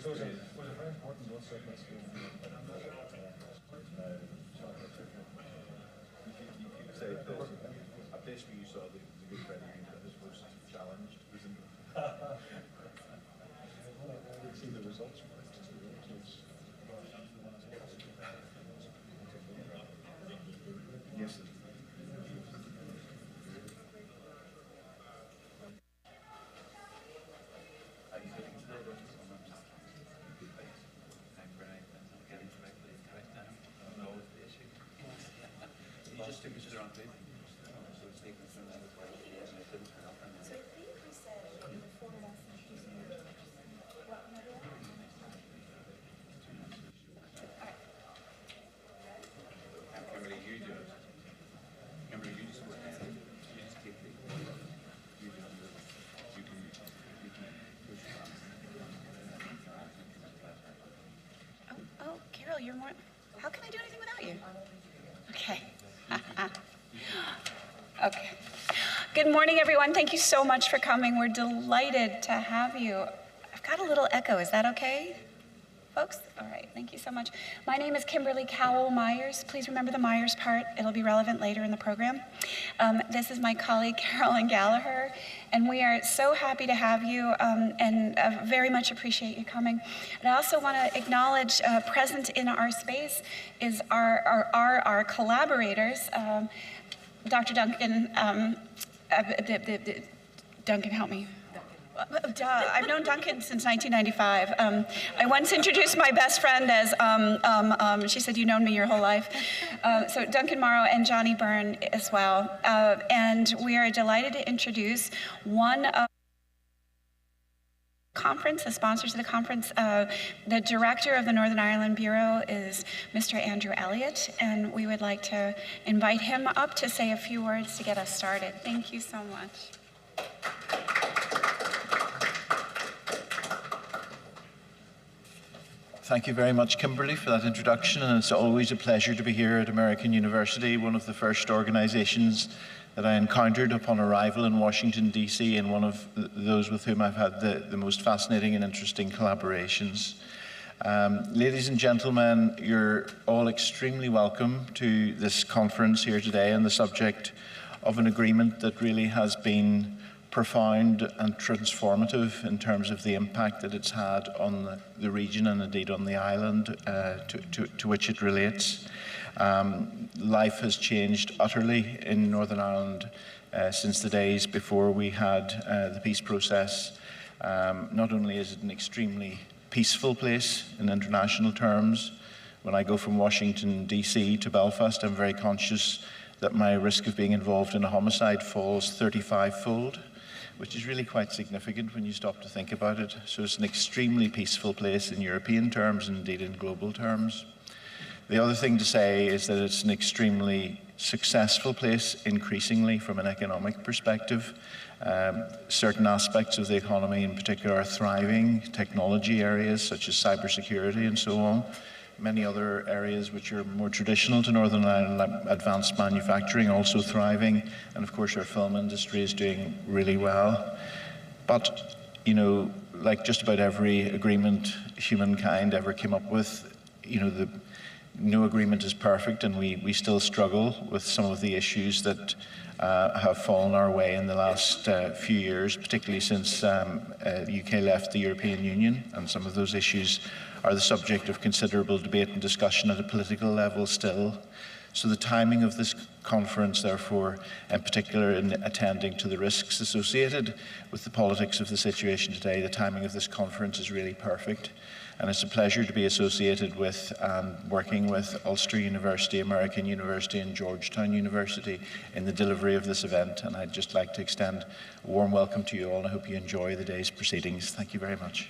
So was it very important to us that you say that a place where you saw the good credit that this was challenged was in I did see the results from it. You're more, how can I do anything without you? Okay. Okay. Good morning, everyone. Thank you so much for coming. We're delighted to have you. I've got a little echo. Is that okay, folks? All right. Thank you so much. My name is Kimberly Cowell-Myers. Please remember the Myers part. It'll be relevant later in the program. This is my colleague, Carolyn Gallagher, and we are so happy to have you and very much appreciate you coming. And I also want to acknowledge present in our space is our collaborators, Dr. Duncan, Duncan, help me. I've known Duncan since 1995. I once introduced my best friend as, she said, you've known me your whole life. So Duncan Morrow and Johnny Byrne as well. And we are delighted to introduce one of the conference, the sponsors of the conference. The director of the Northern Ireland Bureau is Mr. Andrew Elliott, and we would like to invite him up to say a few words to get us started. Thank you so much. Thank you very much, Kimberly, for that introduction, and it's always a pleasure to be here at American University, one of the first organizations that I encountered upon arrival in Washington, D.C., and one of those with whom I've had the most fascinating and interesting collaborations. Ladies and gentlemen, you're all extremely welcome to this conference here today on the subject of an agreement that really has been profound and transformative in terms of the impact that it's had on the region and indeed on the island to which it relates. Life has changed utterly in Northern Ireland since the days before we had the peace process. Not only is it an extremely peaceful place in international terms, when I go from Washington, D.C. to Belfast, I'm very conscious that my risk of being involved in a homicide falls 35-fold. Which is really quite significant when you stop to think about it. So it's an extremely peaceful place in European terms and indeed in global terms. The other thing to say is that it's an extremely successful place increasingly from an economic perspective. Certain aspects of the economy in particular are thriving, technology areas such as cybersecurity and so on. Many other areas which are more traditional to Northern Ireland, like advanced manufacturing, also thriving, and of course our film industry is doing really well. But, you know, like just about every agreement humankind ever came up with, you know, no agreement is perfect, and we still struggle with some of the issues that have fallen our way in the last few years, particularly since the UK left the European Union, and some of those issues are the subject of considerable debate and discussion at a political level still. So the timing of this conference, therefore, in particular in attending to the risks associated with the politics of the situation today, the timing of this conference is really perfect. And it's a pleasure to be associated with and working with Ulster University, American University and Georgetown University in the delivery of this event. And I'd just like to extend a warm welcome to you all, and I hope you enjoy the day's proceedings. Thank you very much.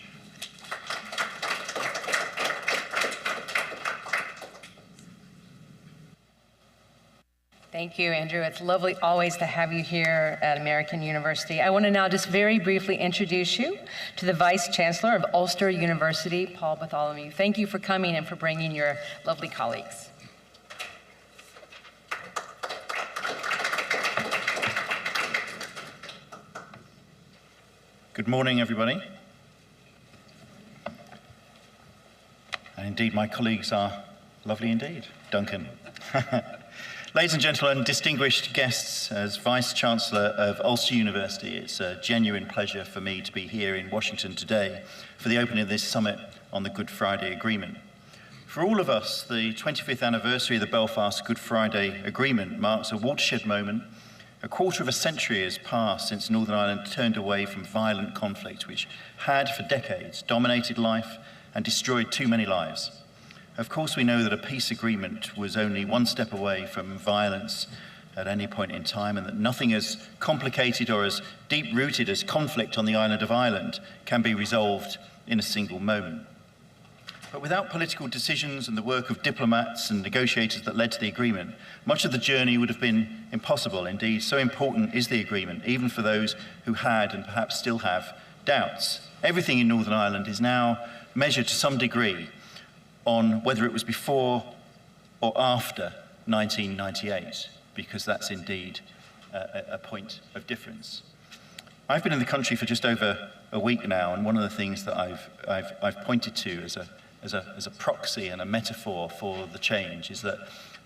Thank you, Andrew. It's lovely always to have you here at American University. I want to now just very briefly introduce you to the Vice Chancellor of Ulster University, Paul Bartholomew. Thank you for coming and for bringing your lovely colleagues. Good morning, everybody. And indeed, my colleagues are lovely indeed. Duncan. Ladies and gentlemen, distinguished guests, as Vice-Chancellor of Ulster University, it's a genuine pleasure for me to be here in Washington today for the opening of this summit on the Good Friday Agreement. For all of us, the 25th anniversary of the Belfast Good Friday Agreement marks a watershed moment. A quarter of a century has passed since Northern Ireland turned away from violent conflict, which had for decades dominated life and destroyed too many lives. Of course, we know that a peace agreement was only one step away from violence at any point in time, and that nothing as complicated or as deep-rooted as conflict on the island of Ireland can be resolved in a single moment. But without political decisions and the work of diplomats and negotiators that led to the agreement, much of the journey would have been impossible. Indeed, so important is the agreement, even for those who had and perhaps still have doubts. Everything in Northern Ireland is now measured to some degree on whether it was before or after 1998, because that's indeed a point of difference. I've been in the country for just over a week now, and one of the things that I've pointed to as a proxy and a metaphor for the change is that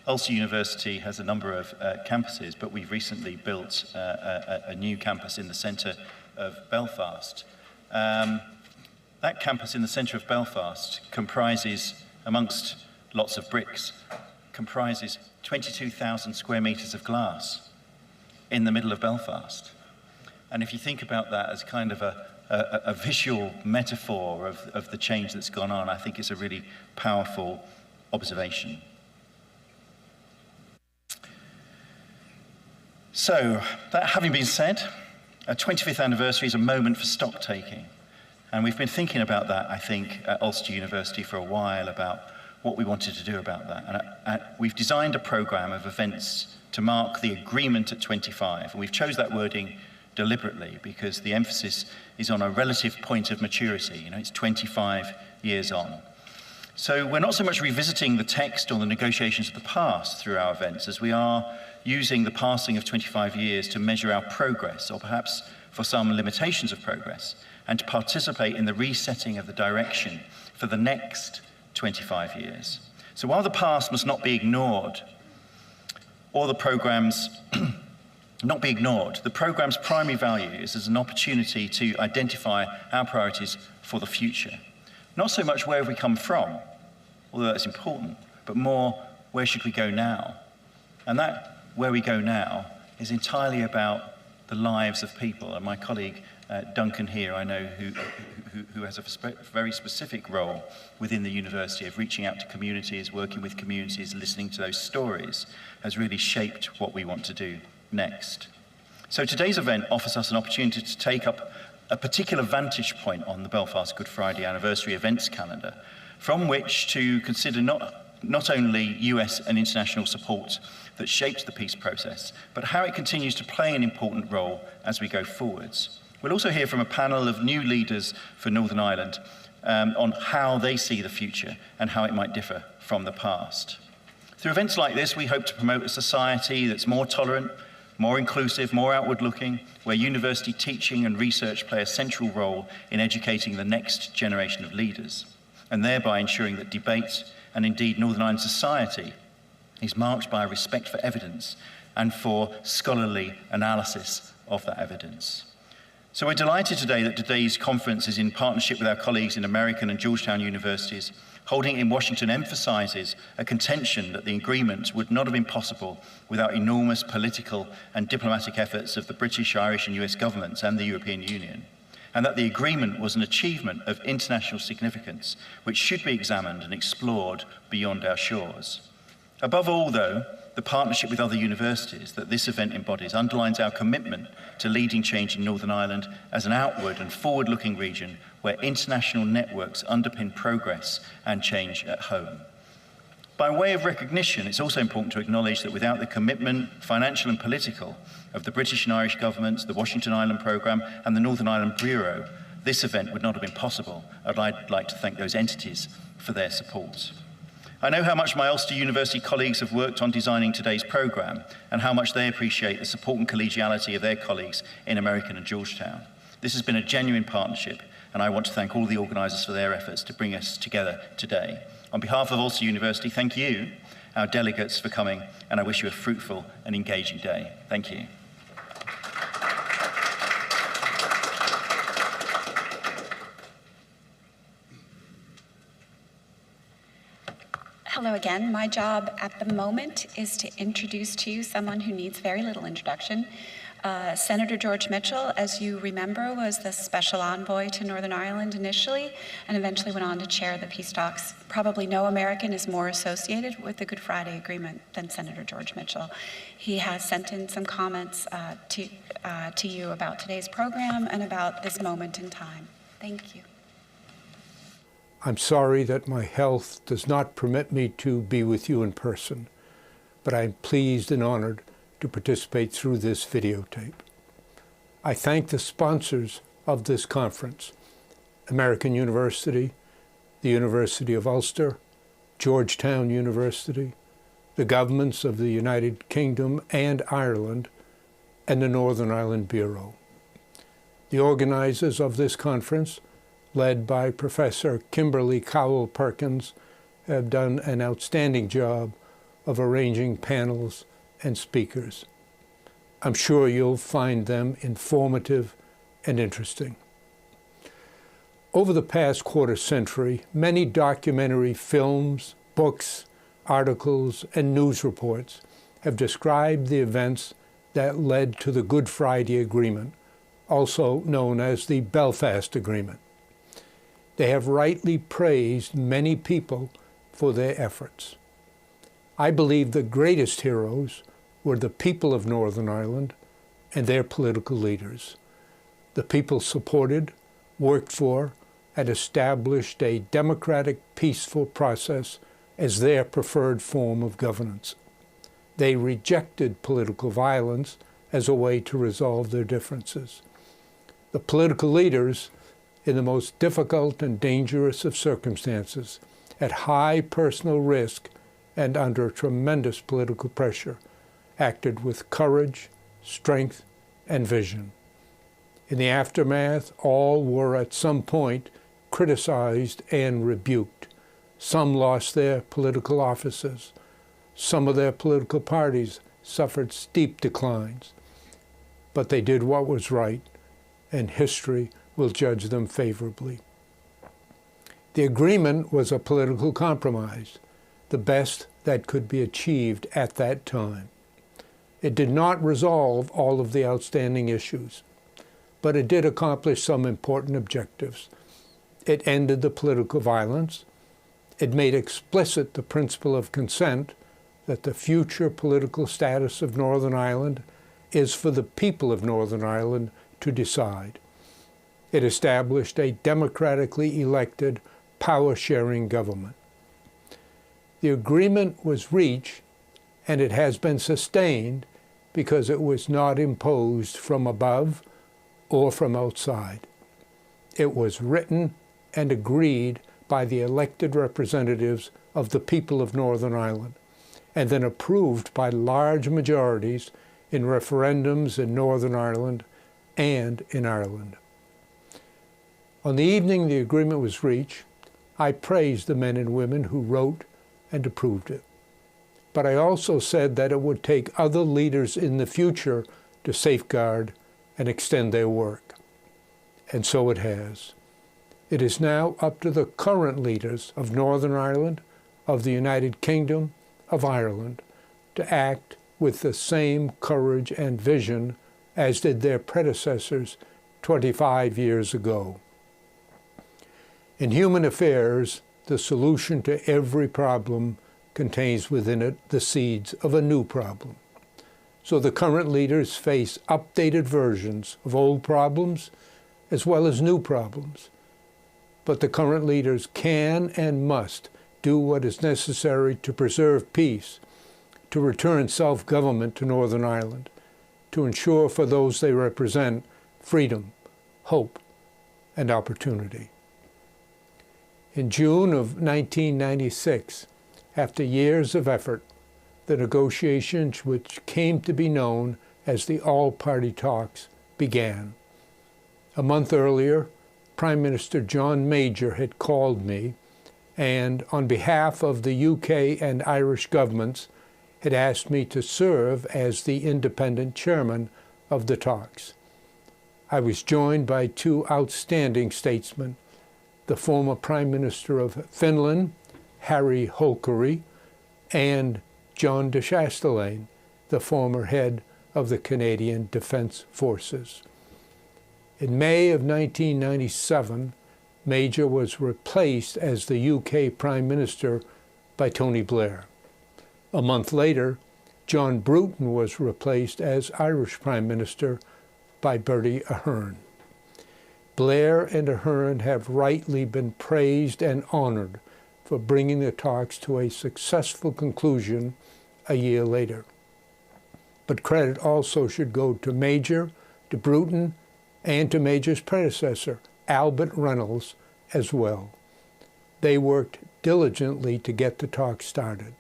Ulster University has a number of campuses, but we've recently built a new campus in the centre of Belfast. That campus in the centre of Belfast comprises, amongst lots of bricks, comprises 22,000 square metres of glass in the middle of Belfast. And if you think about that as kind of a visual metaphor of the change that's gone on, I think it's a really powerful observation. So, that having been said, our 25th anniversary is a moment for stock taking. And we've been thinking about that, I think, at Ulster University for a while, about what we wanted to do about that. And we've designed a programme of events to mark the agreement at 25. And we've chose that wording deliberately because the emphasis is on a relative point of maturity. You know, it's 25 years on. So we're not so much revisiting the text or the negotiations of the past through our events as we are using the passing of 25 years to measure our progress, or perhaps for some limitations of progress, and to participate in the resetting of the direction for the next 25 years. So while the past must not be ignored, or the programme's not be ignored, the programme's primary value is as an opportunity to identify our priorities for the future. Not so much where have we come from, although that's important, but more where should we go now? And that where we go now is entirely about the lives of people. And my colleague Duncan here, I know, who has a very specific role within the university of reaching out to communities, working with communities, listening to those stories, has really shaped what we want to do next. So today's event offers us an opportunity to take up a particular vantage point on the Belfast Good Friday anniversary events calendar, from which to consider not only US and international support that shapes the peace process, but how it continues to play an important role as we go forwards. We'll also hear from a panel of new leaders for Northern Ireland on how they see the future and how it might differ from the past. Through events like this, we hope to promote a society that's more tolerant, more inclusive, more outward-looking, where university teaching and research play a central role in educating the next generation of leaders, and thereby ensuring that debate, and indeed Northern Ireland society, is marked by a respect for evidence and for scholarly analysis of that evidence. So we're delighted today that today's conference is in partnership with our colleagues in American and Georgetown universities. Holding it in Washington emphasises a contention that the agreement would not have been possible without enormous political and diplomatic efforts of the British, Irish and US governments and the European Union, and that the agreement was an achievement of international significance which should be examined and explored beyond our shores. Above all, though, the partnership with other universities that this event embodies underlines our commitment to leading change in Northern Ireland as an outward and forward-looking region where international networks underpin progress and change at home. By way of recognition, it's also important to acknowledge that without the commitment, financial and political, of the British and Irish governments, the Washington Island Programme and the Northern Ireland Bureau, this event would not have been possible. I'd like to thank those entities for their support. I know how much my Ulster University colleagues have worked on designing today's programme and how much they appreciate the support and collegiality of their colleagues in American and Georgetown. This has been a genuine partnership, and I want to thank all the organisers for their efforts to bring us together today. On behalf of Ulster University, thank you, our delegates, for coming, and I wish you a fruitful and engaging day. Thank you. Hello again. My job at the moment is to introduce to you someone who needs very little introduction. Senator George Mitchell, as you remember, was the special envoy to Northern Ireland initially and eventually went on to chair the peace talks. Probably no American is more associated with the Good Friday Agreement than Senator George Mitchell. He has sent in some comments to you about today's program and about this moment in time. Thank you. I'm sorry that my health does not permit me to be with you in person, but I'm pleased and honored to participate through this videotape. I thank the sponsors of this conference, American University, the University of Ulster, Georgetown University, the governments of the United Kingdom and Ireland, and the Northern Ireland Bureau. The organizers of this conference, led by Professor Kimberly Cowell-Perkins, have done an outstanding job of arranging panels and speakers. I'm sure you'll find them informative and interesting. Over the past quarter century, many documentary films, books, articles, and news reports have described the events that led to the Good Friday Agreement, also known as the Belfast Agreement. They have rightly praised many people for their efforts. I believe the greatest heroes were the people of Northern Ireland and their political leaders. The people supported, worked for, and established a democratic, peaceful process as their preferred form of governance. They rejected political violence as a way to resolve their differences. The political leaders, in the most difficult and dangerous of circumstances, at high personal risk and under tremendous political pressure, acted with courage, strength, and vision. In the aftermath, all were at some point criticized and rebuked. Some lost their political offices. Some of their political parties suffered steep declines. But they did what was right, and history will judge them favorably. The agreement was a political compromise, the best that could be achieved at that time. It did not resolve all of the outstanding issues, but it did accomplish some important objectives. It ended the political violence. It made explicit the principle of consent, that the future political status of Northern Ireland is for the people of Northern Ireland to decide. It established a democratically elected, power-sharing government. The agreement was reached, and it has been sustained because it was not imposed from above or from outside. It was written and agreed by the elected representatives of the people of Northern Ireland, and then approved by large majorities in referendums in Northern Ireland and in Ireland. On the evening the agreement was reached, I praised the men and women who wrote and approved it. But I also said that it would take other leaders in the future to safeguard and extend their work. And so it has. It is now up to the current leaders of Northern Ireland, of the United Kingdom, of Ireland, to act with the same courage and vision as did their predecessors 25 years ago. In human affairs, the solution to every problem contains within it the seeds of a new problem. So the current leaders face updated versions of old problems as well as new problems. But the current leaders can and must do what is necessary to preserve peace, to return self-government to Northern Ireland, to ensure for those they represent freedom, hope, and opportunity. In June of 1996, after years of effort, the negotiations which came to be known as the all-party talks began. A month earlier, Prime Minister John Major had called me and, on behalf of the UK and Irish governments, had asked me to serve as the independent chairman of the talks. I was joined by two outstanding statesmen, the former Prime Minister of Finland, Harry Holkeri, and John de Chastelain, the former head of the Canadian Defence Forces. In May of 1997, Major was replaced as the UK Prime Minister by Tony Blair. A month later, John Bruton was replaced as Irish Prime Minister by Bertie Ahern. Blair and Ahern have rightly been praised and honored for bringing the talks to a successful conclusion a year later. But credit also should go to Major, to Bruton, and to Major's predecessor, Albert Reynolds, as well. They worked diligently to get the talks started.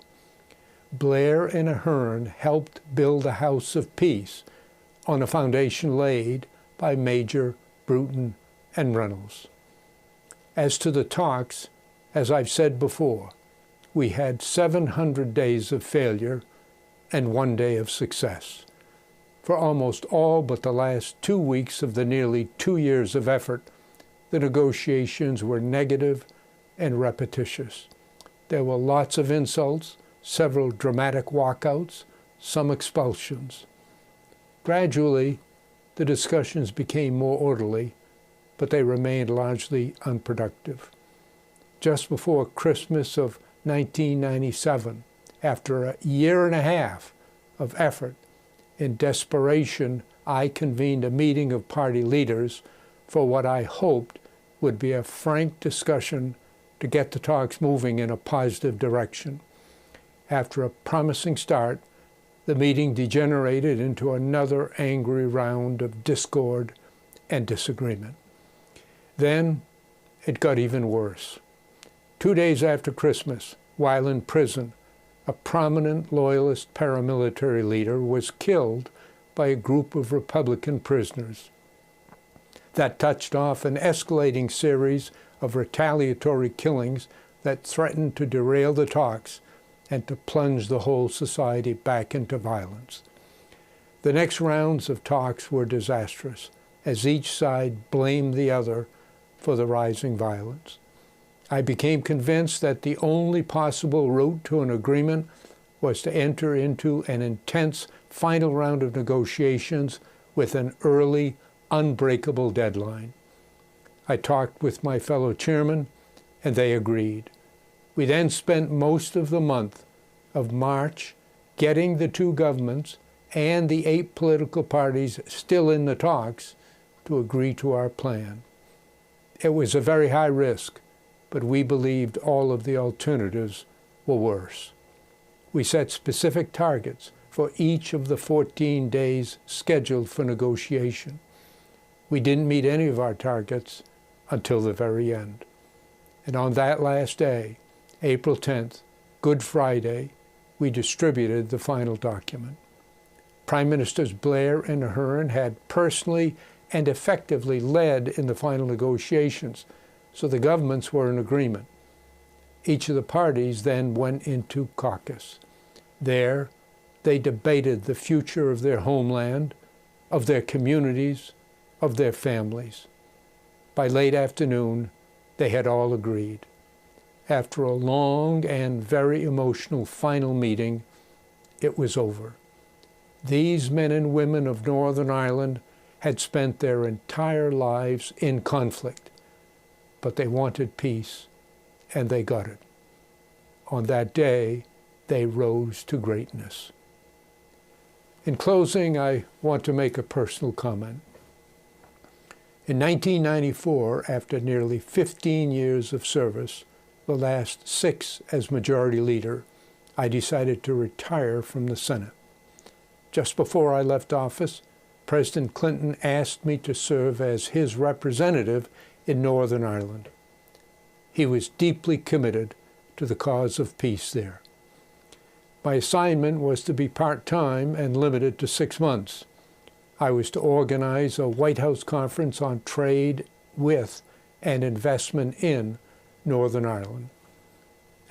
Blair and Ahern helped build a house of peace on a foundation laid by Major, Bruton, and Reynolds. As to the talks, as I've said before, we had 700 days of failure and 1 day of success. For almost all but the last 2 weeks of the nearly 2 years of effort, the negotiations were negative and repetitious. There were lots of insults, several dramatic walkouts, some expulsions. Gradually, the discussions became more orderly, but they remained largely unproductive. Just before Christmas of 1997, after a year and a half of effort, in desperation, I convened a meeting of party leaders for what I hoped would be a frank discussion to get the talks moving in a positive direction. After a promising start, the meeting degenerated into another angry round of discord and disagreement. Then it got even worse. 2 days after Christmas, while in prison, a prominent Loyalist paramilitary leader was killed by a group of Republican prisoners. That touched off an escalating series of retaliatory killings that threatened to derail the talks and to plunge the whole society back into violence. The next rounds of talks were disastrous, as each side blamed the other for the rising violence. I became convinced that the only possible route to an agreement was to enter into an intense final round of negotiations with an early, unbreakable deadline. I talked with my fellow chairmen, and they agreed. We then spent most of the month of March getting the two governments and the 8 political parties still in the talks to agree to our plan. It was a very high risk, but we believed all of the alternatives were worse. We set specific targets for each of the 14 days scheduled for negotiation. We didn't meet any of our targets until the very end. And on that last day, April 10th, Good Friday, we distributed the final document. Prime Ministers Blair and Ahern had personally and effectively led in the final negotiations, so the governments were in agreement. Each of the parties then went into caucus. There, they debated the future of their homeland, of their communities, of their families. By late afternoon, they had all agreed. After a long and very emotional final meeting, it was over. These men and women of Northern Ireland had spent their entire lives in conflict, but they wanted peace, and they got it. On that day, they rose to greatness. In closing, I want to make a personal comment. In 1994, after nearly 15 years of service, the last 6 as Majority Leader, I decided to retire from the Senate. Just before I left office, President Clinton asked me to serve as his representative in Northern Ireland. He was deeply committed to the cause of peace there. My assignment was to be part-time and limited to 6 months. I was to organize a White House conference on trade with and investment in Northern Ireland.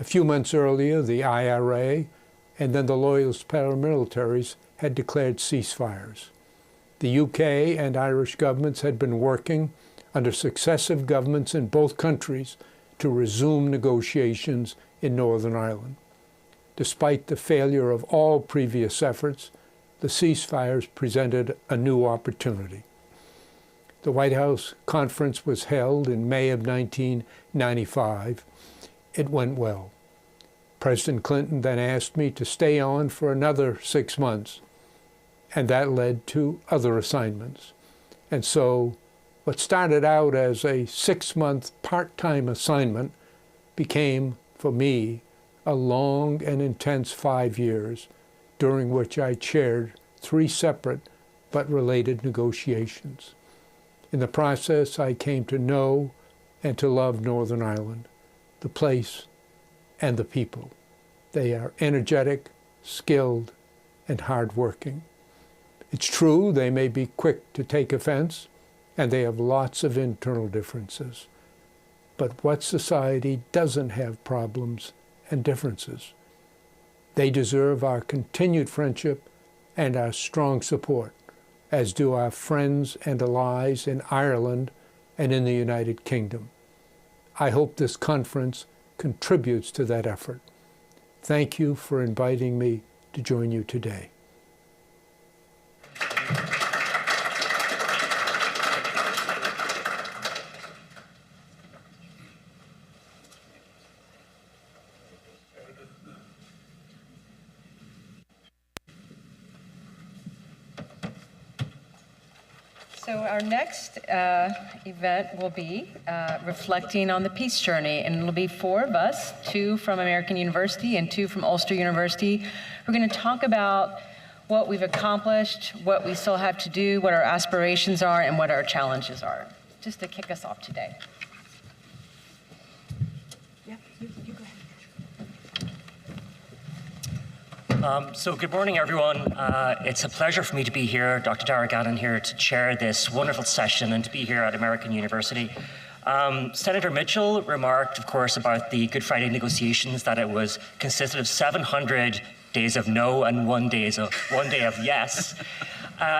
A few months earlier, the IRA and then the Loyalist paramilitaries had declared ceasefires. The UK and Irish governments had been working under successive governments in both countries to resume negotiations in Northern Ireland. Despite the failure of all previous efforts, the ceasefires presented a new opportunity. The White House conference was held in May of 1995. It went well. President Clinton then asked me to stay on for another 6 months, and that led to other assignments. And so what started out as a 6-month part-time assignment became, for me, a long and intense 5 years, during which I chaired 3 separate but related negotiations. In the process, I came to know and to love Northern Ireland, the place and the people. They are energetic, skilled, and hardworking. It's true they may be quick to take offense, and they have lots of internal differences. But what society doesn't have problems and differences? They deserve our continued friendship and our strong support, as do our friends and allies in Ireland and in the United Kingdom. I hope this conference contributes to that effort. Thank you for inviting me to join you today. So our next event will be reflecting on the peace journey, and it'll be 4 of us, 2 from American University and 2 from Ulster University. We're going to talk about what we've accomplished, what we still have to do, what our aspirations are, and what our challenges are, just to kick us off today. So good morning, everyone. It's a pleasure for me to be here, Dr. Dara Gannon here, to chair this wonderful session and to be here at American University. Senator Mitchell remarked, of course, about the Good Friday negotiations, that it was consisted of 700 days of no and 1 day of yes.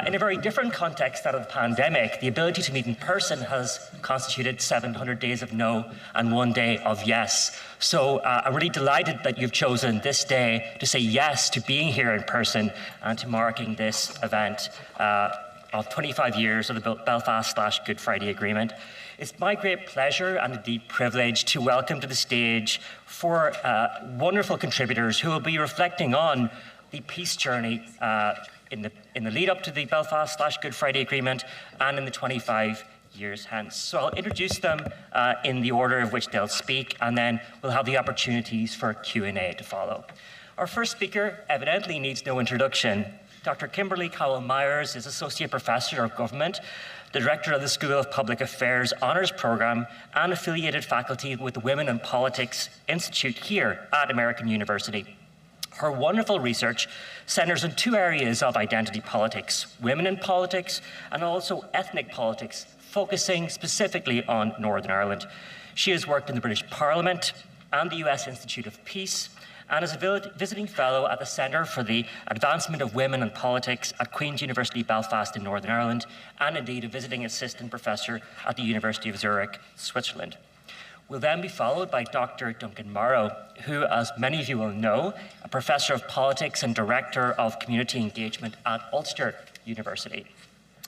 In a very different context, that of the pandemic, the ability to meet in person has constituted 700 days of no and 1 day of yes. So I'm really delighted that you've chosen this day to say yes to being here in person and to marking this event of 25 years of the Belfast/Good Friday Agreement. It's my great pleasure and indeed privilege to welcome to the stage 4 wonderful contributors who will be reflecting on the peace journey in the lead up to the Belfast/Good Friday Agreement and in the 25 years hence. So I'll introduce them in the order of which they'll speak, and then we'll have the opportunities for Q&A to follow. Our first speaker evidently needs no introduction. Dr. Kimberly Cowell-Myers is Associate Professor of Government, the Director of the School of Public Affairs Honours Programme, and affiliated faculty with the Women in Politics Institute here at American University. Her wonderful research centres on 2 areas of identity politics: women in politics and also ethnic politics, focusing specifically on Northern Ireland. She has worked in the British Parliament and the US Institute of Peace, and is a visiting fellow at the Centre for the Advancement of Women in Politics at Queen's University Belfast in Northern Ireland, and indeed a visiting assistant professor at the University of Zurich, Switzerland. Will then be followed by Dr. Duncan Morrow, who, as many of you will know, a professor of politics and director of community engagement at Ulster University.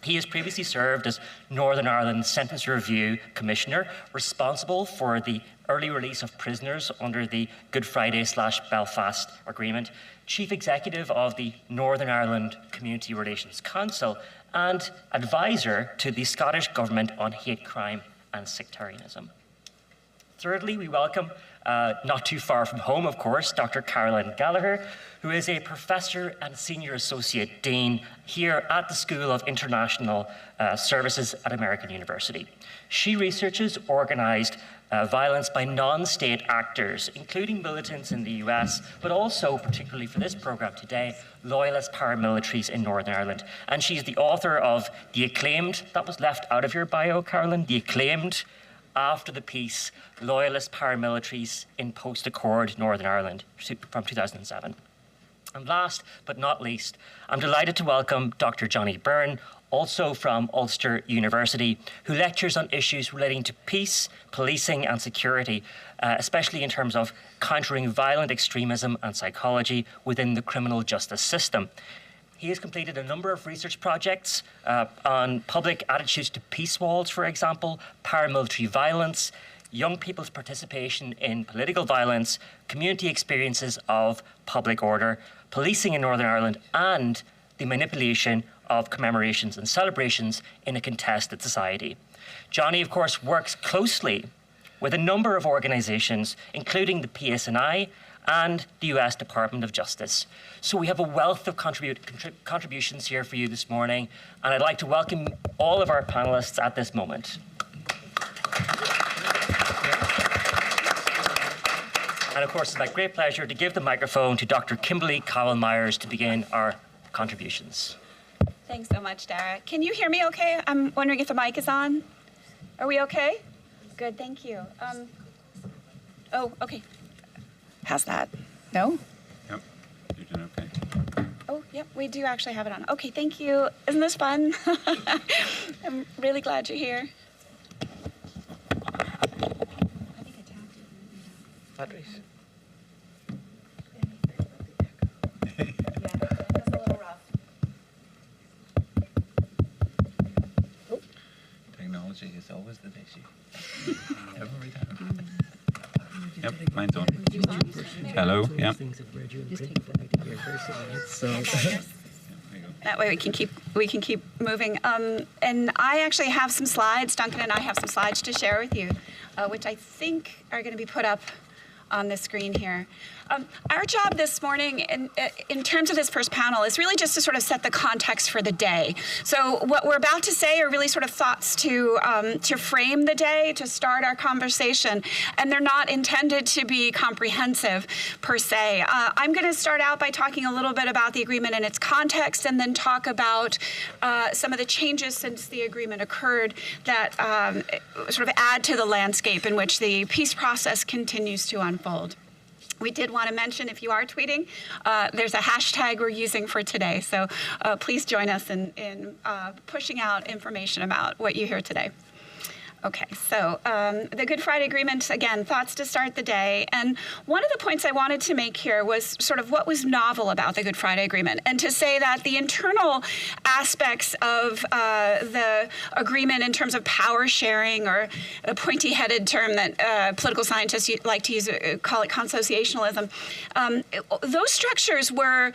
He has previously served as Northern Ireland Sentence Review Commissioner, responsible for the early release of prisoners under the Good Friday/Belfast Agreement, Chief Executive of the Northern Ireland Community Relations Council, and advisor to the Scottish Government on hate crime and sectarianism. Thirdly, we welcome, not too far from home, of course, Dr. Caroline Gallagher, who is a professor and senior associate dean here at the School of International Services at American University. She researches organized violence by non-state actors, including militants in the US, but also, particularly for this program today, loyalist paramilitaries in Northern Ireland. And she's the author of the acclaimed, that was left out of your bio, Caroline, the acclaimed After the Peace, Loyalist Paramilitaries in Post-Accord Northern Ireland from 2007. And last but not least, I'm delighted to welcome Dr. Johnny Byrne, also from Ulster University, who lectures on issues relating to peace, policing and security, especially in terms of countering violent extremism and psychology within the criminal justice system. He has completed a number of research projects on public attitudes to peace walls, for example, paramilitary violence, young people's participation in political violence, community experiences of public order, policing in Northern Ireland, and the manipulation of commemorations and celebrations in a contested society. Johnny, of course, works closely with a number of organizations, including the PSNI and the US Department of Justice. So we have a wealth of contributions here for you this morning, and I'd like to welcome all of our panelists at this moment. And of course, it's my great pleasure to give the microphone to Dr. Kimberly Cowell-Myers to begin our contributions. Thanks so much, Dara. Can you hear me okay? I'm wondering if the mic is on. Are we okay? Good, thank you. Oh, okay. How's that? No? Yep, you're doing okay. Oh, yep, we do actually have it on. Okay, thank you. Isn't this fun? I'm really glad you're here. I think I tapped it. Batteries. Yeah, that's a little rough. Technology is always the issue. Every time. Yep, mine's on. Hello, yeah. That way we can keep moving. And I actually have some slides. Duncan and I have some slides to share with you, which I think are going to be put up on the screen here. Our job this morning in terms of this first panel is really just to sort of set the context for the day. So what we're about to say are really sort of thoughts to frame the day, to start our conversation, and they're not intended to be comprehensive per se. I'm going to start out by talking a little bit about the agreement and its context, and then talk about some of the changes since the agreement occurred that sort of add to the landscape in which the peace process continues to unfold. We did want to mention, if you are tweeting, there's a hashtag we're using for today. So please join us in pushing out information about what you hear today. Okay, so the Good Friday Agreement, again, thoughts to start the day. And one of the points I wanted to make here was sort of what was novel about the Good Friday Agreement, and to say that the internal aspects of the agreement in terms of power sharing, or a pointy-headed term that political scientists like to use, call it consociationalism, those structures were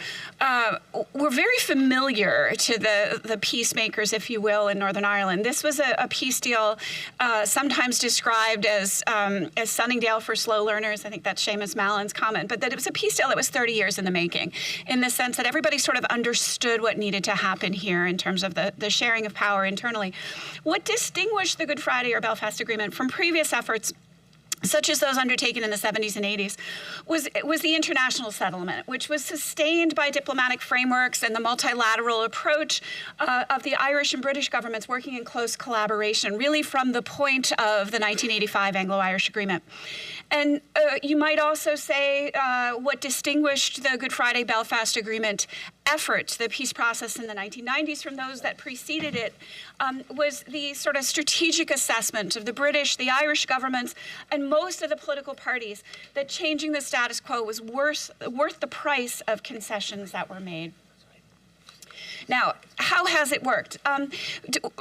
very familiar to the peacemakers, if you will, in Northern Ireland. This was a peace deal sometimes described as Sunningdale for slow learners. I think that's Seamus Mallon's comment, but that it was a peace deal that was 30 years in the making, in the sense that everybody sort of understood what needed to happen here in terms of the sharing of power internally. What distinguished the Good Friday or Belfast Agreement from previous efforts, such as those undertaken in the 70s and 80s, was the international settlement, which was sustained by diplomatic frameworks and the multilateral approach of the Irish and British governments working in close collaboration, really from the point of the 1985 Anglo-Irish Agreement. And you might also say what distinguished the Good Friday Belfast Agreement efforts, the peace process in the 1990s, from those that preceded it, was the sort of strategic assessment of the British, the Irish governments, and most of the political parties that changing the status quo was worth the price of concessions that were made. Now, how has it worked?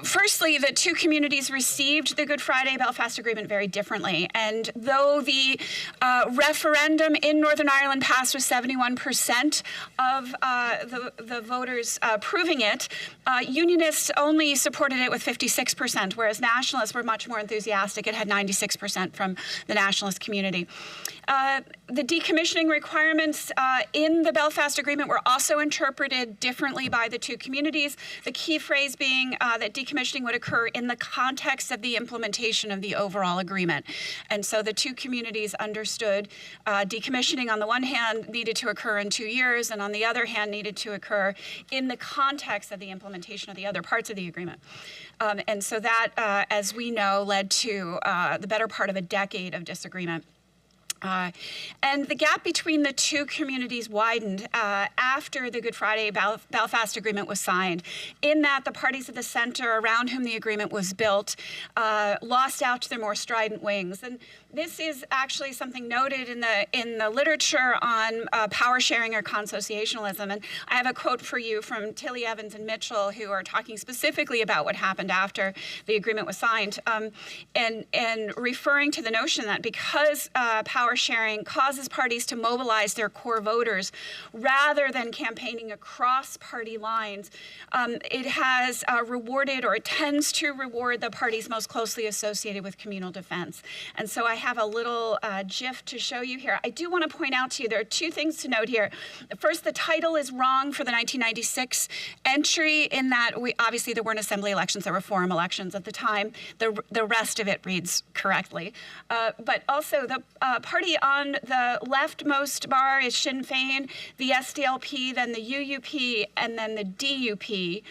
Firstly, the two communities received the Good Friday Belfast Agreement very differently. And though the referendum in Northern Ireland passed with 71% of the voters approving it, Unionists only supported it with 56%, whereas Nationalists were much more enthusiastic. It had 96% from the Nationalist community. The decommissioning requirements in the Belfast Agreement were also interpreted differently by the two communities, the key phrase being that decommissioning would occur in the context of the implementation of the overall agreement. And so the two communities understood decommissioning on the one hand needed to occur in 2 years, and on the other hand needed to occur in the context of the implementation of the other parts of the agreement. And so that, as we know, led to the better part of a decade of disagreement. And the gap between the two communities widened after the Good Friday Belfast Agreement was signed, in that the parties of the centre around whom the agreement was built lost out to their more strident wings. And This is actually something noted in the literature on power sharing or consociationalism. And I have a quote for you from Tilly, Evans, and Mitchell, who are talking specifically about what happened after the agreement was signed, and referring to the notion that because power sharing causes parties to mobilize their core voters rather than campaigning across party lines, it has rewarded, or it tends to reward, the parties most closely associated with communal defense. And so I have a little GIF to show you here. I do want to point out to you, there are two things to note here. First, the title is wrong for the 1996 entry, in that obviously there weren't assembly elections, there were forum elections at the time. The rest of it reads correctly. But also the party on the leftmost bar is Sinn Féin, the SDLP, then the UUP, and then the DUP.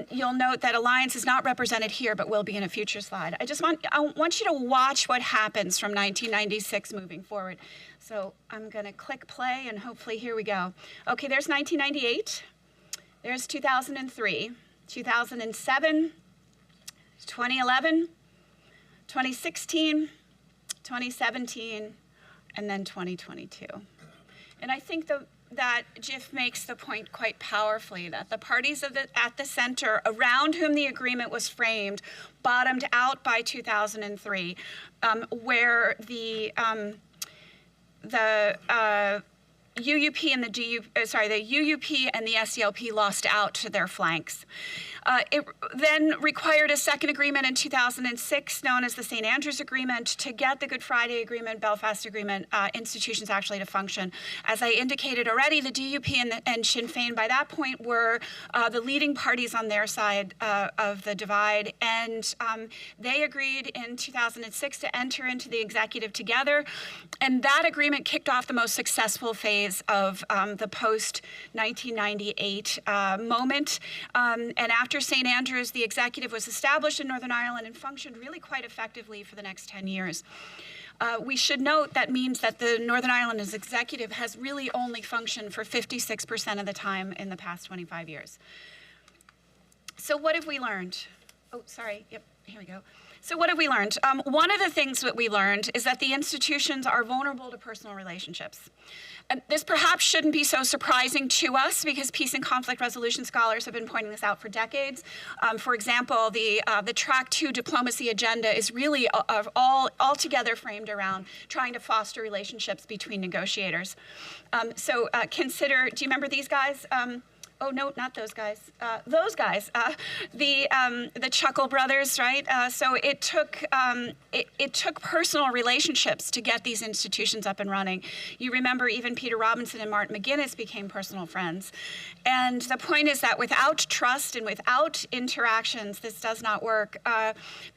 You'll note that Alliance is not represented here, but will be in a future slide. I want you to watch what happens from 1996 moving forward. So I'm going to click play, and hopefully here we go. Okay, there's 1998. There's 2003, 2007, 2011, 2016, 2017, and then 2022. And I think that GIF makes the point quite powerfully that the parties at the center around whom the agreement was framed bottomed out by 2003, where the UUP and the UUP and the SDLP lost out to their flanks. It then required a second agreement in 2006, known as the St. Andrews Agreement, to get the Good Friday Agreement, Belfast Agreement institutions actually to function. As I indicated already, the DUP and Sinn Féin by that point were the leading parties on their side of the divide, and they agreed in 2006 to enter into the executive together, and that agreement kicked off the most successful phase of the post-1998 moment. And after St. Andrews, the executive was established in Northern Ireland and functioned really quite effectively for the next 10 years. We should note that means that the Northern Ireland executive has really only functioned for 56% of the time in the past 25 years. So what have we learned? Oh, sorry, yep, here we go. So what have we learned? One of the things that we learned is that the institutions are vulnerable to personal relationships. And this perhaps shouldn't be so surprising to us, because peace and conflict resolution scholars have been pointing this out for decades. For example, the Track 2 diplomacy agenda is really altogether framed around trying to foster relationships between negotiators. Consider, do you remember these guys? Oh, no, not those guys. Those guys, the Chuckle brothers, right? So it took personal relationships to get these institutions up and running. You remember even Peter Robinson and Martin McGuinness became personal friends. And the point is that without trust and without interactions, this does not work.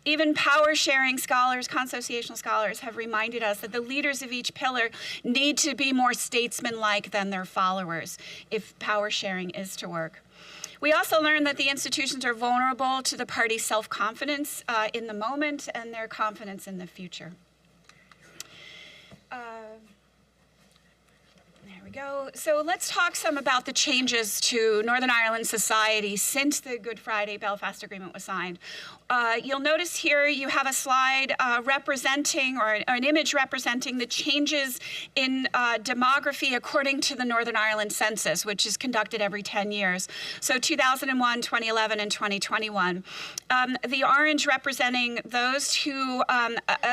Even power-sharing scholars, consociational scholars, have reminded us that the leaders of each pillar need to be more statesman-like than their followers if power-sharing is to work. We also learned that the institutions are vulnerable to the party's self-confidence in the moment and their confidence in the future. There we go. So let's talk some about the changes to Northern Ireland society since the Good Friday Belfast Agreement was signed. You'll notice here you have a slide representing, or an image representing, the changes in demography according to the Northern Ireland census, which is conducted every 10 years. So 2001, 2011, and 2021. The orange representing those who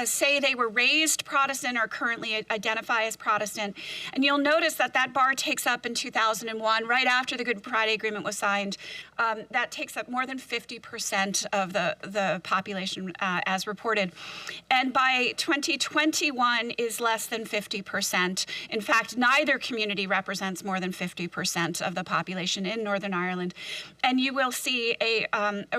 say they were raised Protestant or currently identify as Protestant. And you'll notice that that bar takes up in 2001, right after the Good Friday Agreement was signed. That takes up more than 50% of the population as reported. And by 2021 is less than 50%. In fact, neither community represents more than 50% of the population in Northern Ireland. And you will see a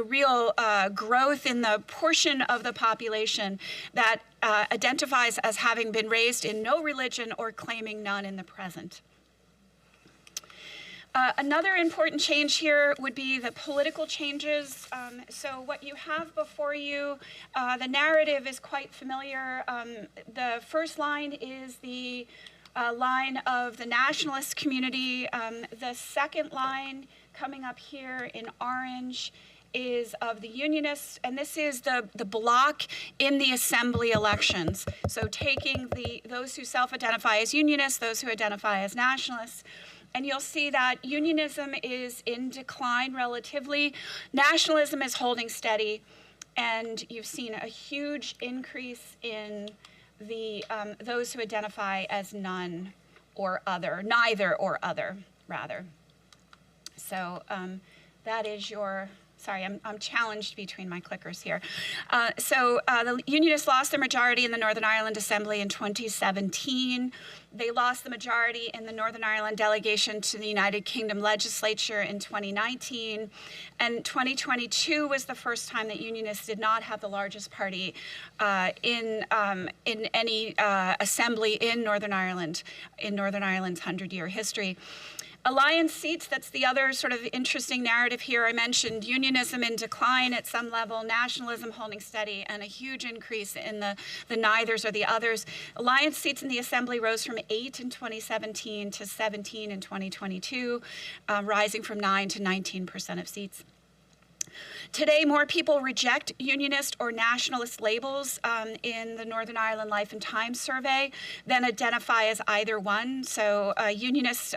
real growth in the portion of the population that identifies as having been raised in no religion or claiming none in the present. Another important change here would be the political changes. So what you have before you, the narrative is quite familiar. The first line is the line of the nationalist community. The second line coming up here in orange is of the Unionists, and this is the block in the Assembly elections. So taking those who self-identify as Unionists, those who identify as Nationalists, and you'll see that unionism is in decline relatively. Nationalism is holding steady, and you've seen a huge increase in those who identify as none or other, neither or other, rather. So that is your, sorry, I'm challenged between my clickers here. The Unionists lost their majority in the Northern Ireland Assembly in 2017. They lost the majority in the Northern Ireland delegation to the United Kingdom legislature in 2019. And 2022 was the first time that Unionists did not have the largest party in any assembly in Northern Ireland's 100-year history. Alliance seats, that's the other sort of interesting narrative here. I mentioned unionism in decline at some level, nationalism holding steady, and a huge increase in the neithers or the others. Alliance seats in the Assembly rose from 8 in 2017 to 17 in 2022, rising from 9 to 19% of seats. Today, more people reject unionist or nationalist labels in the Northern Ireland Life and Times survey than identify as either one. So unionists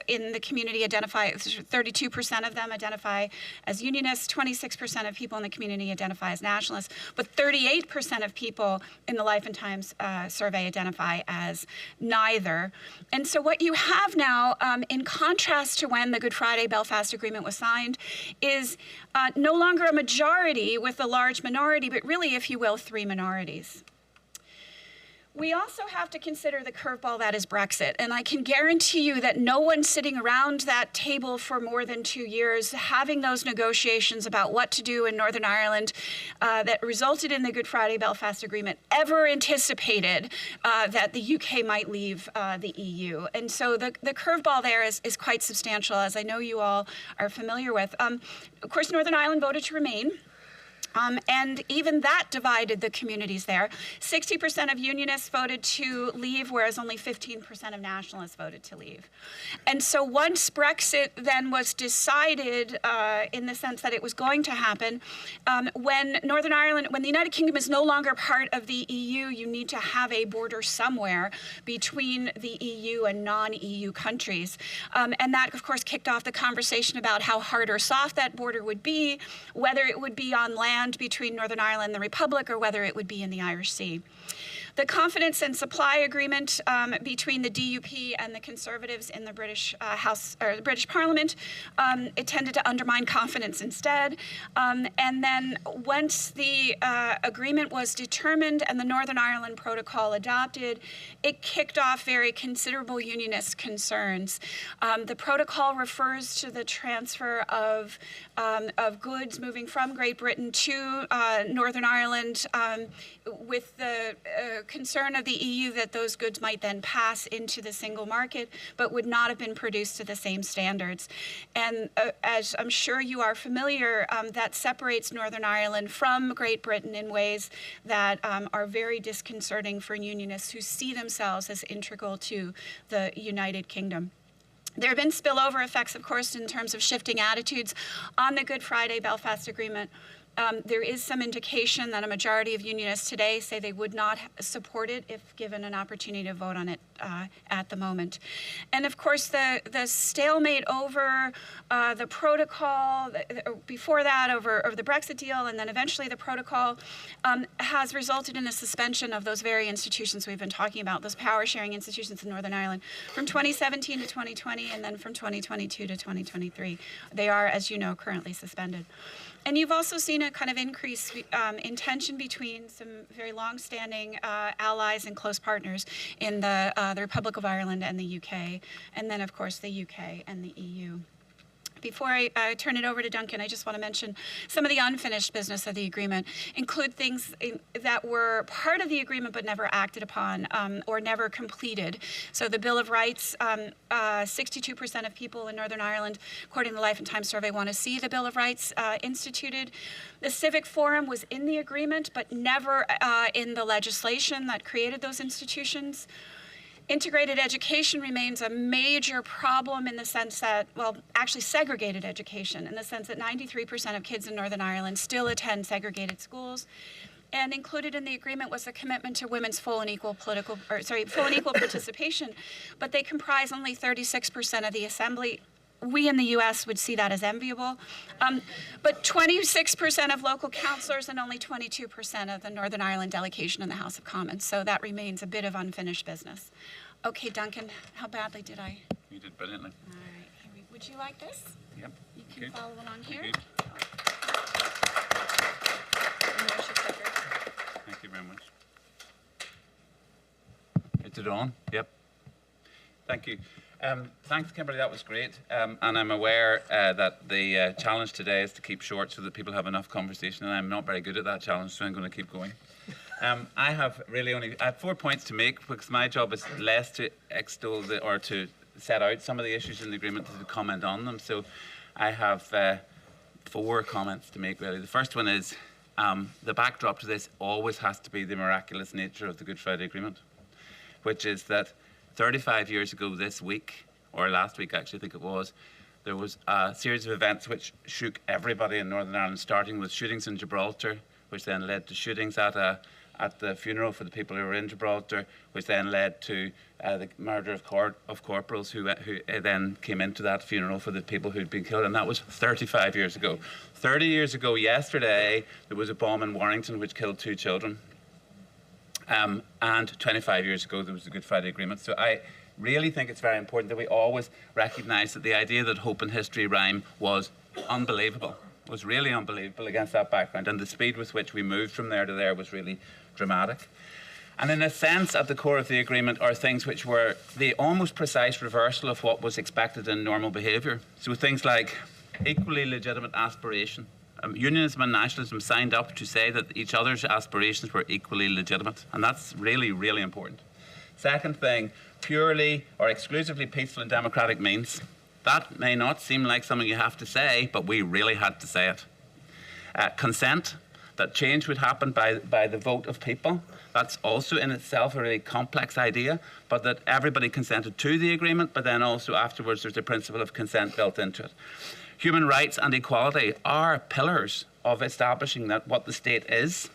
in the community identify, 32% of them identify as unionists, 26% of people in the community identify as nationalists, but 38% of people in the Life and Times survey identify as neither. And so what you have now, in contrast to when the Good Friday Belfast Agreement was signed, is no longer a majority with a large minority, but really, if you will, 3 minorities. We also have to consider the curveball that is Brexit, and I can guarantee you that no one sitting around that table for more than 2 years having those negotiations about what to do in Northern Ireland that resulted in the Good Friday Belfast Agreement ever anticipated that the UK might leave the EU. And so the curveball there is quite substantial, as I know you all are familiar with. Of course, Northern Ireland voted to remain. And even that divided the communities there. 60% of unionists voted to leave, whereas only 15% of nationalists voted to leave. And so once Brexit then was decided in the sense that it was going to happen, when the United Kingdom is no longer part of the EU, you need to have a border somewhere between the EU and non-EU countries. And that, of course, kicked off the conversation about how hard or soft that border would be, whether it would be on land between Northern Ireland and the Republic, or whether it would be in the Irish Sea. The confidence and supply agreement between the DUP and the Conservatives in the British House or the British Parliament, it tended to undermine confidence instead. And then once the agreement was determined and the Northern Ireland Protocol adopted, it kicked off very considerable unionist concerns. The protocol refers to the transfer of goods moving from Great Britain to Northern Ireland with the concern of the EU that those goods might then pass into the single market, but would not have been produced to the same standards. And as I'm sure you are familiar, that separates Northern Ireland from Great Britain in ways that are very disconcerting for unionists who see themselves as integral to the United Kingdom. There have been spillover effects, of course, in terms of shifting attitudes on the Good Friday Belfast Agreement. There is some indication that a majority of unionists today say they would not support it if given an opportunity to vote on it at the moment. And of course, the stalemate over the protocol, before that over the Brexit deal, and then eventually the protocol has resulted in a suspension of those very institutions we've been talking about, those power-sharing institutions in Northern Ireland, from 2017 to 2020, and then from 2022 to 2023. They are, as you know, currently suspended. And you've also seen a kind of increase in tension between some very long-standing allies and close partners in the Republic of Ireland and the UK, and then, of course, the UK and the EU. Before I turn it over to Duncan, I just want to mention some of the unfinished business of the agreement include things that were part of the agreement but never acted upon or never completed. So the Bill of Rights, 62% of people in Northern Ireland, according to the Life and Times survey, want to see the Bill of Rights instituted. The Civic Forum was in the agreement but never in the legislation that created those institutions. Integrated education remains a major problem in the sense that, well, actually segregated education, in the sense that 93% of kids in Northern Ireland still attend segregated schools. And included in the agreement was a commitment to women's full and equal participation, but they comprise only 36% of the assembly. We in the US would see that as enviable. But 26% of local councillors and only 22% of the Northern Ireland delegation in the House of Commons. So that remains a bit of unfinished business. Okay, Duncan, how badly did I? You did brilliantly. All right, would you like this? Yep. You can Good. follow along here. Good. And there's your clicker. Thank you very much. Is it on? Yep. Thank you. Thanks, Kimberly. That was great. And I'm aware that the challenge today is to keep short so that people have enough conversation, and I'm not very good at that challenge, so I'm going to keep going. I have 4 points to make, because my job is less to extol or to set out some of the issues in the agreement than to comment on them. So I have 4 comments to make, really. The first one is the backdrop to this always has to be the miraculous nature of the Good Friday Agreement, which is that 35 years ago this week, or last week actually I think it was, there was a series of events which shook everybody in Northern Ireland, starting with shootings in Gibraltar, which then led to shootings at the funeral for the people who were in Gibraltar, which then led to the murder of corporals who then came into that funeral for the people who'd been killed, and that was 35 years ago. 30 years ago yesterday, there was a bomb in Warrington which killed 2 children. And 25 years ago, there was the Good Friday Agreement. So I really think it's very important that we always recognise that the idea that hope and history rhyme was unbelievable, was really unbelievable against that background. And the speed with which we moved from there to there was really dramatic. And in a sense, at the core of the agreement are things which were the almost precise reversal of what was expected in normal behaviour. So things like equally legitimate aspiration. Unionism and nationalism signed up to say that each other's aspirations were equally legitimate, and that's really, really important. Second thing, purely or exclusively peaceful and democratic means. That may not seem like something you have to say, but we really had to say it. Consent, that change would happen by the vote of people. That's also in itself a really complex idea, but that everybody consented to the agreement, but then also afterwards there's the principle of consent built into it. Human rights and equality are pillars of establishing that what the state is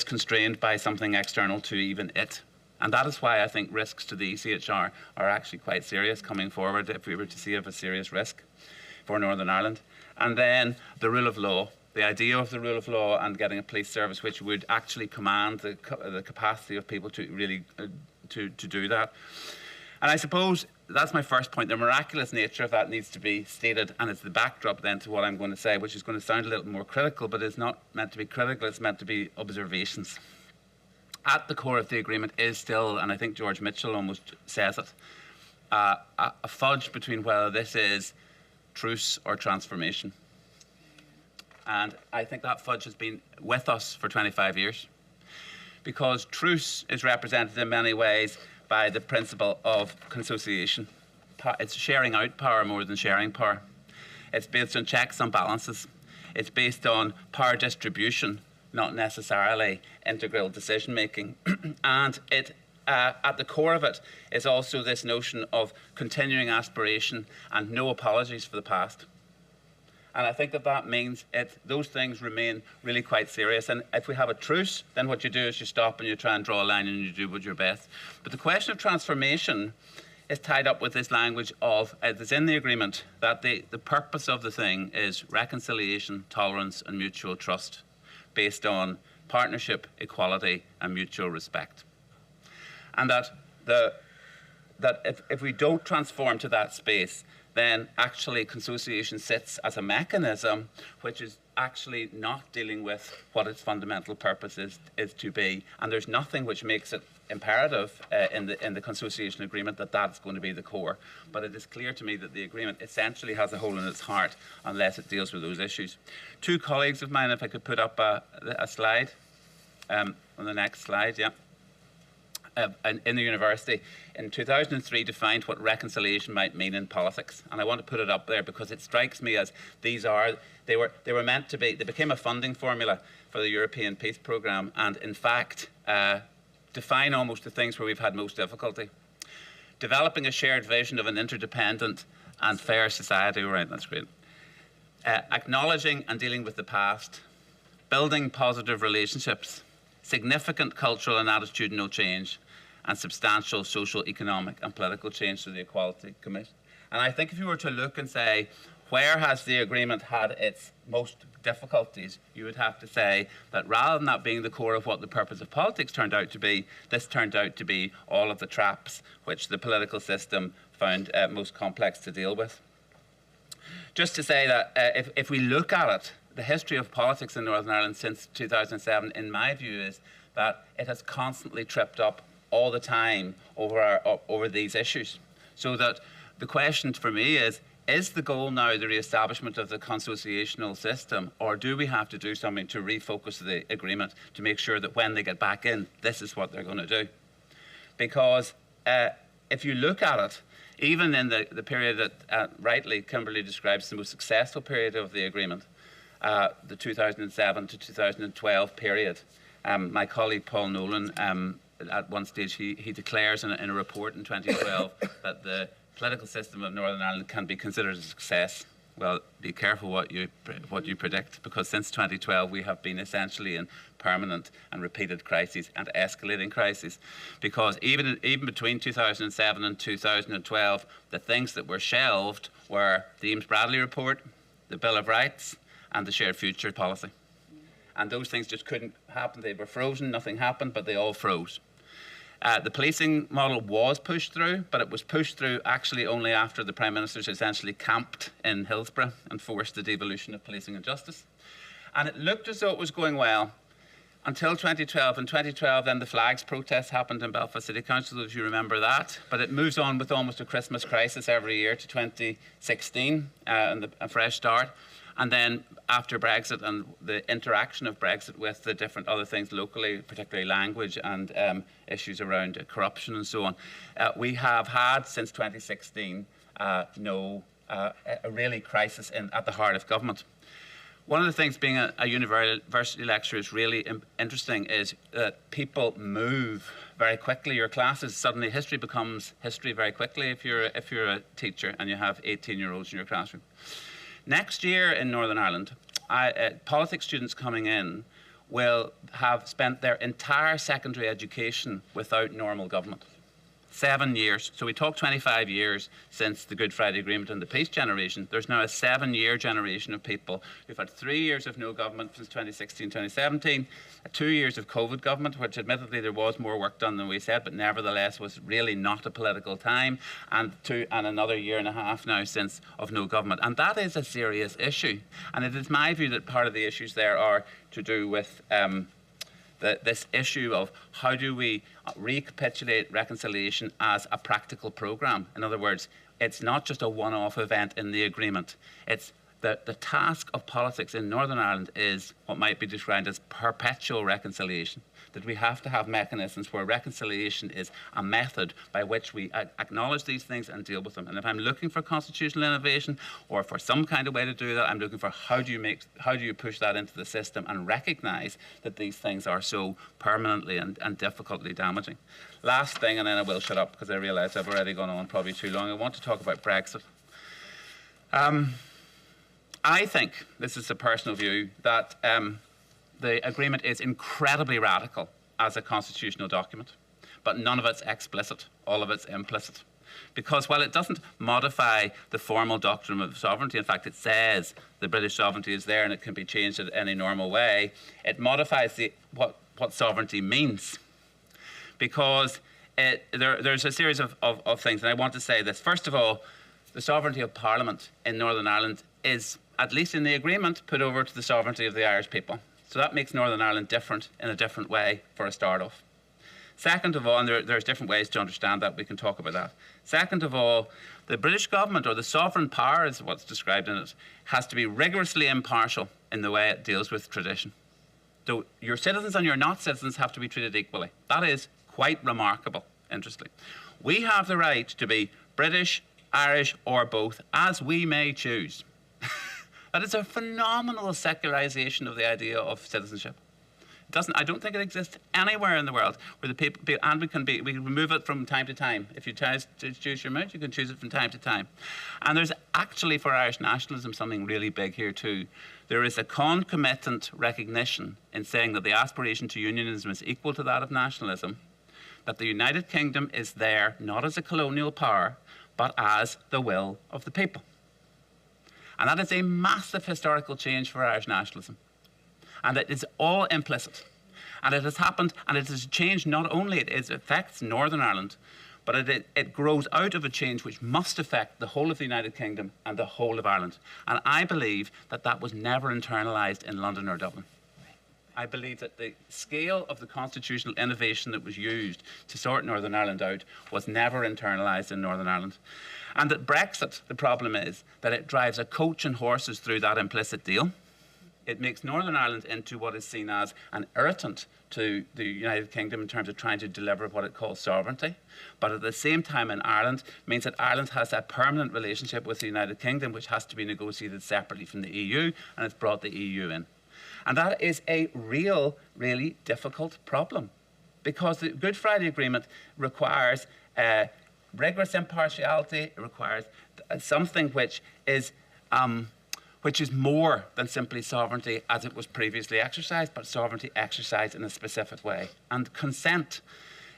constrained by something external to even it. And that is why I think risks to the ECHR are actually quite serious coming forward if we were to see of a serious risk for Northern Ireland. And then the rule of law, the idea of the rule of law and getting a police service which would actually command the capacity of people to really to do that. And I suppose that's my first point. The miraculous nature of that needs to be stated, and it's the backdrop then to what I'm going to say, which is going to sound a little more critical, but it's not meant to be critical, it's meant to be observations. At the core of the agreement is still, and I think George Mitchell almost says it, a fudge between whether this is truce or transformation. And I think that fudge has been with us for 25 years, because truce is represented in many ways by the principle of consociation. It's sharing out power more than sharing power. It's based on checks and balances. It's based on power distribution, not necessarily integral decision making. And it, at the core of it is also this notion of continuing aspiration and no apologies for the past. And I think that means those things remain really quite serious. And if we have a truce, then what you do is you stop and you try and draw a line and you do what your best. But the question of transformation is tied up with this language of, it's in the agreement, that the purpose of the thing is reconciliation, tolerance and mutual trust based on partnership, equality and mutual respect. And that if we don't transform to that space, then actually consociation sits as a mechanism which is actually not dealing with what its fundamental purpose is to be. And there's nothing which makes it imperative in the consociation agreement that that's going to be the core. But it is clear to me that the agreement essentially has a hole in its heart unless it deals with those issues. 2 colleagues of mine, if I could put up a slide, on the next slide, yeah. In the university in 2003 defined what reconciliation might mean in politics, and I want to put it up there because it strikes me as they were meant to be. They became a funding formula for the European Peace Programme, and in fact define almost the things where we've had most difficulty. developing a shared vision of an interdependent and fair society. All right, that's great. Acknowledging and dealing with the past, building positive relationships, significant cultural and attitudinal change, and substantial social, economic and political change through the Equality Commission. And I think if you were to look and say, where has the agreement had its most difficulties, you would have to say that rather than that being the core of what the purpose of politics turned out to be, this turned out to be all of the traps which the political system found most complex to deal with. Just to say that if we look at it, the history of politics in Northern Ireland since 2007, in my view, is that it has constantly tripped up all the time over these issues. So that the question for me is the goal now the re-establishment of the consociational system, or do we have to do something to refocus the agreement to make sure that when they get back in, this is what they're going to do? Because if you look at it, even in the period that rightly Kimberly describes the most successful period of the agreement, the 2007 to 2012 period, my colleague Paul Nolan, at one stage he declares in a report in 2012 that the political system of Northern Ireland can be considered a success. Well, be careful what you predict, because since 2012 we have been essentially in permanent and repeated crises and escalating crises. Because even between 2007 and 2012, the things that were shelved were the Eames-Bradley report, the Bill of Rights, and the Shared Future policy. And those things just couldn't happen. They were frozen, nothing happened, but they all froze. The policing model was pushed through, but it was pushed through actually only after the Prime Minister's essentially camped in Hillsborough and forced the devolution of policing and justice. And it looked as though it was going well until 2012. In 2012, then the flags protests happened in Belfast City Council, if you remember that. But it moves on with almost a Christmas crisis every year to 2016 and a fresh start. And then after Brexit and the interaction of Brexit with the different other things locally, particularly language and issues around corruption and so on, we have had since 2016 a really crisis at the heart of government. One of the things being a university lecturer is really interesting is that people move very quickly. Your classes, suddenly history becomes history very quickly if you're a teacher and you have 18-year-olds in your classroom. Next year in Northern Ireland, politics students coming in will have spent their entire secondary education without normal government. 7 years. So we talk 25 years since the Good Friday Agreement and the peace generation. There's now a 7-year generation of people who've had 3 years of no government since 2016, 2017, 2 years of COVID government, which admittedly there was more work done than we said, but nevertheless was really not a political time, and another year and a half now since of no government. And that is a serious issue. And it is my view that part of the issues there are to do with this issue of how do we recapitulate reconciliation as a practical programme. In other words, it's not just a one-off event in the agreement. It's the task of politics in Northern Ireland is what might be described as perpetual reconciliation, that we have to have mechanisms where reconciliation is a method by which we acknowledge these things and deal with them. And if I'm looking for constitutional innovation or for some kind of way to do that, I'm looking for how do you push that into the system and recognise that these things are so permanently and difficultly damaging. Last thing, and then I will shut up because I realise I've already gone on probably too long. I want to talk about Brexit. I think, this is a personal view, that the agreement is incredibly radical as a constitutional document, but none of it's explicit, all of it's implicit. Because while it doesn't modify the formal doctrine of sovereignty, in fact it says the British sovereignty is there and it can be changed in any normal way, it modifies what sovereignty means. Because there's a series of things, and I want to say this. First of all, the sovereignty of Parliament in Northern Ireland is, at least in the agreement, put over to the sovereignty of the Irish people. So that makes Northern Ireland different in a different way for a start off. Second of all, and there's different ways to understand that, we can talk about that. Second of all, the British government, or the sovereign power is what's described in it, has to be rigorously impartial in the way it deals with tradition. So your citizens and your not citizens have to be treated equally. That is quite remarkable, interestingly. We have the right to be British, Irish, or both, as we may choose. That is a phenomenal secularisation of the idea of citizenship. I don't think it exists anywhere in the world where the people, and we can remove it from time to time. If you try to choose your mount, you can choose it from time to time. And there's actually for Irish nationalism something really big here too. There is a concomitant recognition in saying that the aspiration to unionism is equal to that of nationalism, that the United Kingdom is there not as a colonial power, but as the will of the people. And that is a massive historical change for Irish nationalism. And it is all implicit. And it has happened, and it has changed not only, it affects Northern Ireland, but it grows out of a change which must affect the whole of the United Kingdom and the whole of Ireland. And I believe that that was never internalised in London or Dublin. I believe that the scale of the constitutional innovation that was used to sort Northern Ireland out was never internalised in Northern Ireland. And that Brexit, the problem is that it drives a coach and horses through that implicit deal. It makes Northern Ireland into what is seen as an irritant to the United Kingdom in terms of trying to deliver what it calls sovereignty. But at the same time in Ireland means that Ireland has a permanent relationship with the United Kingdom which has to be negotiated separately from the EU, and it's brought the EU in. And that is a really difficult problem, because the Good Friday Agreement requires rigorous impartiality. It requires something which is more than simply sovereignty as it was previously exercised, but sovereignty exercised in a specific way. And consent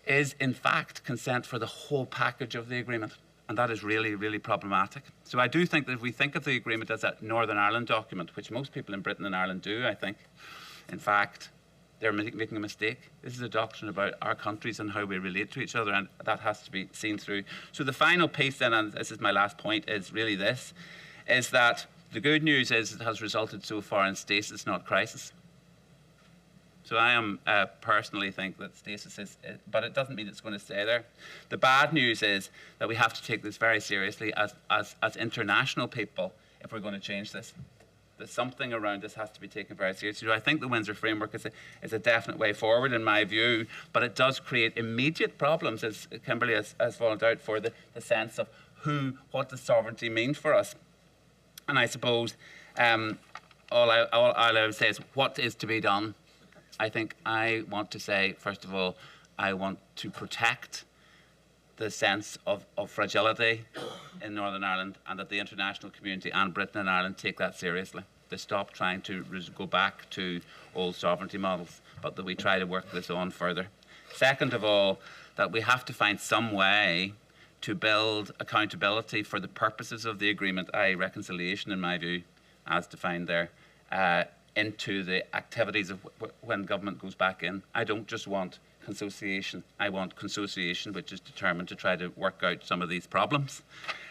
is, in fact, consent for the whole package of the agreement. And that is really problematic. So I do think that if we think of the agreement as a Northern Ireland document, which most people in Britain and Ireland do, I think, in fact, they're making a mistake. This is a doctrine about our countries and how we relate to each other, and that has to be seen through. So the final piece then, and this is my last point, is really this, is that the good news is it has resulted so far in stasis, not crisis. So I am personally think that stasis is, but it doesn't mean it's going to stay there. The bad news is that we have to take this very seriously as international people if we're going to change this. That something around this has to be taken very seriously. So I think the Windsor Framework is a definite way forward in my view, but it does create immediate problems, as Kimberly has followed out, for the sense of what does sovereignty mean for us. And I suppose all I would say is what is to be done. I think I want to say, first of all, I want to protect the sense of fragility in Northern Ireland, and that the international community and Britain and Ireland take that seriously. They stop trying to go back to old sovereignty models, but that we try to work this on further. Second of all, that we have to find some way to build accountability for the purposes of the agreement, i.e. reconciliation in my view, as defined there, into the activities of when government goes back in. I don't just want consociation. I want consociation which is determined to try to work out some of these problems.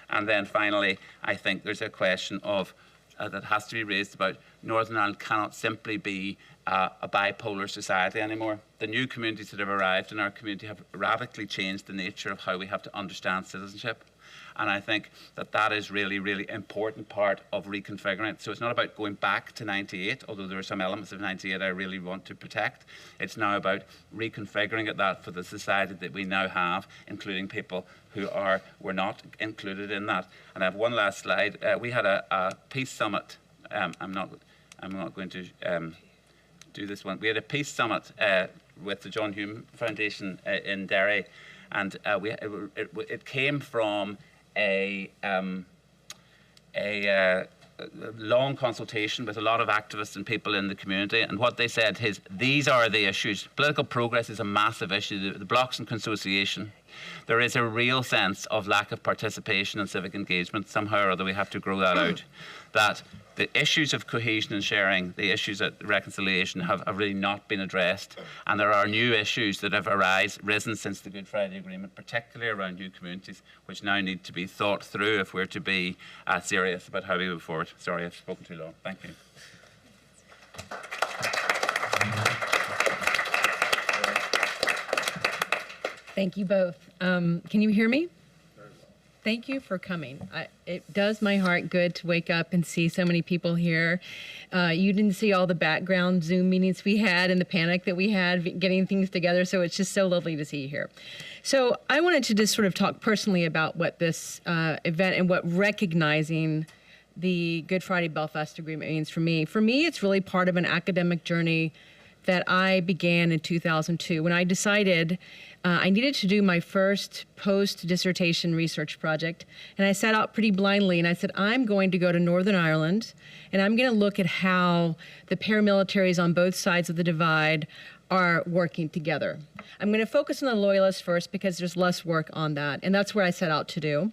And then finally, I think there's a question of that has to be raised about Northern Ireland cannot simply be a bipolar society anymore. The new communities that have arrived in our community have radically changed the nature of how we have to understand citizenship. And I think that that is really important part of reconfiguring it. So it's not about going back to 98, although there are some elements of 98 I really want to protect. It's now about reconfiguring it that for the society that we now have, including people who were not included in that. And I have one last slide. We had a peace summit. I'm not going to do this one. We had a peace summit with the John Hume Foundation in Derry, and it came from a long consultation with a lot of activists and people in the community, and what they said is these are the issues. Political progress is a massive issue. The blocks and consociation. There is a real sense of lack of participation and civic engagement. Somehow or other we have to grow that out. That the issues of cohesion and sharing, the issues of reconciliation have really not been addressed. And there are new issues that have risen since the Good Friday Agreement, particularly around new communities, which now need to be thought through if we're to be serious about how we move forward. Sorry, I've spoken too long. Thank you. Thank you both. Can you hear me? Thank you for coming. It does my heart good to wake up and see so many people here. You didn't see all the background Zoom meetings we had and the panic that we had getting things together, so it's just so lovely to see you here. So I wanted to just sort of talk personally about what this event and what recognizing the Good Friday Belfast Agreement means for me. For me, it's really part of an academic journey that I began in 2002 when I decided I needed to do my first post-dissertation research project. And I set out pretty blindly and I said, I'm going to go to Northern Ireland and I'm going to look at how the paramilitaries on both sides of the divide are working together. I'm going to focus on the Loyalists first because there's less work on that. And that's what I set out to do.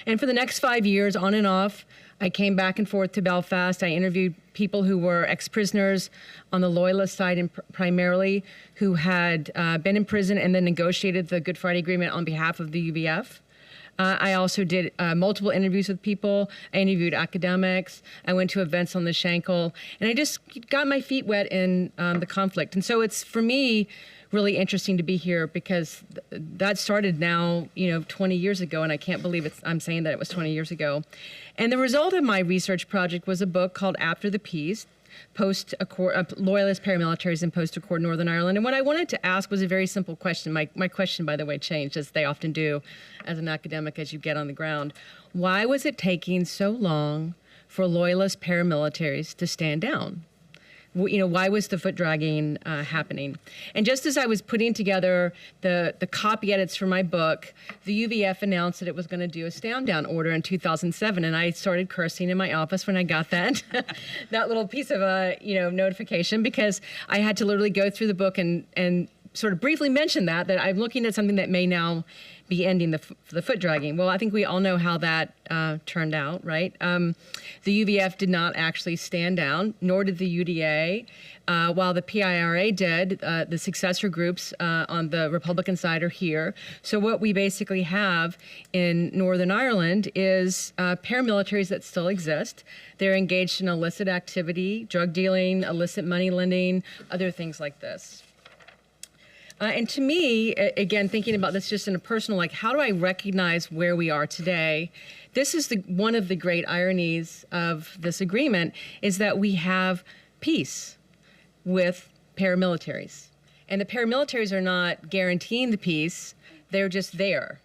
And for the next 5 years, on and off, I came back and forth to Belfast. I interviewed people who were ex-prisoners on the Loyalist side, and primarily who had been in prison and then negotiated the Good Friday Agreement on behalf of the UVF. I also did multiple interviews with people. I interviewed academics. I went to events on the Shankill, and I just got my feet wet in the conflict. And so it's, for me, really interesting to be here because that started now, 20 years ago, and I can't believe I'm saying that it was 20 years ago. And the result of my research project was a book called After the Peace, Loyalist Paramilitaries in Post-Accord Northern Ireland. And what I wanted to ask was a very simple question. My question, by the way, changed, as they often do as an academic as you get on the ground. Why was it taking so long for Loyalist paramilitaries to stand down? Why was the foot dragging happening? And just as I was putting together the copy edits for my book, the UVF announced that it was going to do a stand down order in 2007, and I started cursing in my office when I got that that little piece of notification, because I had to literally go through the book and sort of briefly mention that I'm looking at something that may now be ending the foot dragging. Well, I think we all know how that turned out, right? The UVF did not actually stand down, nor did the UDA, while the PIRA did. The successor groups on the Republican side are here. So what we basically have in Northern Ireland is paramilitaries that still exist. They're engaged in illicit activity, drug dealing, illicit money lending, other things like this. And to me, again, thinking about this just in a personal, how do I recognize where we are today? This is one of the great ironies of this agreement, is that we have peace with paramilitaries. And the paramilitaries are not guaranteeing the peace, they're just there.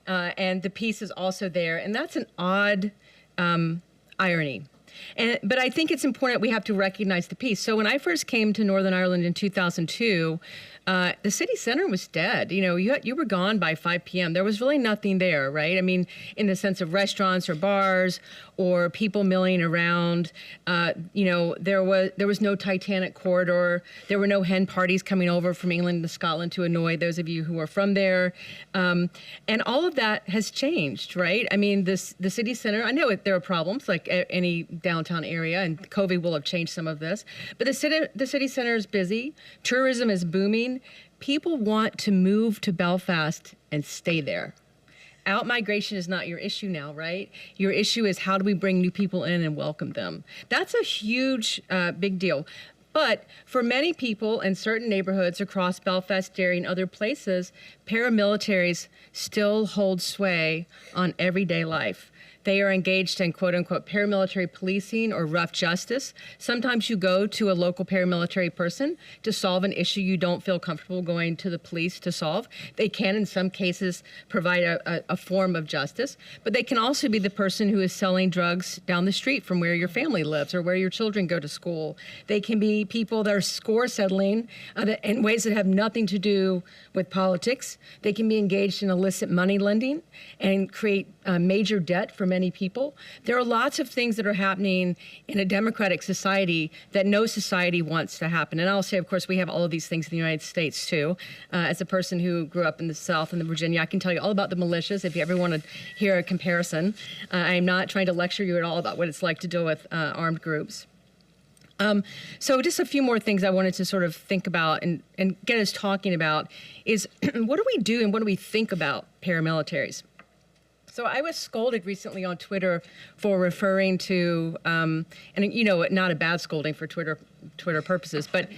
And the peace is also there, and that's an odd irony. But I think it's important we have to recognize the peace. So when I first came to Northern Ireland in 2002, the city center was dead. You were gone by 5 p.m. There was really nothing there, right? I mean, in the sense of restaurants or bars or people milling around. There was no Titanic corridor. There were no hen parties coming over from England to Scotland to annoy those of you who are from there. And all of that has changed, right? I mean, the city center, I know there are problems like any downtown area, and COVID will have changed some of this, but the city center is busy. Tourism is booming. People want to move to Belfast and stay there. Out-migration is not your issue now, right? Your issue is how do we bring new people in and welcome them? That's a huge, big deal. But for many people in certain neighborhoods across Belfast, Derry, and other places, paramilitaries still hold sway on everyday life. They are engaged in quote-unquote paramilitary policing or rough justice. Sometimes you go to a local paramilitary person to solve an issue you don't feel comfortable going to the police to solve. They can, in some cases, provide a form of justice, but they can also be the person who is selling drugs down the street from where your family lives or where your children go to school. They can be people that are score settling in ways that have nothing to do with politics. They can be engaged in illicit money lending and create major debt for many people. There are lots of things that are happening in a democratic society that no society wants to happen. And I'll say, of course, we have all of these things in the United States, too. As a person who grew up in the South and Virginia, I can tell you all about the militias if you ever want to hear a comparison. I'm not trying to lecture you at all about what it's like to deal with armed groups. So just a few more things I wanted to sort of think about and get us talking about is what do we do and what do we think about paramilitaries? So I was scolded recently on Twitter for referring to, and not a bad scolding for Twitter purposes, but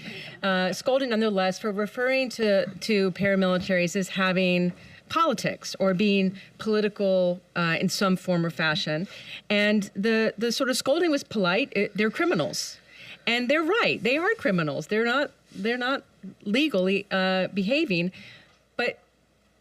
scolded nonetheless for referring to paramilitaries as having politics or being political in some form or fashion. And the sort of scolding was polite. They're criminals. And they're right. They are criminals. They're not legally behaving, but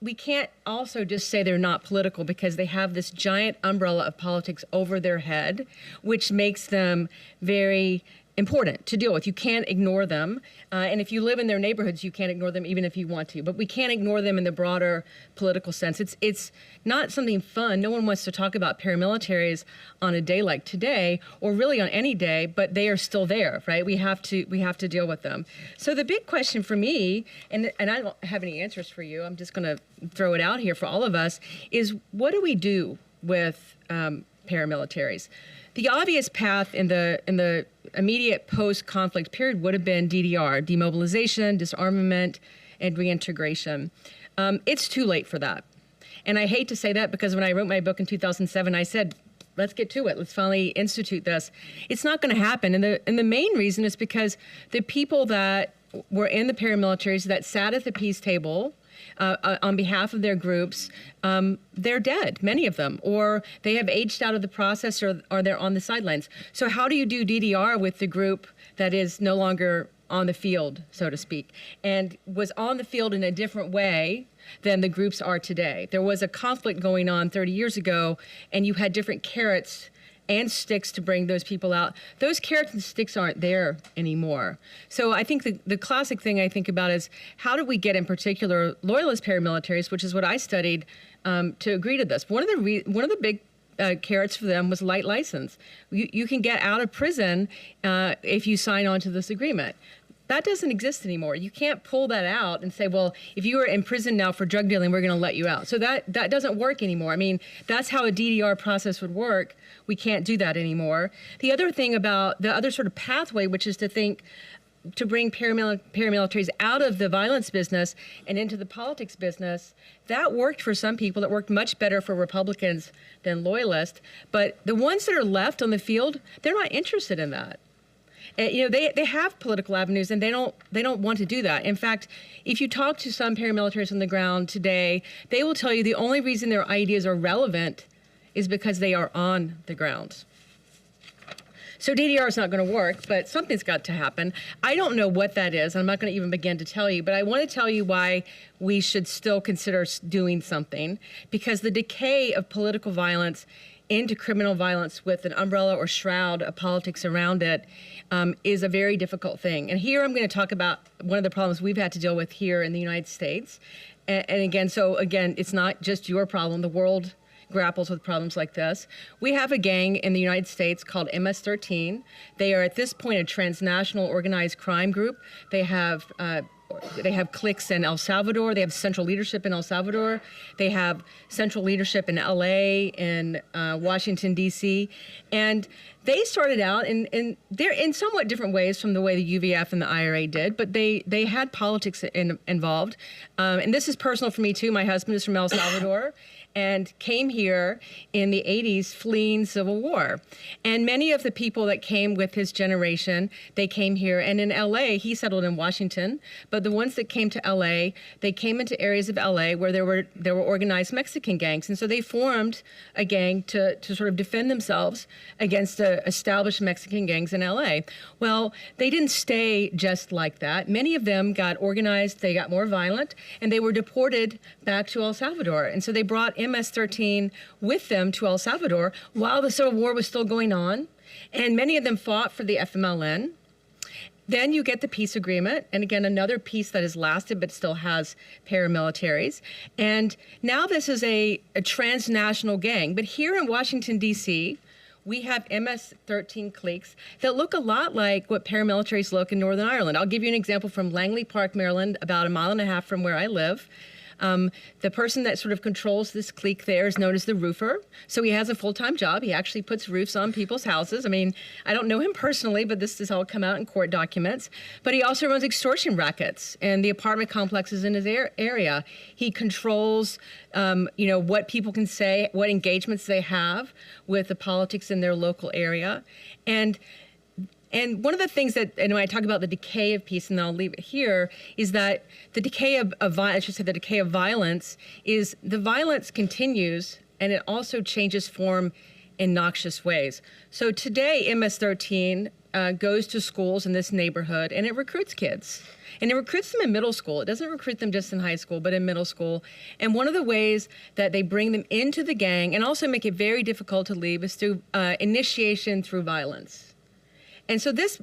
we can't also just say they're not political because they have this giant umbrella of politics over their head, which makes them very important to deal with. You can't ignore them. And if you live in their neighborhoods, you can't ignore them even if you want to. But we can't ignore them in the broader political sense. It's not something fun. No one wants to talk about paramilitaries on a day like today, or really on any day, but they are still there, right? We have to deal with them. So the big question for me, and I don't have any answers for you, I'm just going to throw it out here for all of us, is what do we do with paramilitaries? The obvious path in the immediate post-conflict period would have been DDR, demobilization, disarmament, and reintegration. It's too late for that. And I hate to say that because when I wrote my book in 2007, I said, let's get to it. Let's finally institute this. It's not going to happen. And the main reason is because the people that were in the paramilitaries that sat at the peace table on behalf of their groups, they're dead, many of them, or they have aged out of the process, or they're on the sidelines. So how do you do DDR with the group that is no longer on the field, so to speak, and was on the field in a different way than the groups are today? There was a conflict going on 30 years ago, and you had different carrots and sticks to bring those people out. Those carrots and sticks aren't there anymore. So I think the classic thing I think about is how do we get, in particular, loyalist paramilitaries, which is what I studied, to agree to this. One of the big carrots for them was light license. You can get out of prison if you sign on to this agreement. That doesn't exist anymore. You can't pull that out and say, well, if you are in prison now for drug dealing, we're going to let you out. So that doesn't work anymore. I mean, that's how a DDR process would work. We can't do that anymore. The other thing about the other sort of pathway, which is to think to bring paramilitaries out of the violence business and into the politics business, that worked for some people. It worked much better for Republicans than loyalists. But the ones that are left on the field, they're not interested in that. They have political avenues, and they don't want to do that. In fact, if you talk to some paramilitaries on the ground today, they will tell you the only reason their ideas are relevant is because they are on the ground. So DDR is not going to work, but something's got to happen. I don't know what that is. I'm not going to even begin to tell you, but I want to tell you why we should still consider doing something, because the decay of political violence into criminal violence with an umbrella or shroud of politics around it is a very difficult thing. And here I'm going to talk about one of the problems we've had to deal with here in the United States. And again, it's not just your problem. The world grapples with problems like this. We have a gang in the United States called MS-13. They are at this point a transnational organized crime group. They have cliques in El Salvador. They have central leadership in El Salvador. They have central leadership in LA, in Washington, D.C. And they started out they're in somewhat different ways from the way the UVF and the IRA did, but they had politics involved. And this is personal for me, too. My husband is from El Salvador and came here in the 80s fleeing civil war. And many of the people that came with his generation, they came here. And in LA, he settled in Washington, but the ones that came to LA, they came into areas of LA where there were organized Mexican gangs. And so they formed a gang to sort of defend themselves against established Mexican gangs in LA. Well, they didn't stay just like that. Many of them got organized, they got more violent, and they were deported back to El Salvador. And so they brought MS-13 with them to El Salvador while the Civil War was still going on. And many of them fought for the FMLN. Then you get the peace agreement, and again, another peace that has lasted but still has paramilitaries. And now this is a transnational gang. But here in Washington, D.C., we have MS-13 cliques that look a lot like what paramilitaries look in Northern Ireland. I'll give you an example from Langley Park, Maryland, about a mile and a half from where I live. The person that sort of controls this clique there is known as the roofer. So he has a full-time job. He actually puts roofs on people's houses. I mean, I don't know him personally, but this has all come out in court documents. But he also runs extortion rackets and the apartment complexes in his area. He controls, what people can say, what engagements they have with the politics in their local area. And one of the things that, and when I talk about the decay of peace, and then I'll leave it here, is that the decay of violence is the violence continues, and it also changes form in noxious ways. So today, MS-13 goes to schools in this neighborhood, and it recruits kids. And it recruits them in middle school. It doesn't recruit them just in high school, but in middle school. And one of the ways that they bring them into the gang and also make it very difficult to leave is through initiation through violence. And so this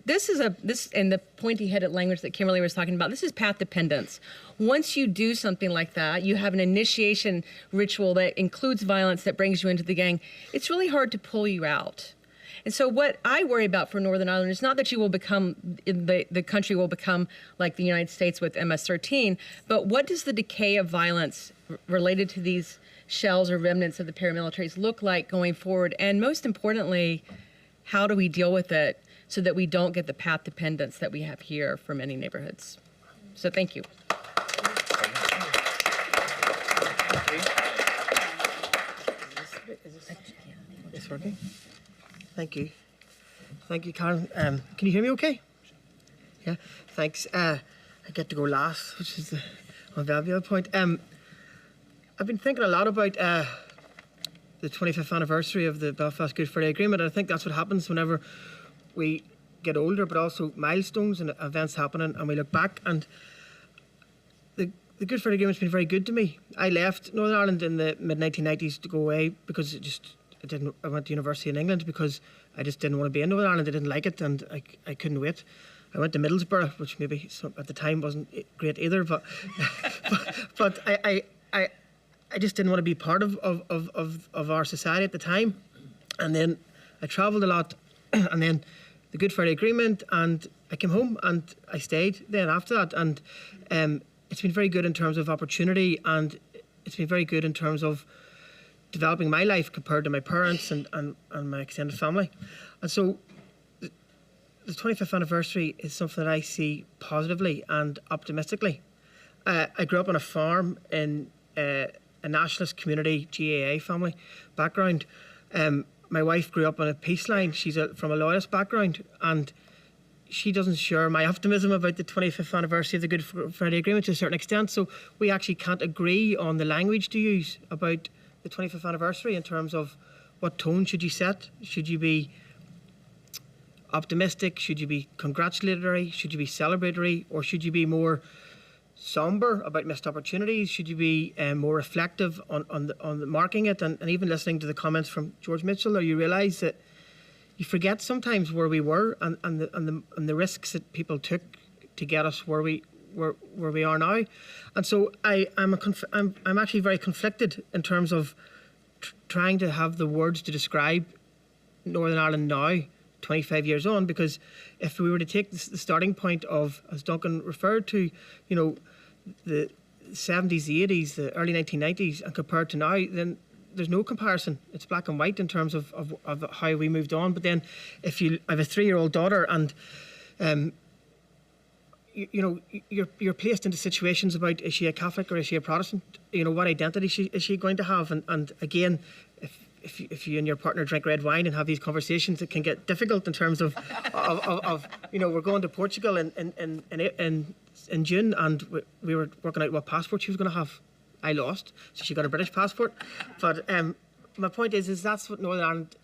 and the pointy-headed language that Kimberly was talking about, this is path dependence. Once you do something like that, you have an initiation ritual that includes violence that brings you into the gang, it's really hard to pull you out. And so what I worry about for Northern Ireland is not that you will become, the country will become like the United States with MS-13, but what does the decay of violence related to these shells or remnants of the paramilitaries look like going forward? And most importantly, how do we deal with it so that we don't get the path dependence that we have here for many neighborhoods? So thank you. Is this working? Thank you. Thank you, Karen. Can you hear me okay? Yeah, thanks. I get to go last, which is the valuable point. I've been thinking a lot about the 25th anniversary of the Belfast Good Friday Agreement, and I think that's what happens whenever we get older, but also milestones and events happening, and we look back. And the Good Friday Agreement's been very good to me. I left Northern Ireland in the mid-1990s to go away because I went to university in England because I just didn't want to be in Northern Ireland. I didn't like it, and I couldn't wait. I went to Middlesbrough, which maybe at the time wasn't great either, but but I just didn't want to be part of our society at the time. And then I travelled a lot, and then the Good Friday Agreement, and I came home and I stayed then after that. And it's been very good in terms of opportunity, and it's been very good in terms of developing my life compared to my parents and my extended family. And so the 25th anniversary is something that I see positively and optimistically. I grew up on a farm in a nationalist community GAA family background. My wife grew up on a peace line. She's from a loyalist background, and she doesn't share my optimism about the 25th anniversary of the Good Friday Agreement to a certain extent. So we actually can't agree on the language to use about the 25th anniversary in terms of what tone should you set. Should you be optimistic? Should you be congratulatory? Should you be celebratory? Or should you be more somber about missed opportunities? Should you be more reflective on the marking it? And even listening to the comments from George Mitchell, or you realise that you forget sometimes where we were and the risks that people took to get us where we are now. And so I'm actually very conflicted in terms of trying to have the words to describe Northern Ireland now, 25 years on, because if we were to take the starting point of, as Duncan referred to, the 70s, the 80s, the early 1990s, and compared to now, then there's no comparison. It's black and white in terms of how we moved on. But then I have a 3-year-old daughter, and you're placed into situations about, is she a Catholic or is she a Protestant? What identity is she going to have? And again, if you and your partner drink red wine and have these conversations, it can get difficult in terms of we're going to Portugal in June, and we were working out what passport she was going to have. I lost, so she got a British passport. But my point is that's what Northern Ireland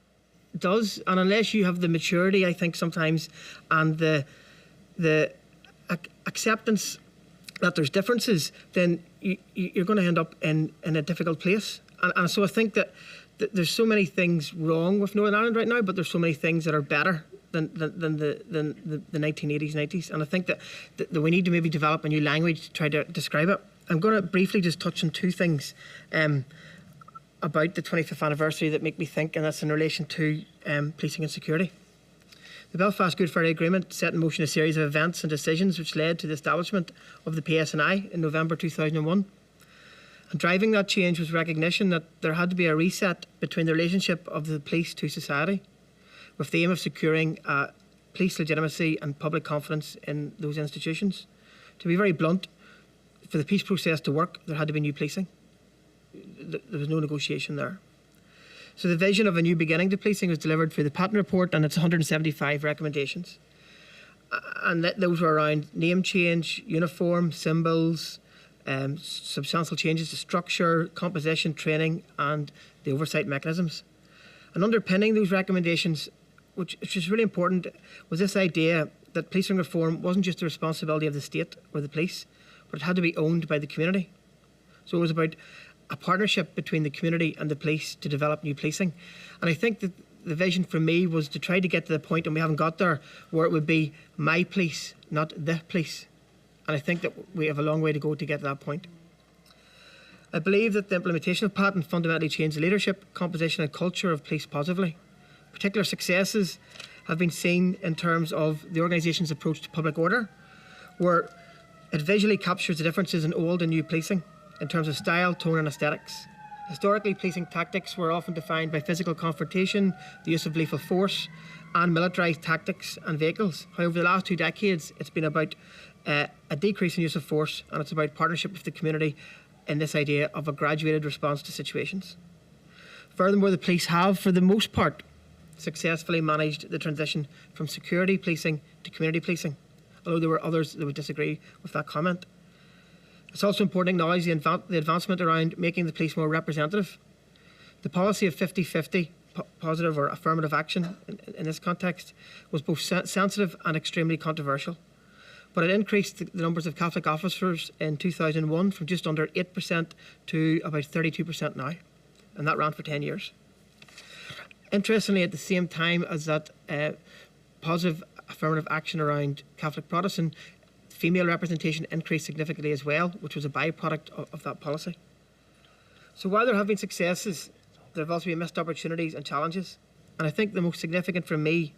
does, and unless you have the maturity, I think sometimes, and the acceptance that there's differences, then you're going to end up in a difficult place. And so I think that there's so many things wrong with Northern Ireland right now, but there's so many things that are better than the 1980s, 90s. And I think that we need to maybe develop a new language to try to describe it. I'm going to briefly just touch on two things about the 25th anniversary that make me think, and that's in relation to policing and security. The Belfast Good Friday Agreement set in motion a series of events and decisions which led to the establishment of the PSNI in November 2001. And driving that change was recognition that there had to be a reset between the relationship of the police to society, with the aim of securing police legitimacy and public confidence in those institutions. To be very blunt, for the peace process to work, there had to be new policing. There was no negotiation there. So the vision of a new beginning to policing was delivered through the Patton Report and its 175 recommendations. And those were around name change, uniform, symbols, substantial changes to structure, composition, training, and the oversight mechanisms. And underpinning those recommendations, which is really important, was this idea that policing reform wasn't just the responsibility of the state or the police, but it had to be owned by the community. So it was about a partnership between the community and the police to develop new policing. And I think that the vision for me was to try to get to the point, and we haven't got there, where it would be my police, not the police. And I think that we have a long way to go to get to that point. I believe that the implementation of Patton fundamentally changed the leadership, composition and culture of police positively. Particular successes have been seen in terms of the organisation's approach to public order, where it visually captures the differences in old and new policing in terms of style, tone and aesthetics. Historically, policing tactics were often defined by physical confrontation, the use of lethal force and militarised tactics and vehicles. However, the last 2 decades, it's been about a decrease in use of force, and it's about partnership with the community in this idea of a graduated response to situations. Furthermore, the police have, for the most part, successfully managed the transition from security policing to community policing, although there were others that would disagree with that comment. It's also important to acknowledge the advancement around making the police more representative. The policy of 50-50, positive or affirmative action in this context, was both sensitive and extremely controversial. But it increased the numbers of Catholic officers in 2001 from just under 8% to about 32% now, and that ran for 10 years. Interestingly, at the same time as that positive affirmative action around Catholic Protestant, female representation increased significantly as well, which was a byproduct of that policy. So while there have been successes, there have also been missed opportunities and challenges. And I think the most significant for me,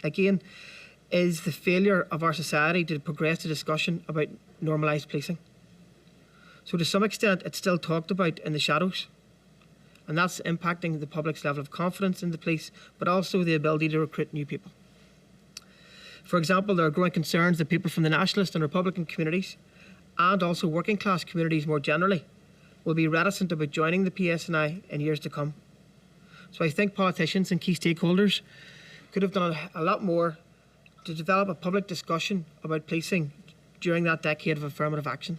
again, is the failure of our society to progress the discussion about normalised policing. So to some extent, it's still talked about in the shadows. And that's impacting the public's level of confidence in the police, but also the ability to recruit new people. For example, there are growing concerns that people from the nationalist and Republican communities, and also working class communities more generally, will be reticent about joining the PSNI in years to come. So I think politicians and key stakeholders could have done a lot more to develop a public discussion about policing during that decade of affirmative action.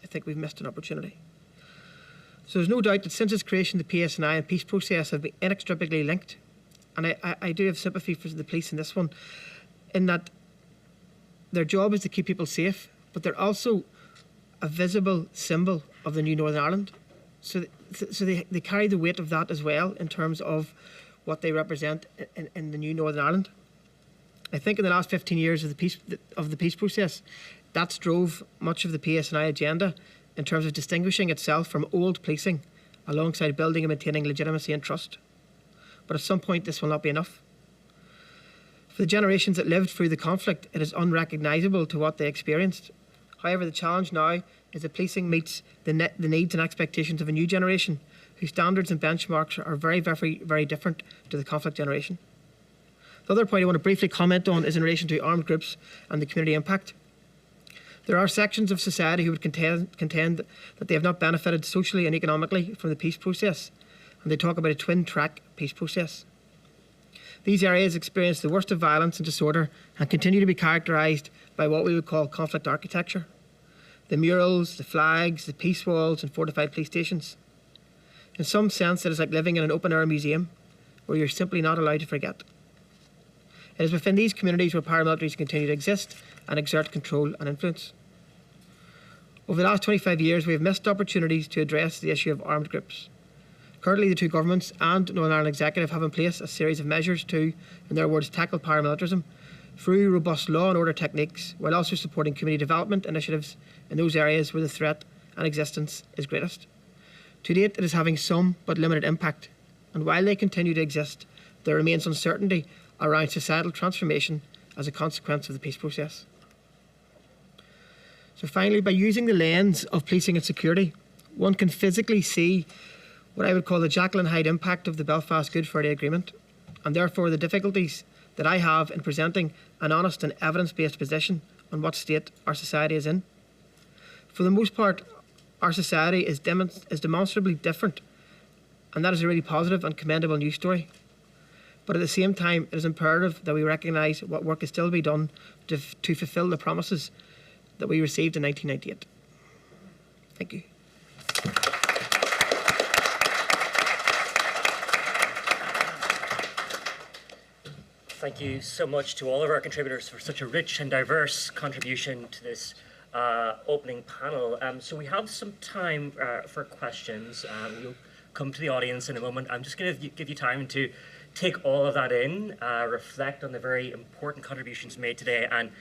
I think we've missed an opportunity. So there's no doubt that since its creation, the PSNI and peace process have been inextricably linked. And I do have sympathy for the police in this one, in that their job is to keep people safe, but they're also a visible symbol of the new Northern Ireland. So they carry the weight of that as well in terms of what they represent in the new Northern Ireland. I think in the last 15 years of the peace process, that's drove much of the PSNI agenda in terms of distinguishing itself from old policing alongside building and maintaining legitimacy and trust. But at some point, this will not be enough. For the generations that lived through the conflict, it is unrecognisable to what they experienced. However, the challenge now is that policing meets the needs and expectations of a new generation whose standards and benchmarks are very, very, very different to the conflict generation. The other point I want to briefly comment on is in relation to armed groups and the community impact. There are sections of society who would contend that they have not benefited socially and economically from the peace process, and they talk about a twin-track peace process. These areas experience the worst of violence and disorder and continue to be characterised by what we would call conflict architecture. The murals, the flags, the peace walls and fortified police stations. In some sense, it is like living in an open-air museum where you're simply not allowed to forget. It is within these communities where paramilitaries continue to exist and exert control and influence. Over the last 25 years, we have missed opportunities to address the issue of armed groups. Currently, the two governments and Northern Ireland Executive have in place a series of measures to, in their words, tackle paramilitarism through robust law and order techniques, while also supporting community development initiatives in those areas where the threat and existence is greatest. To date, it is having some but limited impact, and while they continue to exist, there remains uncertainty around societal transformation as a consequence of the peace process. So finally, by using the lens of policing and security, one can physically see what I would call the Jekyll and Hyde impact of the Belfast Good Friday Agreement, and therefore the difficulties that I have in presenting an honest and evidence-based position on what state our society is in. For the most part, our society is demonstrably different, and that is a really positive and commendable news story. But at the same time, it is imperative that we recognise what work is still to be done to fulfil the promises that we received in 1998. Thank you. Thank you so much to all of our contributors for such a rich and diverse contribution to this opening panel. So we have some time for questions. We'll come to the audience in a moment. I'm just going to give you time to take all of that in, reflect on the very important contributions made today, and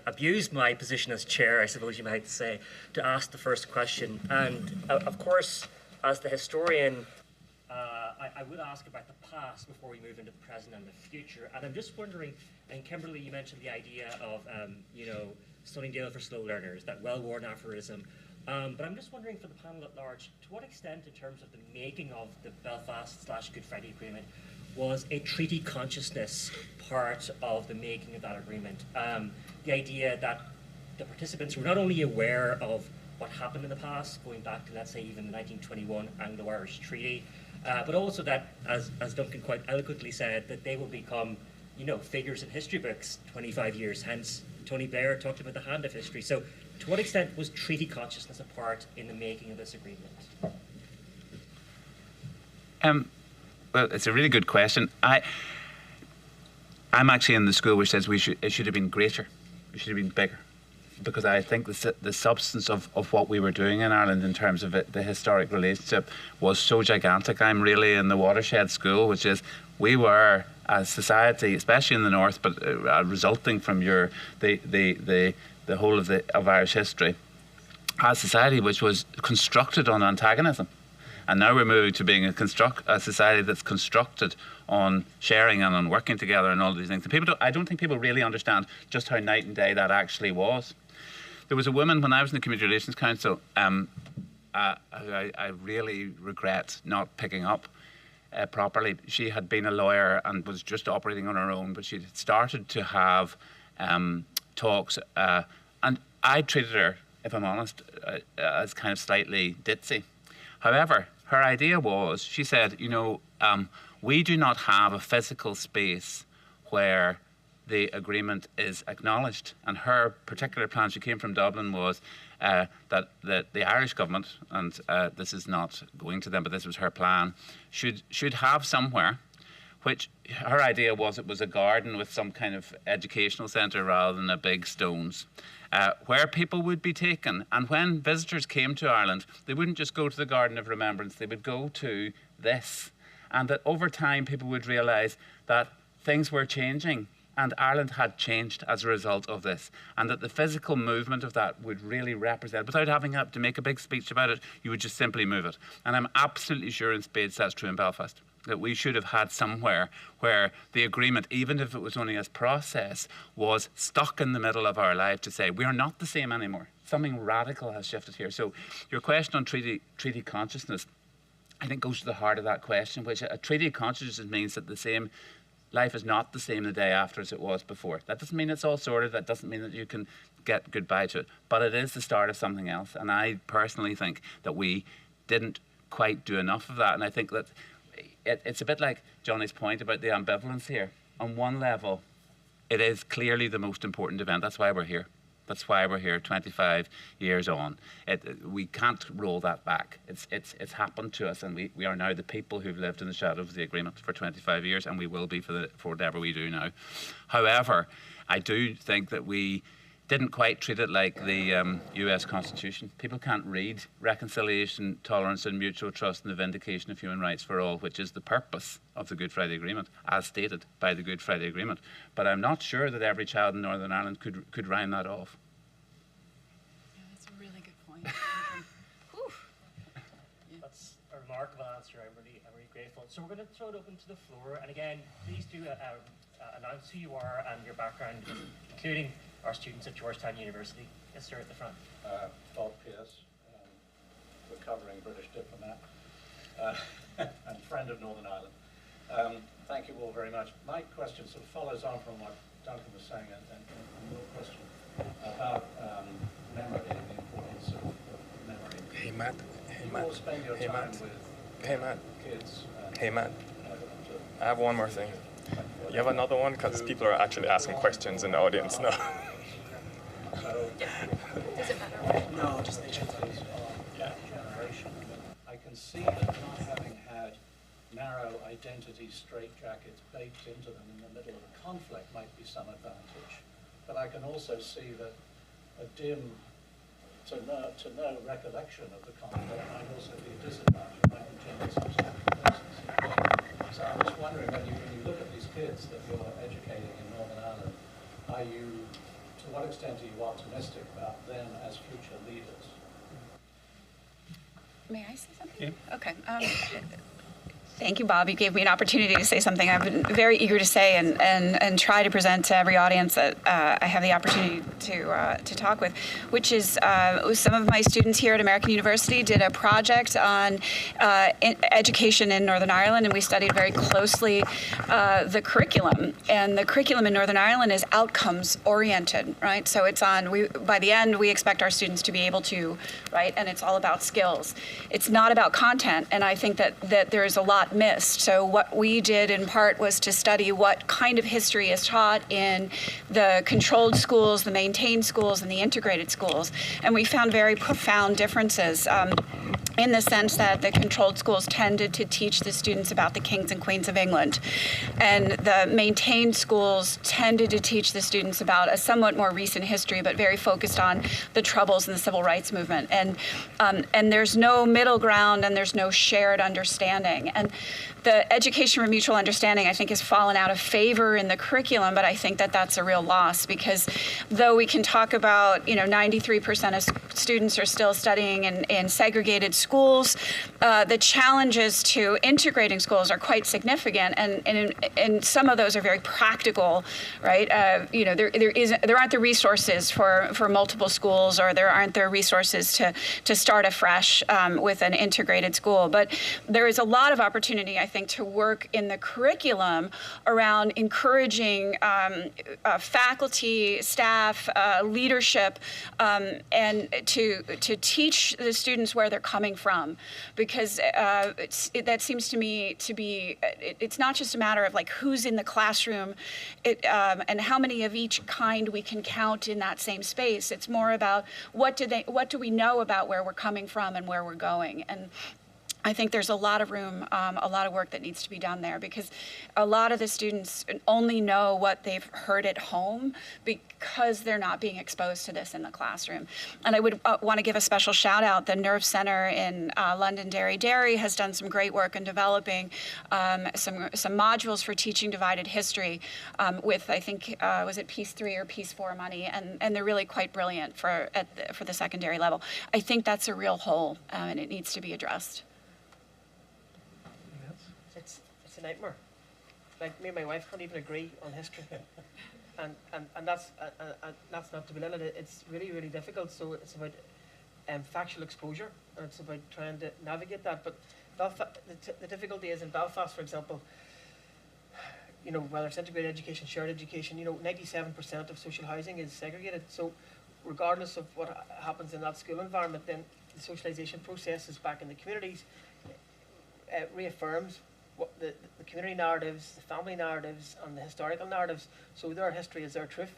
abuse my position as chair, I suppose you might say, to ask the first question. And of course, as the historian, I would ask about the past before we move into the present and the future. And I'm just wondering, and Kimberly, you mentioned the idea of, Sunningdale for slow learners, that well-worn aphorism. But I'm just wondering for the panel at large, to what extent in terms of the making of the Belfast/Good Friday Agreement was a treaty consciousness part of the making of that agreement? The idea that the participants were not only aware of what happened in the past, going back to, let's say, even the 1921 Anglo-Irish Treaty, but also that, as Duncan quite eloquently said, that they will become, figures in history books 25 years hence. Tony Blair talked about the hand of history. So to what extent was treaty consciousness a part in the making of this agreement? Well, it's a really good question. I'm actually in the school which says it should have been greater. It should have been bigger. Because I think the substance of what we were doing in Ireland in terms of the historic relationship was so gigantic. I'm really in the watershed school, which is we were as society, especially in the north, but resulting from the whole of Irish history, as society which was constructed on antagonism. And now we're moving to being a society that's constructed on sharing and on working together and all these things. And I don't think people really understand just how night and day that actually was. There was a woman when I was in the Community Relations Council, I really regret not picking up properly. She had been a lawyer and was just operating on her own, but she had started to have talks, and I treated her, if I'm honest, as kind of slightly ditzy. However, her idea was, she said, we do not have a physical space where the agreement is acknowledged. And her particular plan, she came from Dublin, was that the Irish government, and this is not going to them, but this was her plan, should have somewhere, which her idea was it was a garden with some kind of educational centre rather than a big stones, where people would be taken. And when visitors came to Ireland, they wouldn't just go to the Garden of Remembrance, they would go to this. And that over time people would realise that things were changing and Ireland had changed as a result of this, and that the physical movement of that would really represent, without having to make a big speech about it, you would just simply move it. And I'm absolutely sure in spades that's true in Belfast, that we should have had somewhere where the agreement, even if it was only as process, was stuck in the middle of our life to say, we are not the same anymore. Something radical has shifted here. So your question on treaty consciousness, I think goes to the heart of that question, which a treaty consciousness means that the same life is not the same the day after as it was before. That doesn't mean it's all sorted. That doesn't mean that you can get goodbye to it. But it is the start of something else. And I personally think that we didn't quite do enough of that. And I think that it's a bit like Johnny's point about the ambivalence here. On one level, it is clearly the most important event. That's why we're here. That's why we're here 25 years on. We can't roll that back. It's happened to us, and we are now the people who've lived in the shadow of the agreement for 25 years, and we will be for whatever we do now. However, I do think that we didn't quite treat it like the US Constitution. People can't read reconciliation, tolerance and mutual trust and the vindication of human rights for all, which is the purpose of the Good Friday Agreement, as stated by the Good Friday Agreement. But I'm not sure that every child in Northern Ireland could rhyme that off. Yeah, that's a really good point. That's a remarkable answer. I'm really grateful. So we're going to throw it open to the floor. And again, please do announce who you are and your background, including our students at Georgetown University. Yes, sir, at the front. Bob Pearce, recovering British diplomat and friend of Northern Ireland. Thank you all very much. My question sort of follows on from what Duncan was saying and your question about memory and the importance of memory. Hey, Matt. You all spend your time with kids. Hey, Matt. I have one more thing. You have another one? Because people are actually asking questions in the audience now. Does it matter? No, just the generation. I can see that not having had narrow identity straitjackets baked into them in the middle of a conflict might be some advantage. But I can also see that a dim to no recollection of the conflict might also be a disadvantage. It might engender some sacrifices. So I'm just wondering, when you look at these kids that you're educating in Northern Ireland, to what extent are you optimistic about them as future leaders? May I say something? Yeah. Okay. Thank you, Bob. You gave me an opportunity to say something I've been very eager to say and try to present to every audience that I have the opportunity to talk with, which is some of my students here at American University did a project on education in Northern Ireland, and we studied very closely the curriculum. And the curriculum in Northern Ireland is outcomes oriented, right? So it's by the end, we expect our students to be able to, right? And it's all about skills. It's not about content, and I think that there's a lot missed. So what we did in part was to study what kind of history is taught in the controlled schools, the maintained schools, and the integrated schools. And we found very profound differences in the sense that the controlled schools tended to teach the students about the kings and queens of England. And the maintained schools tended to teach the students about a somewhat more recent history, but very focused on the Troubles and the Civil Rights Movement. And there's no middle ground, and there's no shared understanding. And the education for mutual understanding, I think, has fallen out of favor in the curriculum, but I think that that's a real loss, because though we can talk about, 93% of students are still studying in segregated schools, the challenges to integrating schools are quite significant, and some of those are very practical, right? There aren't the resources for multiple schools, or there aren't the resources to start afresh with an integrated school. But there is a lot of opportunity, I think, to work in the curriculum around encouraging faculty, staff, leadership, and to teach the students where they're coming from, because that seems to me to be, it's not just a matter of like who's in the classroom and how many of each kind we can count in that same space. It's more about what do we know about where we're coming from and where we're going. And I think there's a lot of room, a lot of work that needs to be done there, because a lot of the students only know what they've heard at home because they're not being exposed to this in the classroom. And I would want to give a special shout out. The Nerve Center in Londonderry has done some great work in developing some modules for teaching divided history with, I think, was it Piece 3 or Piece 4 money? And they're really quite brilliant for the secondary level. I think that's a real hole, and it needs to be addressed. It's a nightmare. Like, me and my wife can't even agree on history, and that's not to belittle it. It's really, really difficult. So it's about factual exposure, and it's about trying to navigate that. But the difficulty is in Belfast, for example. Whether it's integrated education, shared education, 97% of social housing is segregated. So regardless of what happens in that school environment, then the socialisation process is back in the communities. Reaffirms what the community narratives, the family narratives, and the historical narratives. So their history is their truth,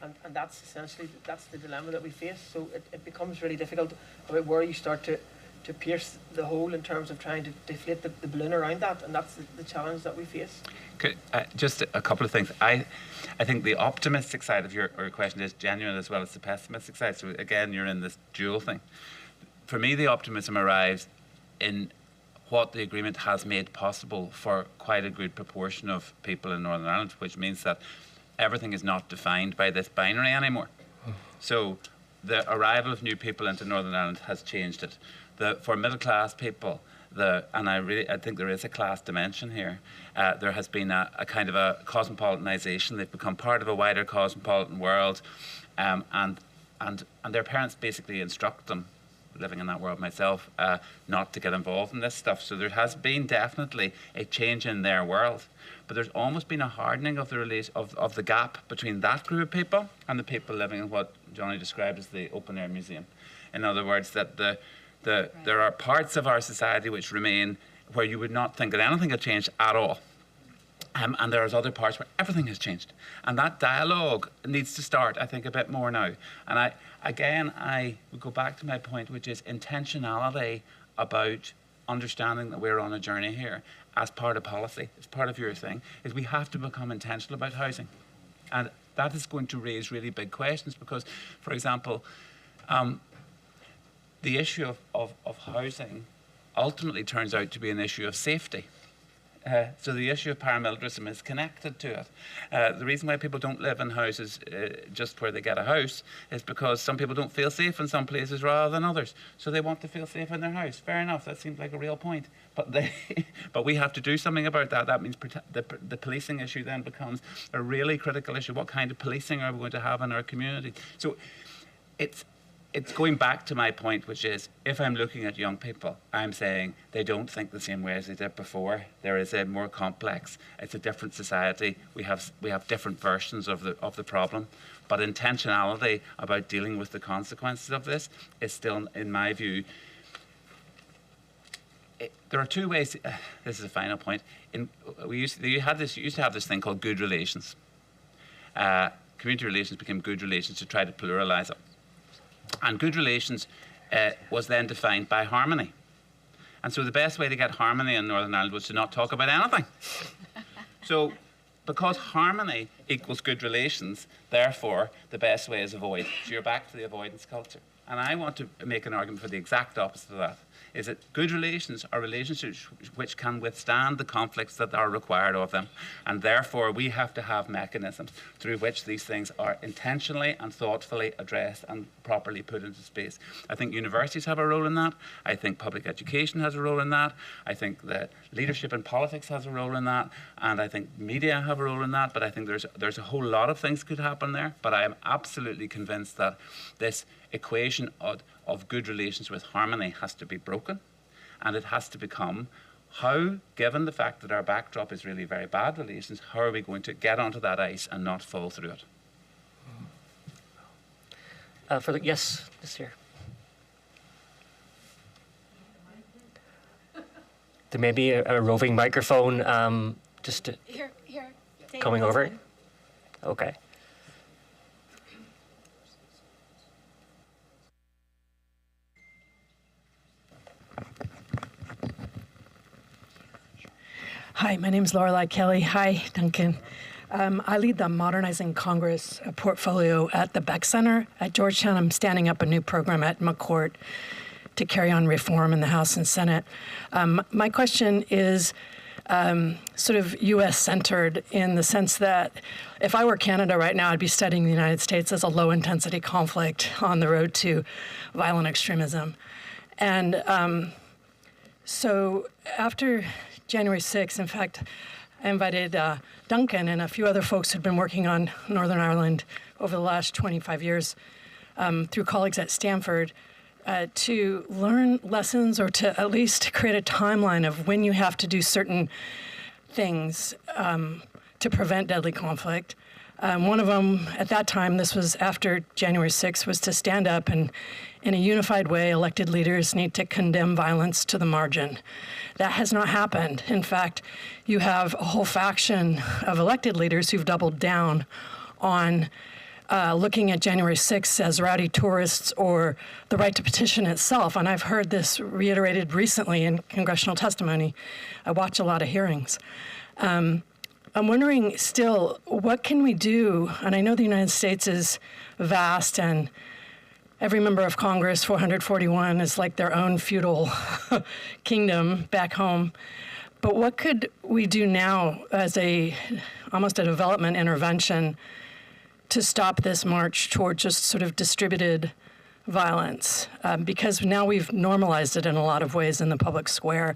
and that's essentially the dilemma that we face. So it becomes really difficult about where you start to pierce the hole in terms of trying to deflate the balloon around that, and that's the challenge that we face. Just a couple of things. I think the optimistic side of your question is genuine, as well as the pessimistic side. So again, you're in this dual thing. For me, the optimism arrives in what the agreement has made possible for quite a good proportion of people in Northern Ireland, which means that everything is not defined by this binary anymore. So the arrival of new people into Northern Ireland has changed it. For middle class people, and I think there is a class dimension here. There has been a kind of a cosmopolitanization. They've become part of a wider cosmopolitan world, and their parents basically instruct them, living in that world myself, not to get involved in this stuff. So there has been definitely a change in their world, but there's almost been a hardening of the gap between that group of people and the people living in what Johnny described as the open air museum. In other words, that there are parts of our society which remain where you would not think that anything had changed at all. And there's other parts where everything has changed. And that dialogue needs to start, I think, a bit more now. And I would go back to my point, which is intentionality about understanding that we're on a journey here as part of policy, as part of your thing, is we have to become intentional about housing. And that is going to raise really big questions because, for example, the issue of housing ultimately turns out to be an issue of safety. So the issue of paramilitarism is connected to it. The reason why people don't live in houses just where they get a house is because some people don't feel safe in some places rather than others. So they want to feel safe in their house. Fair enough, that seems like a real point. But we have to do something about that. That means the policing issue then becomes a really critical issue. What kind of policing are we going to have in our community? So it's going back to my point, which is, if I'm looking at young people, I'm saying they don't think the same way as they did before. There is a more complex, it's a different society. We have different versions of the problem. But intentionality about dealing with the consequences of this is still, in my view, there are two ways. This is a final point. You used to have this thing called good relations. Community relations became good relations to try to pluralize it. And good relations was then defined by harmony. And so the best way to get harmony in Northern Ireland was to not talk about anything. So because harmony equals good relations, therefore the best way is avoid. So you're back to the avoidance culture. And I want to make an argument for the exact opposite of that, is that good relations are relationships which can withstand the conflicts that are required of them. And therefore, we have to have mechanisms through which these things are intentionally and thoughtfully addressed and properly put into space. I think universities have a role in that. I think public education has a role in that. I think that leadership in politics has a role in that. And I think media have a role in that. But I think there's a whole lot of things could happen there. But I am absolutely convinced that this equation of good relations with harmony has to be broken, and it has to become how, given the fact that our backdrop is really very bad relations, how are we going to get onto that ice and not fall through it? Yes, this here. There may be a roving microphone just Here. coming over. Okay. Hi, my name is Lorelei Kelly. Hi, Duncan. I lead the Modernizing Congress portfolio at the Beck Center at Georgetown. I'm standing up a new program at McCourt to carry on reform in the House and Senate. My question is sort of U.S.-centered in the sense that if I were Canada right now, I'd be studying the United States as a low-intensity conflict on the road to violent extremism. And so after January 6th, in fact, I invited Duncan and a few other folks who'd been working on Northern Ireland over the last 25 years through colleagues at Stanford to learn lessons or to at least create a timeline of when you have to do certain things to prevent deadly conflict. One of them, at that time, this was after January 6th, was to stand up and, in a unified way, elected leaders need to condemn violence to the margin. That has not happened. In fact, you have a whole faction of elected leaders who've doubled down on looking at January 6th as rowdy tourists or the right to petition itself. And I've heard this reiterated recently in congressional testimony. I watch a lot of hearings. I'm wondering still, what can we do? And I know the United States is vast and every member of Congress, 441, is like their own feudal kingdom back home. But what could we do now as almost a development intervention to stop this march toward just sort of distributed violence? Because now we've normalized it in a lot of ways in the public square,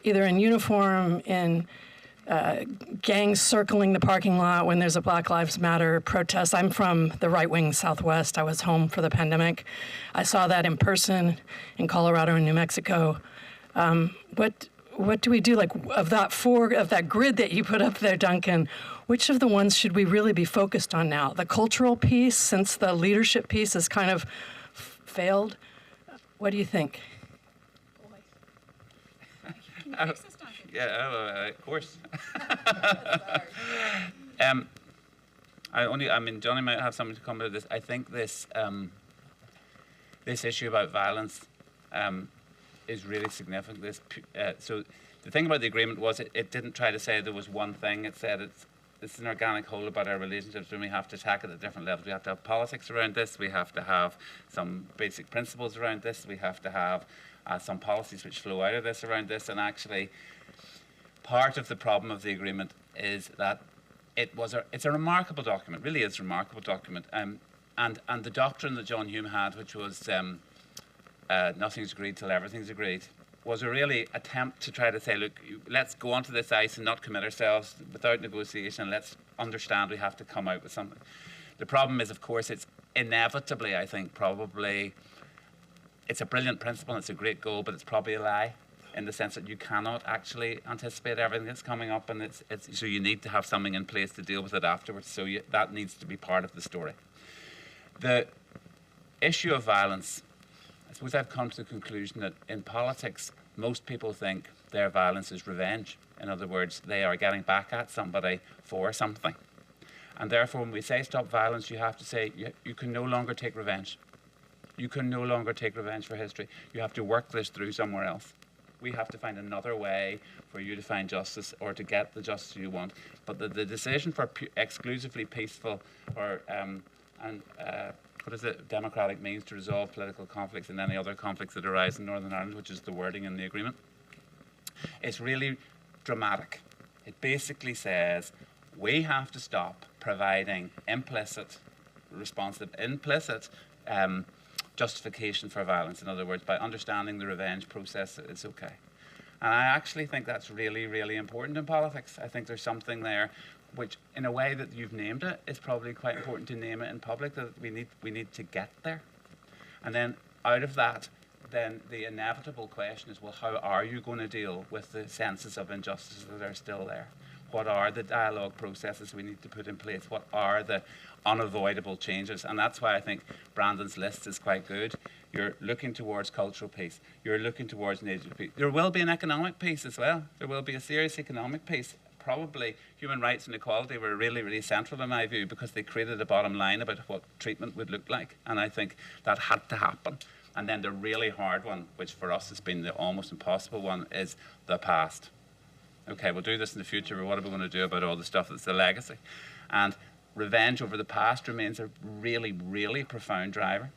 either in uniform, in gangs circling the parking lot when there's a Black Lives Matter protest. I'm from the right-wing Southwest. I was home for the pandemic. I saw that in person in Colorado and New Mexico. What do we do? Like of that grid that you put up there, Duncan, which of the ones should we really be focused on now? The cultural piece, since the leadership piece has kind of failed. What do you think? Yeah, of course. Johnny might have something to comment to this. I think this issue about violence is really significant. So the thing about the agreement was it didn't try to say there was one thing. It said it's an organic whole about our relationships, and we have to tackle it at different levels. We have to have politics around this. We have to have some basic principles around this. We have to have some policies which flow out of this around this, and actually part of the problem of the agreement is that it's a remarkable document, really is a remarkable document. And the doctrine that John Hume had, which was nothing's agreed till everything's agreed, was a really attempt to try to say, look, let's go onto this ice and not commit ourselves without negotiation. Let's understand we have to come out with something. The problem is, of course, it's inevitably, I think, probably, it's a brilliant principle and it's a great goal, but it's probably a lie in the sense that you cannot actually anticipate everything that's coming up, and so you need to have something in place to deal with it afterwards. So that needs to be part of the story. The issue of violence, I suppose I've come to the conclusion that in politics, most people think their violence is revenge. In other words, they are getting back at somebody for something. And therefore, when we say stop violence, you have to say you can no longer take revenge. You can no longer take revenge for history. You have to work this through somewhere else. We have to find another way for you to find justice or to get the justice you want. But the decision for exclusively peaceful or democratic means to resolve political conflicts and any other conflicts that arise in Northern Ireland, which is the wording in the agreement, is really dramatic. It basically says we have to stop providing implicit justification for violence. In other words, by understanding the revenge process, it's okay. And I actually think that's really, really important in politics. I think there's something there which, in a way that you've named it, is probably quite important to name it in public, that we need to get there. And then out of that, then the inevitable question is, well, how are you going to deal with the senses of injustice that are still there? What are the dialogue processes we need to put in place? What are the unavoidable changes? And that's why I think Brandon's list is quite good. You're looking towards cultural peace. You're looking towards nature peace. There will be an economic peace as well. There will be a serious economic peace. Probably human rights and equality were really, really central in my view because they created a bottom line about what treatment would look like. And I think that had to happen. And then the really hard one, which for us has been the almost impossible one, is the past. Okay, we'll do this in the future, but what are we going to do about all the stuff that's the legacy? And revenge over the past remains a really, really profound driver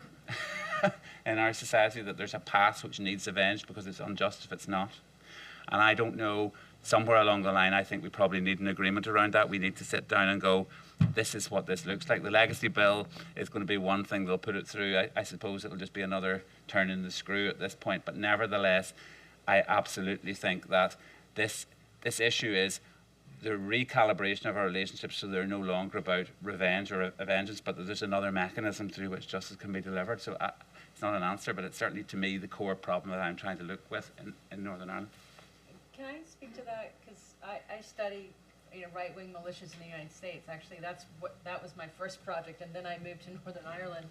in our society, that there's a past which needs avenged because it's unjust if it's not. And I don't know, somewhere along the line, I think we probably need an agreement around that. We need to sit down and go, this is what this looks like. The legacy bill is going to be one thing they'll put it through. I suppose it'll just be another turn in the screw at this point. But nevertheless, I absolutely think that this issue is the recalibration of our relationships so they're no longer about revenge or a vengeance, but that there's another mechanism through which justice can be delivered. So it's not an answer, but it's certainly, to me, the core problem that I'm trying to look with in Northern Ireland. Can I speak to that? Because I study right-wing militias in the United States. Actually, that was my first project, and then I moved to Northern Ireland.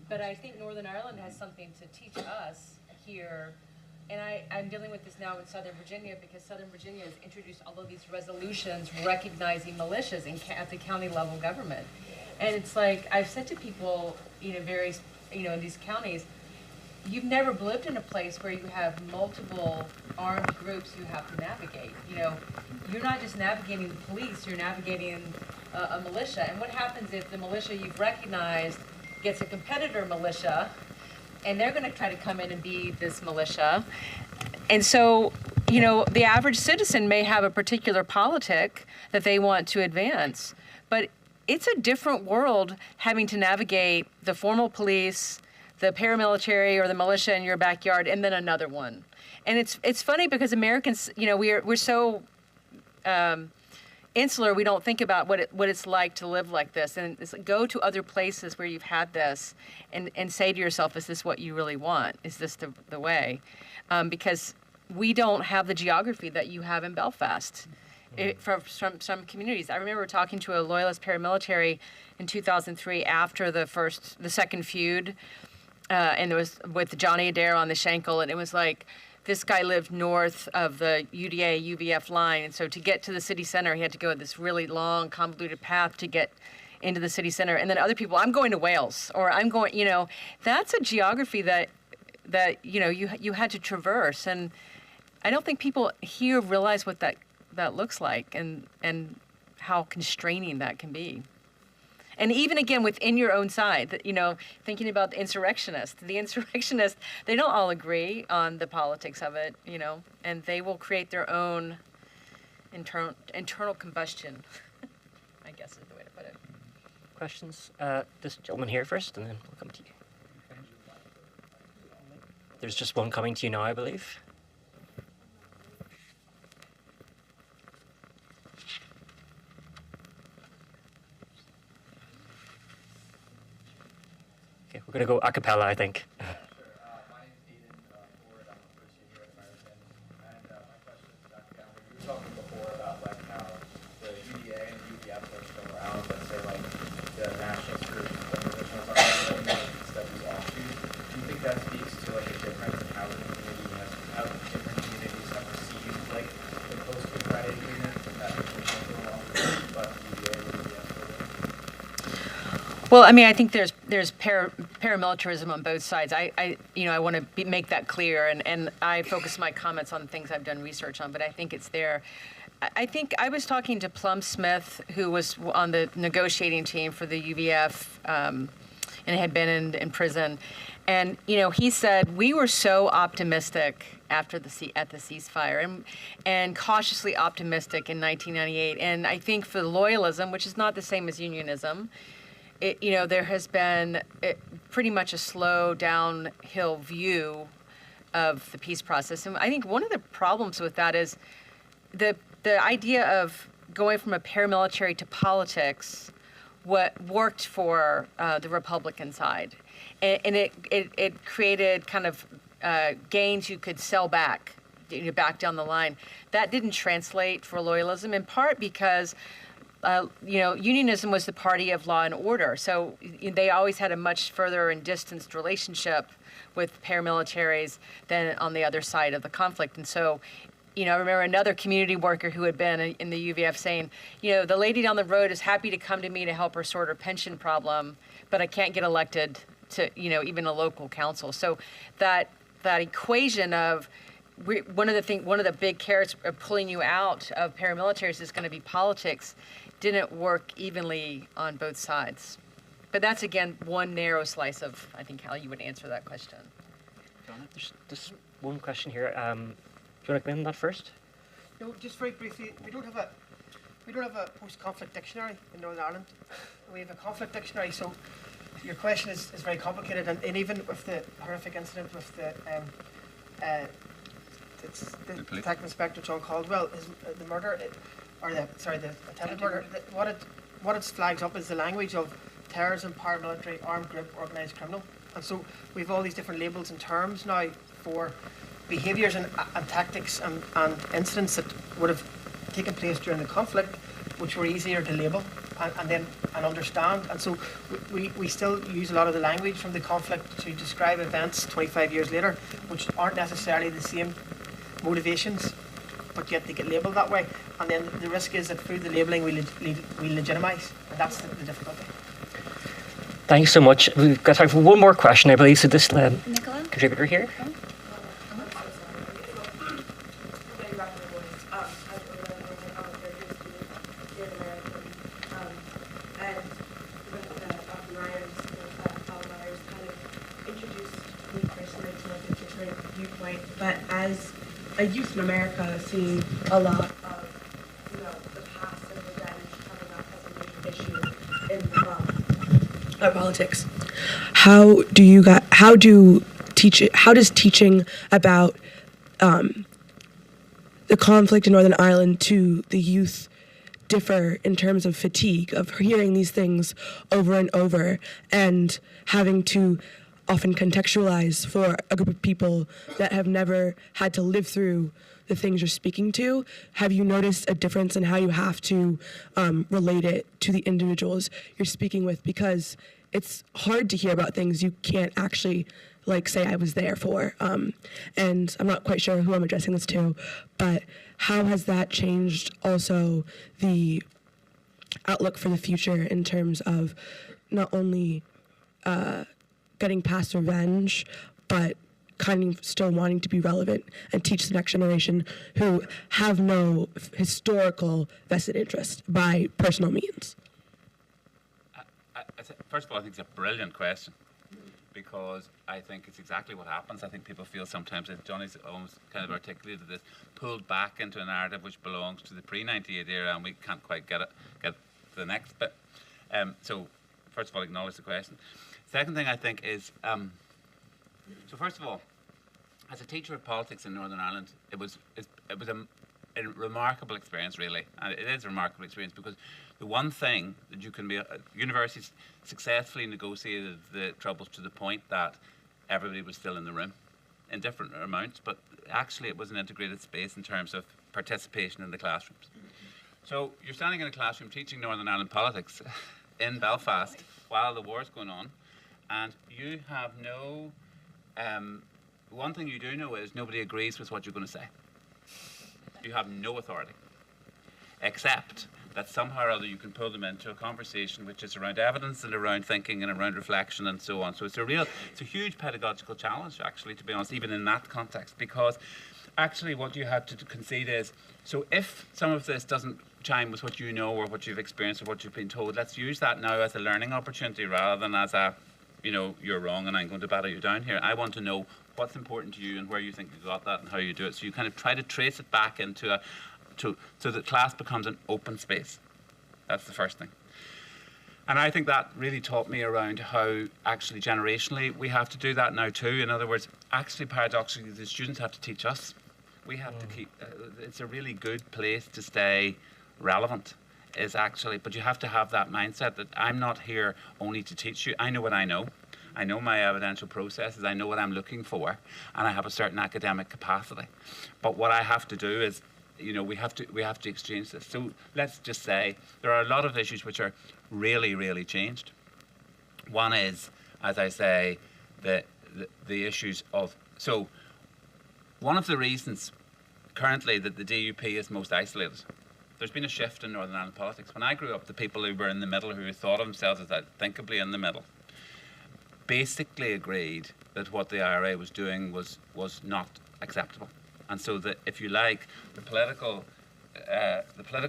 But I think Northern Ireland has something to teach us here. And I'm dealing with this now in Southern Virginia because Southern Virginia has introduced all of these resolutions recognizing militias at the county level government. And it's like, I've said to people, in these counties, you've never lived in a place where you have multiple armed groups you have to navigate. You're not just navigating the police, you're navigating a militia. And what happens if the militia you've recognized gets a competitor militia, and they're going to try to come in and be this militia. And so, the average citizen may have a particular politic that they want to advance, but it's a different world having to navigate the formal police, the paramilitary or the militia in your backyard, and then another one. And it's funny because Americans, we're so insular, we don't think about what it's like to live like this. And it's like, go to other places where you've had this and say to yourself, is this what you really want? Is this the way? Because we don't have the geography that you have in Belfast. From some communities. I remember talking to a loyalist paramilitary in 2003 after the second feud, and it was with Johnny Adair on the Shankill, and it was like, this guy lived north of the UDA-UVF line, and so to get to the city center, he had to go this really long, convoluted path to get into the city center. And then other people, I'm going to Wales, or I'm going, that's a geography that you had to traverse. And I don't think people here realize what that looks like and how constraining that can be. And even again within your own side, thinking about the insurrectionists, they don't all agree on the politics of it, and they will create their own internal combustion, I guess is the way to put it. Questions? This gentleman here first, and then we'll come to you. There's just one coming to you now, I believe. Okay, we're going to go a cappella, I think. Well, I mean, I think there's paramilitarism on both sides. I want to make that clear, and I focus my comments on things I've done research on, but I think it's there. I think I was talking to Plum Smith, who was on the negotiating team for the UVF, and had been in prison, and he said we were so optimistic after the ceasefire, and cautiously optimistic in 1998, and I think for loyalism, which is not the same as unionism. There has been pretty much a slow downhill view of the peace process. And I think one of the problems with that is the idea of going from a paramilitary to politics, what worked for the Republican side. And it created kind of gains you could sell back down the line. That didn't translate for loyalism, in part because unionism was the party of law and order, so they always had a much further and distanced relationship with paramilitaries than on the other side of the conflict. And so, I remember another community worker who had been in the UVF saying, the lady down the road is happy to come to me to help her sort her pension problem, but I can't get elected to, even a local council. So that equation of one of the big carrots of pulling you out of paramilitaries is going to be politics didn't work evenly on both sides. But that's, again, one narrow slice of, I think, how you would answer that question. There's just one question here. Do you want to come in on that first? No, just very briefly, we don't have a post-conflict dictionary in Northern Ireland. We have a conflict dictionary, so your question is very complicated, and even with the horrific incident with the Detective Inspector John Caldwell, the murder, the attempted murder, what it flags up is the language of terrorism, paramilitary, armed group, organised criminal. And so we have all these different labels and terms now for behaviours and tactics and incidents that would have taken place during the conflict, which were easier to label and understand. And so we still use a lot of the language from the conflict to describe events 25 years later, which aren't necessarily the same motivations, but yet they get labelled that way. And then the risk is that through the labelling we legitimise, and that's the difficulty. Thanks so much. We've got time for one more question, I believe. So this contributor here. But as a youth in America, seeing a lot of, the past and revenge coming up as a major issue in politics, how does teaching about the conflict in Northern Ireland to the youth differ in terms of fatigue of hearing these things over and over and having to often contextualize for a group of people that have never had to live through the things you're speaking to? Have you noticed a difference in how you have to relate it to the individuals you're speaking with? Because it's hard to hear about things you can't actually say I was there for. And I'm not quite sure who I'm addressing this to, but how has that changed also the outlook for the future in terms of not only getting past revenge, but kind of still wanting to be relevant and teach the next generation who have no historical vested interest by personal means? First of all, I think it's a brilliant question. because I think it's exactly what happens. I think people feel sometimes, and Johnny's almost kind of articulated this, pulled back into a narrative which belongs to the pre-98 era, and we can't quite get to the next bit. So first of all, acknowledge the question. Second thing I think is, so first of all, as a teacher of politics in Northern Ireland, it was a remarkable experience, really, and it is a remarkable experience because the one thing that you can be, universities successfully negotiated the troubles to the point that everybody was still in the room in different amounts, but actually it was an integrated space in terms of participation in the classrooms. So you're standing in a classroom teaching Northern Ireland politics in Belfast while the war's going on, and you have no, one thing you do know is nobody agrees with what you're going to say. You have no authority, except that somehow or other you can pull them into a conversation which is around evidence and around thinking and around reflection and so on. So it's a huge pedagogical challenge, actually, to be honest, even in that context, because actually what you have to concede is, so if some of this doesn't chime with what you know or what you've experienced or what you've been told, let's use that now as a learning opportunity rather than as a, you know, you're wrong and I'm going to batter you down here. I want to know what's important to you and where you think you got that and how you do it. So you kind of try to trace it back into so that class becomes an open space. That's the first thing. And I think that really taught me around how actually generationally we have to do that now too. In other words, actually paradoxically the students have to teach us. We have to keep, it's a really good place to stay relevant is actually, but you have to have that mindset that I'm not here only to teach you. I know what I know. I know my evidential processes, I know what I'm looking for, and I have a certain academic capacity. But what I have to do is, you know, we have to exchange this. So let's just say there are a lot of issues which are really, really changed. One is, as I say, the issues of, so one of the reasons currently that the DUP is most isolated, there's been a shift in Northern Ireland politics. When I grew up, the people who were in the middle, who thought of themselves as unthinkably in the middle, basically agreed that what the IRA was doing was not acceptable. And so that, if you like, the political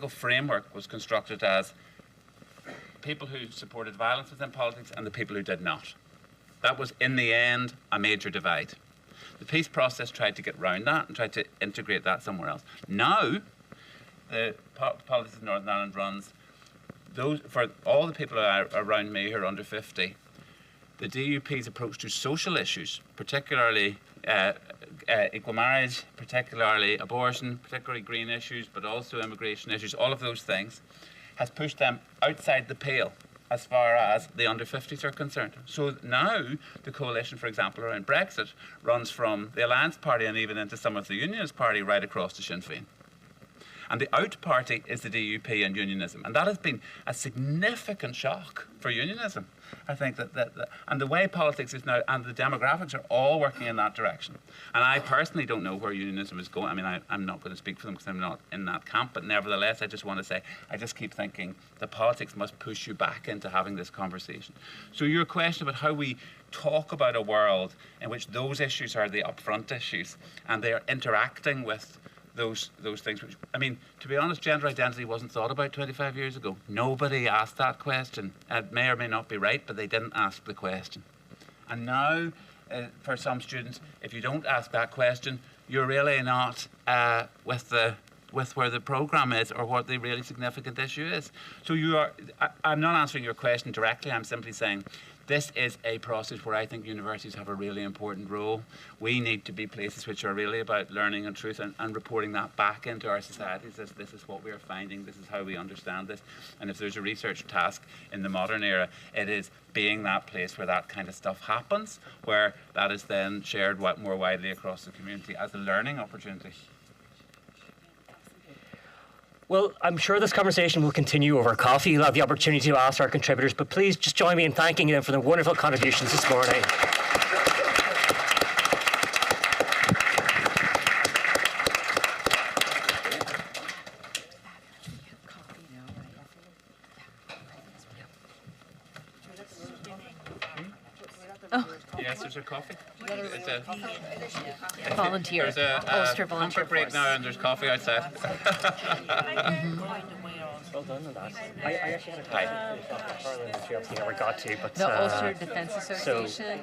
framework was constructed as people who supported violence within politics and the people who did not. That was, in the end, a major divide. The peace process tried to get round that and tried to integrate that somewhere else. Now, the politics of Northern Ireland runs, for all the people around me who are under 50, the DUP's approach to social issues, particularly equal marriage, particularly abortion, particularly green issues, but also immigration issues, all of those things, has pushed them outside the pale as far as the under 50s are concerned. So now the coalition, for example, around Brexit runs from the Alliance Party and even into some of the Unionist Party right across to Sinn Féin. And the out party is the DUP and unionism. And that has been a significant shock for unionism. I think and the way politics is now, and the demographics are all working in that direction. And I personally don't know where unionism is going. I mean, I'm not going to speak for them because I'm not in that camp, but nevertheless, I just want to say, I just keep thinking the politics must push you back into having this conversation. So your question about how we talk about a world in which those issues are the upfront issues, and they are interacting with those things, which, I mean, to be honest, gender identity wasn't thought about 25 years ago. Nobody asked that question. It may or may not be right, but they didn't ask the question. And now, for some students, if you don't ask that question, you're really not with where the program is or what the really significant issue is. So I'm not answering your question directly. I'm simply saying this is a process where I think universities have a really important role. We need to be places which are really about learning and truth and reporting that back into our societies as this is what we are finding, this is how we understand this. And if there's a research task in the modern era, it is being that place where that kind of stuff happens, where that is then shared more widely across the community as a learning opportunity. Well, I'm sure this conversation will continue over coffee. You'll have the opportunity to ask our contributors, but please just join me in thanking them for their wonderful contributions this morning. Yes, there's a coffee. Volunteer. There's a Ulster volunteer comfort break force. now, and there's coffee outside. Well done on that. I actually had a conversation with Dr. Carlin, which we obviously never got to, but The Ulster Defence Association.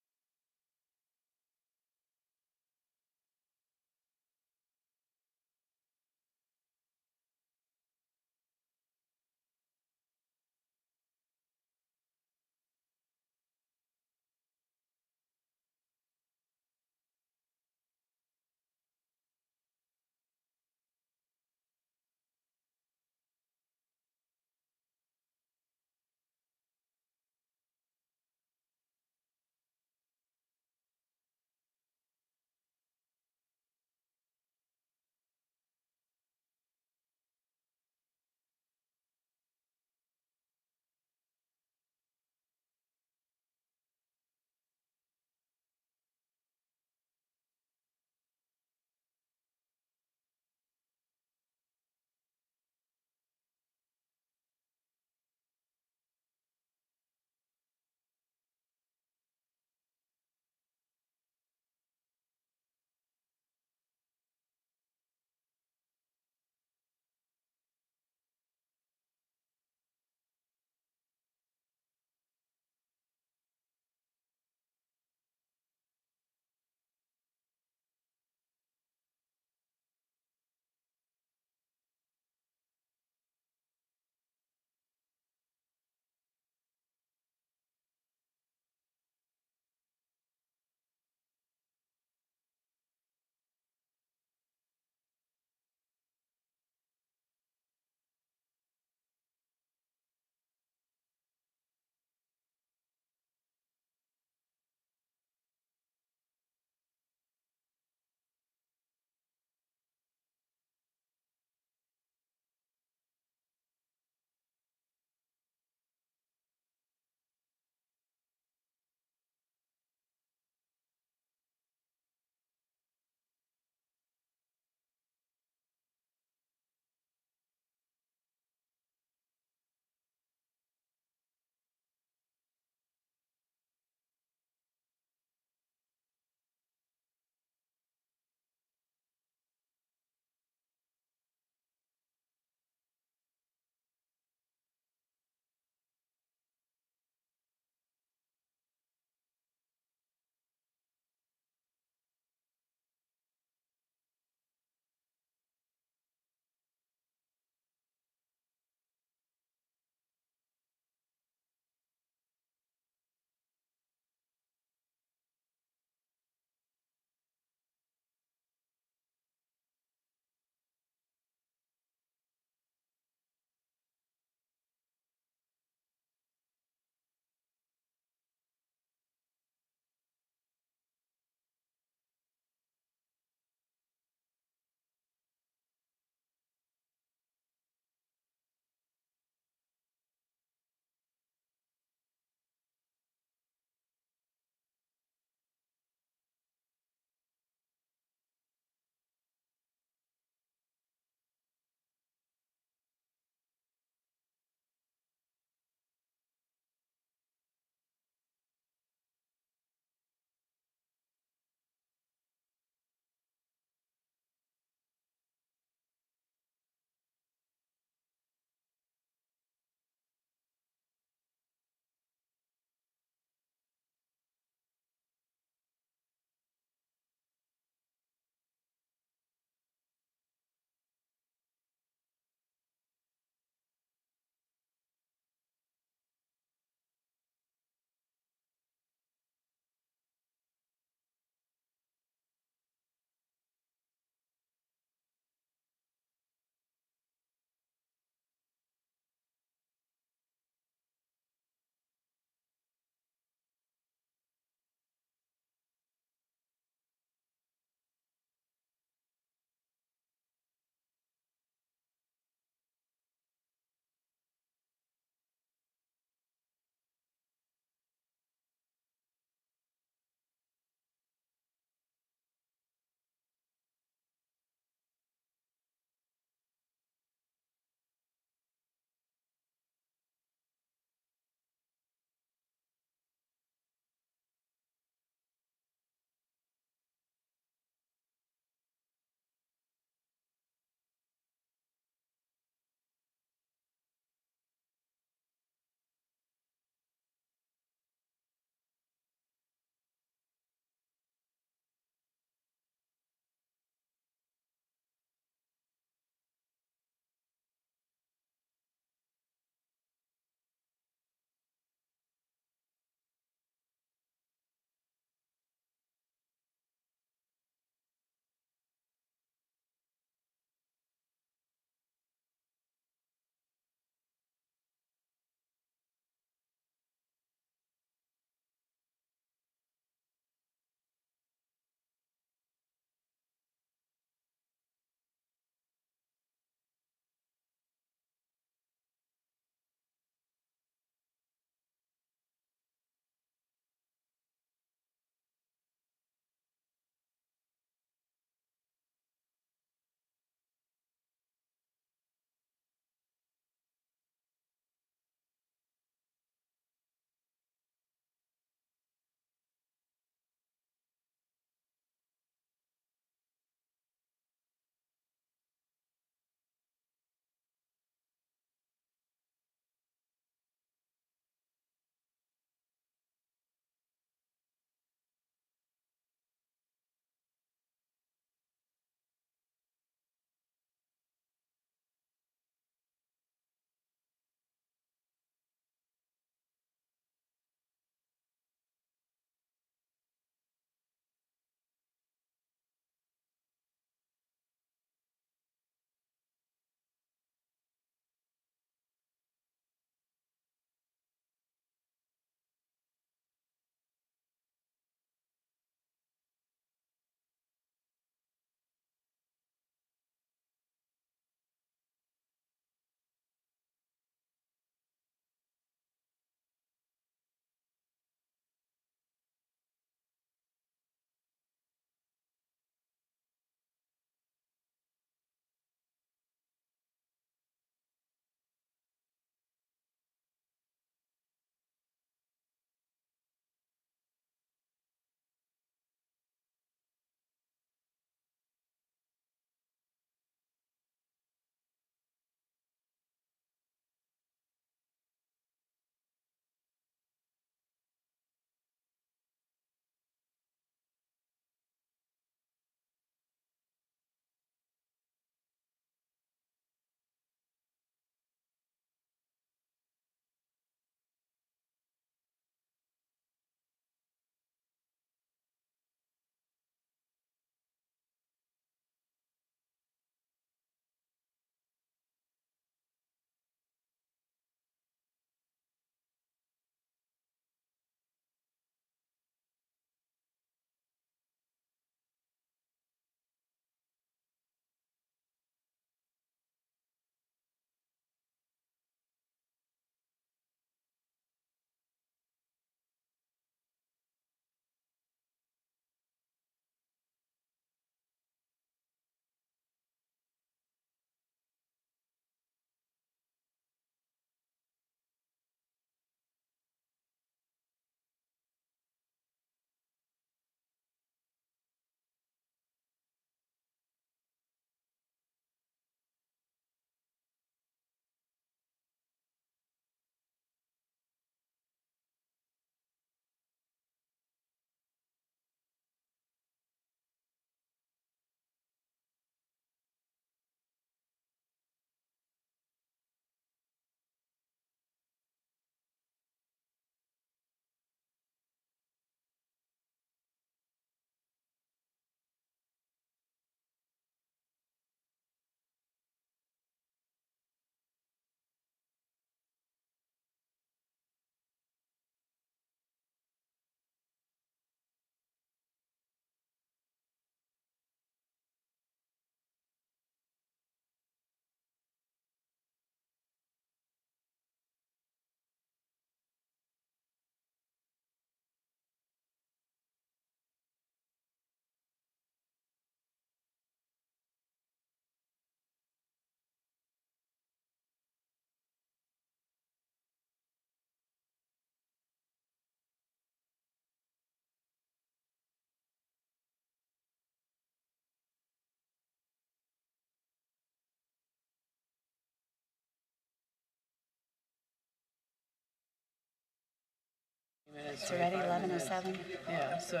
It's already 11:07. Yeah, so.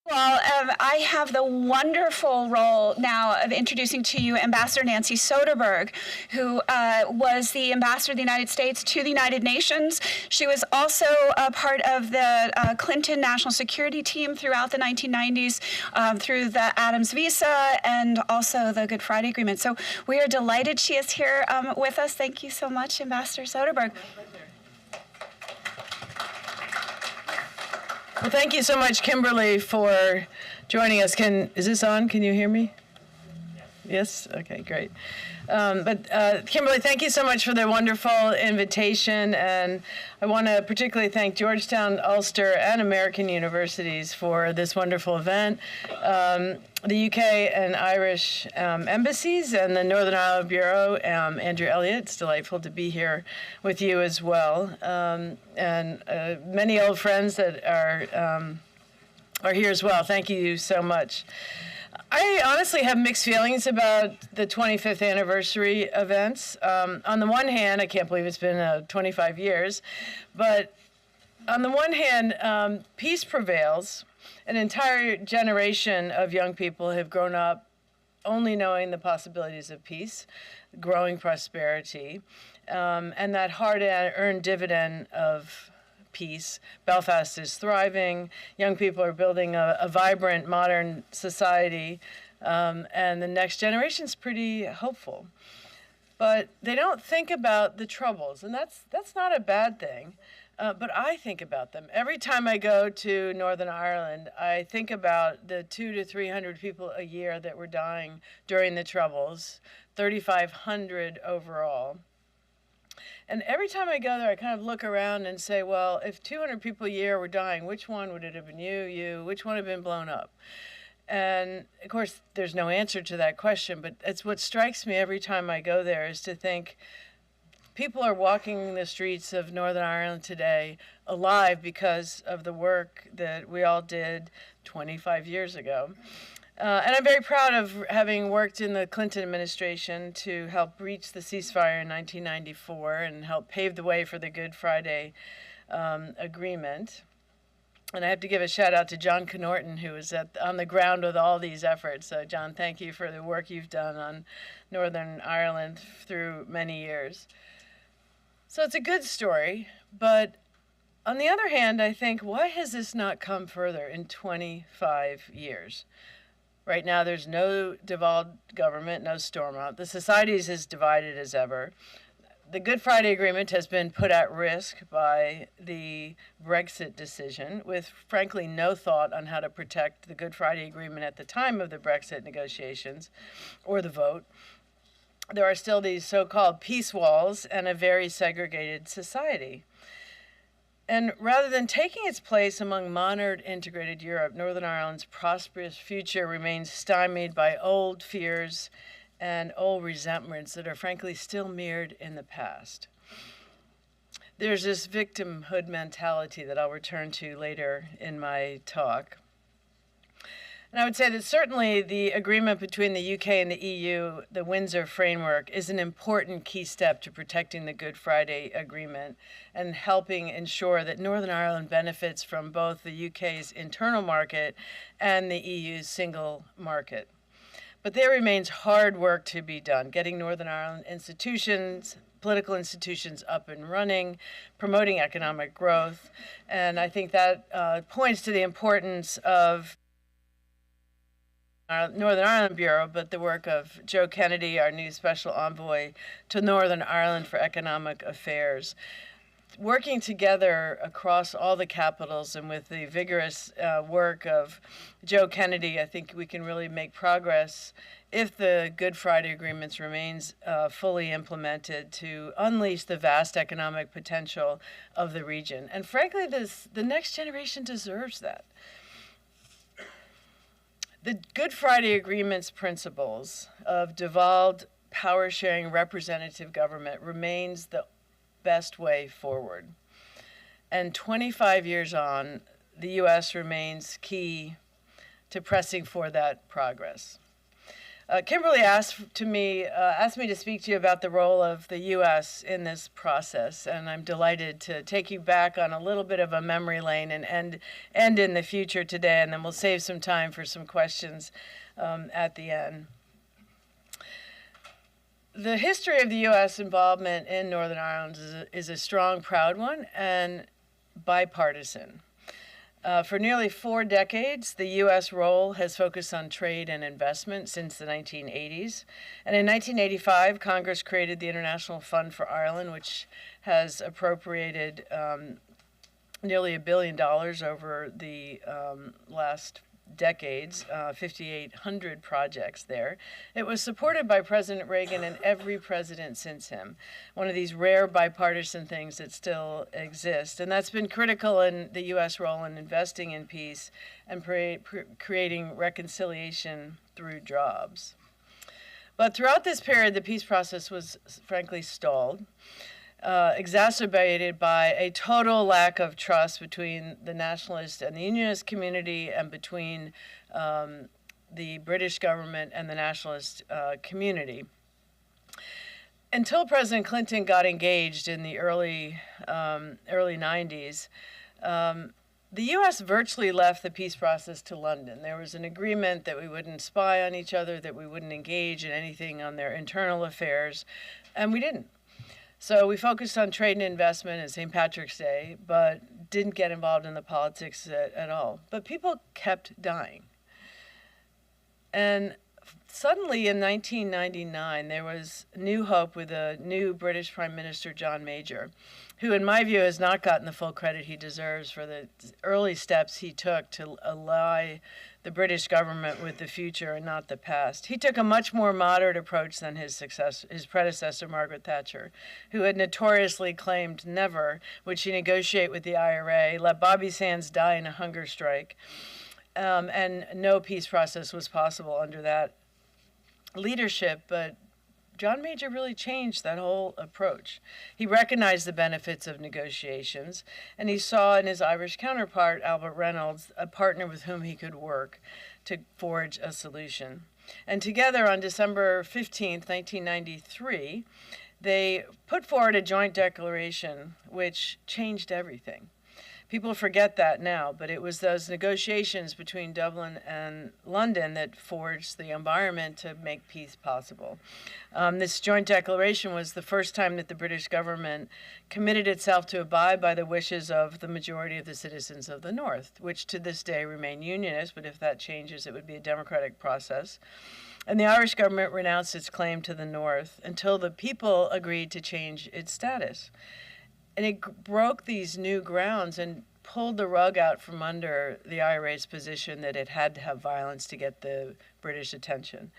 Well, I have the wonderful role now of introducing to you Ambassador Nancy Soderberg, who was the ambassador of the United States to the United Nations. She was also a part of the Clinton National Security Team throughout the 1990s, through the Adams Visa and also the Good Friday Agreement. So we are delighted she is here with us. Thank you so much, Ambassador Soderberg. Well, thank you so much, Kimberly, for joining us. Is this on? Can you hear me? Yes? Okay, great. Kimberly, thank you so much for the wonderful invitation, and I want to particularly thank Georgetown, Ulster, and American universities for this wonderful event. The UK and Irish embassies and the Northern Ireland Bureau, Andrew Elliott, it's delightful to be here with you as well, and many old friends that are here as well. Thank you so much. I honestly have mixed feelings about the 25th anniversary events. On the one hand, I can't believe it's been 25 years, but on the one hand, peace prevails. An entire generation of young people have grown up only knowing the possibilities of peace, growing prosperity, and that hard-earned dividend of peace. Belfast is thriving. Young people are building a vibrant, modern society, and the next generation's pretty hopeful. But they don't think about the troubles, and that's not a bad thing. But I think about them. Every time I go to Northern Ireland, I think about the 200 to 300 people a year that were dying during the Troubles, 3,500 overall. And every time I go there, I kind of look around and say, well, if 200 people a year were dying, which one would it have been? You? Which one had been blown up? And, of course, there's no answer to that question, but it's what strikes me every time I go there is to think, people are walking the streets of Northern Ireland today alive because of the work that we all did 25 years ago. And I'm very proud of having worked in the Clinton administration to help reach the ceasefire in 1994 and help pave the way for the Good Friday Agreement. And I have to give a shout out to John Connorton, who was on the ground with all these efforts. So John, thank you for the work you've done on Northern Ireland through many years. So it's a good story, but on the other hand, I think, why has this not come further in 25 years? Right now, there's no devolved government, no Stormont. The society is as divided as ever. The Good Friday Agreement has been put at risk by the Brexit decision, with frankly no thought on how to protect the Good Friday Agreement at the time of the Brexit negotiations or the vote. There are still these so-called peace walls and a very segregated society. And rather than taking its place among modern integrated Europe, Northern Ireland's prosperous future remains stymied by old fears and old resentments that are frankly still mirrored in the past. There's this victimhood mentality that I'll return to later in my talk. And I would say that certainly the agreement between the UK and the EU, the Windsor Framework, is an important key step to protecting the Good Friday Agreement and helping ensure that Northern Ireland benefits from both the UK's internal market and the EU's single market. But there remains hard work to be done, getting Northern Ireland institutions, political institutions up and running, promoting economic growth. And I think that points to the importance of Northern Ireland Bureau, but the work of Joe Kennedy, our new special envoy to Northern Ireland for Economic Affairs. Working together across all the capitals and with the vigorous work of Joe Kennedy, I think we can really make progress if the Good Friday Agreements remains fully implemented to unleash the vast economic potential of the region. And frankly, the next generation deserves that. The Good Friday Agreement's principles of devolved power-sharing representative government remains the best way forward. And 25 years on, the U.S. remains key to pressing for that progress. Kimberly asked me to speak to you about the role of the U.S. in this process, and I'm delighted to take you back on a little bit of a memory lane and end in the future today, and then we'll save some time for some questions at the end. The history of the U.S. involvement in Northern Ireland is a strong, proud one, and bipartisan. For nearly 4 decades, the U.S. role has focused on trade and investment since the 1980s. And in 1985, Congress created the International Fund for Ireland, which has appropriated nearly $1 billion over the last decades, 5,800 projects there. It was supported by President Reagan and every president since him, one of these rare bipartisan things that still exist. And that's been critical in the U.S. role in investing in peace and creating reconciliation through jobs. But throughout this period, the peace process was frankly stalled. Exacerbated by a total lack of trust between the nationalist and the unionist community and between the British government and the nationalist community. Until President Clinton got engaged in the early 90s, the U.S. virtually left the peace process to London. There was an agreement that we wouldn't spy on each other, that we wouldn't engage in anything on their internal affairs, and we didn't. So we focused on trade and investment and St. Patrick's Day, but didn't get involved in the politics at all. But people kept dying. And suddenly in 1999, there was new hope with a new British Prime Minister, John Major, who in my view has not gotten the full credit he deserves for the early steps he took to ally the British government with the future and not the past. He took a much more moderate approach than his predecessor, Margaret Thatcher, who had notoriously claimed never would she negotiate with the IRA, let Bobby Sands die in a hunger strike, and no peace process was possible under that leadership. But John Major really changed that whole approach. He recognized the benefits of negotiations, and he saw in his Irish counterpart, Albert Reynolds, a partner with whom he could work to forge a solution. And together on December 15th, 1993, they put forward a joint declaration which changed everything. People forget that now, but it was those negotiations between Dublin and London that forged the environment to make peace possible. This joint declaration was the first time that the British government committed itself to abide by the wishes of the majority of the citizens of the North, which to this day remain unionist, but if that changes, it would be a democratic process. And the Irish government renounced its claim to the North until the people agreed to change its status. And it broke these new grounds and pulled the rug out from under the IRA's position that it had to have violence to get the British attention.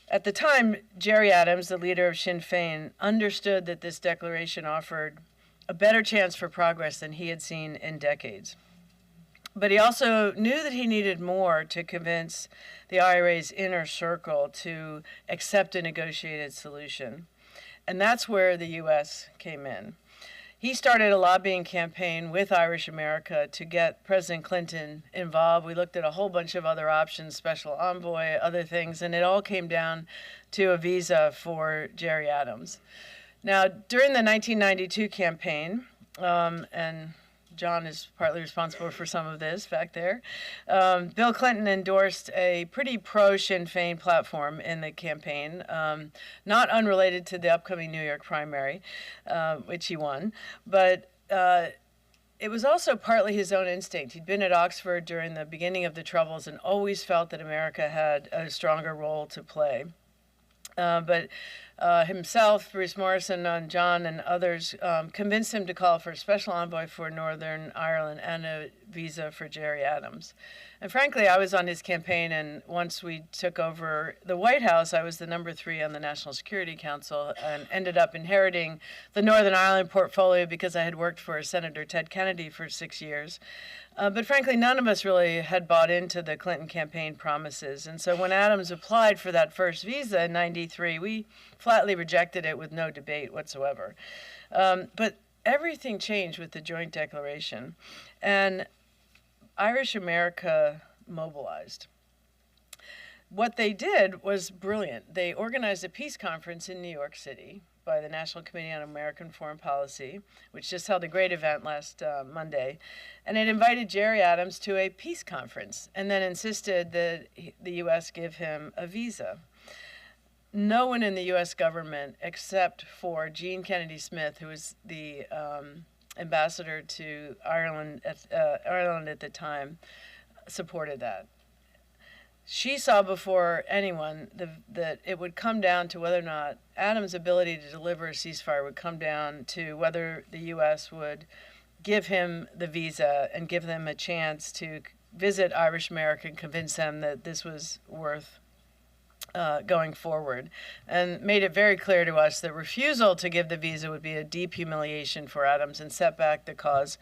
At the time, Gerry Adams, the leader of Sinn Féin, understood that this declaration offered a better chance for progress than he had seen in decades. But he also knew that he needed more to convince the IRA's inner circle to accept a negotiated solution. And that's where the U.S. came in. He started a lobbying campaign with Irish America to get President Clinton involved. We looked at a whole bunch of other options, special envoy, other things, and it all came down to a visa for Gerry Adams. Now, during the 1992 campaign, and John is partly responsible for some of this back there, Bill Clinton endorsed a pretty pro-Sinn Féin platform in the campaign, not unrelated to the upcoming New York primary, which he won, but it was also partly his own instinct. He'd been at Oxford during the beginning of the Troubles and always felt that America had a stronger role to play. But himself, Bruce Morrison, John, and others convinced him to call for a special envoy for Northern Ireland and a visa for Gerry Adams. And frankly, I was on his campaign, and once we took over the White House, I was the number 3 on the National Security Council and ended up inheriting the Northern Ireland portfolio because I had worked for Senator Ted Kennedy for 6 years. But frankly, none of us really had bought into the Clinton campaign promises. And so when Adams applied for that first visa in '93, we flatly rejected it with no debate whatsoever. But everything changed with the joint declaration, and Irish America mobilized. What they did was brilliant. They organized a peace conference in New York City by the National Committee on American Foreign Policy, which just held a great event last Monday. And it invited Jerry Adams to a peace conference and then insisted that the U.S. give him a visa. No one in the U.S. government, except for Jean Kennedy Smith, who was the ambassador to Ireland at the time, supported that. She saw before anyone that it would come down to whether or not Adams' ability to deliver a ceasefire would come down to whether the U.S. would give him the visa and give them a chance to visit Irish America and convince them that this was worth going forward, and made it very clear to us that refusal to give the visa would be a deep humiliation for Adams and set back the cause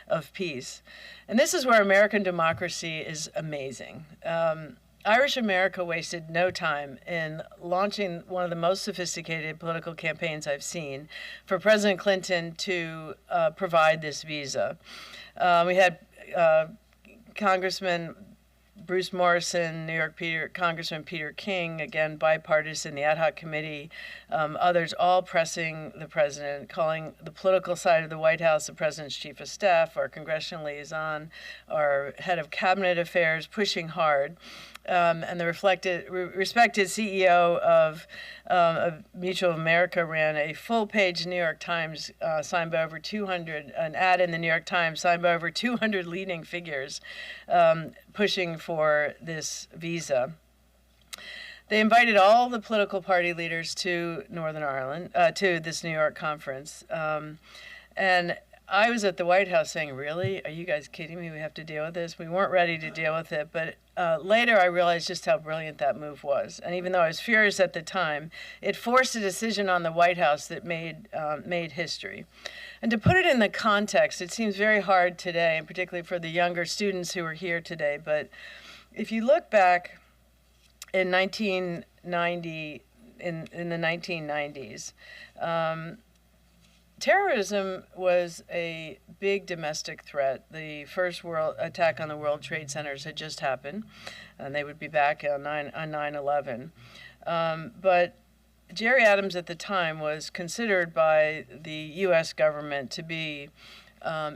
of peace. And this is where American democracy is amazing. Irish America wasted no time in launching one of the most sophisticated political campaigns I've seen for President Clinton to provide this visa. We had Congressman Bruce Morrison, New York Congressman Peter King, again bipartisan, the ad hoc committee, others all pressing the president, calling the political side of the White House the president's chief of staff, our congressional liaison, our head of cabinet affairs, pushing hard. And the respected CEO of Mutual of America ran a full-page New York Times signed by over 200, an ad in the New York Times signed by over 200 leading figures pushing for this visa. They invited all the political party leaders to Northern Ireland, to this New York conference. And I was at the White House saying, really? Are you guys kidding me? We have to deal with this? We weren't ready to deal with it, but later I realized just how brilliant that move was. And even though I was furious at the time, it forced a decision on the White House that made history. And to put it in the context, it seems very hard today, and particularly for the younger students who are here today, but if you look back in 1990, in the 1990s, terrorism was a big domestic threat. The first attack on the World Trade Centers had just happened, and they would be back on 9/11. But Jerry Adams at the time was considered by the U.S. government to be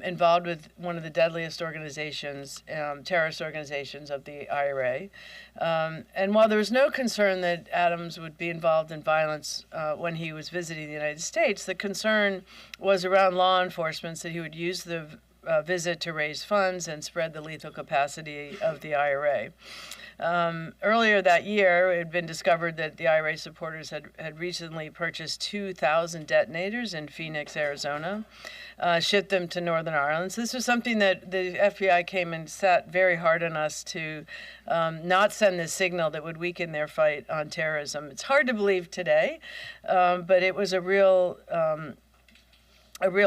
involved with one of the deadliest organizations, terrorist organizations of the IRA. And while there was no concern that Adams would be involved in violence when he was visiting the United States, the concern was around law enforcement, so he would use the visit to raise funds and spread the lethal capacity of the IRA. Earlier that year, it had been discovered that the IRA supporters had recently purchased 2,000 detonators in Phoenix, Arizona, shipped them to Northern Ireland. So this was something that the FBI came and sat very hard on us to not send this signal that would weaken their fight on terrorism. It's hard to believe today, but it was a real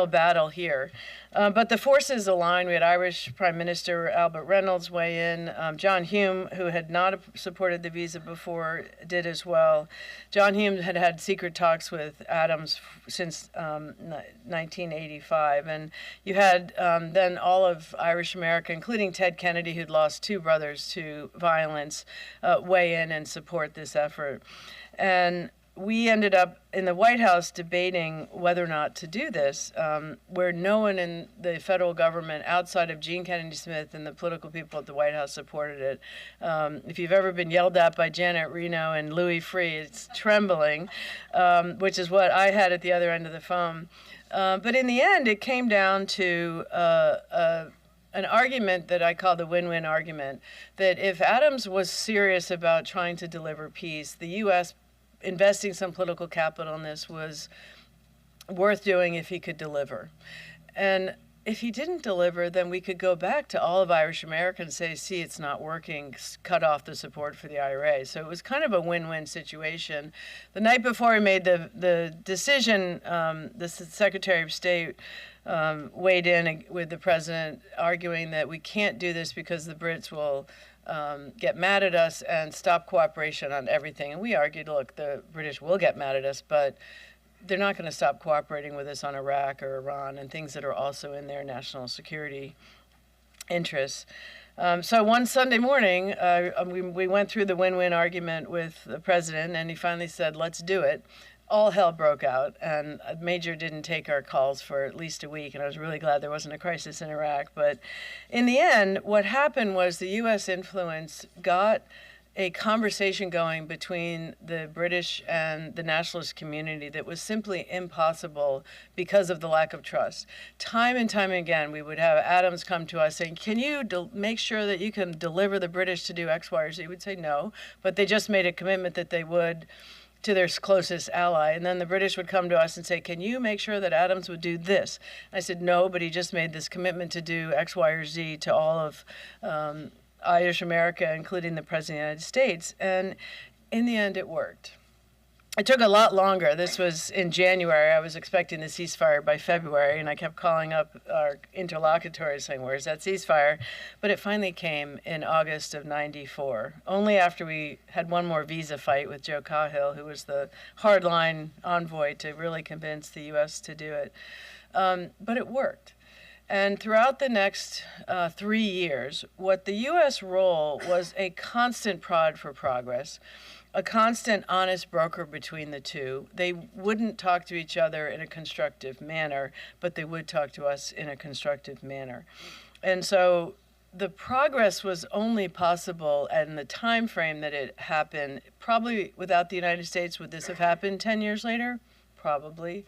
battle here. But the forces aligned. We had Irish Prime Minister Albert Reynolds weigh in. John Hume, who had not supported the visa before, did as well. John Hume had had secret talks with Adams since 1985. And you had then all of Irish America, including Ted Kennedy, who'd lost two brothers to violence, weigh in and support this effort. And we ended up in the White House debating whether or not to do this, where no one in the federal government outside of Jean Kennedy Smith and the political people at the White House supported it. If you've ever been yelled at by Janet Reno and Louis Freeh, it's trembling, which is what I had at the other end of the phone. But in the end, it came down to an argument that I call the win-win argument, that if Adams was serious about trying to deliver peace, the U.S. investing some political capital in this was worth doing if he could deliver. And if he didn't deliver, then we could go back to all of Irish America and say, see, it's not working, cut off the support for the IRA. So it was kind of a win-win situation. The night before he made the decision, the Secretary of State weighed in with the president, arguing that we can't do this because the Brits will get mad at us and stop cooperation on everything. And we argued, look, the British will get mad at us, but they're not going to stop cooperating with us on Iraq or Iran and things that are also in their national security interests. So one Sunday morning, we went through the win-win argument with the president, and he finally said, let's do it. All hell broke out, and Major didn't take our calls for at least a week, and I was really glad there wasn't a crisis in Iraq. But in the end, what happened was the U.S. influence got a conversation going between the British and the nationalist community that was simply impossible because of the lack of trust. Time and time again, we would have Adams come to us saying, can you make sure that you can deliver the British to do X, Y, or Z? We would say no, but they just made a commitment that they would to their closest ally. And then the British would come to us and say, can you make sure that Adams would do this? And I said, no, but he just made this commitment to do X, Y, or Z to all of Irish America, including the President of the United States. And in the end, it worked. It took a lot longer. This was in January. I was expecting the ceasefire by February, and I kept calling up our interlocutors saying, where's that ceasefire? But it finally came in August of '94, only after we had one more visa fight with Joe Cahill, who was the hardline envoy to really convince the U.S. to do it. But it worked. And throughout the next 3 years, what the U.S. role was a constant prod for progress, a constant honest broker between the two. They wouldn't talk to each other in a constructive manner, but they would talk to us in a constructive manner. And so the progress was only possible in the time frame that it happened. Probably without the United States, would this have happened 10 years later? Probably.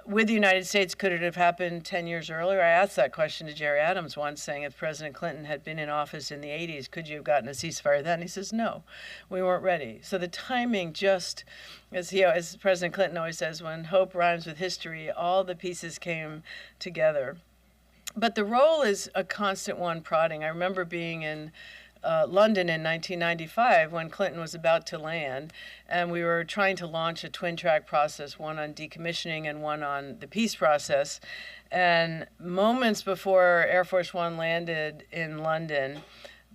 With the United States, could it have happened 10 years earlier? I asked that question to Jerry Adams once, saying if President Clinton had been in office in the 80s, could you have gotten a ceasefire then? He says, no, we weren't ready. So the timing just, as President Clinton always says, when hope rhymes with history, all the pieces came together. But the role is a constant one, prodding. I remember being in London in 1995 when Clinton was about to land, and we were trying to launch a twin-track process, one on decommissioning and one on the peace process. And moments before Air Force One landed in London,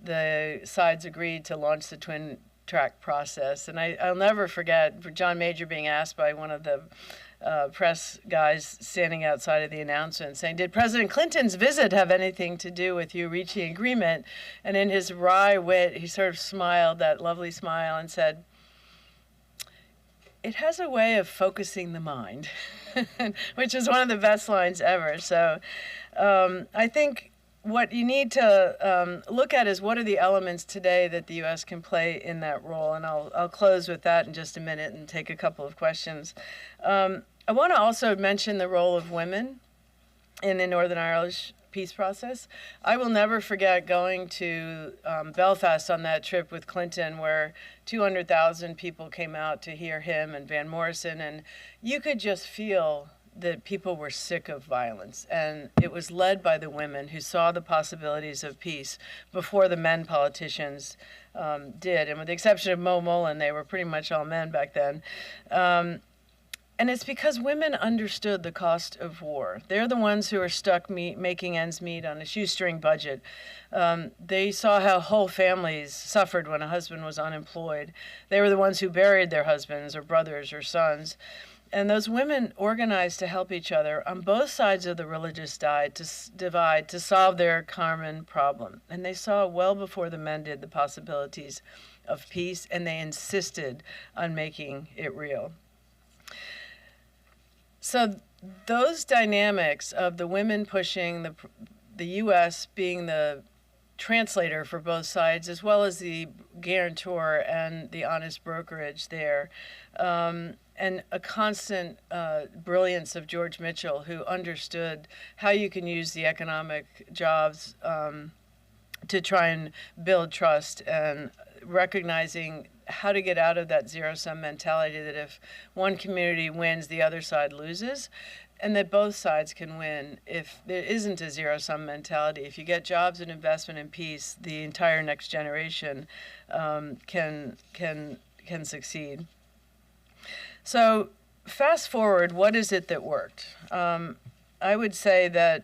the sides agreed to launch the twin-track process. And I'll never forget John Major being asked by one of the press guys standing outside of the announcement saying, did President Clinton's visit have anything to do with you reaching agreement? And in his wry wit, he sort of smiled, that lovely smile, and said, it has a way of focusing the mind, which is one of the best lines ever. So I think what you need to look at is what are the elements today that the U.S. can play in that role. And I'll close with that in just a minute and take a couple of questions. I want to also mention the role of women in the Northern Irish peace process. I will never forget going to Belfast on that trip with Clinton, where 200,000 people came out to hear him and Van Morrison, and you could just feel that people were sick of violence. And it was led by the women who saw the possibilities of peace before the men politicians did. And with the exception of Mo Mullen, they were pretty much all men back then. And it's because women understood the cost of war. They're the ones who are stuck making ends meet on a shoestring budget. They saw how whole families suffered when a husband was unemployed. They were the ones who buried their husbands or brothers or sons. And those women organized to help each other on both sides of the religious divide to solve their common problem. And they saw well before the men did the possibilities of peace, and they insisted on making it real. So those dynamics of the women pushing, the U.S. being the translator for both sides, as well as the guarantor and the honest brokerage there, and a constant brilliance of George Mitchell, who understood how you can use the economic jobs to try and build trust, and recognizing how to get out of that zero-sum mentality that if one community wins, the other side loses, and that both sides can win if there isn't a zero-sum mentality. If you get jobs and investment and peace, the entire next generation can succeed. So fast forward, what is it that worked? I would say that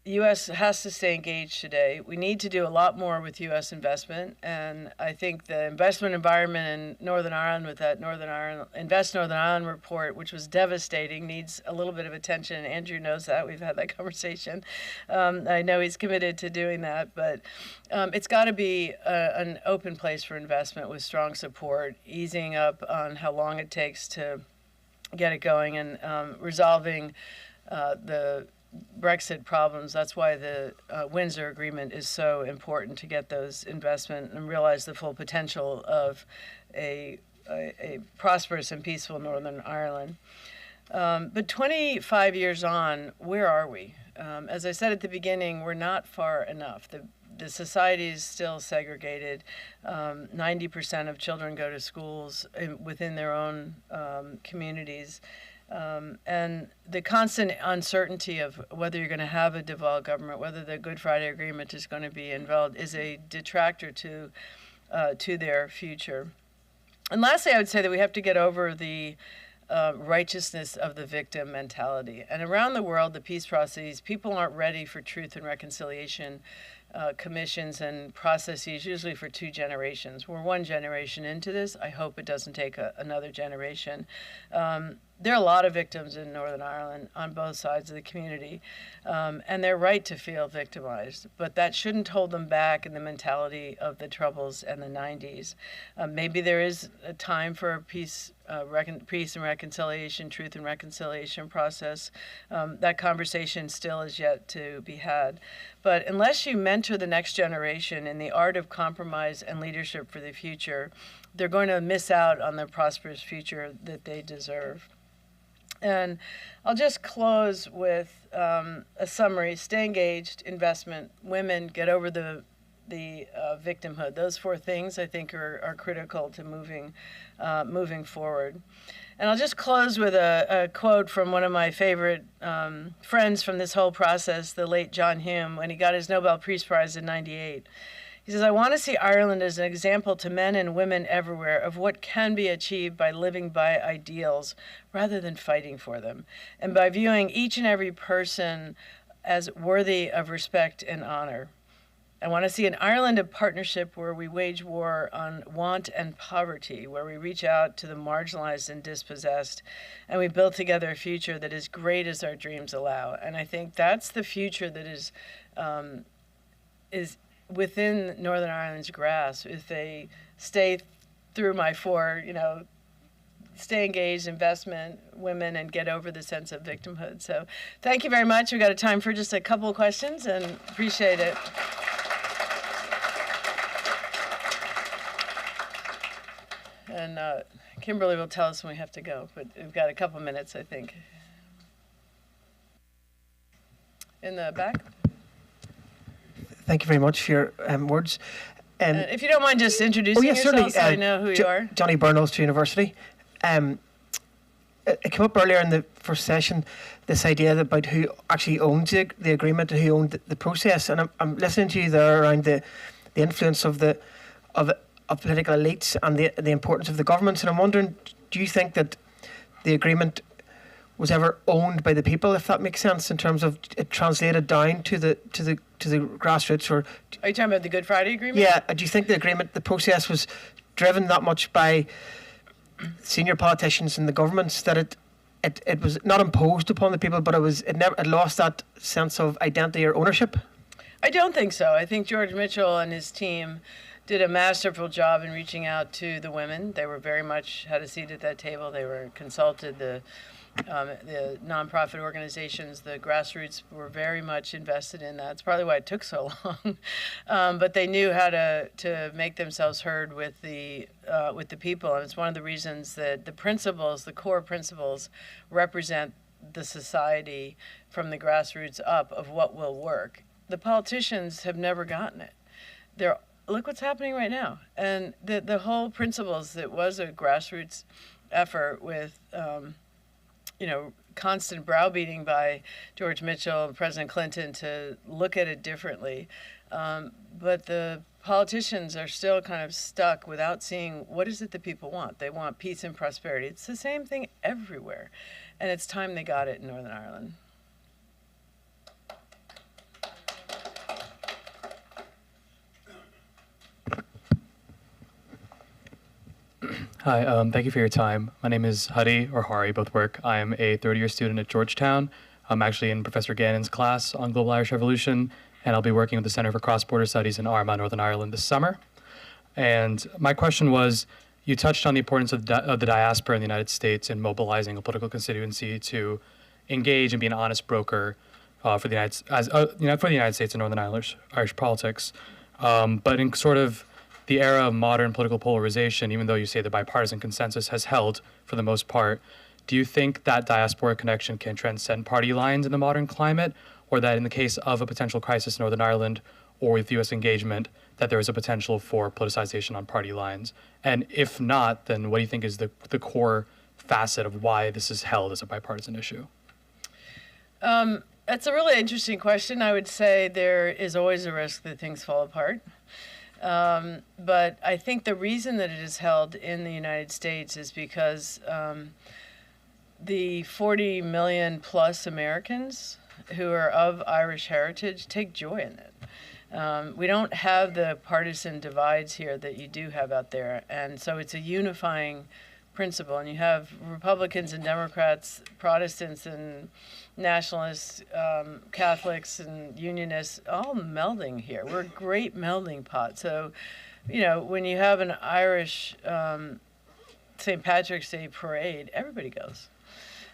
U.S. has to stay engaged today. We need to do a lot more with U.S. investment, and I think the investment environment in Northern Ireland with that Invest Northern Ireland report, which was devastating, needs a little bit of attention. Andrew knows that. We've had that conversation. I know he's committed to doing that, but it's got to be an open place for investment with strong support, easing up on how long it takes to get it going, and resolving the Brexit problems. That's why the Windsor Agreement is so important, to get those investment and realize the full potential of a prosperous and peaceful Northern Ireland. But 25 years on, where are we? As I said at the beginning, we're not far enough. The society is still segregated. 90% of children go to schools within their own communities. And the constant uncertainty of whether you're going to have a devolved government, whether the Good Friday Agreement is going to be involved, is a detractor to their future. And lastly, I would say that we have to get over the righteousness of the victim mentality. And around the world, the peace processes, people aren't ready for truth and reconciliation commissions and processes, usually for 2 generations. We're 1 generation into this. I hope it doesn't take another generation. There are a lot of victims in Northern Ireland on both sides of the community, and they're right to feel victimized, but that shouldn't hold them back in the mentality of the Troubles and the 90s. Maybe there is a time for a peace and reconciliation, truth and reconciliation process. That conversation still is yet to be had. But unless you mentor the next generation in the art of compromise and leadership for the future, they're going to miss out on the prosperous future that they deserve. And I'll just close with a summary. Stay engaged, investment, women, get over the victimhood. Those 4 things, I think, are critical to moving forward. And I'll just close with a quote from one of my favorite friends from this whole process, the late John Hume, when he got his Nobel Peace Prize in '98. He says, "I want to see Ireland as an example to men and women everywhere of what can be achieved by living by ideals rather than fighting for them, and by viewing each and every person as worthy of respect and honor. I want to see an Ireland of partnership where we wage war on want and poverty, where we reach out to the marginalized and dispossessed, and we build together a future that is great as our dreams allow." And I think that's the future that is within Northern Ireland's grasp if they stay through my 4, stay engaged, investment, women, and get over the sense of victimhood. So thank you very much. We've got a time for just a couple of questions, and appreciate it. And Kimberly will tell us when we have to go, but we've got a couple minutes, I think. In the back. Thank you very much for your words. If you don't mind just introducing yourself so I know who you are. Johnny Byrne, Ulster University. It came up earlier in the first session, this idea about who actually owns the agreement and who owned the process. And I'm listening to you there around the influence of political elites and the importance of the governments. And I'm wondering, do you think that the agreement was ever owned by the people, if that makes sense, in terms of it translated down to the grassroots? Or are you talking about the Good Friday Agreement? Yeah. Do you think the process was driven that much by senior politicians in the governments that it was not imposed upon the people, but it lost that sense of identity or ownership? I don't think so. I think George Mitchell and his team did a masterful job in reaching out to the women. They were very much had a seat at that table. They were consulted. The nonprofit organizations, the grassroots were very much invested in that. It's probably why it took so long. But they knew how to make themselves heard with the people. And it's one of the reasons that the core principles, represent the society from the grassroots up of what will work. The politicians have never gotten it. Look what's happening right now. And the whole principles that was a grassroots effort with constant browbeating by George Mitchell and President Clinton to look at it differently. But the politicians are still kind of stuck without seeing what is it that people want. They want peace and prosperity. It's the same thing everywhere. And it's time they got it in Northern Ireland. Hi, thank you for your time. My name is Hari, or Hari, both work. I am a third-year student at Georgetown. I'm actually in Professor Gannon's class on Global Irish Revolution, and I'll be working with the Center for Cross-Border Studies in Armagh, Northern Ireland this summer. And my question was, you touched on the importance of the diaspora in the United States in mobilizing a political constituency to engage and be an honest broker for the United States and Northern Irish politics. But in sort of the era of modern political polarization, even though you say the bipartisan consensus has held for the most part, do you think that diaspora connection can transcend party lines in the modern climate, or that in the case of a potential crisis in Northern Ireland or with U.S. engagement, that there is a potential for politicization on party lines? And if not, then what do you think is the core facet of why this is held as a bipartisan issue? That's a really interesting question. I would say there is always a risk that things fall apart. But I think the reason that it is held in the United States is because the 40 million plus Americans who are of Irish heritage take joy in it. We don't have the partisan divides here that you do have out there, and so it's a unifying principle. And you have Republicans and Democrats, Protestants and nationalists, Catholics and Unionists, all melding here. We're a great melding pot. So, you know, when you have an Irish St. Patrick's Day parade, everybody goes.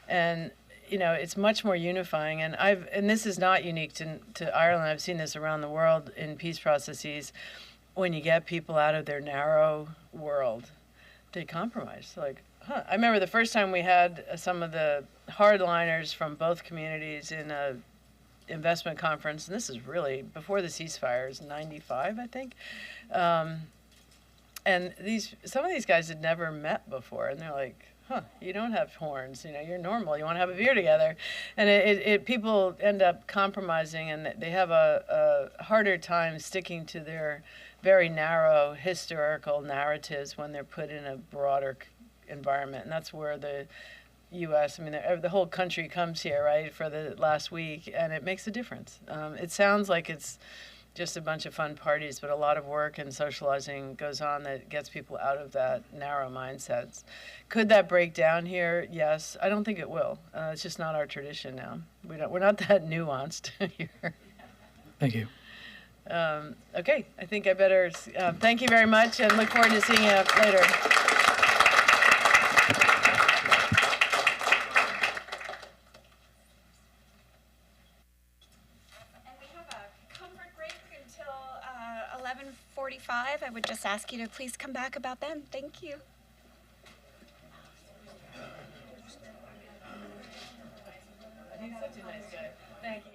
And, you know, it's much more unifying. And this is not unique to Ireland. I've seen this around the world in peace processes. When you get people out of their narrow world, they compromise. Like, I remember the first time we had some of the hardliners from both communities in a investment conference, and this is really before the ceasefires, 95, I think. And some of these guys had never met before, and they're like, you don't have horns, you know, you're normal, you want to have a beer together. And people end up compromising, and they have a harder time sticking to their very narrow historical narratives when they're put in a broader environment. And that's where the U.S., I mean, the whole country comes here, right, for the last week, and it makes a difference. It sounds like it's just a bunch of fun parties, but a lot of work and socializing goes on that gets people out of that narrow mindsets. Could that break down here? Yes. I don't think it will. It's just not our tradition now. We're not that nuanced here. Thank you. Okay, I think I better thank you very much and look forward to seeing you later. And we have a comfort break until 11:45. I would just ask you to please come back about then. Thank you. He's such a nice guy. Thank you.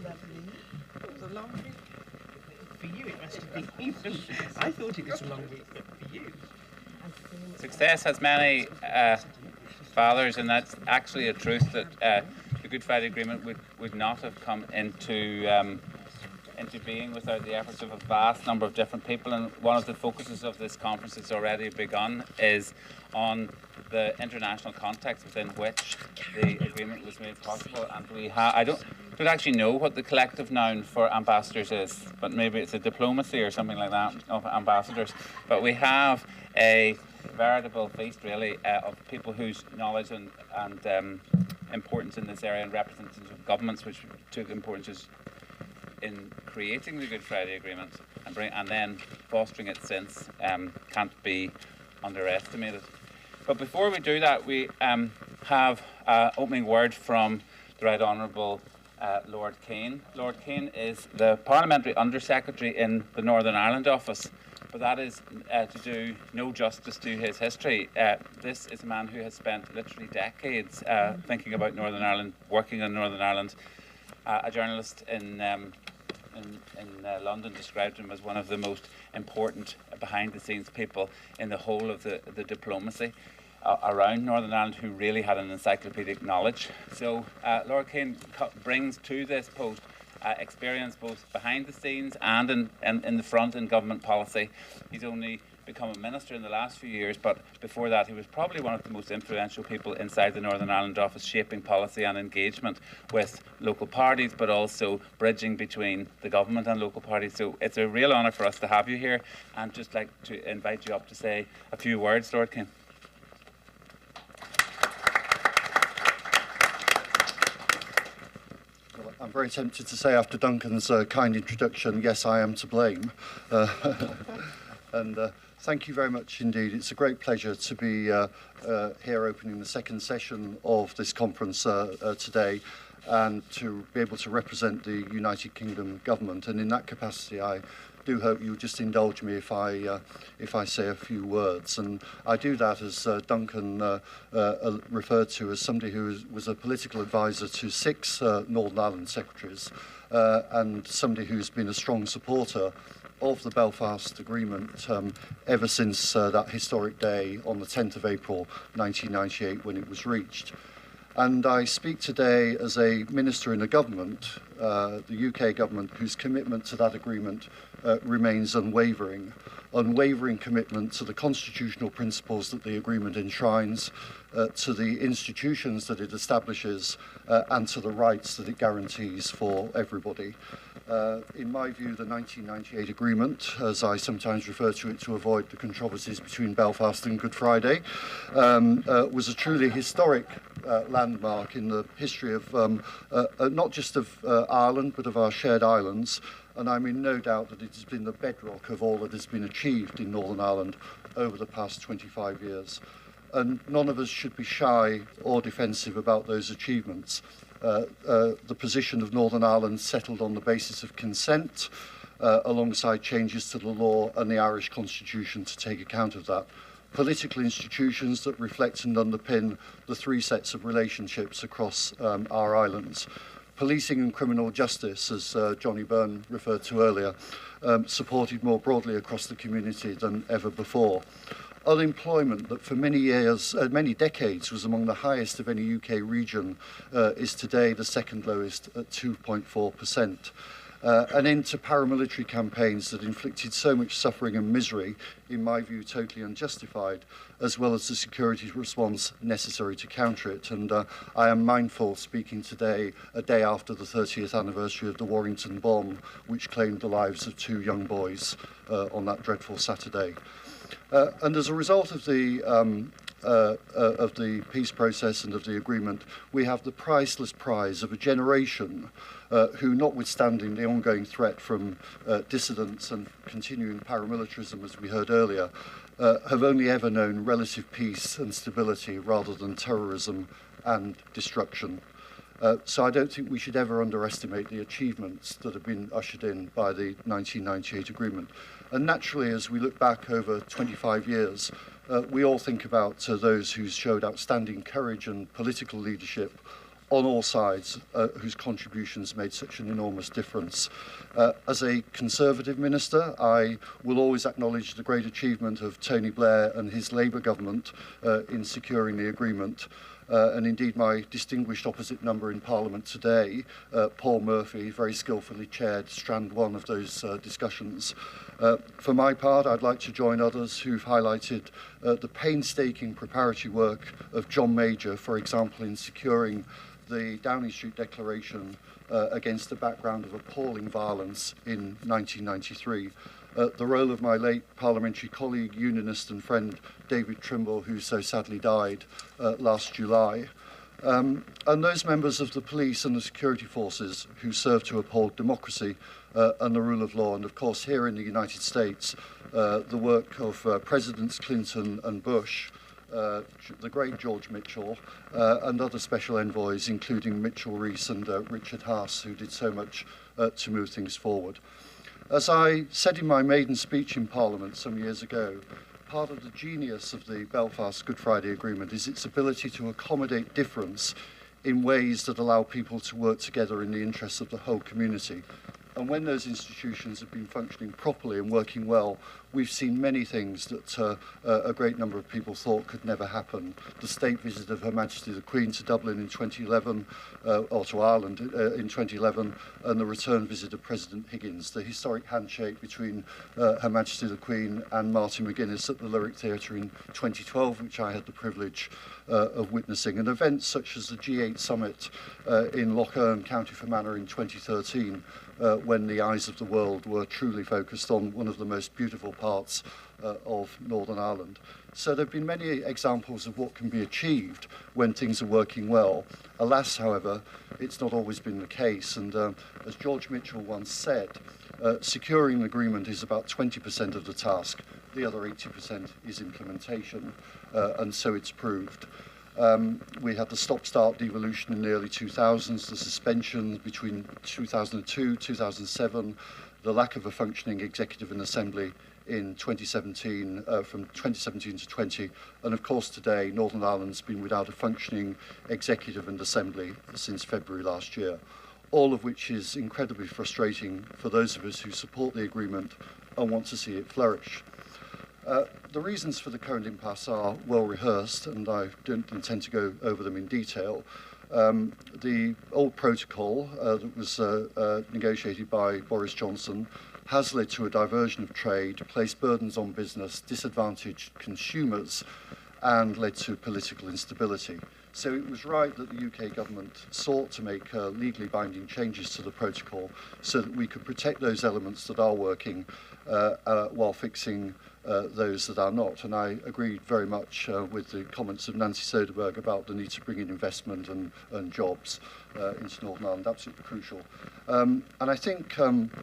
It was a long week. For you, it must have been. I thought it was a long week, but for you. Success has many fathers, and that's actually a truth that the Good Friday Agreement would not have come into being without the efforts of a vast number of different people. And one of the focuses of this conference that's already begun is on the international context within which the agreement was made possible. And I don't actually know what the collective noun for ambassadors is, but maybe it's a diplomacy or something like that of ambassadors. But we have a veritable feast, really, of people whose knowledge and importance in this area, and representatives of governments which took importance in creating the Good Friday Agreement and then fostering it since can't be underestimated. But before we do that, we have an opening word from the Right Honourable Lord Keane. Lord Keane is the Parliamentary Under-Secretary in the Northern Ireland Office, but that is to do no justice to his history. This is a man who has spent literally decades thinking about Northern Ireland, working on Northern Ireland. A journalist in London described him as one of the most important behind-the-scenes people in the whole of the diplomacy around Northern Ireland, who really had an encyclopedic knowledge. So Lord Keane brings to this post experience both behind the scenes and in the front in government policy. He's only become a minister in the last few years, but before that he was probably one of the most influential people inside the Northern Ireland Office, shaping policy and engagement with local parties, but also bridging between the government and local parties. So it's a real honour for us to have you here, and just like to invite you up to say a few words, Lord Keane. I'm very tempted to say after Duncan's kind introduction, yes, I am to blame. And thank you very much indeed. It's a great pleasure to be here opening the second session of this conference today, and to be able to represent the United Kingdom government. And in that capacity, I do hope you'll just indulge me if I say a few words. And I do that, as Duncan referred to, as somebody who was a political advisor to 6 Northern Ireland secretaries, and somebody who's been a strong supporter of the Belfast Agreement ever since that historic day on the 10th of April 1998 when it was reached. And I speak today as a minister in a government, the UK government, whose commitment to that agreement remains unwavering commitment to the constitutional principles that the agreement enshrines, to the institutions that it establishes, and to the rights that it guarantees for everybody. In my view, the 1998 agreement, as I sometimes refer to it to avoid the controversies between Belfast and Good Friday, was a truly historic landmark in the history of not just of Ireland, but of our shared islands. And I'm in no doubt that it has been the bedrock of all that has been achieved in Northern Ireland over the past 25 years. And none of us should be shy or defensive about those achievements. The position of Northern Ireland settled on the basis of consent, alongside changes to the law and the Irish Constitution to take account of that. Political institutions that reflect and underpin the 3 sets of relationships across our islands. Policing and criminal justice, as Johnny Byrne referred to earlier, supported more broadly across the community than ever before. Unemployment that for many years, many decades, was among the highest of any UK region, is today the second lowest at 2.4%. An end to paramilitary campaigns that inflicted so much suffering and misery, in my view totally unjustified, as well as the security response necessary to counter it. And I am mindful, speaking today, a day after the 30th anniversary of the Warrington bomb, which claimed the lives of 2 young boys on that dreadful Saturday. And as a result of the peace process and of the agreement, we have the priceless prize of a generation who, notwithstanding the ongoing threat from dissidents and continuing paramilitarism, as we heard earlier, have only ever known relative peace and stability rather than terrorism and destruction. So I don't think we should ever underestimate the achievements that have been ushered in by the 1998 agreement. And naturally, as we look back over 25 years, we all think about those who showed outstanding courage and political leadership on all sides whose contributions made such an enormous difference. As a Conservative minister, I will always acknowledge the great achievement of Tony Blair and his Labour government in securing the agreement. And indeed, my distinguished opposite number in Parliament today, Paul Murphy, very skillfully chaired strand one of those discussions. For my part, I'd like to join others who've highlighted the painstaking preparatory work of John Major, for example, in securing the Downing Street Declaration against the background of appalling violence in 1993. The role of my late parliamentary colleague, unionist and friend David Trimble, who so sadly died last July, and those members of the police and the security forces who serve to uphold democracy and the rule of law, and of course here in the United States, the work of Presidents Clinton and Bush, the great George Mitchell, and other special envoys, including Mitchell Rees and Richard Haas, who did so much to move things forward. As I said in my maiden speech in Parliament some years ago, part of the genius of the Belfast Good Friday Agreement is its ability to accommodate difference in ways that allow people to work together in the interests of the whole community. And when those institutions have been functioning properly and working well, we've seen many things that a great number of people thought could never happen. The state visit of Her Majesty the Queen to Dublin in 2011, or to Ireland in 2011, and the return visit of President Higgins, the historic handshake between Her Majesty the Queen and Martin McGuinness at the Lyric Theatre in 2012, which I had the privilege of witnessing, and events such as the G8 summit in Lough Erne, County Fermanagh in 2013, when the eyes of the world were truly focused on one of the most beautiful parts of Northern Ireland. So there have been many examples of what can be achieved when things are working well. Alas, however, it's not always been the case. And as George Mitchell once said, securing an agreement is about 20% of the task. The other 80% is implementation, and so it's proved. We had the stop-start devolution in the early 2000s, the suspension between 2002, 2007, the lack of a functioning executive and assembly in 2017, from 2017 to 20, and of course today Northern Ireland's been without a functioning executive and assembly since February last year, all of which is incredibly frustrating for those of us who support the agreement and want to see it flourish. The reasons for the current impasse are well rehearsed, and I don't intend to go over them in detail. The old protocol that was negotiated by Boris Johnson has led to a diversion of trade, placed burdens on business, disadvantaged consumers, and led to political instability. So it was right that the UK government sought to make legally binding changes to the protocol so that we could protect those elements that are working while fixing those that are not. And I agree very much with the comments of Nancy Soderberg about the need to bring in investment and jobs into Northern Ireland, absolutely crucial. And I think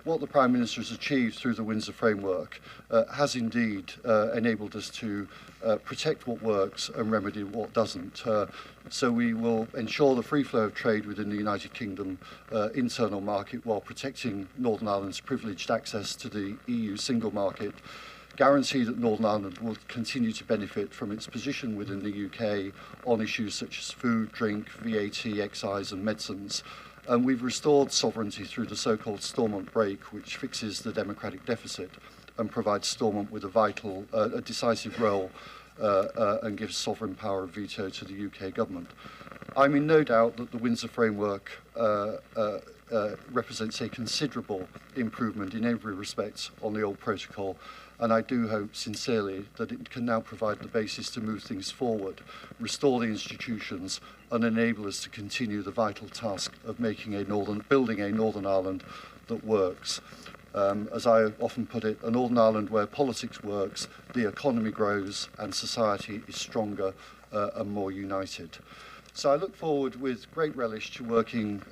what the Prime Minister has achieved through the Windsor Framework has indeed enabled us to protect what works and remedy what doesn't. So we will ensure the free flow of trade within the United Kingdom internal market while protecting Northern Ireland's privileged access to the EU single market, guarantee that Northern Ireland will continue to benefit from its position within the UK on issues such as food, drink, VAT, excise and medicines. And we've restored sovereignty through the so-called Stormont break, which fixes the democratic deficit and provides Stormont with a decisive role and gives sovereign power of veto to the UK government. I'm in no doubt that the Windsor Framework represents a considerable improvement in every respect on the old protocol, and I do hope sincerely that it can now provide the basis to move things forward, restore the institutions, and enable us to continue the vital task of building a Northern Ireland that works. As I often put it, a Northern Ireland where politics works, the economy grows, and society is stronger and more united. So I look forward with great relish to working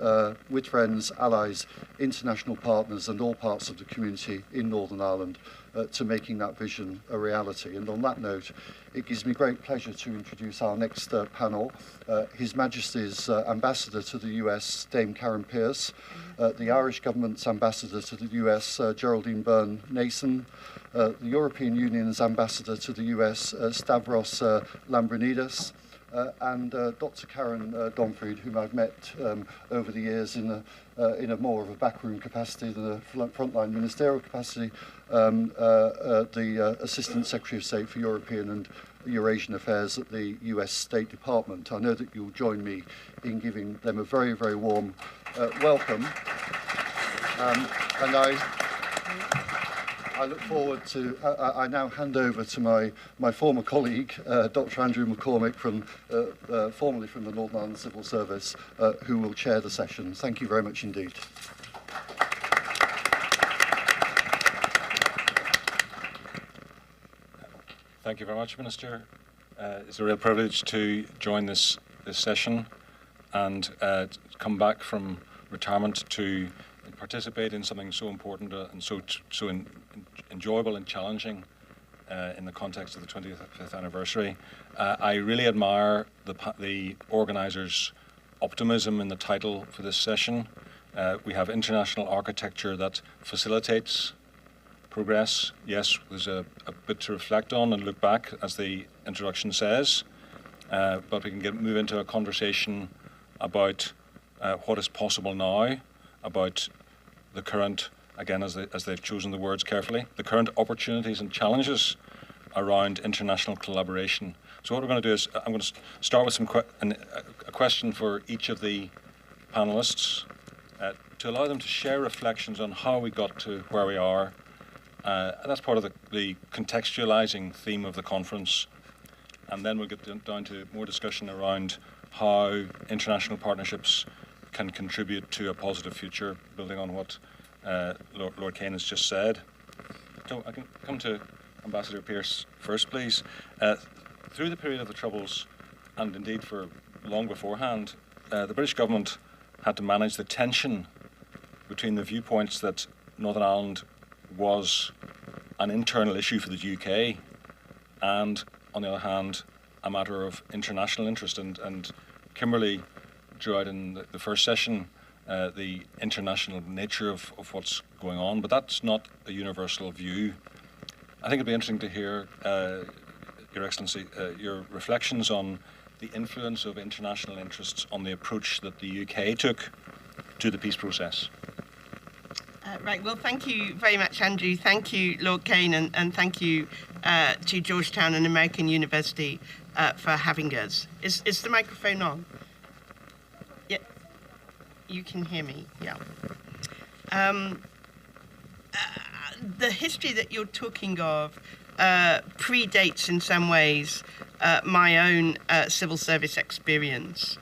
with friends, allies, international partners and all parts of the community in Northern Ireland to making that vision a reality. And on that note, it gives me great pleasure to introduce our next panel, His Majesty's Ambassador to the US, Dame Karen Pierce, the Irish Government's Ambassador to the US, Geraldine Byrne-Nason, the European Union's Ambassador to the US, Stavros Lambrinidis, and Dr. Karen Donfried, whom I've met over the years in a more of a backroom capacity than a frontline ministerial capacity, the Assistant Secretary of State for European and Eurasian Affairs at the US State Department. I know that you'll join me in giving them a very, very warm welcome. And I look forward to, I now hand over to my former colleague, Dr. Andrew McCormick, formerly from the Northern Ireland Civil Service, who will chair the session. Thank you very much indeed. Thank you very much, Minister. It's a real privilege to join this session and come back from retirement to participate in something so important and so enjoyable and challenging in the context of the 25th anniversary. I really admire the organisers' optimism in the title for this session. We have international architecture that facilitates progress. Yes, there's a bit to reflect on and look back, as the introduction says, but we can move into a conversation about what is possible now, about the current, again, as they've chosen the words carefully, the current opportunities and challenges around international collaboration. So what we're going to do is, I'm going to start with a question for each of the panelists to allow them to share reflections on how we got to where we are. And that's part of the contextualizing theme of the conference. And then we'll get down to more discussion around how international partnerships can contribute to a positive future, building on what Lord Kane has just said. So I can come to Ambassador Pearce first, please. Through the period of the Troubles, and indeed for long beforehand, the British government had to manage the tension between the viewpoints that Northern Ireland was an internal issue for the UK and, on the other hand, a matter of international interest. And Kimberly drew out in the first session the international nature of what's going on, but that's not a universal view. I think it'd be interesting to hear, Your Excellency, your reflections on the influence of international interests on the approach that the UK took to the peace process. Right, well, thank you very much, Andrew. Thank you, Lord Kane, and thank you to Georgetown and American University for having us. Is the microphone on? Yeah, you can hear me, yeah. The history that you're talking of predates, in some ways, my own civil service experience.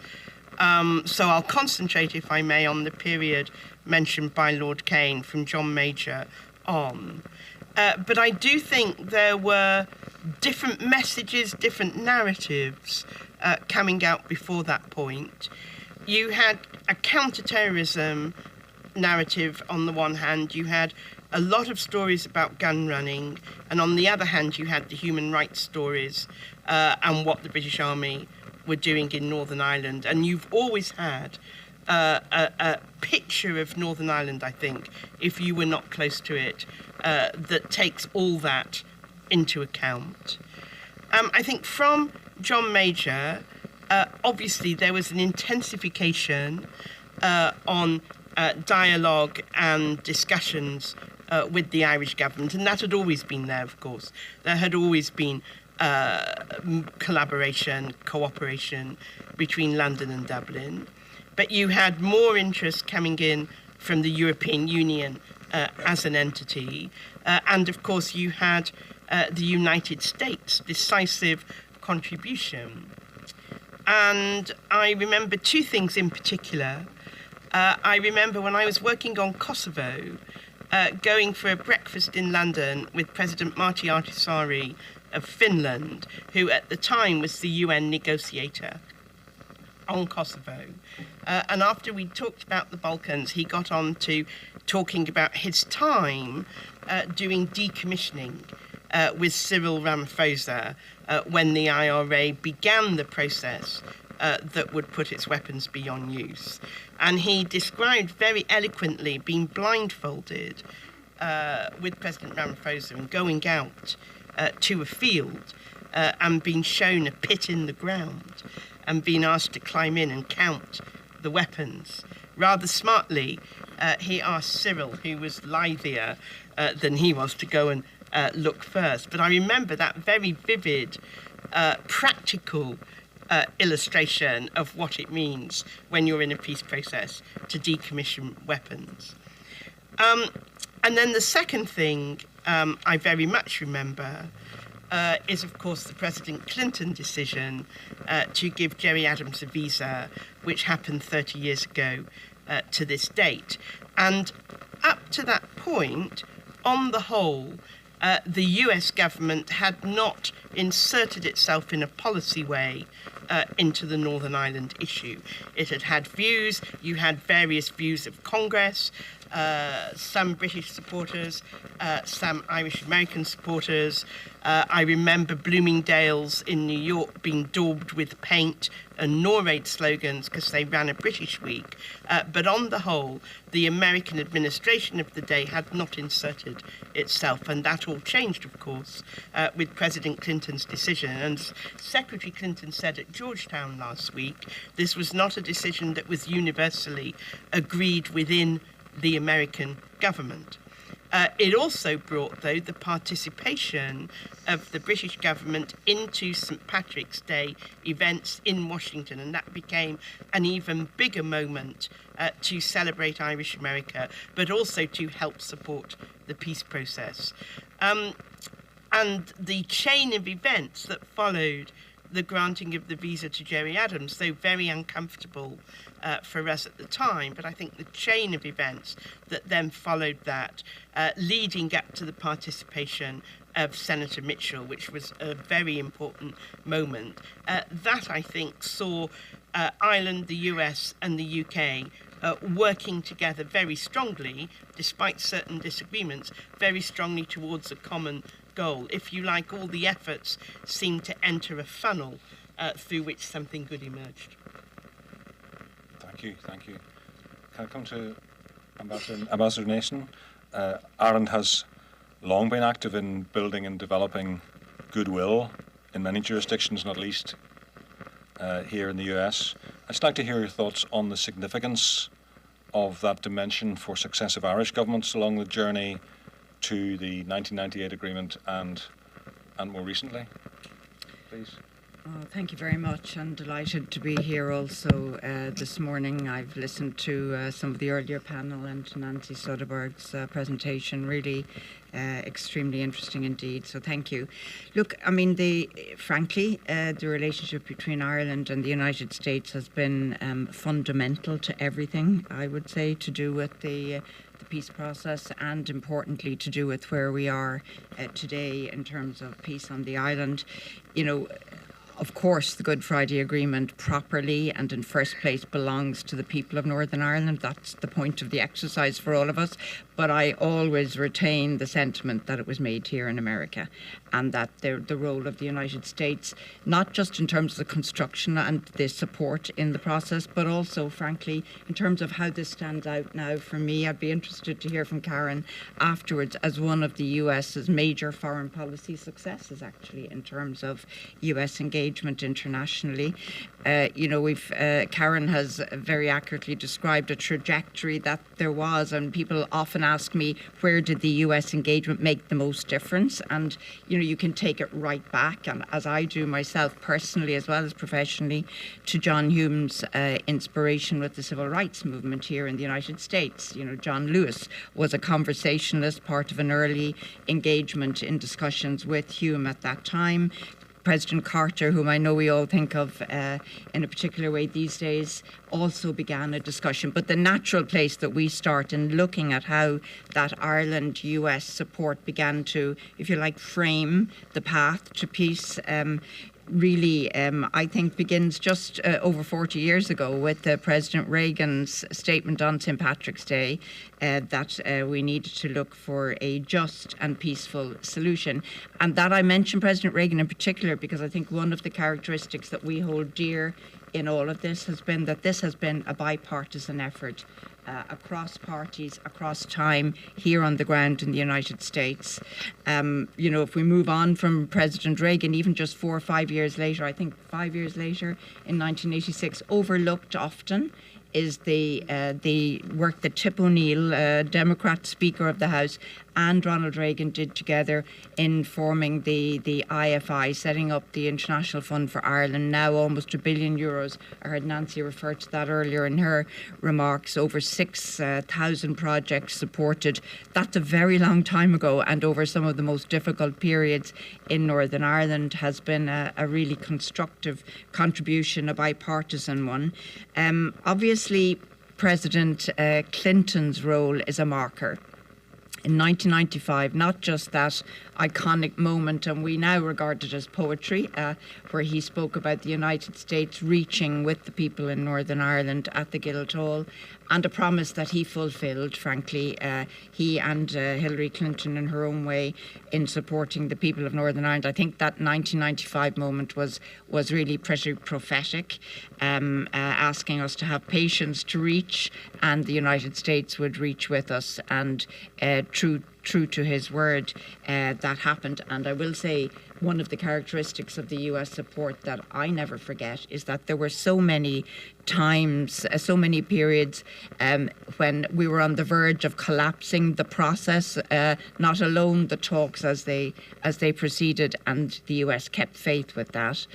So I'll concentrate, if I may, on the period mentioned by Lord Kane from John Major on. But I do think there were different messages, different narratives coming out before that point. You had a counter-terrorism narrative on the one hand, you had a lot of stories about gun running, and on the other hand you had the human rights stories and what the British Army were doing in Northern Ireland. And you've always had a picture of Northern Ireland, I think, if you were not close to it, that takes all that into account. I think from John Major, obviously there was an intensification on dialogue and discussions with the Irish government, and that had always been there, of course. There had always been collaboration, cooperation between London and Dublin. But you had more interest coming in from the European Union as an entity. And of course, you had the United States' decisive contribution. And I remember two things in particular. I remember when I was working on Kosovo, going for a breakfast in London with President Martti Ahtisaari of Finland, who at the time was the UN negotiator on Kosovo. And after we talked about the Balkans, he got on to talking about his time doing decommissioning with Cyril Ramaphosa when the IRA began the process that would put its weapons beyond use. And he described very eloquently being blindfolded with President Ramaphosa and going out to a field and been shown a pit in the ground and been asked to climb in and count the weapons. Rather smartly, he asked Cyril, who was lithier than he was, to go and look first. But I remember that very vivid, practical illustration of what it means when you're in a peace process to decommission weapons. And then the second thing I very much remember is, of course, the President Clinton decision to give Gerry Adams a visa, which happened 30 years ago to this date. And up to that point, on the whole, the US government had not inserted itself in a policy way into the Northern Ireland issue. It had had views. You had various views of Congress, some British supporters, some Irish American supporters. I remember Bloomingdale's in New York being daubed with paint and no-raid slogans because they ran a British week. But on the whole, the American administration of the day had not inserted itself, and that all changed, of course, with President Clinton's decision. And Secretary Clinton said at Georgetown last week, this was not a decision that was universally agreed within the American government. It also brought, though, the participation of the British government into St. Patrick's Day events in Washington, and that became an even bigger moment to celebrate Irish America, but also to help support the peace process. And the chain of events that followed the granting of the visa to Gerry Adams, though very uncomfortable for us at the time, but I think the chain of events that then followed that, leading up to the participation of Senator Mitchell, which was a very important moment, that I think saw Ireland, the US and the UK working together very strongly, despite certain disagreements, very strongly towards a common goal. If you like, all the efforts seemed to enter a funnel through which something good emerged. Thank you. Can I come to Ambassador Nason? Ireland has long been active in building and developing goodwill in many jurisdictions, not least here in the US. I'd just like to hear your thoughts on the significance of that dimension for successive Irish governments along the journey to the 1998 agreement and more recently, please. Thank you very much. I'm delighted to be here also this morning. I've listened to some of the earlier panel and to Nancy Soderberg's presentation. Really extremely interesting indeed. So thank you. Look, I mean, frankly, the relationship between Ireland and the United States has been fundamental to everything, I would say, to do with the peace process and, importantly, to do with where we are today in terms of peace on the island. You know, of course, the Good Friday Agreement properly and in first place belongs to the people of Northern Ireland. That's the point of the exercise for all of us. But I always retain the sentiment that it was made here in America, and that the role of the United States, not just in terms of the construction and the support in the process, but also, frankly, in terms of how this stands out now for me. I'd be interested to hear from Karen afterwards as one of the US's major foreign policy successes, actually, in terms of US engagement internationally. You know, Karen has very accurately described a trajectory that there was, and people often ask me, where did the US engagement make the most difference? And, you know, you can take it right back, and as I do myself personally as well as professionally, to John Hume's inspiration with the civil rights movement here in the United States. You know, John Lewis was a conversationalist, part of an early engagement in discussions with Hume at that time. President Carter, whom I know we all think of in a particular way these days, also began a discussion. But the natural place that we start in looking at how that Ireland-US support began to, if you like, frame the path to peace, really, I think, begins just over 40 years ago with President Reagan's statement on St. Patrick's Day that we needed to look for a just and peaceful solution. And that I mention President Reagan in particular because I think one of the characteristics that we hold dear in all of this has been that this has been a bipartisan effort across parties, across time, here on the ground in the United States. You know, if we move on from President Reagan, even just 4 or 5 years later, I think 5 years later, in 1986, overlooked often is the work that Tip O'Neill, Democrat Speaker of the House, and Ronald Reagan did together in forming the IFI, setting up the International Fund for Ireland, now almost €1 billion. I heard Nancy refer to that earlier in her remarks. Over 6,000 projects supported. That's a very long time ago, and over some of the most difficult periods in Northern Ireland has been a really constructive contribution, a bipartisan one. Obviously, President Clinton's role is a marker. In 1995, not just that iconic moment, and we now regard it as poetry, where he spoke about the United States reaching with the people in Northern Ireland at the Guildhall, and a promise that he fulfilled, frankly, he and Hillary Clinton in her own way in supporting the people of Northern Ireland. I think that 1995 moment was really pretty prophetic, asking us to have patience to reach, and the United States would reach with us, and true to his word, that happened. And I will say, one of the characteristics of the US support that I never forget is that there were so many times, so many periods when we were on the verge of collapsing the process, not alone the talks as they proceeded, and the US kept faith with that.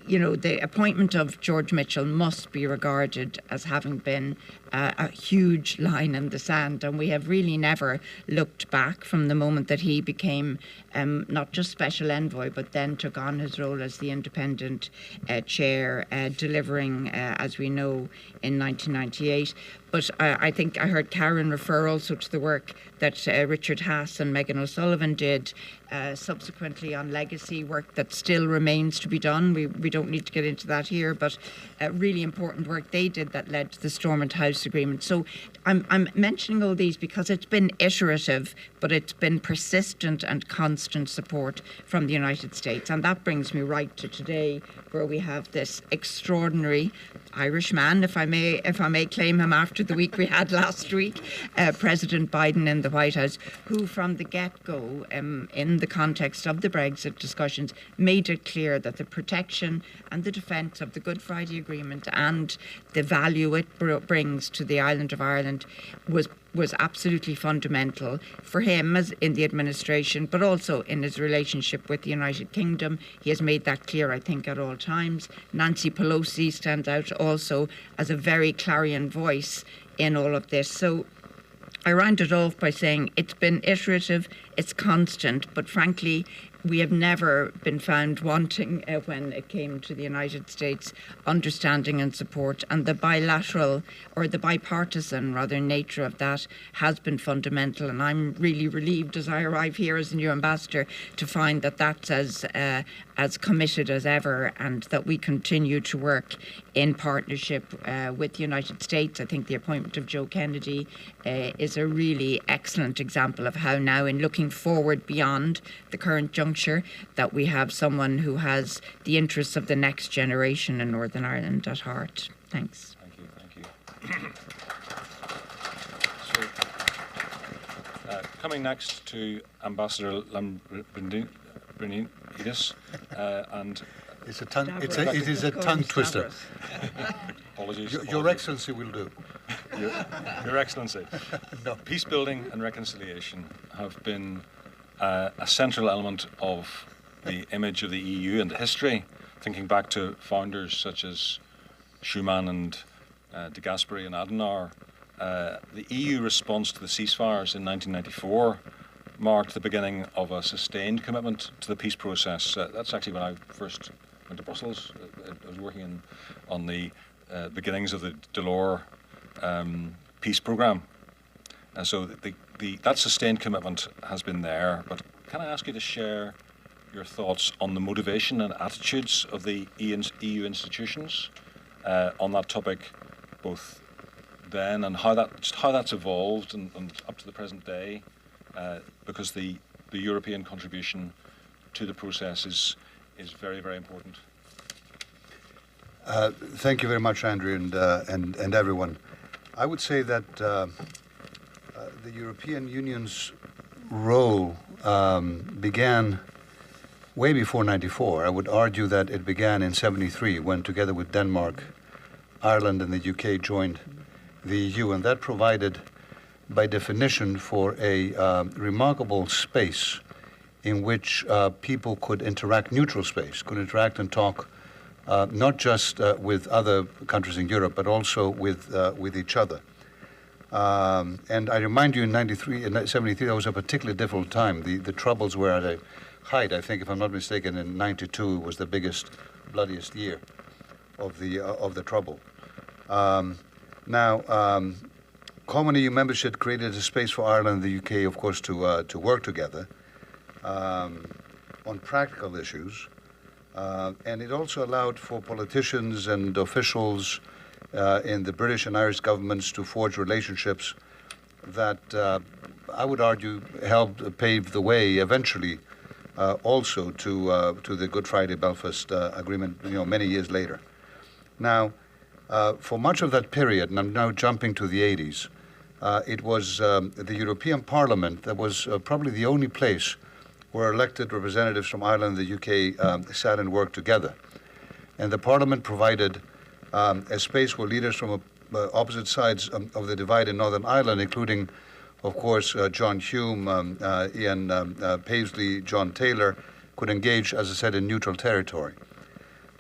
You know, the appointment of George Mitchell must be regarded as having been a huge line in the sand, and we have really never looked back from the moment that he became not just special envoy, but then took on his role as the independent chair, delivering, as we know, in 1998. But I think I heard Karen refer also to the work that Richard Haas and Megan O'Sullivan did subsequently on legacy work that still remains to be done. We don't need to get into that here, but really important work they did that led to the Stormont House Agreement. So I'm mentioning all these because it's been iterative, but it's been persistent and constant support from the United States. And that brings me right to today, where we have this extraordinary Irish man, if I may claim him after the week we had last week, President Biden in the White House, who from the get-go, in the context of the Brexit discussions, made it clear that the protection and the defence of the Good Friday Agreement and the value it brings to the island of Ireland was absolutely fundamental for him as in the administration, but also in his relationship with the United Kingdom. He has made that clear, I think, at all times. Nancy Pelosi stands out also as a very clarion voice in all of this. So I round it off by saying it's been iterative, it's constant, but frankly, we have never been found wanting when it came to the United States understanding and support, and the bilateral, or the bipartisan rather, nature of that has been fundamental. And I'm really relieved as I arrive here as a new ambassador to find that that's as committed as ever, and that we continue to work in partnership with the United States. I think the appointment of Joe Kennedy is a really excellent example of how now, in looking forward beyond the current juncture, that we have someone who has the interests of the next generation in Northern Ireland at heart. Thanks. Thank you. So, coming next to Ambassador Lambrinidis, and it is a tongue twister. Apologies. Your Excellency will do. Your Excellency. No. Peace building and reconciliation have been a central element of the image of the EU and the history, thinking back to founders such as Schuman and de Gasperi and Adenauer. The EU response to the ceasefires in 1994 marked the beginning of a sustained commitment to the peace process. That's actually when I first went to Brussels. I was working on the beginnings of the Delors peace programme. So that sustained commitment has been there, but can I ask you to share your thoughts on the motivation and attitudes of the EU institutions on that topic, both then and how that's evolved and up to the present day, because the European contribution to the process is very, very important. Thank you very much, Andrew, and everyone. I would say that the European Union's role began way before '94. I would argue that it began in '73 when, together with Denmark, Ireland and the UK joined the EU, and that provided, by definition, for a remarkable space in which people could interact, neutral space, could interact and talk not just with other countries in Europe, but also with each other. And I remind you, in '73, that was a particularly difficult time. The troubles were at a height. I think, if I'm not mistaken, in '92 was the biggest, bloodiest year of the trouble. Common EU membership created a space for Ireland and the UK, of course, to work together on practical issues. And it also allowed for politicians and officials in the British and Irish governments to forge relationships that I would argue helped pave the way eventually also to the Good Friday Belfast Agreement, many years later. Now, for much of that period, and I'm now jumping to the 80s, it was the European Parliament that was probably the only place where elected representatives from Ireland and the UK sat and worked together. And the Parliament provided a space where leaders from opposite sides of the divide in Northern Ireland, including, of course, John Hume, Ian Paisley, John Taylor, could engage, as I said, in neutral territory.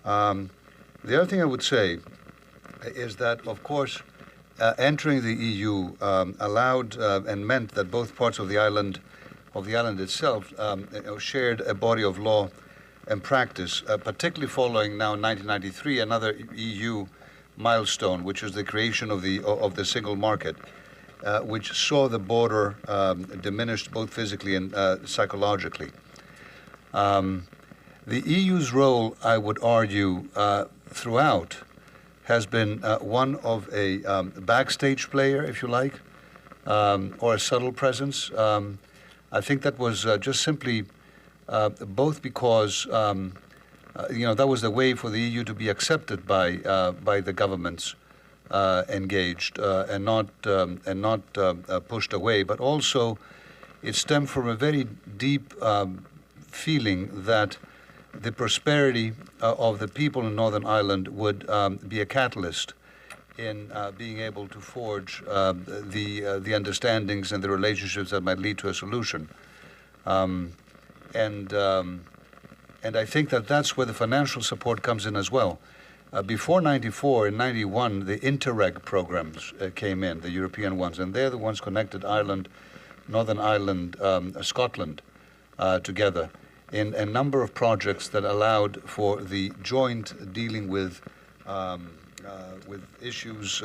The other thing I would say is that, of course, entering the EU allowed and meant that both parts of the island itself shared a body of law and practice, particularly following now 1993 another EU milestone, which is the creation of the single market, which saw the border diminished both physically and psychologically. The EU's role, I would argue, throughout has been one of a backstage player, if you like, or a subtle presence. I think that was just simply both because that was the way for the EU to be accepted by the governments engaged and not pushed away, but also it stemmed from a very deep feeling that the prosperity of the people in Northern Ireland would be a catalyst in being able to forge the understandings and the relationships that might lead to a solution. And I think that that's where the financial support comes in as well. Before '94 and '91, the Interreg programs came in, the European ones, and they're the ones connected Ireland, Northern Ireland, Scotland together in a number of projects that allowed for the joint dealing with issues,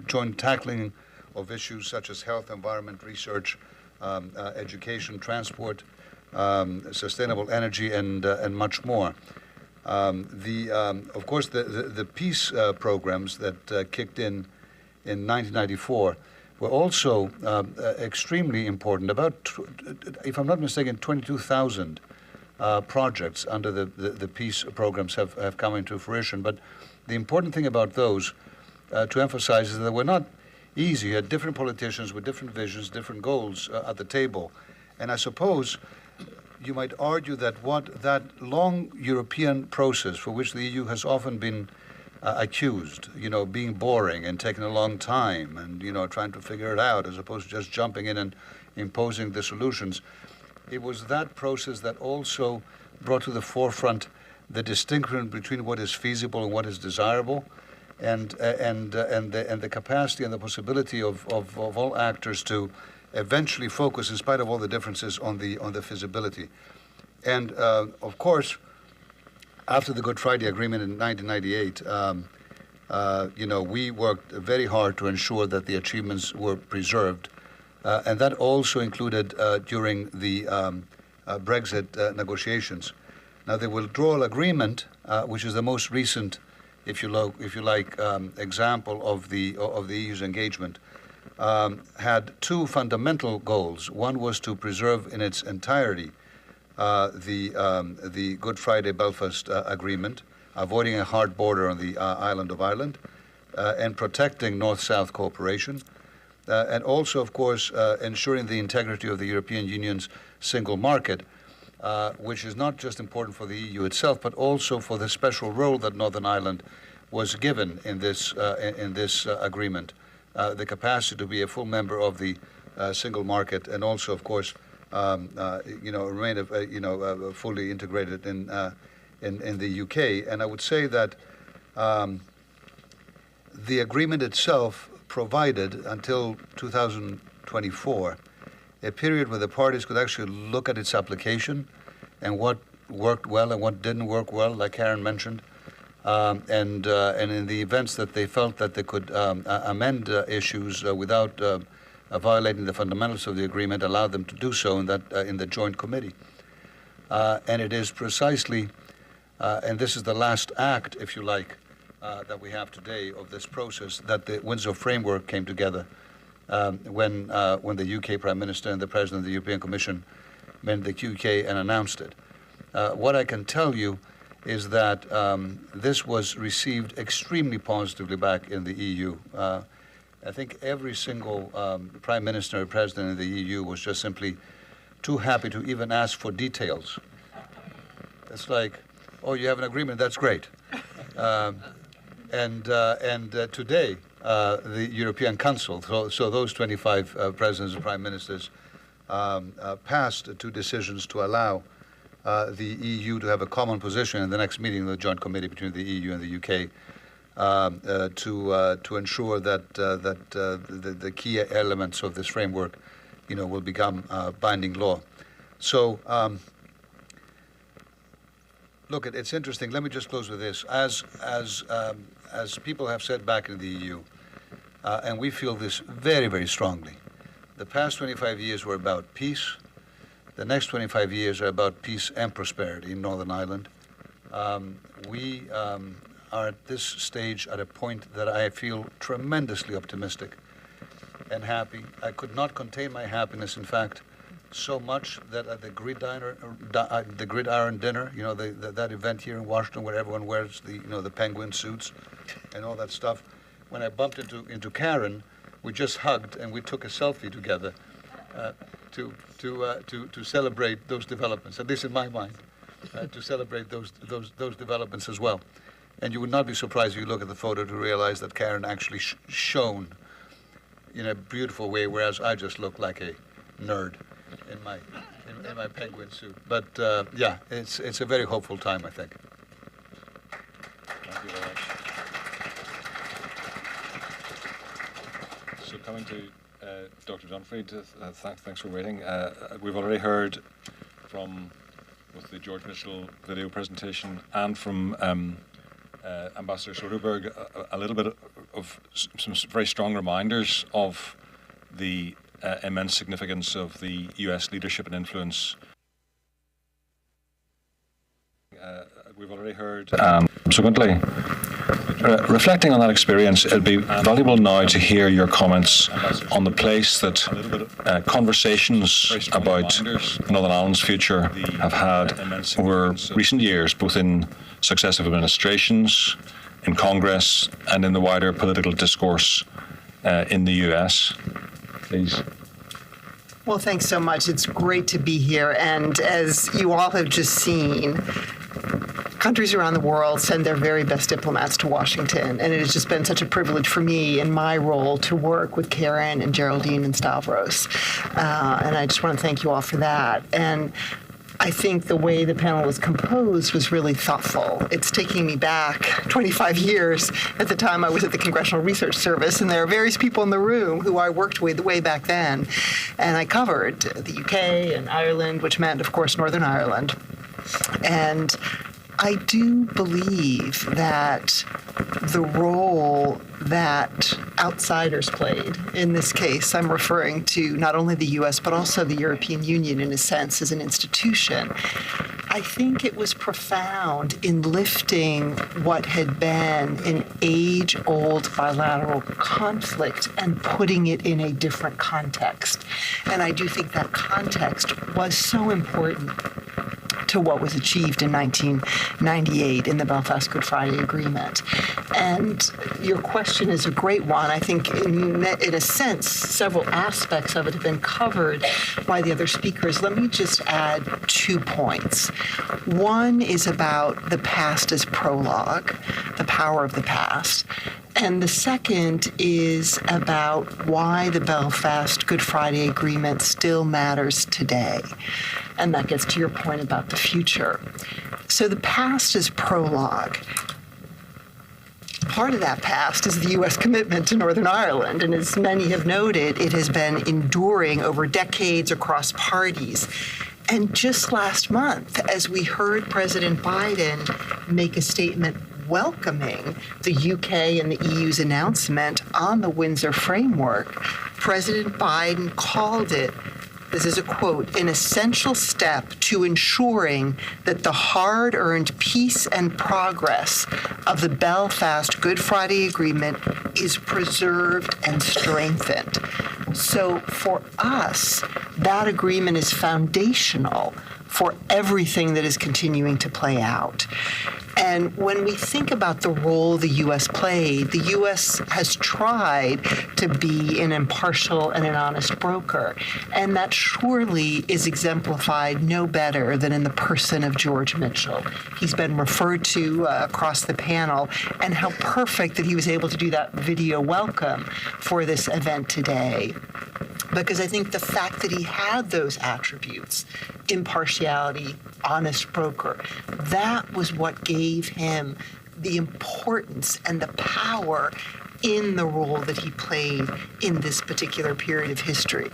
joint tackling of issues such as health, environment, research, education, transport, sustainable energy, and much more. Of course, the peace programs that kicked in 1994 were also extremely important. About, if I'm not mistaken, 22,000 projects under the peace programs have come into fruition. But the important thing about those to emphasize is that they were not easy. You had different politicians with different visions, different goals at the table. And I suppose you might argue that what that long European process, for which the EU has often been accused, being boring and taking a long time and, trying to figure it out as opposed to just jumping in and imposing the solutions, it was that process that also brought to the forefront the distinction between what is feasible and what is desirable, and the capacity and the possibility of all actors to eventually focus, in spite of all the differences, on the feasibility. And of course, after the Good Friday Agreement in 1998, we worked very hard to ensure that the achievements were preserved, and that also included during the Brexit negotiations. Now, the withdrawal agreement, which is the most recent, if you like, example of the EU's engagement, had two fundamental goals. One was to preserve in its entirety the Good Friday Belfast Agreement, avoiding a hard border on the island of Ireland, and protecting North-South cooperation, and also, of course, ensuring the integrity of the European Union's single market, which is not just important for the EU itself, but also for the special role that Northern Ireland was given in this agreement, the capacity to be a full member of the single market, and also, of course, remain fully integrated in the UK. And I would say that the agreement itself provided until 2024 a period where the parties could actually look at its application and what worked well and what didn't work well, like Karen mentioned, and in the events that they felt that they could amend issues without violating the fundamentals of the agreement, allow them to do so in the joint committee. And it is precisely, and this is the last act, if you like, that we have today of this process, that the Windsor Framework came together when the UK Prime Minister and the President of the European Commission met the UK and announced it. What I can tell you is that this was received extremely positively back in the EU. I think every single Prime Minister or President in the EU was just simply too happy to even ask for details. It's like, oh, you have an agreement, that's great. And today, the European Council, so those 25 presidents and prime ministers passed 2 decisions to allow the EU to have a common position in the next meeting of the joint committee between the EU and the UK to ensure that the key elements of this framework, will become binding law. So. Look, it's interesting. Let me just close with this. As people have said back in the EU, and we feel this very, very strongly, the past 25 years were about peace. The next 25 years are about peace and prosperity in Northern Ireland. We are at this stage at a point that I feel tremendously optimistic and happy. I could not contain my happiness, in fact, so much that at the Gridiron Dinner, that event here in Washington where everyone wears the penguin suits and all that stuff, when I bumped into Karen, we just hugged and we took a selfie together to celebrate those developments, at least in my mind, to celebrate those developments as well. And you would not be surprised if you look at the photo to realize that Karen actually shone in a beautiful way, whereas I just look like a nerd in my penguin suit. But yeah, it's a very hopeful time, I think. Thank you very much. So coming to Dr. Dunfried, thanks for waiting. We've already heard from both the George Mitchell video presentation and from Ambassador Soderberg a little bit of some very strong reminders of the immense significance of the US leadership and influence. We've already heard subsequently. Reflecting on that experience, it'd be valuable now to hear your comments on the place that conversations about Northern Ireland's future have had over recent years, both in successive administrations, in Congress, and in the wider political discourse in the US. Please. Well, thanks so much. It's great to be here. And as you all have just seen, countries around the world send their very best diplomats to Washington. And it has just been such a privilege for me in my role to work with Karen and Geraldine and Stavros. And I just want to thank you all for that. And I think the way the panel was composed was really thoughtful. It's taking me back 25 years. At the time, I was at the Congressional Research Service, and there are various people in the room who I worked with way back then. And I covered the UK and Ireland, which meant, of course, Northern Ireland. And I do believe that the role that outsiders played, in this case, I'm referring to not only the US, but also the European Union, in a sense, as an institution, I think it was profound in lifting what had been an age-old bilateral conflict and putting it in a different context. And I do think that context was so important to what was achieved in 1998 in the Belfast Good Friday Agreement. And your question is a great one. I think in a sense, several aspects of it have been covered by the other speakers. Let me just add 2 points. One is about the past as prologue, the power of the past. And the second is about why the Belfast Good Friday Agreement still matters today. And that gets to your point about the future. So the past is prologue. Part of that past is the U.S. commitment to Northern Ireland. And as many have noted, it has been enduring over decades across parties. And just last month, as we heard President Biden make a statement welcoming the UK and the EU's announcement on the Windsor Framework, President Biden called it, this is a quote, an essential step to ensuring that the hard-earned peace and progress of the Belfast Good Friday Agreement is preserved and strengthened. So for us, that agreement is foundational for everything that is continuing to play out. And when we think about the role the U.S. played, the U.S. has tried to be an impartial and an honest broker. And that surely is exemplified no better than in the person of George Mitchell. He's been referred to across the panel, and how perfect that he was able to do that video welcome for this event today. Because I think the fact that he had those attributes, impartiality, honest broker, that was what gave him the importance and the power in the role that he played in this particular period of history.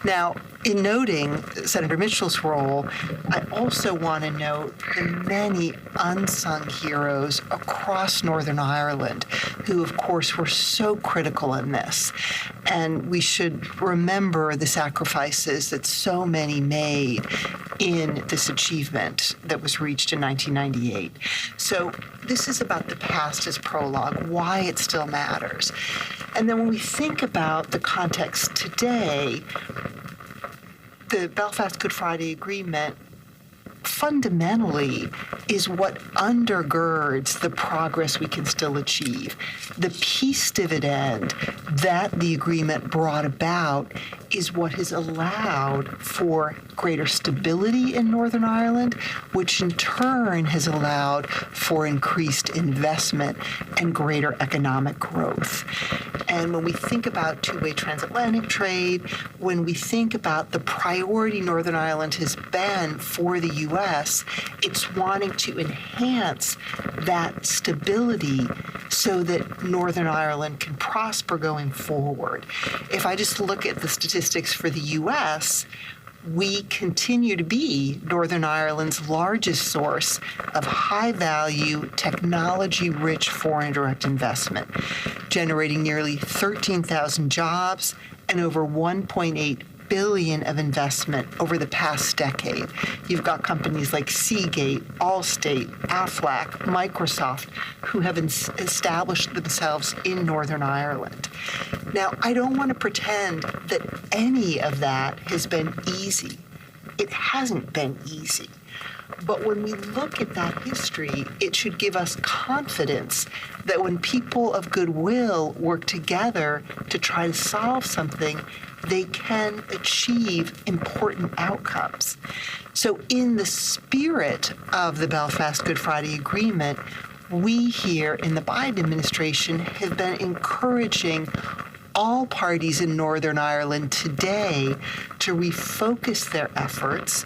Now, in noting Senator Mitchell's role, I also want to note the many unsung heroes across Northern Ireland who, of course, were so critical in this. And we should remember the sacrifices that so many made in this achievement that was reached in 1998. So this is about the past as prologue, why it still matters. And then when we think about the context today, the Belfast Good Friday Agreement fundamentally is what undergirds the progress we can still achieve. The peace dividend that the agreement brought about is what has allowed for greater stability in Northern Ireland, which in turn has allowed for increased investment and greater economic growth. And when we think about two-way transatlantic trade, when we think about the priority Northern Ireland has been for the U.S., it's wanting to enhance that stability so that Northern Ireland can prosper going forward. If I just look at the statistics for the U.S., we continue to be Northern Ireland's largest source of high-value, technology-rich foreign direct investment, generating nearly 13,000 jobs and over $1.8 billion of investment over the past decade. You've got companies like Seagate, Allstate, Aflac, Microsoft, who have established themselves in Northern Ireland. Now, I don't want to pretend that any of that has been easy. It hasn't been easy. But when we look at that history, it should give us confidence that when people of goodwill work together to try to solve something, they can achieve important outcomes. So in the spirit of the Belfast Good Friday Agreement, we here in the Biden administration have been encouraging all parties in Northern Ireland today to refocus their efforts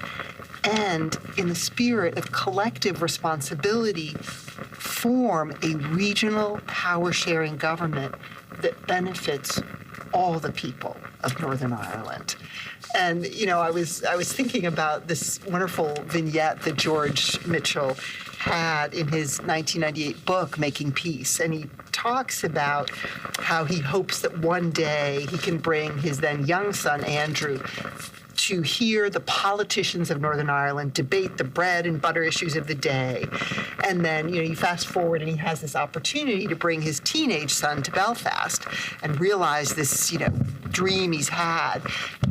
and, in the spirit of collective responsibility, form a regional power-sharing government that benefits all the people of Northern Ireland. And, you know, I was thinking about this wonderful vignette that George Mitchell had in his 1998 book, Making Peace. And he talks about how he hopes that one day he can bring his then young son, Andrew, to hear the politicians of Northern Ireland debate the bread and butter issues of the day. And then, you know, you fast forward and he has this opportunity to bring his teenage son to Belfast and realize this, you know, dream he's had.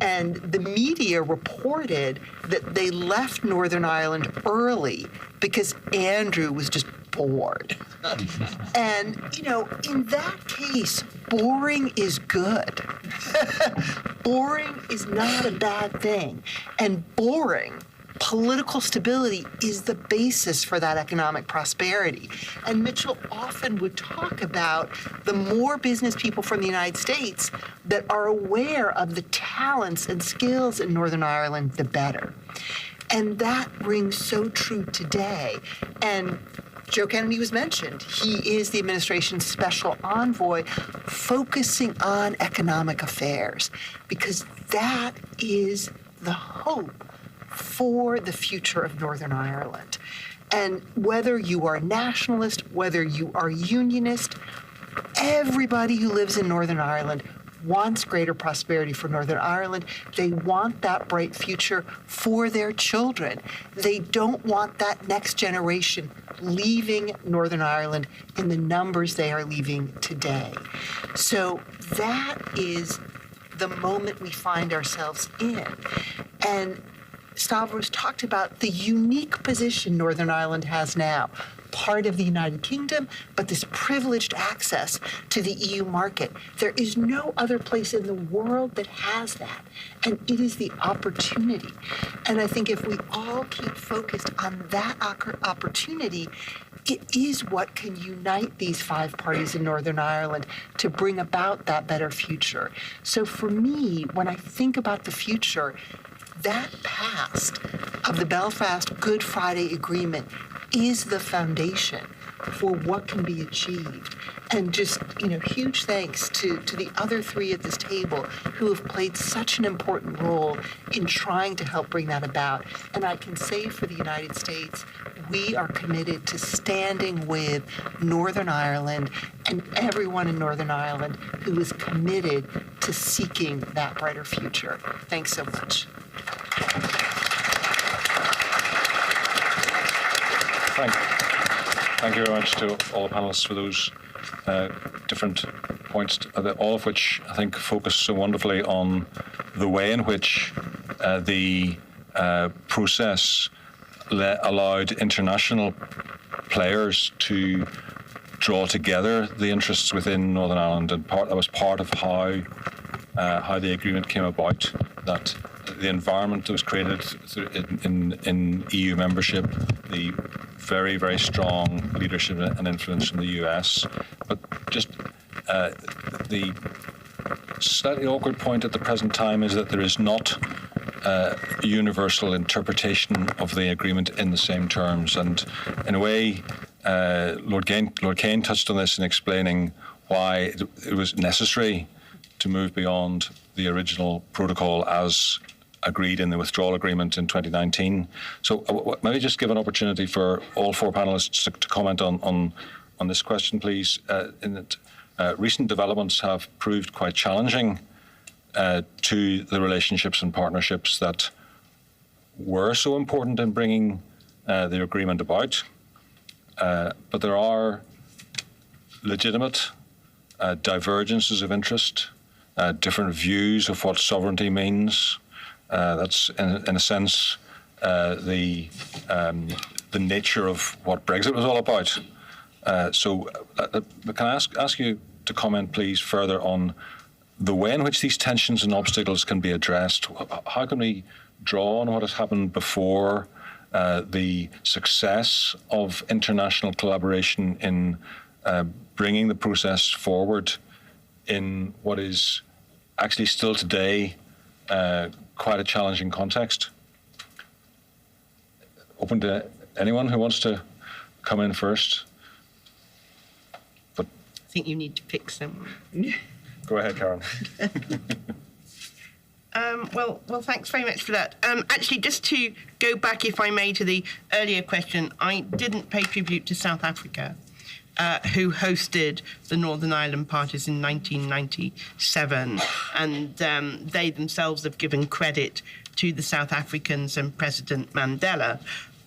And the media reported that they left Northern Ireland early because Andrew was just bored. And, in that case, boring is good. Boring is not a bad thing. And boring, political stability, is the basis for that economic prosperity. And Mitchell often would talk about the more business people from the United States that are aware of the talents and skills in Northern Ireland, the better. And that rings so true today. And Joe Kennedy was mentioned. He is the administration's special envoy focusing on economic affairs because that is the hope for the future of Northern Ireland. And whether you are nationalist, whether you are unionist, everybody who lives in Northern Ireland wants greater prosperity for Northern Ireland. They want that bright future for their children. They don't want that next generation leaving Northern Ireland in the numbers they are leaving today. So that is the moment we find ourselves in. And Stavros talked about the unique position Northern Ireland has now, part of the United Kingdom, but this privileged access to the EU market. There is no other place in the world that has that, and it is the opportunity. And I think if we all keep focused on that opportunity, it is what can unite these 5 parties in Northern Ireland to bring about that better future. So for me, when I think about the future, that past of the Belfast Good Friday Agreement is the foundation for what can be achieved. And just, huge thanks to the other 3 at this table who have played such an important role in trying to help bring that about. And I can say for the United States, we are committed to standing with Northern Ireland and everyone in Northern Ireland who is committed to seeking that brighter future. Thanks so much. Thank you very much to all the panelists for those different points, all of which I think focus so wonderfully on the way in which the process allowed international players to draw together the interests within Northern Ireland, and that was part of how the agreement came about. That the environment that was created in EU membership, the very, very strong leadership and influence from the US, but just the slightly awkward point at the present time is that there is not a universal interpretation of the agreement in the same terms. And in a way, Lord Kane touched on this in explaining why it was necessary to move beyond the original protocol as agreed in the withdrawal agreement in 2019. So maybe just give an opportunity for all 4 panelists to comment on this question, please. In that recent developments have proved quite challenging to the relationships and partnerships that were so important in bringing the agreement about. But there are legitimate divergences of interest, different views of what sovereignty means. That's, in a sense, the nature of what Brexit was all about. Can I ask you to comment, please, further on the way in which these tensions and obstacles can be addressed? How can we draw on what has happened before, the success of international collaboration in bringing the process forward in what is actually still today quite a challenging context? Open to anyone who wants to come in first. But I think you need to pick someone. Go ahead, Karen. Well, thanks very much for that. Actually, just to go back, if I may, to the earlier question, I didn't pay tribute to South Africa, who hosted the Northern Ireland parties in 1997, and they themselves have given credit to the South Africans and President Mandela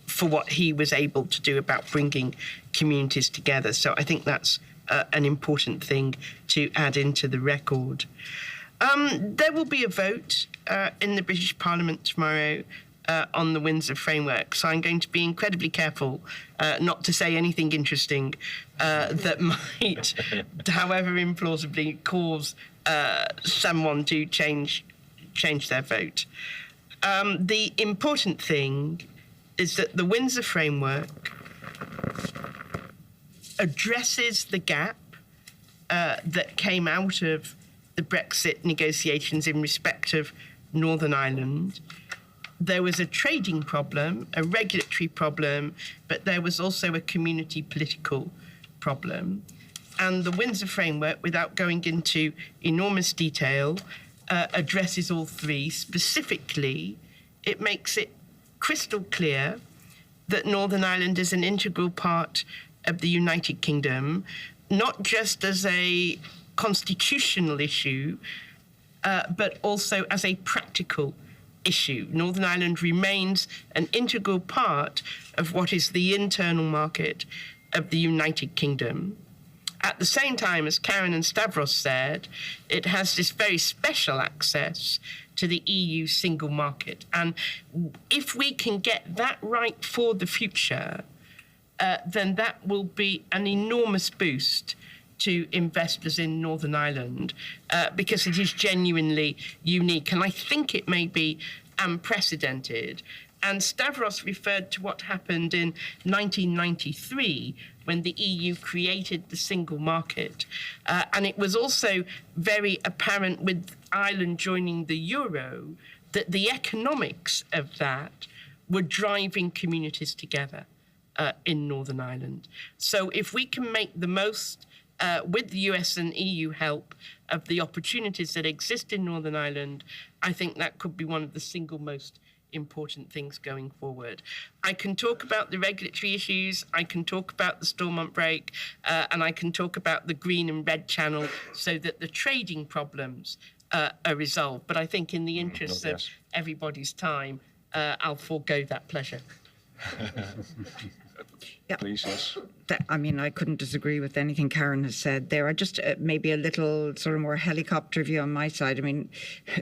for what he was able to do about bringing communities together. So I think that's an important thing to add into the record. There will be a vote in the British Parliament tomorrow on the Windsor framework, so I'm going to be incredibly careful not to say anything interesting that might, however implausibly, cause someone to change their vote. The important thing is that the Windsor framework addresses the gap that came out of the Brexit negotiations in respect of Northern Ireland. There was a trading problem, a regulatory problem, but there was also a community political problem. And the Windsor framework, without going into enormous detail, addresses all three. Specifically, it makes it crystal clear that Northern Ireland is an integral part of the United Kingdom, not just as a constitutional issue, but also as a practical issue. Northern Ireland remains an integral part of what is the internal market of the United Kingdom. At the same time, as Karen and Stavros said, it has this very special access to the EU single market. And if we can get that right for the future, then that will be an enormous boost to investors in Northern Ireland, because it is genuinely unique. And I think it may be unprecedented. And Stavros referred to what happened in 1993 when the EU created the single market. And it was also very apparent with Ireland joining the euro that the economics of that were driving communities together in Northern Ireland. So if we can make the most, with the US and EU help, of the opportunities that exist in Northern Ireland, I think that could be one of the single most important things going forward. I can talk about the regulatory issues, I can talk about the Stormont break, and I can talk about the green and red channel so that the trading problems are resolved. But I think in the interest of everybody's time, I'll forego that pleasure. Yeah. Please, yes. I mean, I couldn't disagree with anything Karen has said there. I just maybe a little sort of more helicopter view on my side. I mean,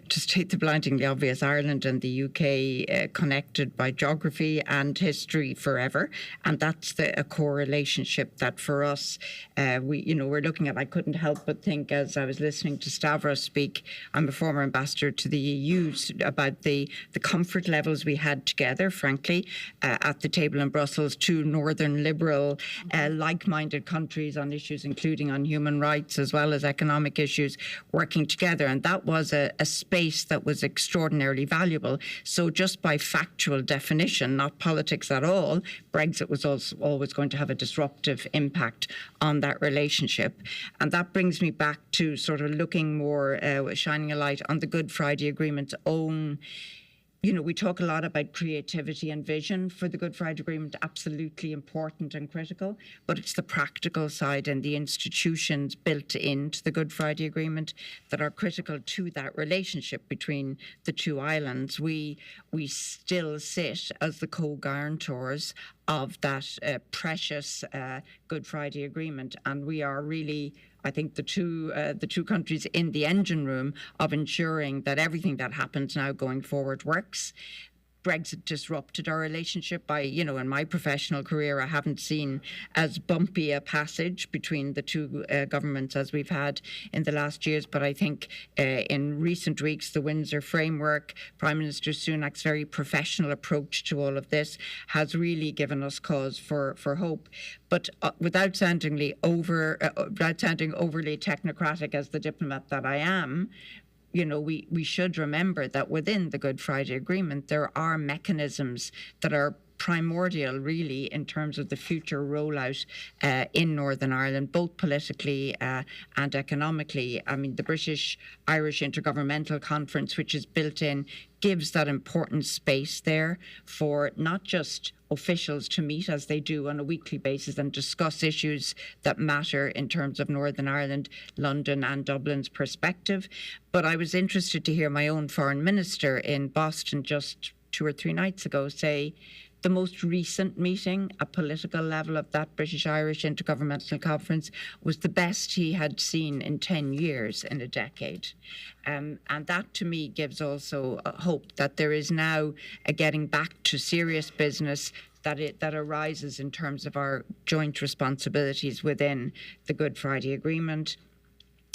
to state the blindingly obvious, Ireland and the UK connected by geography and history forever, and that's a core relationship that for us, we're looking at. I couldn't help but think as I was listening to Stavros speak. I'm a former ambassador to the EU, about the comfort levels we had together, frankly, at the table in Brussels, two northern liberal, like-minded countries on issues including on human rights as well as economic issues working together. And that was a space that was extraordinarily valuable. So just by factual definition, not politics at all, Brexit was also always going to have a disruptive impact on that relationship. And that brings me back to sort of looking more, shining a light on the Good Friday Agreement's own. We talk a lot about creativity and vision for the Good Friday Agreement, absolutely important and critical, but it's the practical side and the institutions built into the Good Friday Agreement that are critical to that relationship between the two islands. We still sit as the co-guarantors of that precious Good Friday Agreement, and we are really, I think, the two countries in the engine room of ensuring that everything that happens now going forward works. Brexit disrupted our relationship. In my professional career, I haven't seen as bumpy a passage between the two governments as we've had in the last years. But I think in recent weeks, the Windsor framework, Prime Minister Sunak's very professional approach to all of this has really given us cause for hope. But without sounding overly technocratic as the diplomat that I am, we should remember that within the Good Friday Agreement, there are mechanisms that are primordial, really, in terms of the future rollout in Northern Ireland, both politically and economically. I mean, the British-Irish Intergovernmental Conference, which is built in, gives that important space there for not just officials to meet as they do on a weekly basis and discuss issues that matter in terms of Northern Ireland, London and Dublin's perspective. But I was interested to hear my own foreign minister in Boston just 2 or 3 nights ago say The most recent meeting, a political level of that British-Irish Intergovernmental Conference, was the best he had seen in 10 years, in a decade. And that to me gives also hope that there is now a getting back to serious business that arises in terms of our joint responsibilities within the Good Friday Agreement.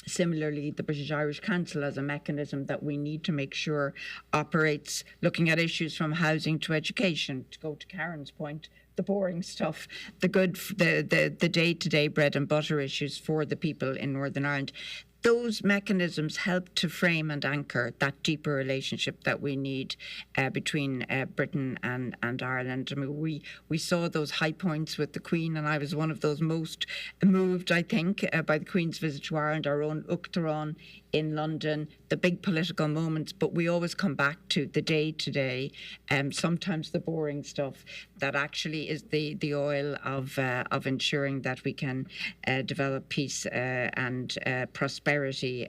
Similarly, the British-Irish Council as a mechanism that we need to make sure operates, looking at issues from housing to education, to go to Karen's point, the boring stuff, the day-to-day bread and butter issues for the people in Northern Ireland. Those mechanisms help to frame and anchor that deeper relationship that we need between Britain and Ireland. I mean, we saw those high points with the Queen, and I was one of those most moved, I think, by the Queen's visit to Ireland, our own Uachtaráin in London, the big political moments, but we always come back to the day-to-day, sometimes the boring stuff that actually is the oil of ensuring that we can develop peace and prosperity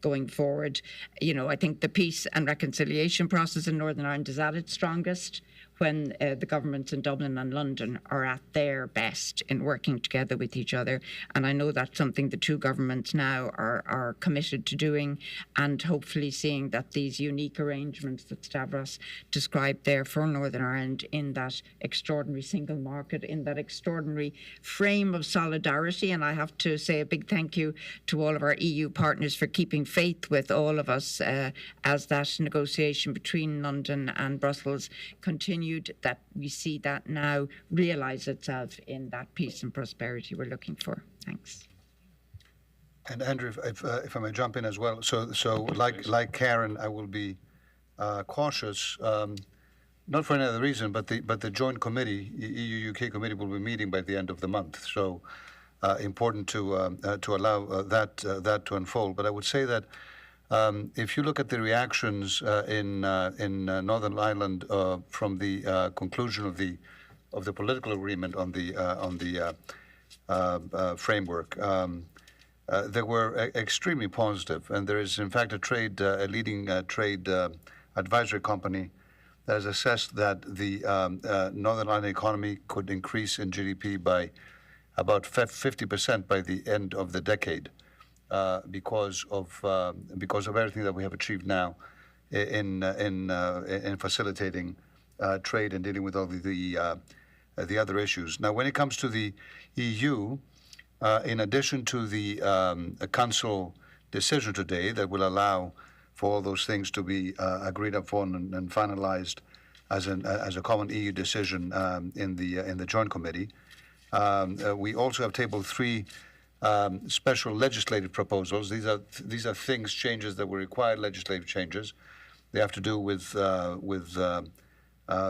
going forward. You know, I think the peace and reconciliation process in Northern Ireland is at its strongest when the governments in Dublin and London are at their best in working together with each other. And I know that's something the two governments now are committed to doing, and hopefully seeing that these unique arrangements that Stavros described there for Northern Ireland in that extraordinary single market, in that extraordinary frame of solidarity. And I have to say a big thank you to all of our EU partners for keeping faith with all of us as that negotiation between London and Brussels continued, that we see that now realise itself in that peace and prosperity we're looking for. Thanks. And Andrew, if I may jump in as well. So like Karen, I will be cautious, not for any other reason, but the joint committee, EU-UK committee, will be meeting by the end of the month. So important to allow that to unfold. But I would say that if you look at the reactions in Northern Ireland from the conclusion of the political agreement on the framework, they were extremely positive. And there is, in fact, a leading trade advisory company that has assessed that the Northern Ireland economy could increase in GDP by about 50% by the end of the decade. Because of everything that we have achieved now in facilitating trade and dealing with all the other issues. Now, when it comes to the EU, in addition to the Council decision today that will allow for all those things to be agreed upon and finalised as a common EU decision in the Joint Committee, we also have tabled 3 special legislative proposals. These are changes that will require legislative changes. They have to do with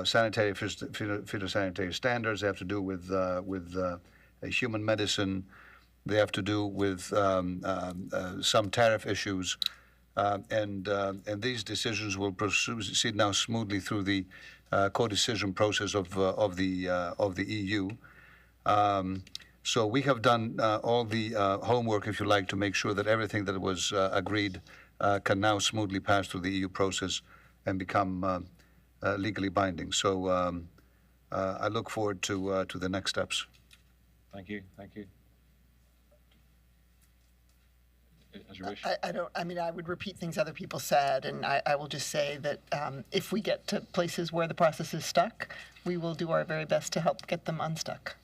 sanitary, phytosanitary standards. They have to do with human medicine. They have to do with some tariff issues, and these decisions will proceed now smoothly through the co-decision process of the EU. So we have done all the homework, if you like, to make sure that everything that was agreed can now smoothly pass through the EU process and become legally binding. So I look forward to the next steps. Thank you. Thank you. As you wish. I would repeat things other people said, and I will just say that if we get to places where the process is stuck, we will do our very best to help get them unstuck.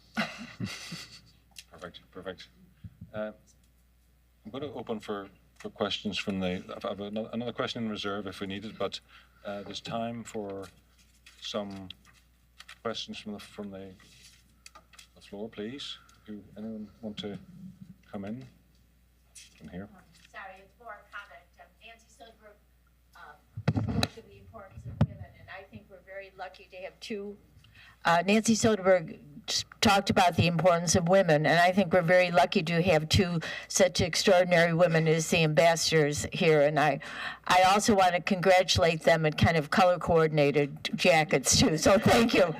Perfect. I'm going to open for questions from the. I have another question in reserve if we need it, but there's time for some questions from the floor, please. Do anyone want to come in from here? Sorry, it's more a comment. Nancy Soderberg spoke of the importance of women, and I think we're very lucky to have 2. Nancy Soderberg talked about the importance of women, and I think we're very lucky to have 2 such extraordinary women as the ambassadors here. And I also want to congratulate them at kind of color-coordinated jackets, too, so thank you.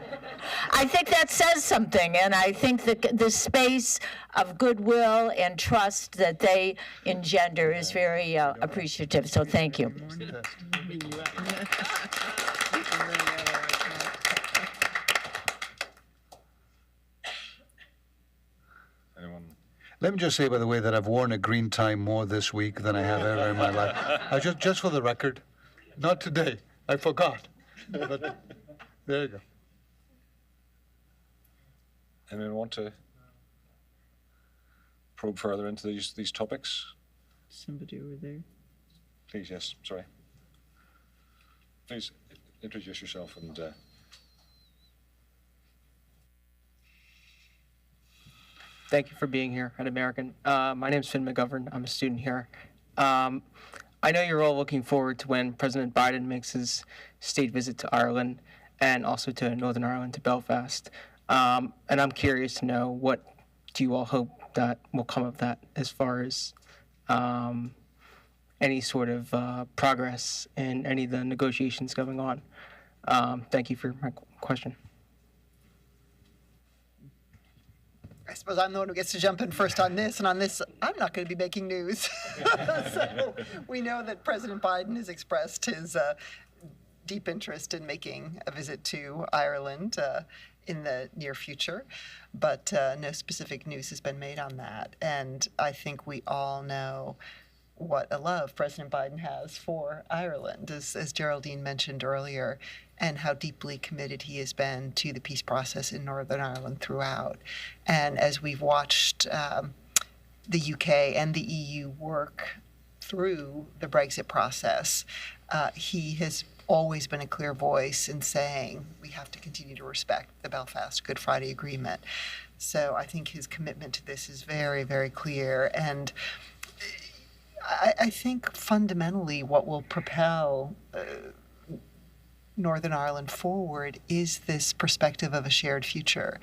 I think that says something, and I think that the space of goodwill and trust that they engender is very appreciative, so thank you. Let me just say, by the way, that I've worn a green tie more this week than I have ever in my life. Just for the record, not today. I forgot. But there you go. Anyone want to probe further into these topics? Somebody over there. Please, yes. Sorry. Please introduce yourself and. Thank you for being here at American. My name is Finn McGovern. I'm a student here. I know you're all looking forward to when President Biden makes his state visit to Ireland and also to Northern Ireland, to Belfast. And I'm curious to know, what do you all hope that will come of that as far as any sort of progress in any of the negotiations going on? Thank you for my question. I suppose I'm the one who gets to jump in first on this, and on this, I'm not going to be making news. So we know that President Biden has expressed his deep interest in making a visit to Ireland in the near future, but no specific news has been made on that. And I think we all know what a love President Biden has for Ireland, as Geraldine mentioned earlier, and how deeply committed he has been to the peace process in Northern Ireland throughout. And as we've watched the UK and the EU work through the Brexit process, he has always been a clear voice in saying we have to continue to respect the Belfast Good Friday Agreement. So I think his commitment to this is very, very clear. And I think fundamentally what will propel Northern Ireland forward is this perspective of a shared future.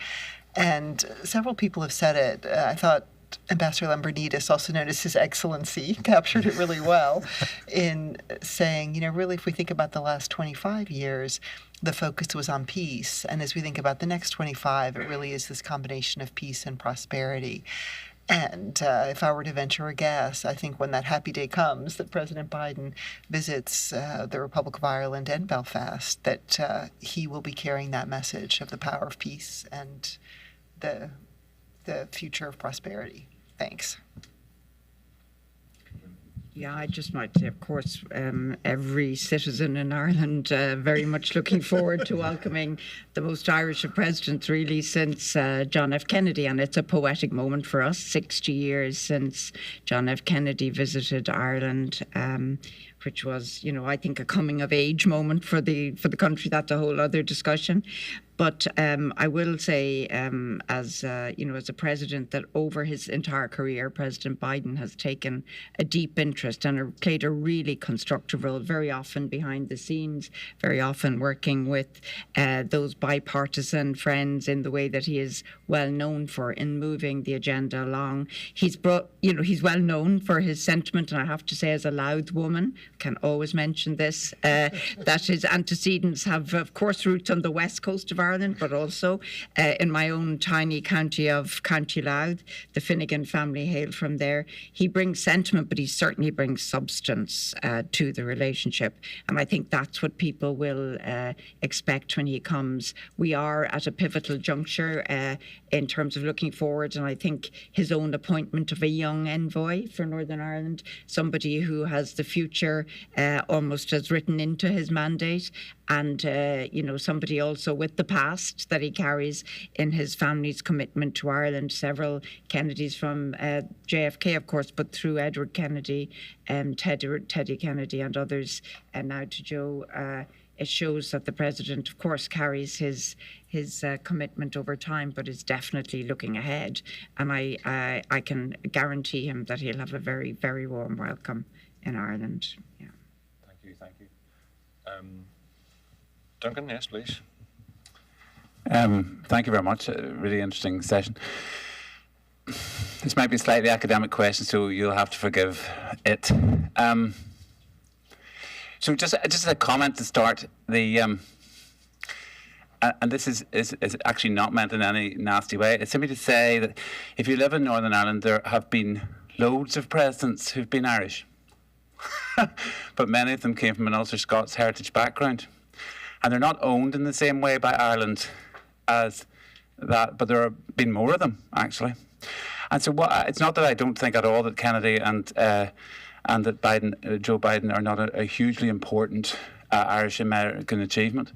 And several people have said it. I thought Ambassador Lambrinidis, also known as His Excellency, captured it really well in saying, really, if we think about the last 25 years, the focus was on peace. And as we think about the next 25, it really is this combination of peace and prosperity. And if I were to venture a guess, I think when that happy day comes that President Biden visits the Republic of Ireland and Belfast, that he will be carrying that message of the power of peace and the future of prosperity. Thanks. Yeah, I just might say, of course, every citizen in Ireland very much looking forward to welcoming the most Irish of presidents, really, since John F. Kennedy. And it's a poetic moment for us, 60 years since John F. Kennedy visited Ireland, which was, I think, a coming-of-age moment for the country. That's a whole other discussion. But I will say, as a president, that over his entire career, President Biden has taken a deep interest and played a really constructive role, very often behind the scenes, very often working with those bipartisan friends in the way that he is well known for in moving the agenda along. He's well known for his sentiment, and I have to say, as a Louth woman, can always mention this, that his antecedents have, of course, roots on the west coast of Ireland, but also in my own tiny county of County Louth. The Finnegan family hail from there. He brings sentiment, but he certainly brings substance to the relationship. And I think that's what people will expect when he comes. We are at a pivotal juncture in terms of looking forward, and I think his own appointment of a young envoy for Northern Ireland, somebody who has the future almost as written into his mandate, and somebody also with the past that he carries in his family's commitment to Ireland. Several Kennedys from JFK, of course, but through Edward Kennedy, Teddy Kennedy and others, and now to Joe. It shows that the president, of course, carries his commitment over time, but is definitely looking ahead. And I can guarantee him that he'll have a very, very warm welcome in Ireland. Yeah. Thank you. Duncan, yes, please. Thank you very much. A really interesting session. This might be a slightly academic question, so you'll have to forgive it. So just a comment to start. And this is actually not meant in any nasty way. It's simply to say that if you live in Northern Ireland, there have been loads of presidents who've been Irish. But many of them came from an Ulster Scots heritage background. And they're not owned in the same way by Ireland as that, but there have been more of them, actually. And so it's not that I don't think at all that Kennedy and that Joe Biden are not a hugely important Irish-American achievement.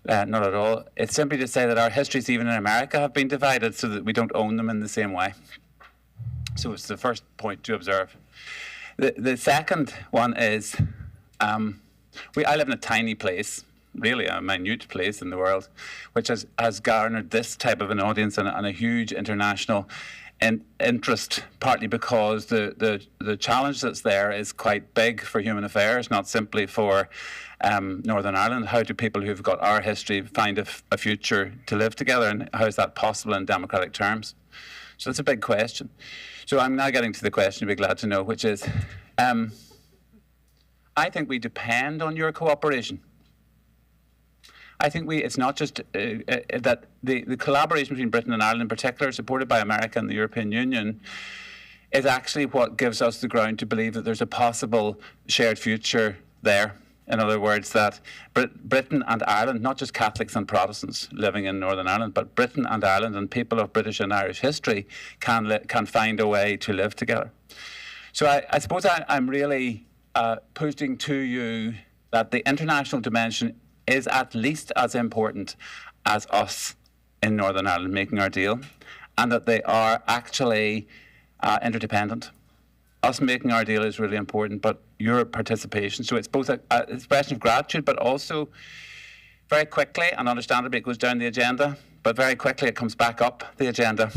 Not at all. It's simply to say that our histories, even in America, have been divided so that we don't own them in the same way. So it's the first point to observe. The second one is, I live in a tiny place, really a minute place in the world, which has garnered this type of an audience and a huge international interest, partly because the challenge that's there is quite big for human affairs, not simply for Northern Ireland. How do people who've got our history find a future to live together, and how is that possible in democratic terms? So that's a big question. So I'm now getting to the question you'd be glad to know, which is, I think we depend on your cooperation. I think it's not just that the collaboration between Britain and Ireland in particular, supported by America and the European Union, is actually what gives us the ground to believe that there's a possible shared future there. In other words, that Britain and Ireland, not just Catholics and Protestants living in Northern Ireland, but Britain and Ireland and people of British and Irish history can find a way to live together. So I suppose I'm really putting to you that the international dimension is at least as important as us in Northern Ireland making our deal, and that they are actually interdependent. Us making our deal is really important, but your participation, so it's both an expression of gratitude, but also very quickly and understandably it goes down the agenda, but very quickly it comes back up the agenda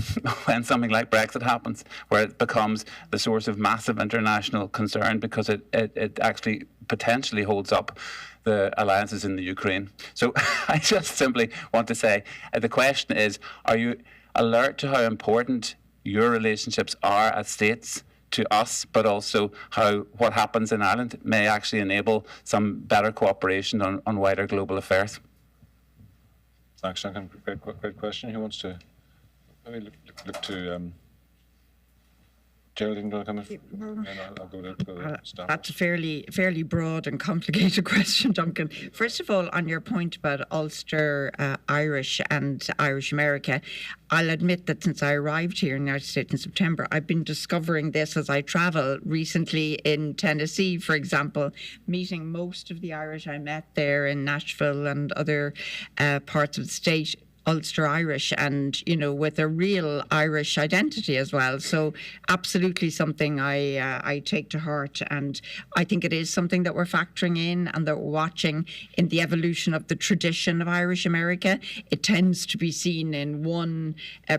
when something like Brexit happens, where it becomes the source of massive international concern because it actually potentially holds up the alliances in the Ukraine. So I just simply want to say, the question is, are you alert to how important your relationships are as states to us, but also how what happens in Ireland may actually enable some better cooperation on wider global affairs? Thanks, Duncan. Great question. Who wants to maybe look to Geraldine, do you want to come in? I'll go to staff. That's a fairly broad and complicated question, Duncan. First of all, on your point about Ulster Irish and Irish America, I'll admit that since I arrived here in the United States in September, I've been discovering this as I travel. Recently in Tennessee, for example, meeting most of the Irish I met there in Nashville and other parts of the state, Ulster Irish, and with a real Irish identity as well. So absolutely something I take to heart, and I think it is something that we're factoring in and that we're watching in the evolution of the tradition of Irish America. It tends to be seen in one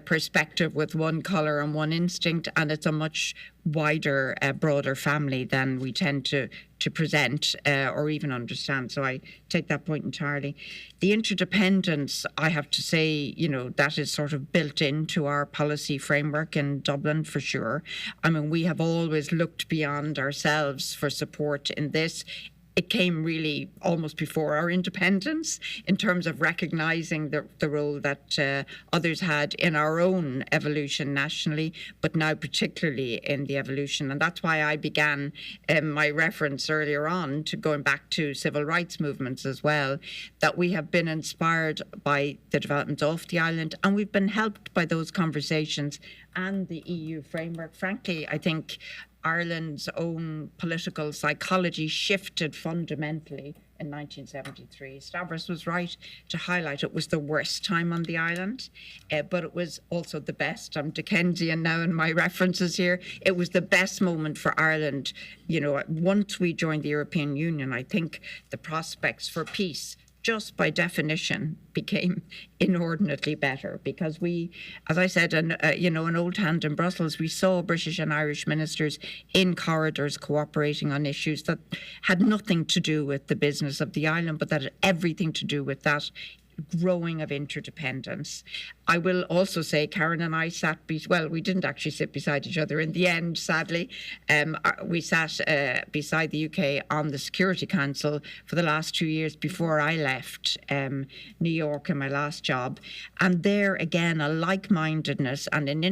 perspective with one colour and one instinct, and it's a much wider, broader family than we tend to present or even understand. So I take that point entirely. The interdependence, I have to say, that is sort of built into our policy framework in Dublin for sure. I mean, we have always looked beyond ourselves for support in this. It came really almost before our independence in terms of recognising the role that others had in our own evolution nationally, but now particularly in the evolution. And that's why I began my reference earlier on to going back to civil rights movements as well, that we have been inspired by the developments off the island, and we've been helped by those conversations and the EU framework. Frankly, I think Ireland's own political psychology shifted fundamentally in 1973. Stavros was right to highlight it was the worst time on the island, but it was also the best. I'm Dickensian now in my references here. It was the best moment for Ireland. Once we joined the European Union, I think the prospects for peace just by definition became inordinately better, because we, as I said, an old hand in Brussels, we saw British and Irish ministers in corridors cooperating on issues that had nothing to do with the business of the island, but that had everything to do with that growing of interdependence. I will also say Karen and I sat, we didn't actually sit beside each other in the end, sadly. We sat beside the UK on the Security Council for the last 2 years before I left New York in my last job. And there again, a like-mindedness and an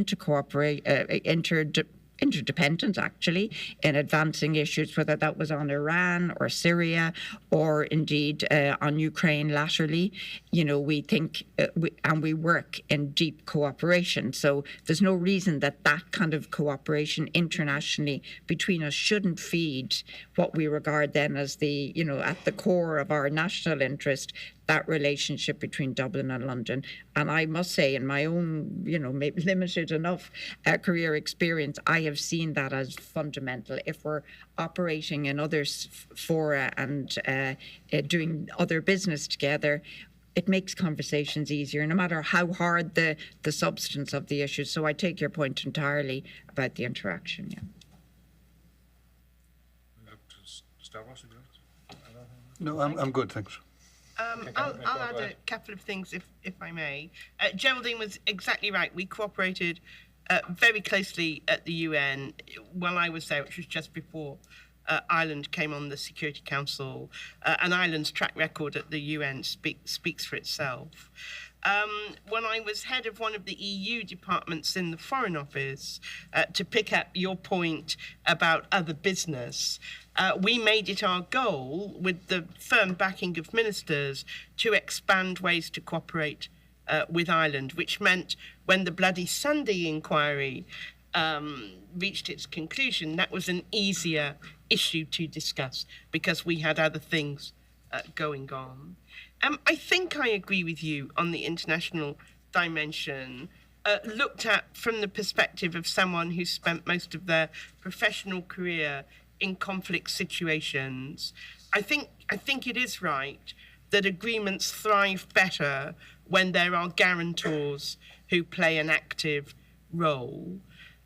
interdependent, actually, in advancing issues, whether that was on Iran or Syria or indeed on Ukraine latterly. You know, we think and we work in deep cooperation. So there's no reason that that kind of cooperation internationally between us shouldn't feed what we regard then as the, you know, at the core of our national interest, that relationship between Dublin and London. And I must say, in my own, you know, maybe limited enough career experience, I have seen that as fundamental. If we're operating in other fora and doing other business together, it makes conversations easier, no matter how hard the substance of the issue. So I take your point entirely about the interaction. Yeah. No, I'm good, thanks. I'll add a couple of things, if I may. Geraldine was exactly right. We cooperated very closely at the UN while I was there, which was just before Ireland came on the Security Council. And Ireland's track record at the UN speaks for itself. When I was head of one of the EU departments in the Foreign Office, to pick up your point about other business, we made it our goal, with the firm backing of ministers, to expand ways to cooperate with Ireland, which meant when the Bloody Sunday inquiry reached its conclusion, that was an easier issue to discuss because we had other things going on. I think I agree with you on the international dimension, looked at from the perspective of someone who spent most of their professional career in conflict situations. I think it is right that agreements thrive better when there are guarantors who play an active role.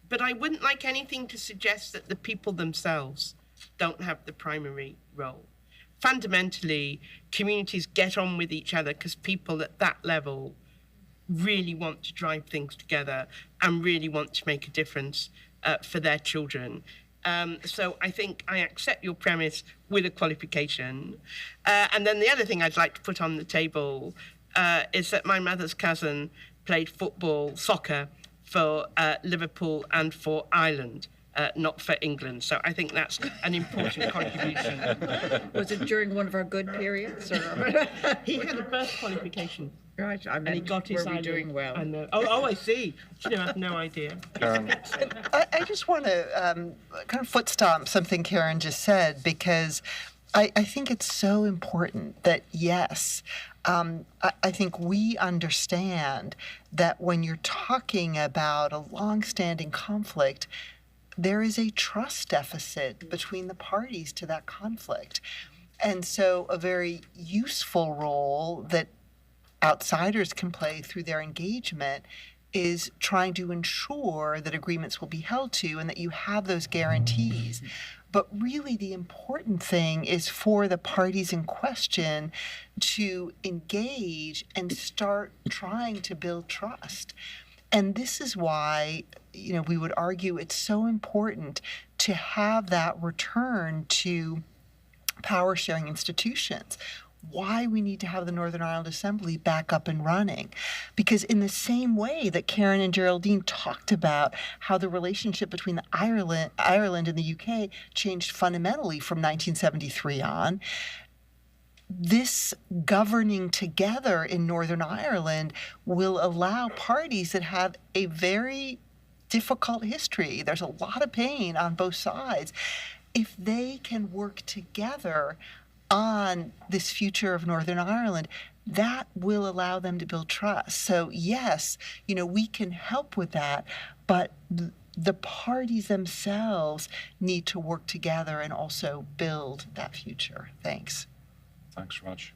But I wouldn't like anything to suggest that the people themselves don't have the primary role. Fundamentally, communities get on with each other because people at that level really want to drive things together and really want to make a difference for their children. So I think I accept your premise with a qualification. And then the other thing I'd like to put on the table is that my mother's cousin played soccer for Liverpool and for Ireland. Not for England. So I think that's an important contribution. Was it during one of our good periods? Or? He had a birth qualification. Right, I mean, and he got his were we doing well? I see. You know, I have no idea. I just want to kind of foot stomp something Karen just said, because I think it's so important that, yes, I think we understand that when you're talking about a long-standing conflict, there is a trust deficit between the parties to that conflict. And so a very useful role that outsiders can play through their engagement is trying to ensure that agreements will be held to and that you have those guarantees. But really the important thing is for the parties in question to engage and start trying to build trust. And this is why, you know, we would argue it's so important to have that return to power sharing institutions. Why we need to have the Northern Ireland Assembly back up and running. Because in the same way that Karen and Geraldine talked about how the relationship between Ireland and the UK changed fundamentally from 1973 on, this governing together in Northern Ireland will allow parties that have a very difficult history, there's a lot of pain on both sides, if they can work together on this future of Northern Ireland, that will allow them to build trust. So yes, you know, we can help with that, but the parties themselves need to work together and also build that future. Thanks. Thanks very much.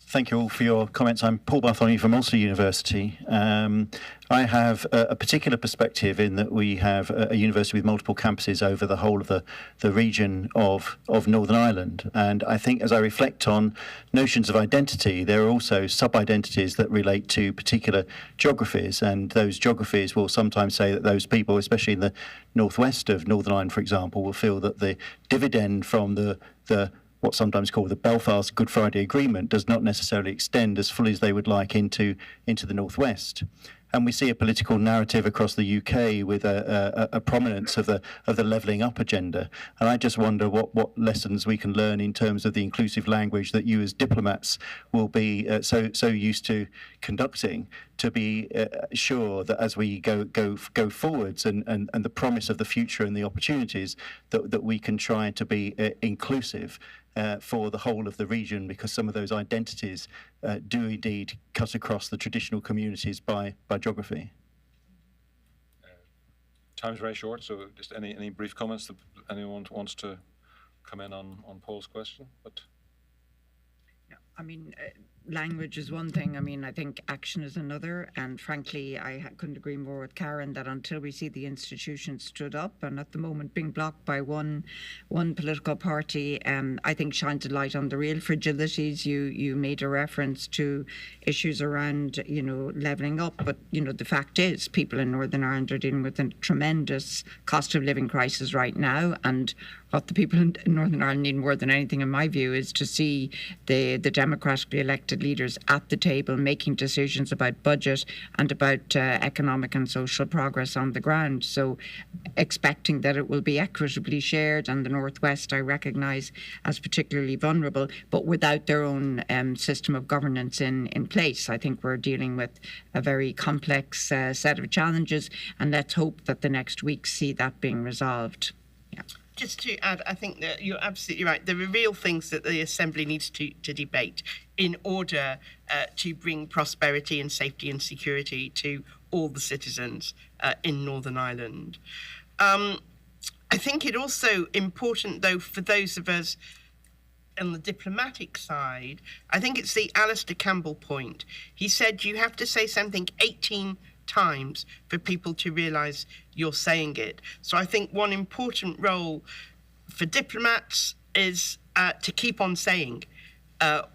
Thank you all for your comments. I'm Paul Bartholomew from Ulster University. I have a particular perspective in that we have a university with multiple campuses over the whole of the region of Northern Ireland. And I think as I reflect on notions of identity, there are also sub-identities that relate to particular geographies. And those geographies will sometimes say that those people, especially in the northwest of Northern Ireland, for example, will feel that the dividend from the what's sometimes called the Belfast Good Friday Agreement does not necessarily extend as fully as they would like into the Northwest. And we see a political narrative across the UK with a prominence of the levelling up agenda. And I just wonder what lessons we can learn in terms of the inclusive language that you as diplomats will be so used to conducting, to be sure that as we go forwards and the promise of the future and the opportunities that we can try to be inclusive for the whole of the region, because some of those identities do indeed cut across the traditional communities by geography. Time's very short, so just any brief comments that anyone wants to come in on Paul's question? But I mean, language is one thing. I mean, I think action is another. And frankly, I couldn't agree more with Karen that until we see the institution stood up, and at the moment being blocked by one political party, I think shines a light on the real fragilities. You made a reference to issues around, levelling up. But, the fact is people in Northern Ireland are dealing with a tremendous cost of living crisis right now. And what the people in Northern Ireland need more than anything, in my view, is to see the democratically elected leaders at the table making decisions about budget and about economic and social progress on the ground. So expecting that it will be equitably shared, and the Northwest I recognise as particularly vulnerable, but without their own system of governance in place. I think we're dealing with a very complex set of challenges, and let's hope that the next weeks see that being resolved. Yeah. Just to add, I think that you're absolutely right. There are real things that the Assembly needs to debate in order to bring prosperity and safety and security to all the citizens in Northern Ireland. I think it also important, though, for those of us on the diplomatic side, I think it's the Alistair Campbell point. He said you have to say something 18 times for people to realise you're saying it. So I think one important role for diplomats is to keep on saying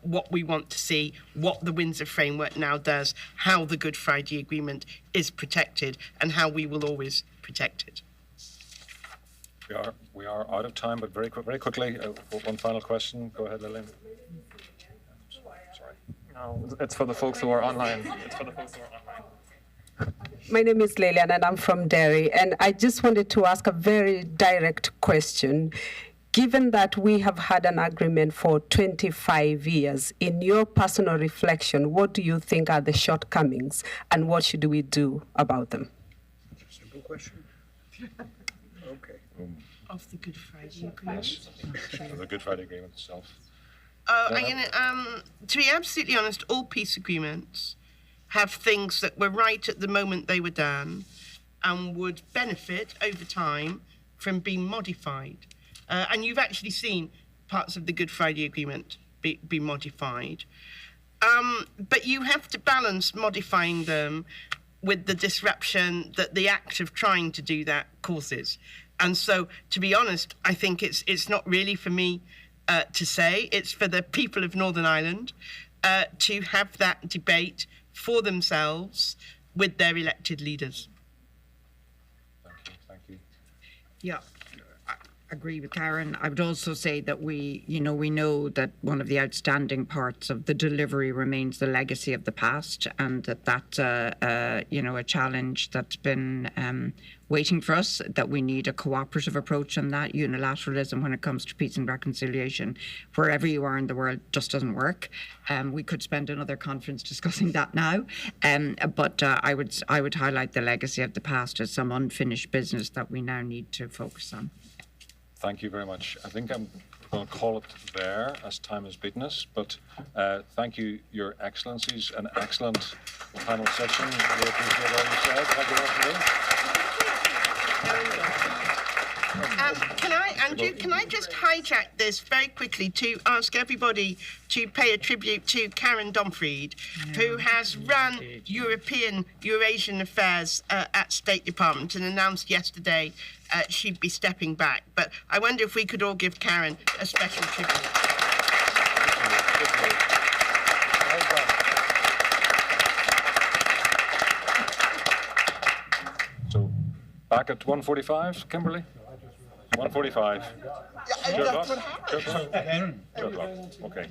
what we want to see, what the Windsor Framework now does, how the Good Friday Agreement is protected, and how we will always protect it. We are out of time, but very quickly, one final question. Go ahead, Lillian. Sorry. No, it's for the folks who are online. My name is Lillian and I'm from Derry, and I just wanted to ask a very direct question. Given that we have had an agreement for 25 years, in your personal reflection, what do you think are the shortcomings and what should we do about them? Simple question. Okay. Of the Good Friday Agreement? Yes, the Good Friday Agreement itself. To be absolutely honest, all peace agreements have things that were right at the moment they were done and would benefit over time from being modified. And you've actually seen parts of the Good Friday Agreement be modified. But you have to balance modifying them with the disruption that the act of trying to do that causes. And so, to be honest, I think it's not really for me to say. It's for the people of Northern Ireland to have that debate for themselves with their elected leaders. Thank you. Yeah, I agree with Karen. I would also say that we know that one of the outstanding parts of the delivery remains the legacy of the past, and that's a challenge that's been waiting for us, that we need a cooperative approach on that. Unilateralism when it comes to peace and reconciliation, wherever you are in the world, just doesn't work. We could spend another conference discussing that now, but I would highlight the legacy of the past as some unfinished business that we now need to focus on. Thank you very much. I think I'm going to call it there as time has beaten us, but thank you, Your Excellencies, an excellent panel session. Really appreciate all you said. Thank you very much. Can I just hijack this very quickly to ask everybody to pay a tribute to Karen Domfried, who has run European Eurasian affairs at State Department and announced yesterday she'd be stepping back. But I wonder if we could all give Karen a special tribute. So, back at 1:45, Kimberly? 1:45. Yeah, that's what happened. Okay.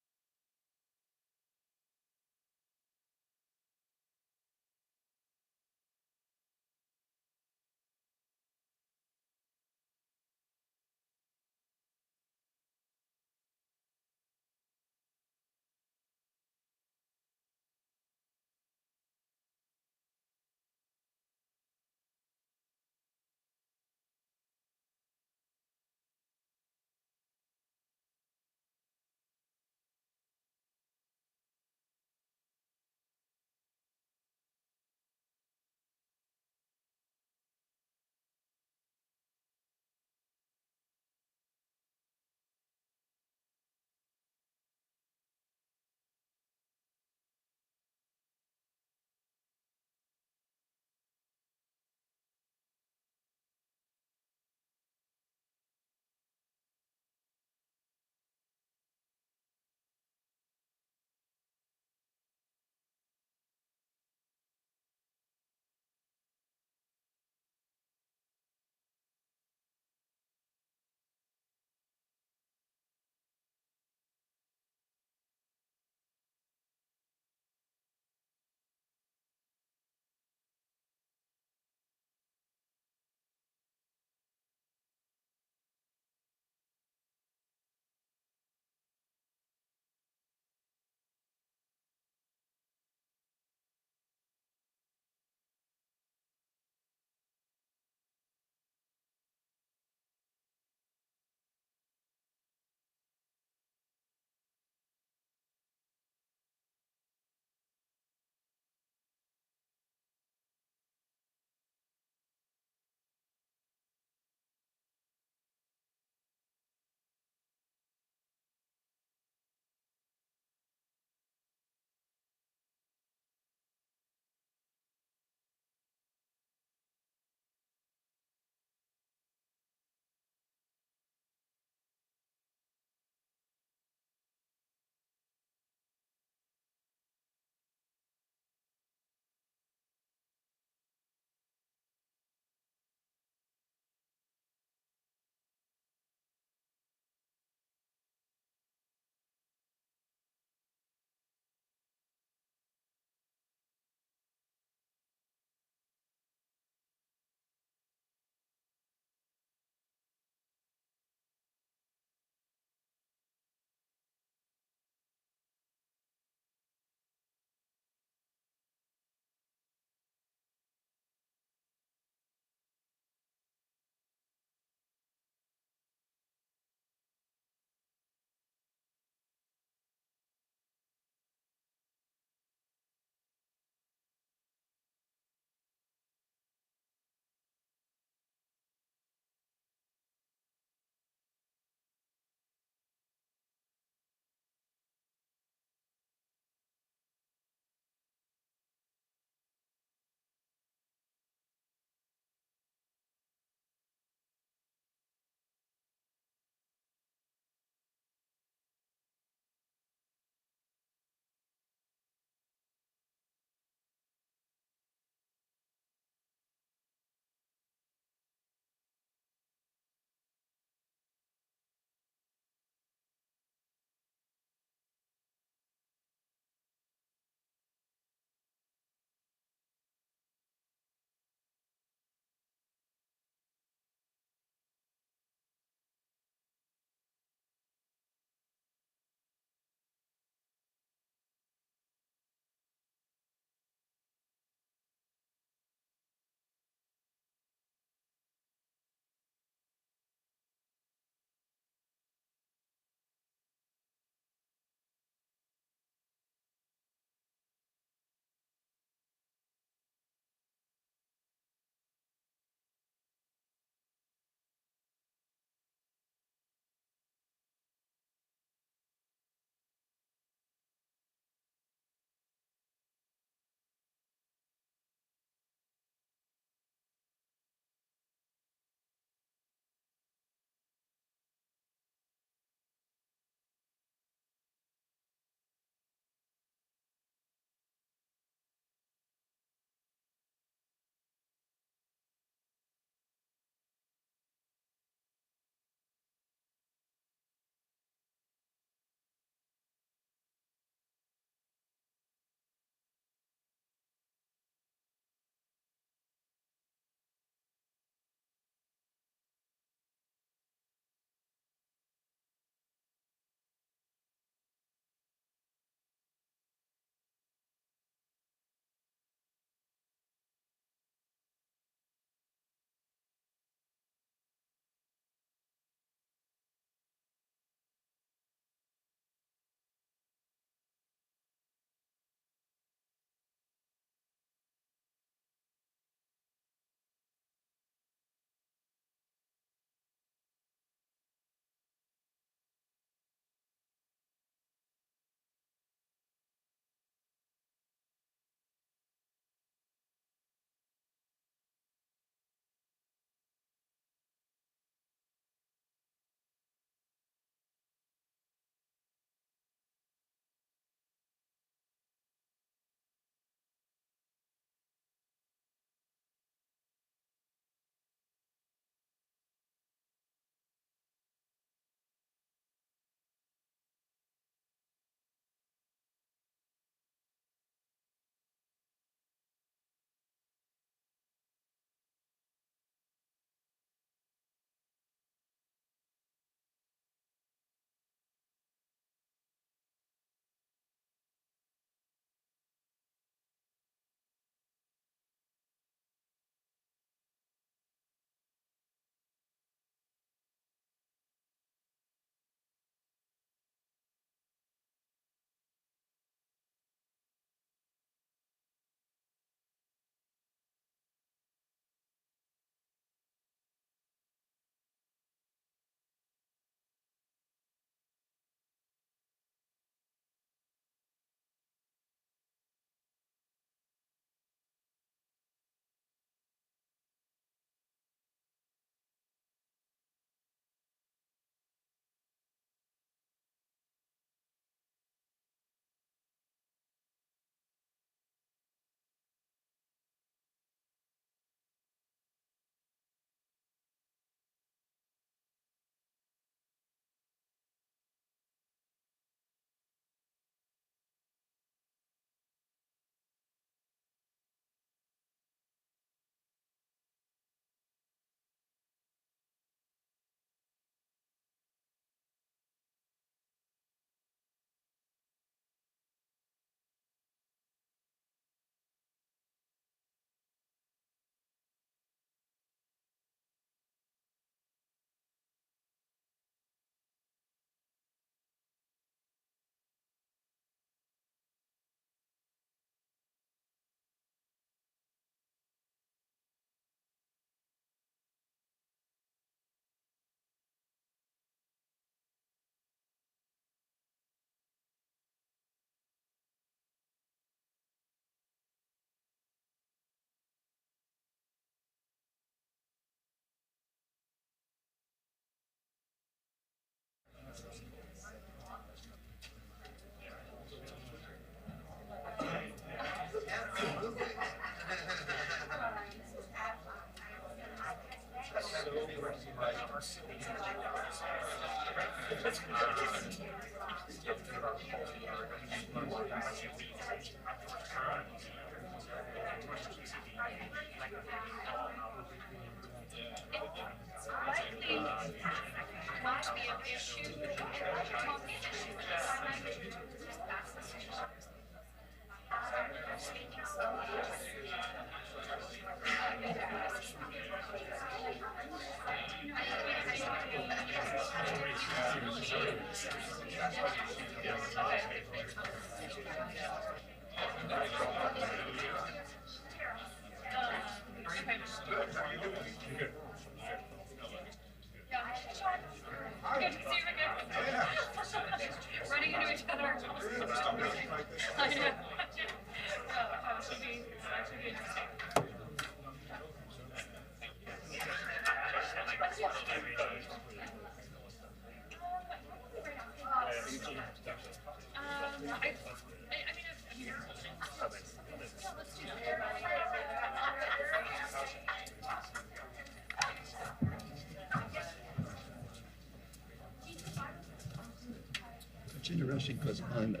It's interesting because I'm a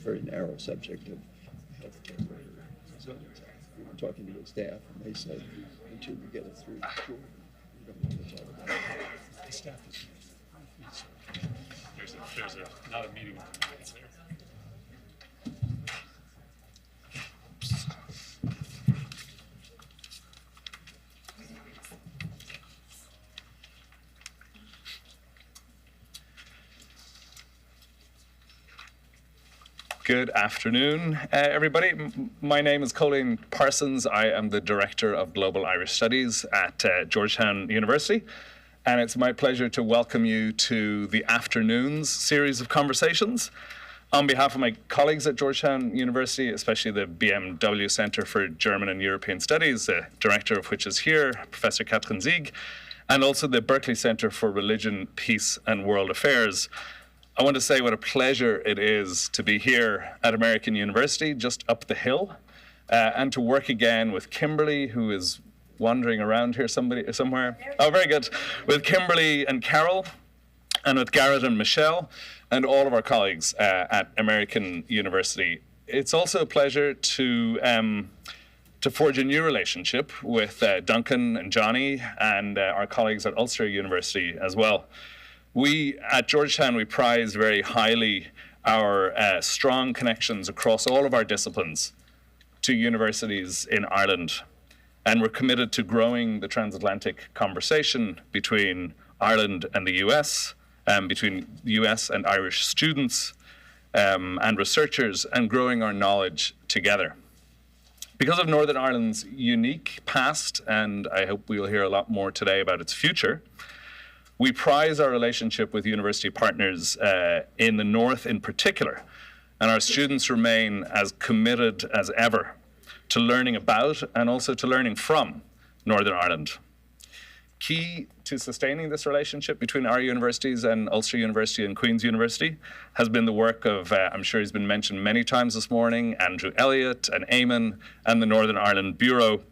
very narrow subject of healthcare. So we were talking to the staff, and they said, until we get it through Jordan, we don't want to talk about it. The staff is there's not a meeting with the minutes there. Good afternoon, everybody. My name is Colleen Parsons. I am the Director of Global Irish Studies at Georgetown University. And it's my pleasure to welcome you to the afternoon's series of conversations. On behalf of my colleagues at Georgetown University, especially the BMW Center for German and European Studies, the director of which is here, Professor Katrin Sieg, and also the Berkeley Center for Religion, Peace and World Affairs, I want to say what a pleasure it is to be here at American University, just up the hill, and to work again with Kimberly, who is wandering around here somewhere. Oh, very good. With Kimberly and Carol, and with Garrett and Michelle, and all of our colleagues at American University. It's also a pleasure to forge a new relationship with Duncan and Johnny and our colleagues at Ulster University as well. We at Georgetown, we prize very highly our strong connections across all of our disciplines to universities in Ireland. And we're committed to growing the transatlantic conversation between Ireland and the US, between the US and Irish students and researchers, and growing our knowledge together. Because of Northern Ireland's unique past, and I hope we'll hear a lot more today about its future, we prize our relationship with university partners in the North in particular, and our students remain as committed as ever to learning about and also to learning from Northern Ireland. Key to sustaining this relationship between our universities and Ulster University and Queen's University has been the work of, I'm sure he's been mentioned many times this morning, Andrew Elliott and Eamon and the Northern Ireland Bureau.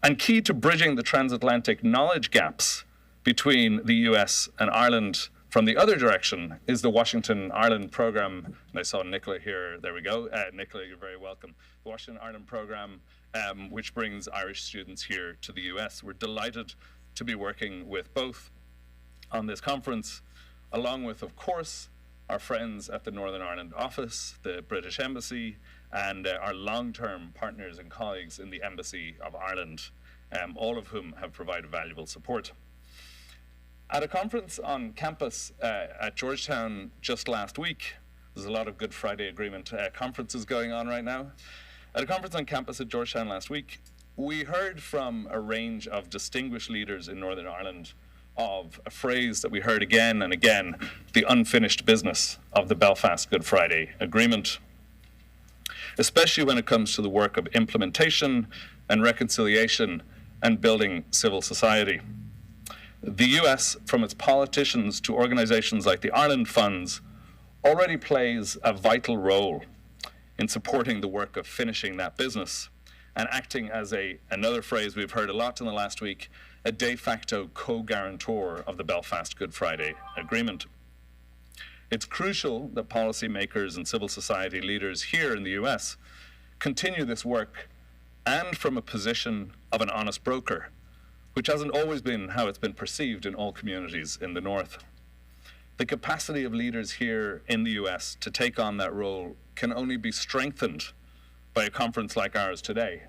And key to bridging the transatlantic knowledge gaps between the US and Ireland from the other direction is the Washington Ireland program. And I saw Nicola here, there we go. Nicola, you're very welcome. The Washington Ireland program, which brings Irish students here to the US. We're delighted to be working with both on this conference, along with, of course, our friends at the Northern Ireland office, the British Embassy, and our long-term partners and colleagues in the Embassy of Ireland, all of whom have provided valuable support. At a conference on campus at Georgetown just last week, there's a lot of Good Friday Agreement conferences going on right now. At a conference on campus at Georgetown last week, we heard from a range of distinguished leaders in Northern Ireland of a phrase that we heard again and again, the unfinished business of the Belfast Good Friday Agreement, especially when it comes to the work of implementation and reconciliation and building civil society. The US, from its politicians to organizations like the Ireland Funds, already plays a vital role in supporting the work of finishing that business and acting as another phrase we've heard a lot in the last week, a de facto co-guarantor of the Belfast Good Friday Agreement. It's crucial that policymakers and civil society leaders here in the US continue this work, and from a position of an honest broker, which hasn't always been how it's been perceived in all communities in the North. The capacity of leaders here in the US to take on that role can only be strengthened by a conference like ours today,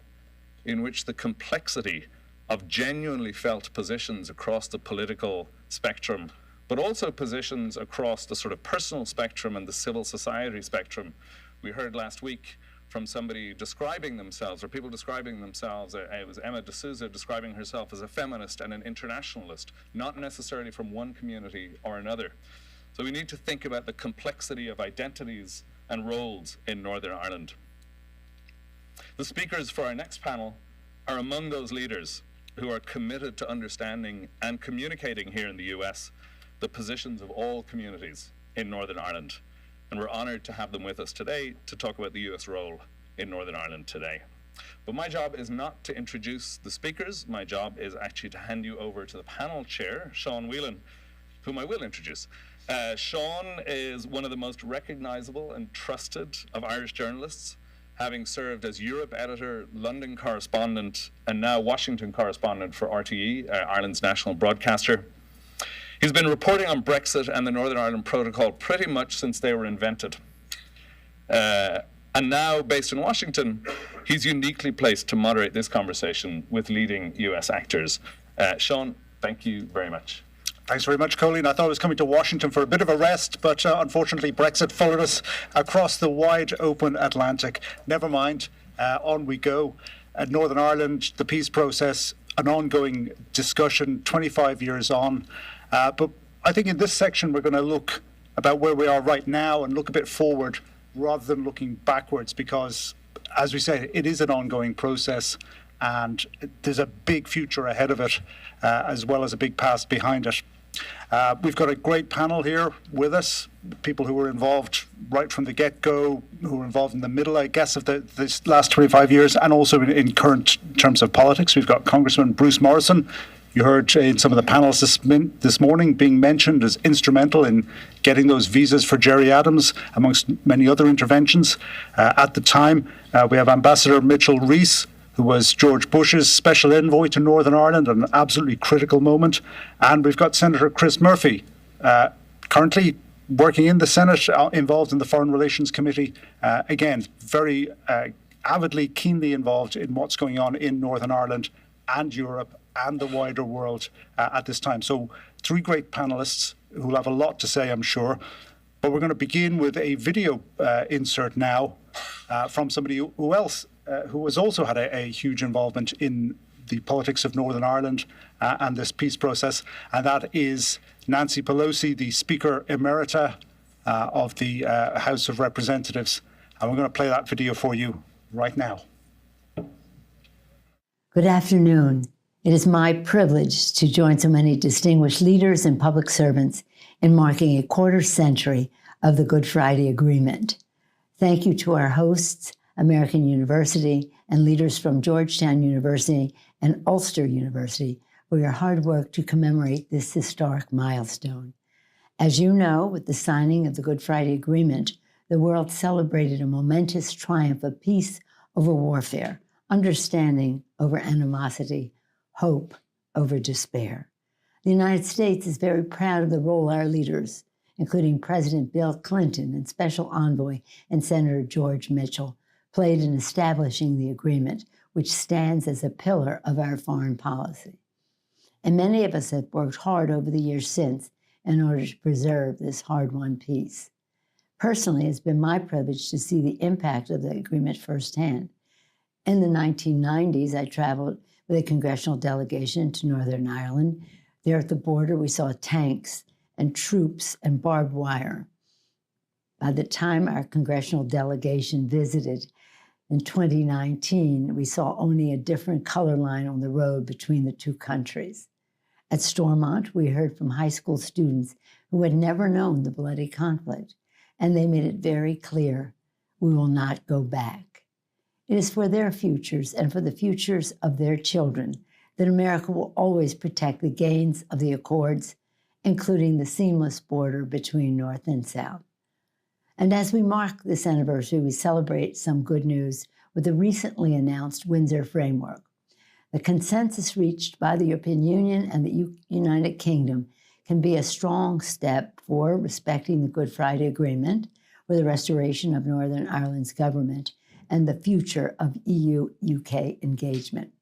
in which the complexity of genuinely felt positions across the political spectrum, but also positions across the sort of personal spectrum and the civil society spectrum. We heard last week from somebody describing themselves, or people describing themselves, it was Emma D'Souza describing herself as a feminist and an internationalist, not necessarily from one community or another. So we need to think about the complexity of identities and roles in Northern Ireland. The speakers for our next panel are among those leaders who are committed to understanding and communicating here in the US the positions of all communities in Northern Ireland. And we're honored to have them with us today to talk about the US role in Northern Ireland today. But my job is not to introduce the speakers. My job is actually to hand you over to the panel chair, Sean Whelan, whom I will introduce. Sean is one of the most recognizable and trusted of Irish journalists, having served as Europe editor, London correspondent, and now Washington correspondent for RTE, Ireland's national broadcaster. He's been reporting on Brexit and the Northern Ireland Protocol pretty much since they were invented. And now, based in Washington, he's uniquely placed to moderate this conversation with leading US actors. Sean, thank you very much. Thanks very much, Colleen. I thought I was coming to Washington for a bit of a rest, but unfortunately Brexit followed us across the wide open Atlantic. Never mind, on we go. At Northern Ireland, the peace process, an ongoing discussion, 25 years on. But I think in this section we're going to look about where we are right now and look a bit forward rather than looking backwards, because, as we say, it is an ongoing process and there's a big future ahead of it, as well as a big past behind it. We've got a great panel here with us, people who were involved right from the get-go, who were involved in the middle, I guess, of this last 25 years, and also in current terms of politics. We've got Congressman Bruce Morrison. You heard in some of the panels this morning being mentioned as instrumental in getting those visas for Gerry Adams, amongst many other interventions. At the time, we have Ambassador Mitchell Rees, who was George Bush's special envoy to Northern Ireland at an absolutely critical moment. And we've got Senator Chris Murphy, currently working in the Senate, involved in the Foreign Relations Committee. Again, very avidly, keenly involved in what's going on in Northern Ireland and Europe and the wider world at this time. So 3 great panelists who will have a lot to say, I'm sure. But we're going to begin with a video insert now from somebody who has also had a huge involvement in the politics of Northern Ireland and this peace process, and that is Nancy Pelosi, the Speaker Emerita of the House of Representatives. And we're going to play that video for you right now. Good afternoon. It is my privilege to join so many distinguished leaders and public servants in marking a quarter century of the Good Friday Agreement. Thank you to our hosts, American University, and leaders from Georgetown University and Ulster University for your hard work to commemorate this historic milestone. As you know, with the signing of the Good Friday Agreement, the world celebrated a momentous triumph of peace over warfare, understanding over animosity, hope over despair. The United States is very proud of the role our leaders, including President Bill Clinton and Special Envoy and Senator George Mitchell, played in establishing the agreement, which stands as a pillar of our foreign policy. And many of us have worked hard over the years since in order to preserve this hard-won peace. Personally, it's been my privilege to see the impact of the agreement firsthand. In the 1990s, I traveled with a congressional delegation to Northern Ireland. There at the border, we saw tanks and troops and barbed wire. By the time our congressional delegation visited in 2019, we saw only a different color line on the road between the two countries. At Stormont, we heard from high school students who had never known the bloody conflict, and they made it very clear, we will not go back. It is for their futures and for the futures of their children that America will always protect the gains of the Accords, including the seamless border between North and South. And as we mark this anniversary, we celebrate some good news with the recently announced Windsor Framework. The consensus reached by the European Union and the United Kingdom can be a strong step for respecting the Good Friday Agreement, for the restoration of Northern Ireland's government, and the future of EU-UK engagement.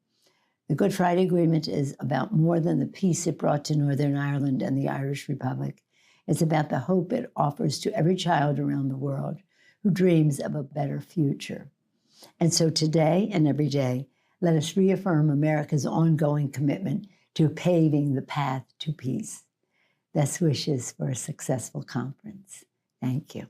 The Good Friday Agreement is about more than the peace it brought to Northern Ireland and the Irish Republic. It's about the hope it offers to every child around the world who dreams of a better future. And so today and every day, let us reaffirm America's ongoing commitment to paving the path to peace. Best wishes for a successful conference. Thank you.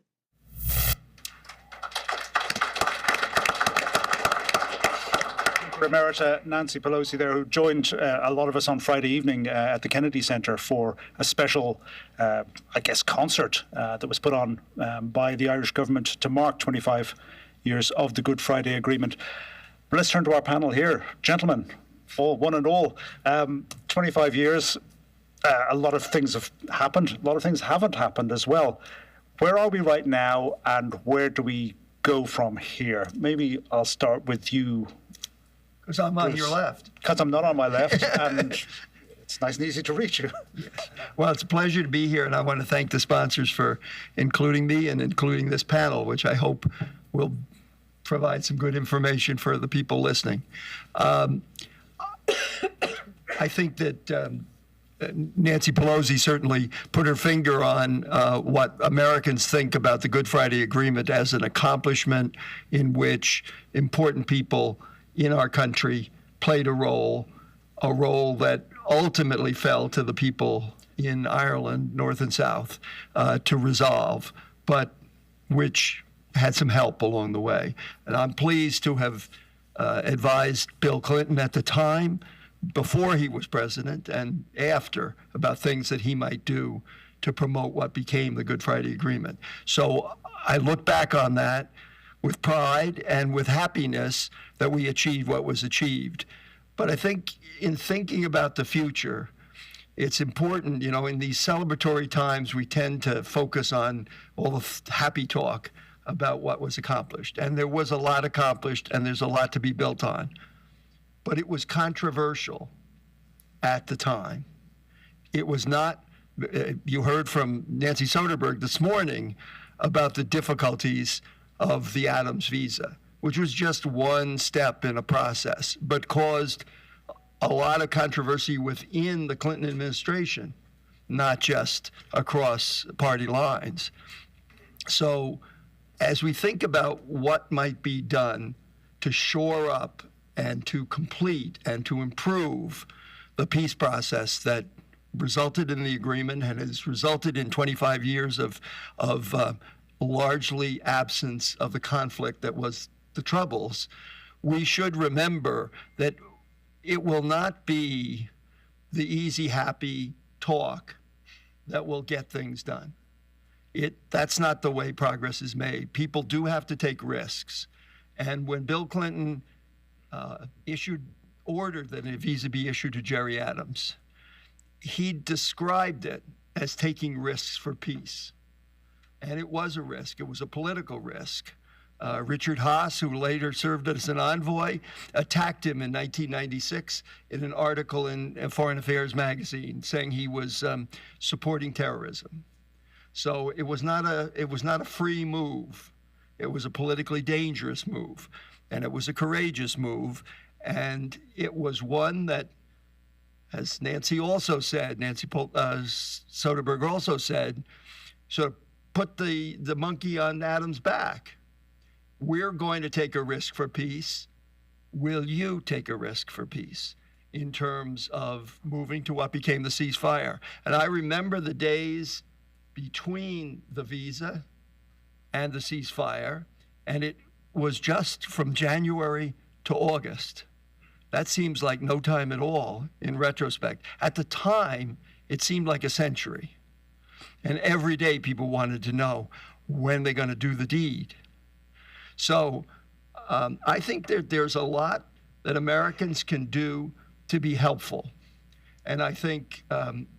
Emerita Nancy Pelosi there, who joined a lot of us on Friday evening at the Kennedy Center for a special, concert that was put on by the Irish government to mark 25 years of the Good Friday Agreement. But let's turn to our panel here. Gentlemen, one and all, 25 years, a lot of things have happened. A lot of things haven't happened as well. Where are we right now, and where do we go from here? Maybe I'll start with you. Because I'm on your left. Because I'm not on my left, and it's nice and easy to reach you. Yes. Well, it's a pleasure to be here, and I want to thank the sponsors for including me and including this panel, which I hope will provide some good information for the people listening. I think that Nancy Pelosi certainly put her finger on what Americans think about the Good Friday Agreement as an accomplishment in which important people in our country played a role that ultimately fell to the people in Ireland, North and South, to resolve, but which had some help along the way. And I'm pleased to have advised Bill Clinton at the time, before he was president and after, about things that he might do to promote what became the Good Friday Agreement. So I look back on that with pride and with happiness that we achieved what was achieved. But I think in thinking about the future, it's important, in these celebratory times, we tend to focus on all the happy talk about what was accomplished. And there was a lot accomplished, and there's a lot to be built on. But it was controversial at the time. It was not, you heard from Nancy Soderberg this morning about the difficulties of the Adams visa, which was just one step in a process, but caused a lot of controversy within the Clinton administration, not just across party lines. So as we think about what might be done to shore up and to complete and to improve the peace process that resulted in the agreement and has resulted in 25 years of largely absence of the conflict that was the Troubles, we should remember that it will not be the easy, happy talk that will get things done. That's not the way progress is made. People do have to take risks. And when Bill Clinton ordered that a visa be issued to Jerry Adams, he described it as taking risks for peace. And it was a risk. It was a political risk. Richard Haas, who later served as an envoy, attacked him in 1996 in an article in Foreign Affairs magazine saying he was supporting terrorism. So it was not a free move. It was a politically dangerous move, and it was a courageous move, and it was one that, as Nancy also said, Soderberg also said, sort of put the monkey on Adam's back. We're going to take a risk for peace. Will you take a risk for peace in terms of moving to what became the ceasefire? And I remember the days between the visa and the ceasefire, and it was just from January to August. That seems like no time at all in retrospect. At the time, it seemed like a century. And every day people wanted to know when they're going to do the deed. So I think there's a lot that Americans can do to be helpful. And I think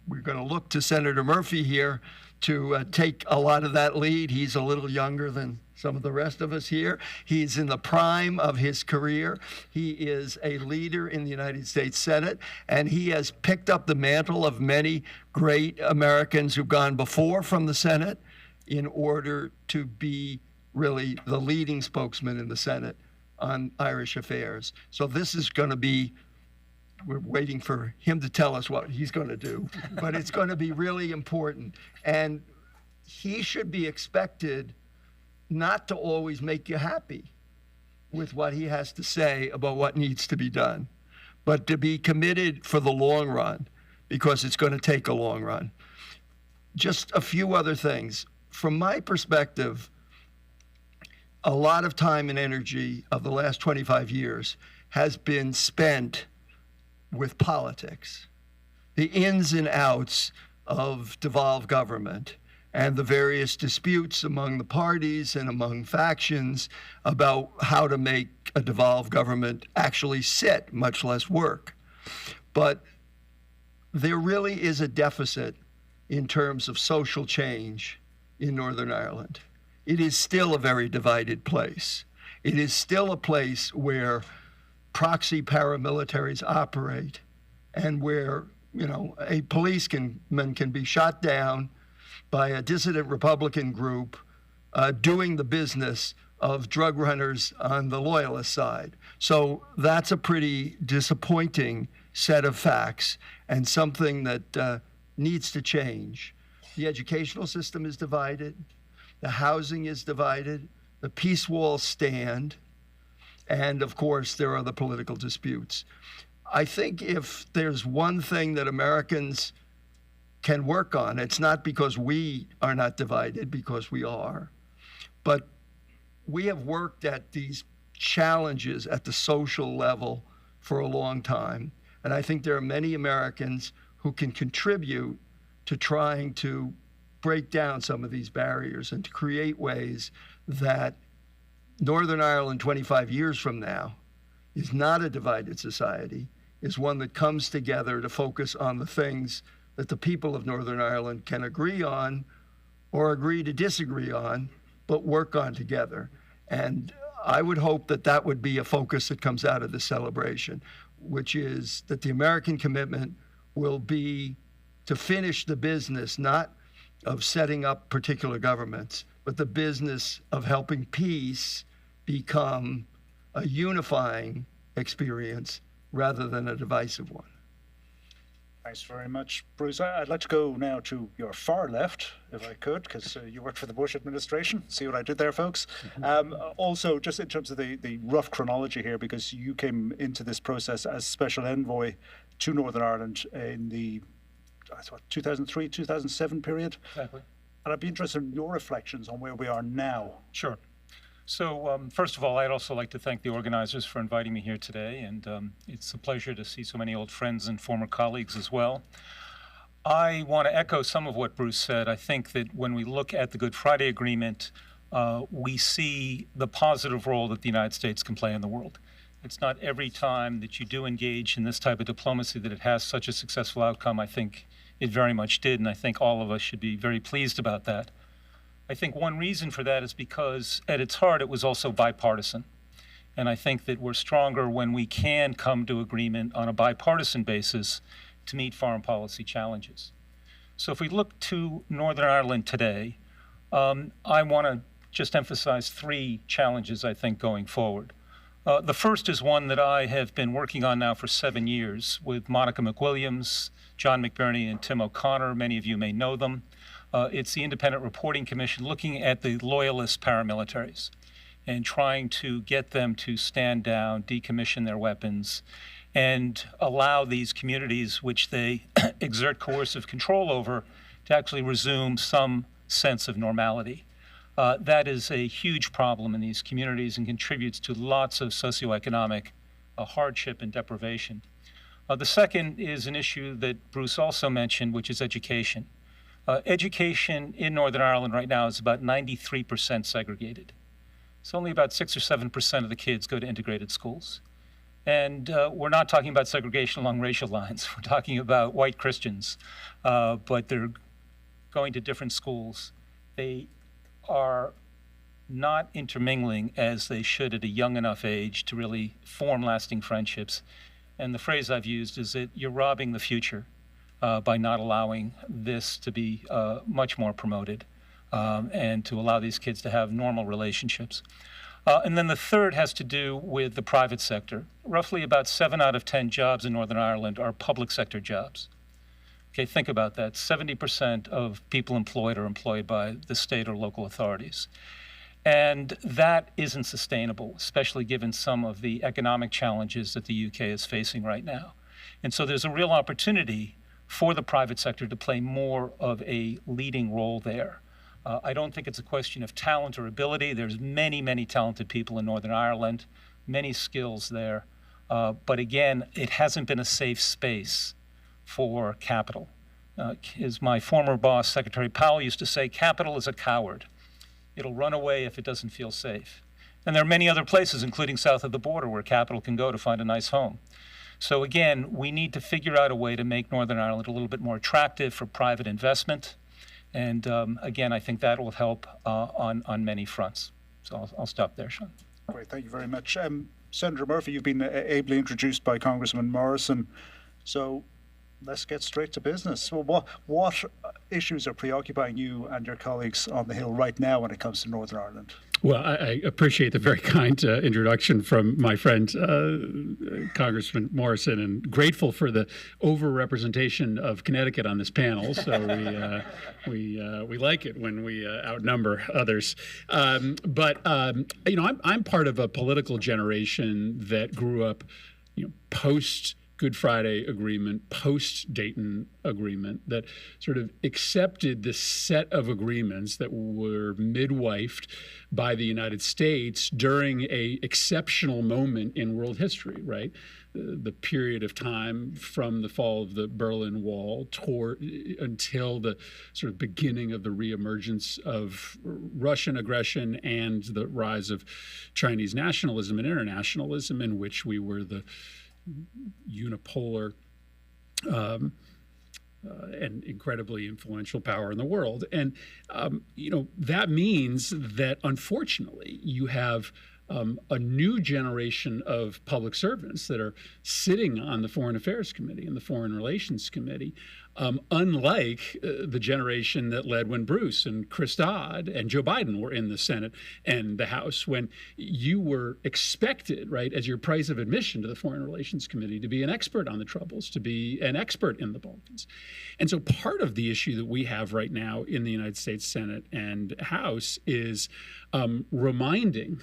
we're going to look to Senator Murphy here to take a lot of that lead. He's a little younger than some of the rest of us here. He's in the prime of his career. He is a leader in the United States Senate, and he has picked up the mantle of many great Americans who've gone before from the Senate in order to be really the leading spokesman in the Senate on Irish affairs. So this is going to be, we're waiting for him to tell us what he's going to do, but it's going to be really important. And he should be expected not to always make you happy with what he has to say about what needs to be done, but to be committed for the long run, because it's going to take a long run. Just a few other things. From my perspective, a lot of time and energy of the last 25 years has been spent with politics, the ins and outs of devolved government, and the various disputes among the parties and among factions about how to make a devolved government actually sit, much less work. But there really is a deficit in terms of social change in Northern Ireland. It is still a very divided place. It is still a place where proxy paramilitaries operate, and where, a policeman can be shot down by a dissident Republican group doing the business of drug runners on the loyalist side. So that's a pretty disappointing set of facts, and something that needs to change. The educational system is divided, the housing is divided, the peace walls stand, and of course there are the political disputes. I think if there's one thing that Americans can work on, it's not because we are not divided, because we are, but we have worked at these challenges at the social level for a long time. And I think there are many Americans who can contribute to trying to break down some of these barriers and to create ways that Northern Ireland 25 years from now is not a divided society, is one that comes together to focus on the things that the people of Northern Ireland can agree on or agree to disagree on, but work on together. And I would hope that that would be a focus that comes out of this celebration, which is that the American commitment will be to finish the business, not of setting up particular governments, but the business of helping peace become a unifying experience rather than a divisive one. Thanks very much, Bruce. I'd like to go now to your far left, if I could, because you worked for the Bush administration. See what I did there, folks? Also, just in terms of the rough chronology here, because you came into this process as special envoy to Northern Ireland in the 2003, 2007 period. Exactly. And I'd be interested in your reflections on where we are now. Sure. So first of all, I'd also like to thank the organizers for inviting me here today, and it's a pleasure to see so many old friends and former colleagues as well. I want to echo some of what Bruce said. I think that when we look at the Good Friday Agreement, we see the positive role that the United States can play in the world. It's not every time that you do engage in this type of diplomacy that it has such a successful outcome. I think it very much did, and I think all of us should be very pleased about that. I think one reason for that is because at its heart it was also bipartisan. And I think that we're stronger when we can come to agreement on a bipartisan basis to meet foreign policy challenges. So if we look to Northern Ireland today, I want to just emphasize three challenges, I think, going forward. The first is one that I have been working on now for 7 years with Monica McWilliams, John McBurney, and Tim O'Connor. Many of you may know them. It's the Independent Reporting Commission looking at the loyalist paramilitaries and trying to get them to stand down, decommission their weapons, and allow these communities, which they exert coercive control over, to actually resume some sense of normality. That is a huge problem in these communities and contributes to lots of socioeconomic hardship and deprivation. The second is an issue that Bruce also mentioned, which is education. Education in Northern Ireland right now is about 93% segregated. So only about 6 or 7% of the kids go to integrated schools. And we're not talking about segregation along racial lines. We're talking about white Christians, but they're going to different schools. They are not intermingling as they should at a young enough age to really form lasting friendships. And the phrase I've used is that you're robbing the future by not allowing this to be much more promoted and to allow these kids to have normal relationships. And then the third has to do with the private sector. Roughly about 7 out of 10 jobs in Northern Ireland are public sector jobs. Okay, think about that. 70% of people employed are employed by the state or local authorities. And that isn't sustainable, especially given some of the economic challenges that the UK is facing right now. And so there's a real opportunity for the private sector to play more of a leading role there. I don't think it's a question of talent or ability. There's many, many talented people in Northern Ireland, many skills there. But again, it hasn't been a safe space for capital. As my former boss, Secretary Powell, used to say, capital is a coward. It'll run away if it doesn't feel safe. And there are many other places, including south of the border, where capital can go to find a nice home. So again, we need to figure out a way to make Northern Ireland a little bit more attractive for private investment. And again, I think that will help on many fronts. So I'll stop there, Sean. Great, thank you very much. Senator Murphy, you've been ably introduced by Congressman Morrison. So let's get straight to business. Well, what issues are preoccupying you and your colleagues on the Hill right now when it comes to Northern Ireland? Well, I appreciate the very kind introduction from my friend, Congressman Morrison, and grateful for the over-representation of Connecticut on this panel. So we like it when we outnumber others. But I'm part of a political generation that grew up, post Good Friday Agreement, post-Dayton Agreement, that sort of accepted the set of agreements that were midwifed by the United States during a exceptional moment in world history, right? The period of time from the fall of the Berlin Wall until the sort of beginning of the reemergence of Russian aggression and the rise of Chinese nationalism and internationalism, in which we were the unipolar and incredibly influential power in the world. And, that means that, unfortunately, you have a new generation of public servants that are sitting on the Foreign Affairs Committee and the Foreign Relations Committee, unlike the generation that led when Bruce and Chris Dodd and Joe Biden were in the Senate and the House, when you were expected, right, as your price of admission to the Foreign Relations Committee, to be an expert on the Troubles, to be an expert in the Balkans. And so part of the issue that we have right now in the United States Senate and House is reminding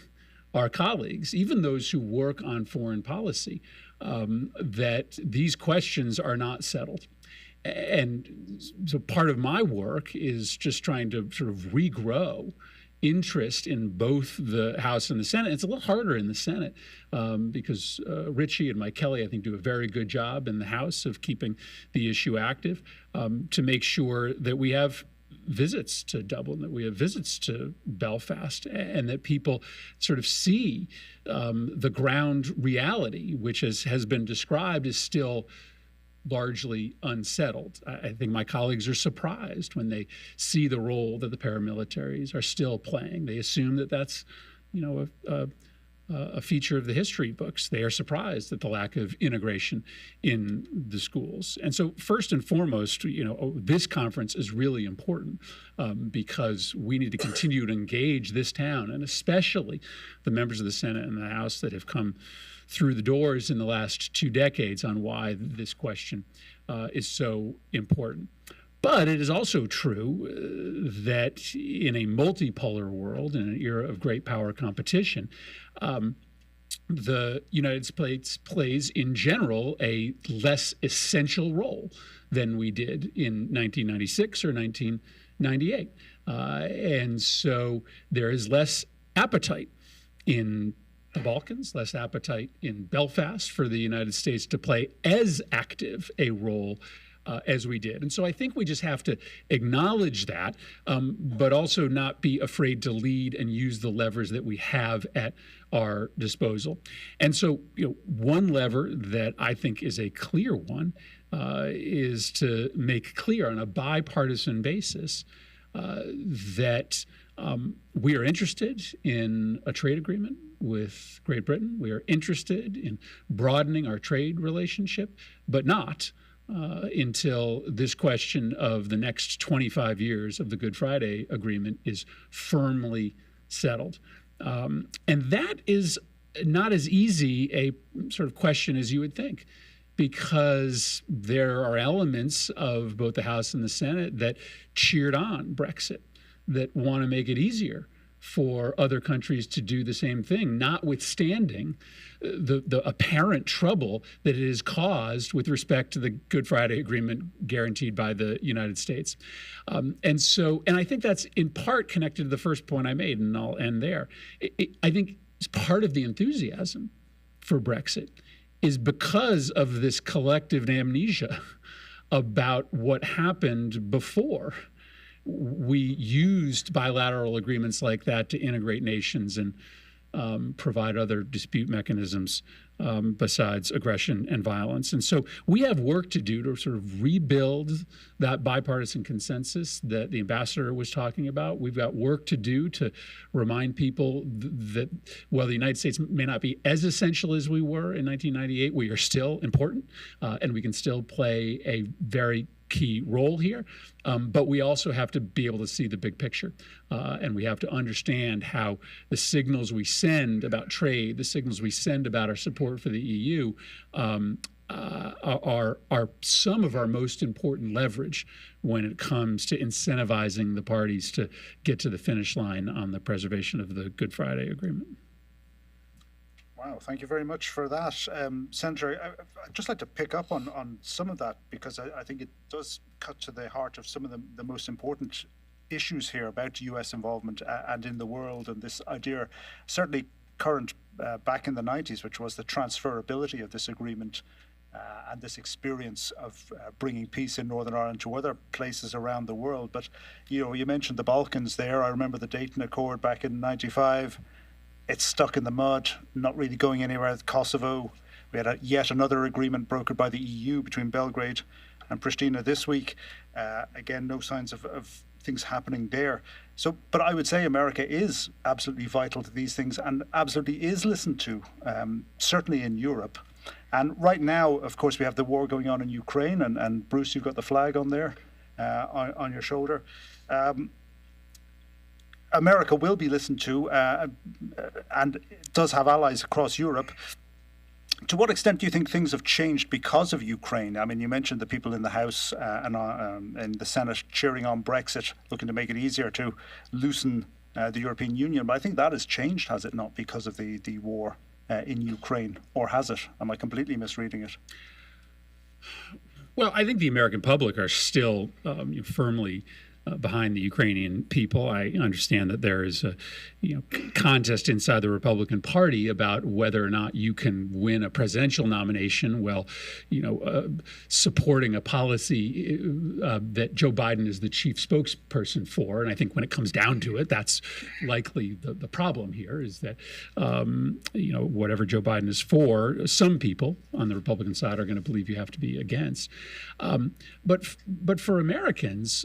our colleagues, even those who work on foreign policy, that these questions are not settled. And so part of my work is just trying to sort of regrow interest in both the House and the Senate. It's a little harder in the Senate because Richie and Mike Kelly, I think, do a very good job in the House of keeping the issue active to make sure that we have visits to Dublin, that we have visits to Belfast, and that people sort of see the ground reality, which has been described as still largely unsettled. I think my colleagues are surprised when they see the role that the paramilitaries are still playing. They assume that that's, a feature of the history books. They are surprised at the lack of integration in the schools. And so first and foremost, this conference is really important because we need to continue to engage this town, and especially the members of the Senate and the House that have come through the doors in the last 2 decades on why this question is so important. But it is also true that in a multipolar world, in an era of great power competition, the United States plays, in general, a less essential role than we did in 1996 or 1998. And so there is less appetite in the Balkans, less appetite in Belfast for the United States to play as active a role as we did. And so I think we just have to acknowledge that, but also not be afraid to lead and use the levers that we have at our disposal. And so, one lever that I think is a clear one is to make clear on a bipartisan basis that we are interested in a trade agreement with Great Britain. We are interested in broadening our trade relationship, but not until this question of the next 25 years of the Good Friday Agreement is firmly settled. And that is not as easy a sort of question as you would think, because there are elements of both the House and the Senate that cheered on Brexit, that want to make it easier for other countries to do the same thing, notwithstanding the apparent trouble that it has caused with respect to the Good Friday Agreement guaranteed by the United States. And I think that's in part connected to the first point I made, and I'll end there. I think part of the enthusiasm for Brexit is because of this collective amnesia about what happened before we used bilateral agreements like that to integrate nations and provide other dispute mechanisms besides aggression and violence. And so we have work to do to sort of rebuild that bipartisan consensus that the ambassador was talking about. We've got work to do to remind people that while the United States may not be as essential as we were in 1998, we are still important, and we can still play a very key role here, but we also have to be able to see the big picture, and we have to understand how the signals we send about trade, the signals we send about our support for the EU, are some of our most important leverage when it comes to incentivizing the parties to get to the finish line on the preservation of the Good Friday Agreement. Wow, thank you very much for that. Senator, I'd just like to pick up on some of that, because I think it does cut to the heart of some of the most important issues here about US involvement and in the world, and this idea, certainly current back in the 90s, which was the transferability of this agreement and this experience of bringing peace in Northern Ireland to other places around the world. But, you mentioned the Balkans there. I remember the Dayton Accord back in 95. It's stuck in the mud, not really going anywhere with Kosovo. We had yet another agreement brokered by the EU between Belgrade and Pristina this week. Again, no signs of things happening there. So, but I would say America is absolutely vital to these things and absolutely is listened to, certainly in Europe. And right now, of course, we have the war going on in Ukraine, and Bruce, you've got the flag on there, on your shoulder. America will be listened to and does have allies across Europe. To what extent do you think things have changed because of Ukraine? I mean, you mentioned the people in the House and in the Senate cheering on Brexit, looking to make it easier to loosen the European Union. But I think that has changed, has it not, because of the war in Ukraine? Or has it? Am I completely misreading it? Well, I think the American public are still firmly behind the Ukrainian people. I understand that there is a contest inside the Republican Party about whether or not you can win a presidential nomination while supporting a policy that Joe Biden is the chief spokesperson for. And I think when it comes down to it, that's likely the problem here, is that whatever Joe Biden is for, some people on the Republican side are going to believe you have to be against. But for Americans,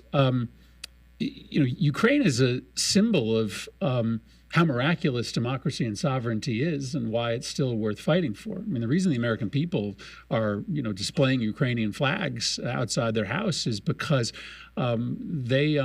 Ukraine is a symbol of how miraculous democracy and sovereignty is, and why it's still worth fighting for. I mean, the reason the American people are, displaying Ukrainian flags outside their house is because they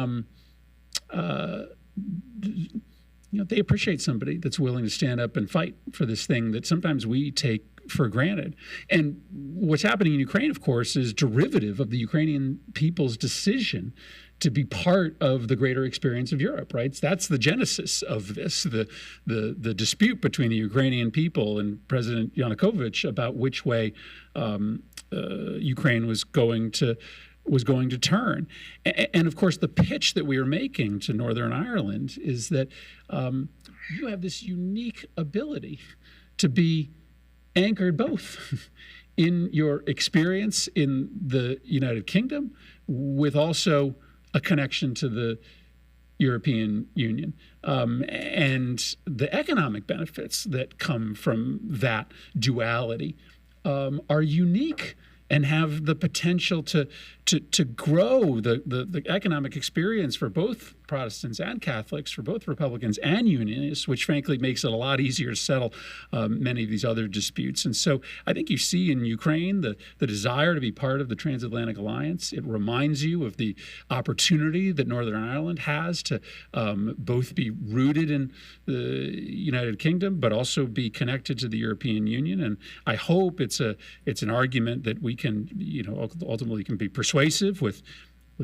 appreciate somebody that's willing to stand up and fight for this thing that sometimes we take for granted. And what's happening in Ukraine, of course, is derivative of the Ukrainian people's decision to be part of the greater experience of Europe, right? That's the genesis of this, the dispute between the Ukrainian people and President Yanukovych about which way Ukraine was going to turn. And of course, the pitch that we are making to Northern Ireland is that you have this unique ability to be anchored both in your experience in the United Kingdom, with also a connection to the European Union, and the economic benefits that come from that duality are unique and have the potential to grow the economic experience for both Protestants and Catholics, for both Republicans and Unionists, which frankly makes it a lot easier to settle many of these other disputes. And so I think you see in Ukraine the desire to be part of the Transatlantic Alliance. It reminds you of the opportunity that Northern Ireland has to both be rooted in the United Kingdom, but also be connected to the European Union. And I hope it's an argument that we can, ultimately can be persuasive with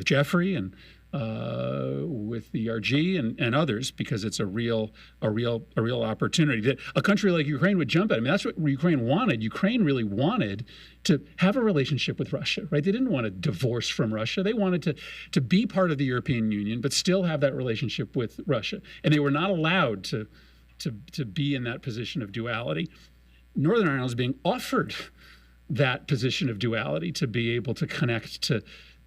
Jeffrey and with the ERG and others, because it's a real opportunity that a country like Ukraine would jump at. I mean, that's what Ukraine wanted. Ukraine really wanted to have a relationship with Russia, right? They didn't want to divorce from Russia. They wanted to be part of the European Union, but still have that relationship with Russia. And they were not allowed to be in that position of duality. Northern Ireland is being offered that position of duality, to be able to connect to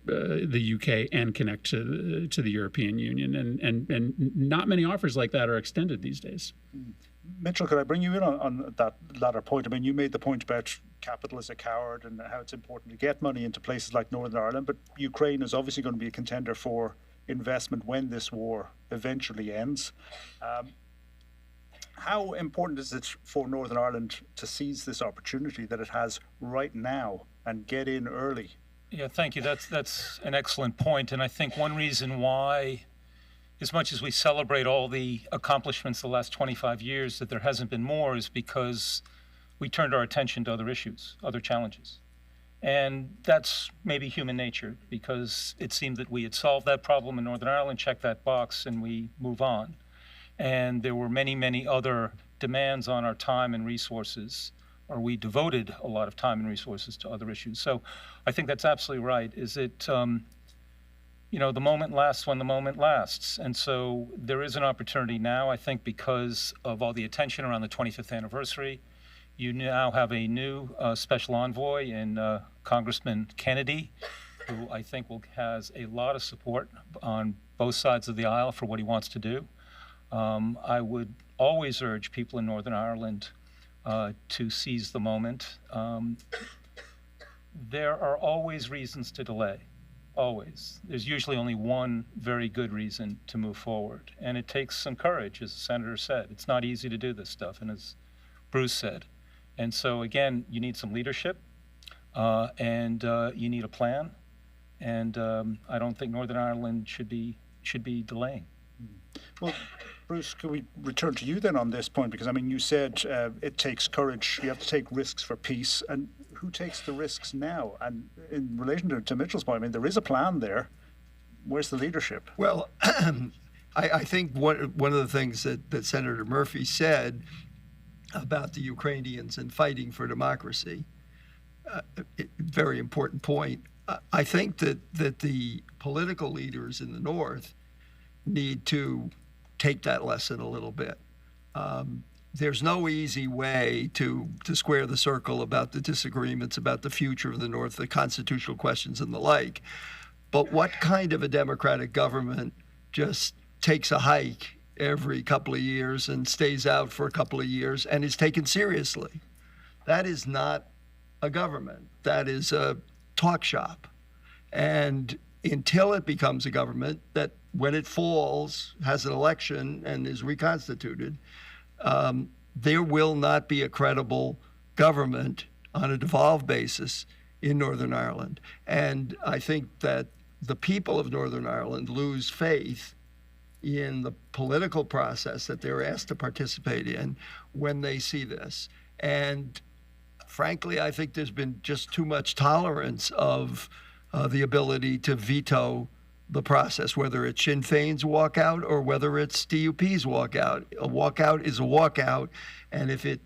the UK and connect to the European Union, and not many offers like that are extended these days. Mitchell, could I bring you in on that latter point? I mean, you made the point about capital as a coward and how it's important to get money into places like Northern Ireland, but Ukraine is obviously going to be a contender for investment when this war eventually ends. How important is it for Northern Ireland to seize this opportunity that it has right now and get in early? Yeah, thank you. That's an excellent point. And I think one reason why, as much as we celebrate all the accomplishments the last 25 years, that there hasn't been more, is because we turned our attention to other issues, other challenges. And that's maybe human nature, because it seemed that we had solved that problem in Northern Ireland, checked that box, and we move on. And there were many, many other demands on our time and resources, or we devoted a lot of time and resources to other issues. So I think that's absolutely right. Is it, the moment lasts when the moment lasts. And so there is an opportunity now, I think, because of all the attention around the 25th anniversary. You now have a new special envoy in Congressman Kennedy, who I think has a lot of support on both sides of the aisle for what he wants to do. I would always urge people in Northern Ireland to seize the moment. There are always reasons to delay, always. There's usually only one very good reason to move forward, and it takes some courage, as the Senator said. It's not easy to do this stuff, and as Bruce said. And so, again, you need some leadership, and you need a plan, and I don't think Northern Ireland should be delaying. Well, Bruce, could we return to you then on this point? Because, I mean, you said it takes courage, you have to take risks for peace, and who takes the risks now? And in relation to Mitchell's point, I mean, there is a plan there. Where's the leadership? Well, I think one of the things that Senator Murphy said about the Ukrainians and fighting for democracy, very important point. I think that the political leaders in the North need to take that lesson a little bit. There's no easy way to square the circle about the disagreements about the future of the North, the constitutional questions and the like. But what kind of a democratic government just takes a hike every couple of years and stays out for a couple of years and is taken seriously? That is not a government. That is a talk shop. And until it becomes a government that, when it falls, has an election and is reconstituted, there will not be a credible government on a devolved basis in Northern Ireland. And I think that the people of Northern Ireland lose faith in the political process that they're asked to participate in when they see this. And frankly, I think there's been just too much tolerance of the ability to veto the process, whether it's Sinn Féin's walkout or whether it's DUP's walkout. A walkout is a walkout, and if it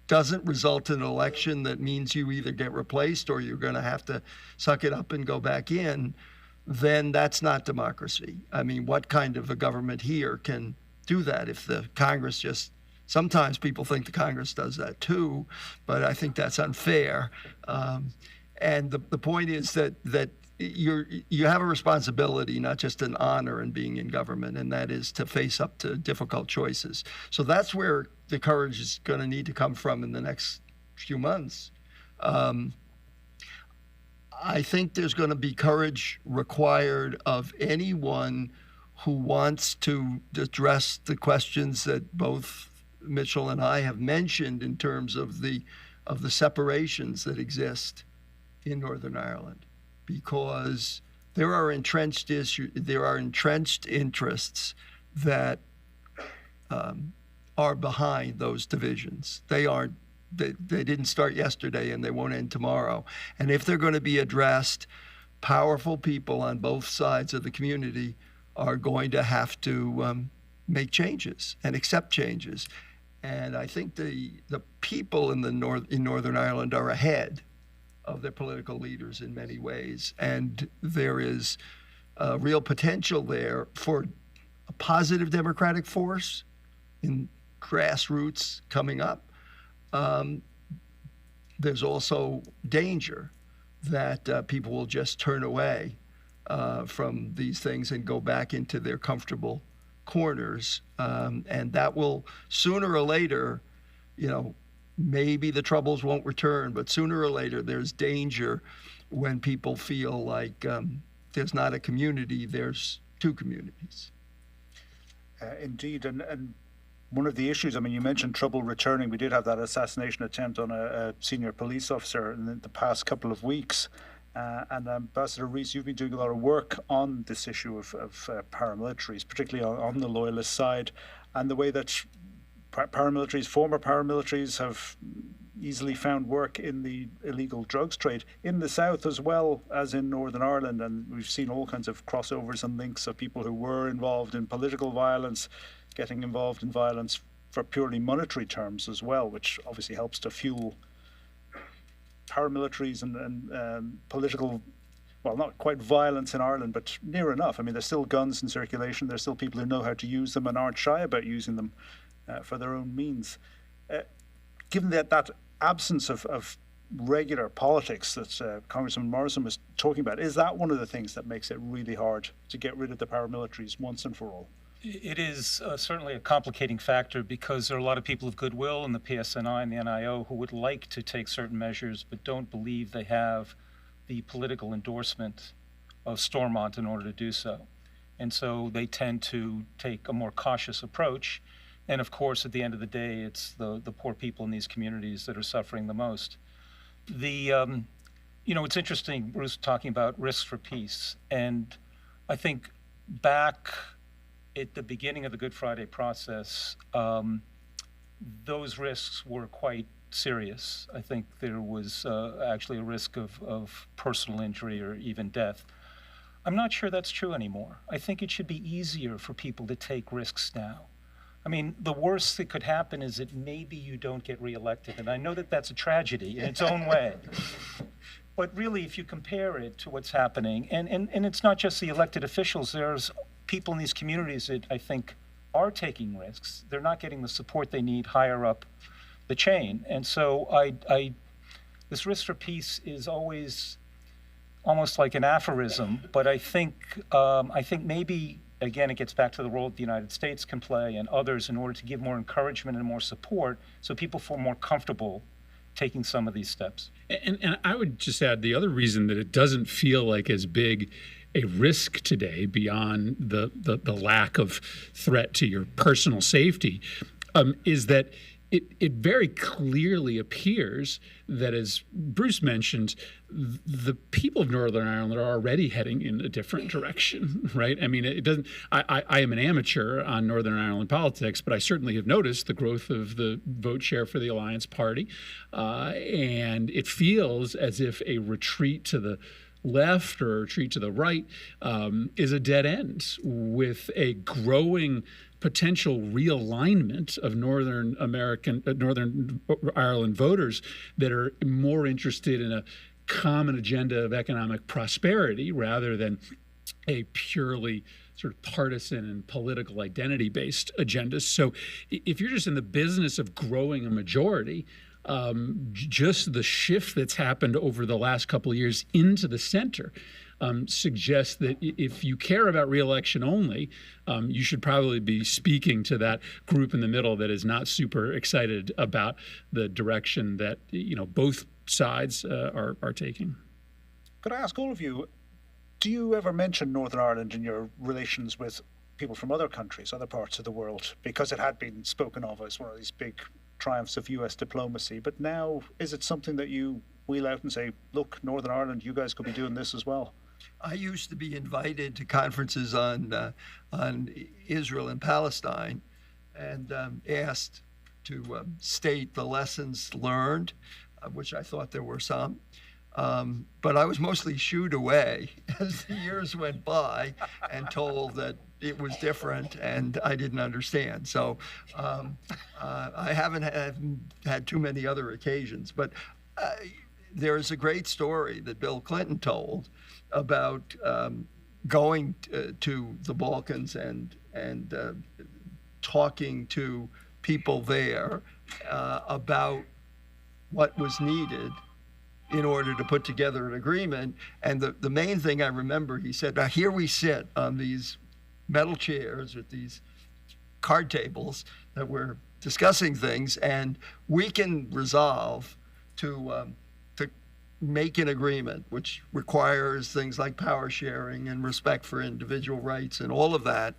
doesn't result in an election that means you either get replaced or you're going to have to suck it up and go back in, then that's not democracy. I mean, what kind of a government here can do that if the Congress just Sometimes people think the Congress does that too, but I think that's unfair. And the point is that you have a responsibility, not just an honor in being in government, and that is to face up to difficult choices. So that's where the courage is going to need to come from in the next few months. I think there's going to be courage required of anyone who wants to address the questions that both Mitchell and I have mentioned in terms of the separations that exist in Northern Ireland, because there are entrenched interests that are behind those divisions. They didn't start yesterday and they won't end tomorrow. And if they're going to be addressed, powerful people on both sides of the community are going to have to make changes and accept changes. And I think the people in Northern Ireland are ahead of their political leaders in many ways. And there is real potential there for a positive democratic force in grassroots coming up. There's also danger that people will just turn away from these things and go back into their comfortable corners. And that will, sooner or later, maybe the troubles won't return, but sooner or later there's danger when people feel like there's not a community, there's two communities. Indeed, and one of the issues, you mentioned trouble returning. We did have that assassination attempt on a senior police officer in the past couple of weeks. And Ambassador Rees, you've been doing a lot of work on this issue of paramilitaries, particularly on the loyalist side, and the way that former paramilitaries have easily found work in the illegal drugs trade in the south as well as in Northern Ireland. And we've seen all kinds of crossovers and links of people who were involved in political violence getting involved in violence for purely monetary terms as well, which obviously helps to fuel paramilitaries and political, well, not quite violence in Ireland, but near enough. There's still guns in circulation. There's still people who know how to use them and aren't shy about using them for their own means. Given that absence of regular politics that Congressman Morrison was talking about, is that one of the things that makes it really hard to get rid of the paramilitaries once and for all? It is certainly a complicating factor because there are a lot of people of goodwill in the PSNI and the NIO who would like to take certain measures but don't believe they have the political endorsement of Stormont in order to do so. And so they tend to take a more cautious approach. And of course, at the end of the day, it's the poor people in these communities that are suffering the most. It's interesting, Bruce, talking about risks for peace. And I think back at the beginning of the Good Friday process, those risks were quite serious. I think there was actually a risk of personal injury or even death. I'm not sure that's true anymore. I think it should be easier for people to take risks now. The worst that could happen is that maybe you don't get reelected. And I know that that's a tragedy in its own way. But really, if you compare it to what's happening, and it's not just the elected officials, there's people in these communities that I think are taking risks. They're not getting the support they need higher up the chain. And so this risk for peace is always almost like an aphorism, but I think maybe, again, it gets back to the role that the United States can play and others in order to give more encouragement and more support so people feel more comfortable taking some of these steps. And I would just add the other reason that it doesn't feel like as big a risk today beyond the lack of threat to your personal safety is that it very clearly appears that, as Bruce mentioned, the people of Northern Ireland are already heading in a different direction, right? It doesn't. I am an amateur on Northern Ireland politics, but I certainly have noticed the growth of the vote share for the Alliance Party, and it feels as if a retreat to the left or a retreat to the right is a dead end, with a growing potential realignment of Northern Ireland voters that are more interested in a common agenda of economic prosperity rather than a purely sort of partisan and political identity-based agendas. So if you're just in the business of growing a majority, just the shift that's happened over the last couple of years into the center suggests that if you care about re-election only, you should probably be speaking to that group in the middle that is not super excited about the direction that both sides are taking. Could I ask all of you, do you ever mention Northern Ireland in your relations with people from other countries, other parts of the world? Because it had been spoken of as one of these big triumphs of US diplomacy, but now is it something that you wheel out and say, look, Northern Ireland, you guys could be doing this as well? I used to be invited to conferences on Israel and Palestine and asked to state the lessons learned, which I thought there were some. But I was mostly shooed away as the years went by and told that it was different and I didn't understand. So I haven't had too many other occasions. But there is a great story that Bill Clinton told about going to the Balkans and talking to people there about what was needed in order to put together an agreement. And the main thing I remember, he said, now here we sit on these metal chairs with these card tables that we're discussing things, and we can resolve to make an agreement, which requires things like power sharing and respect for individual rights and all of that.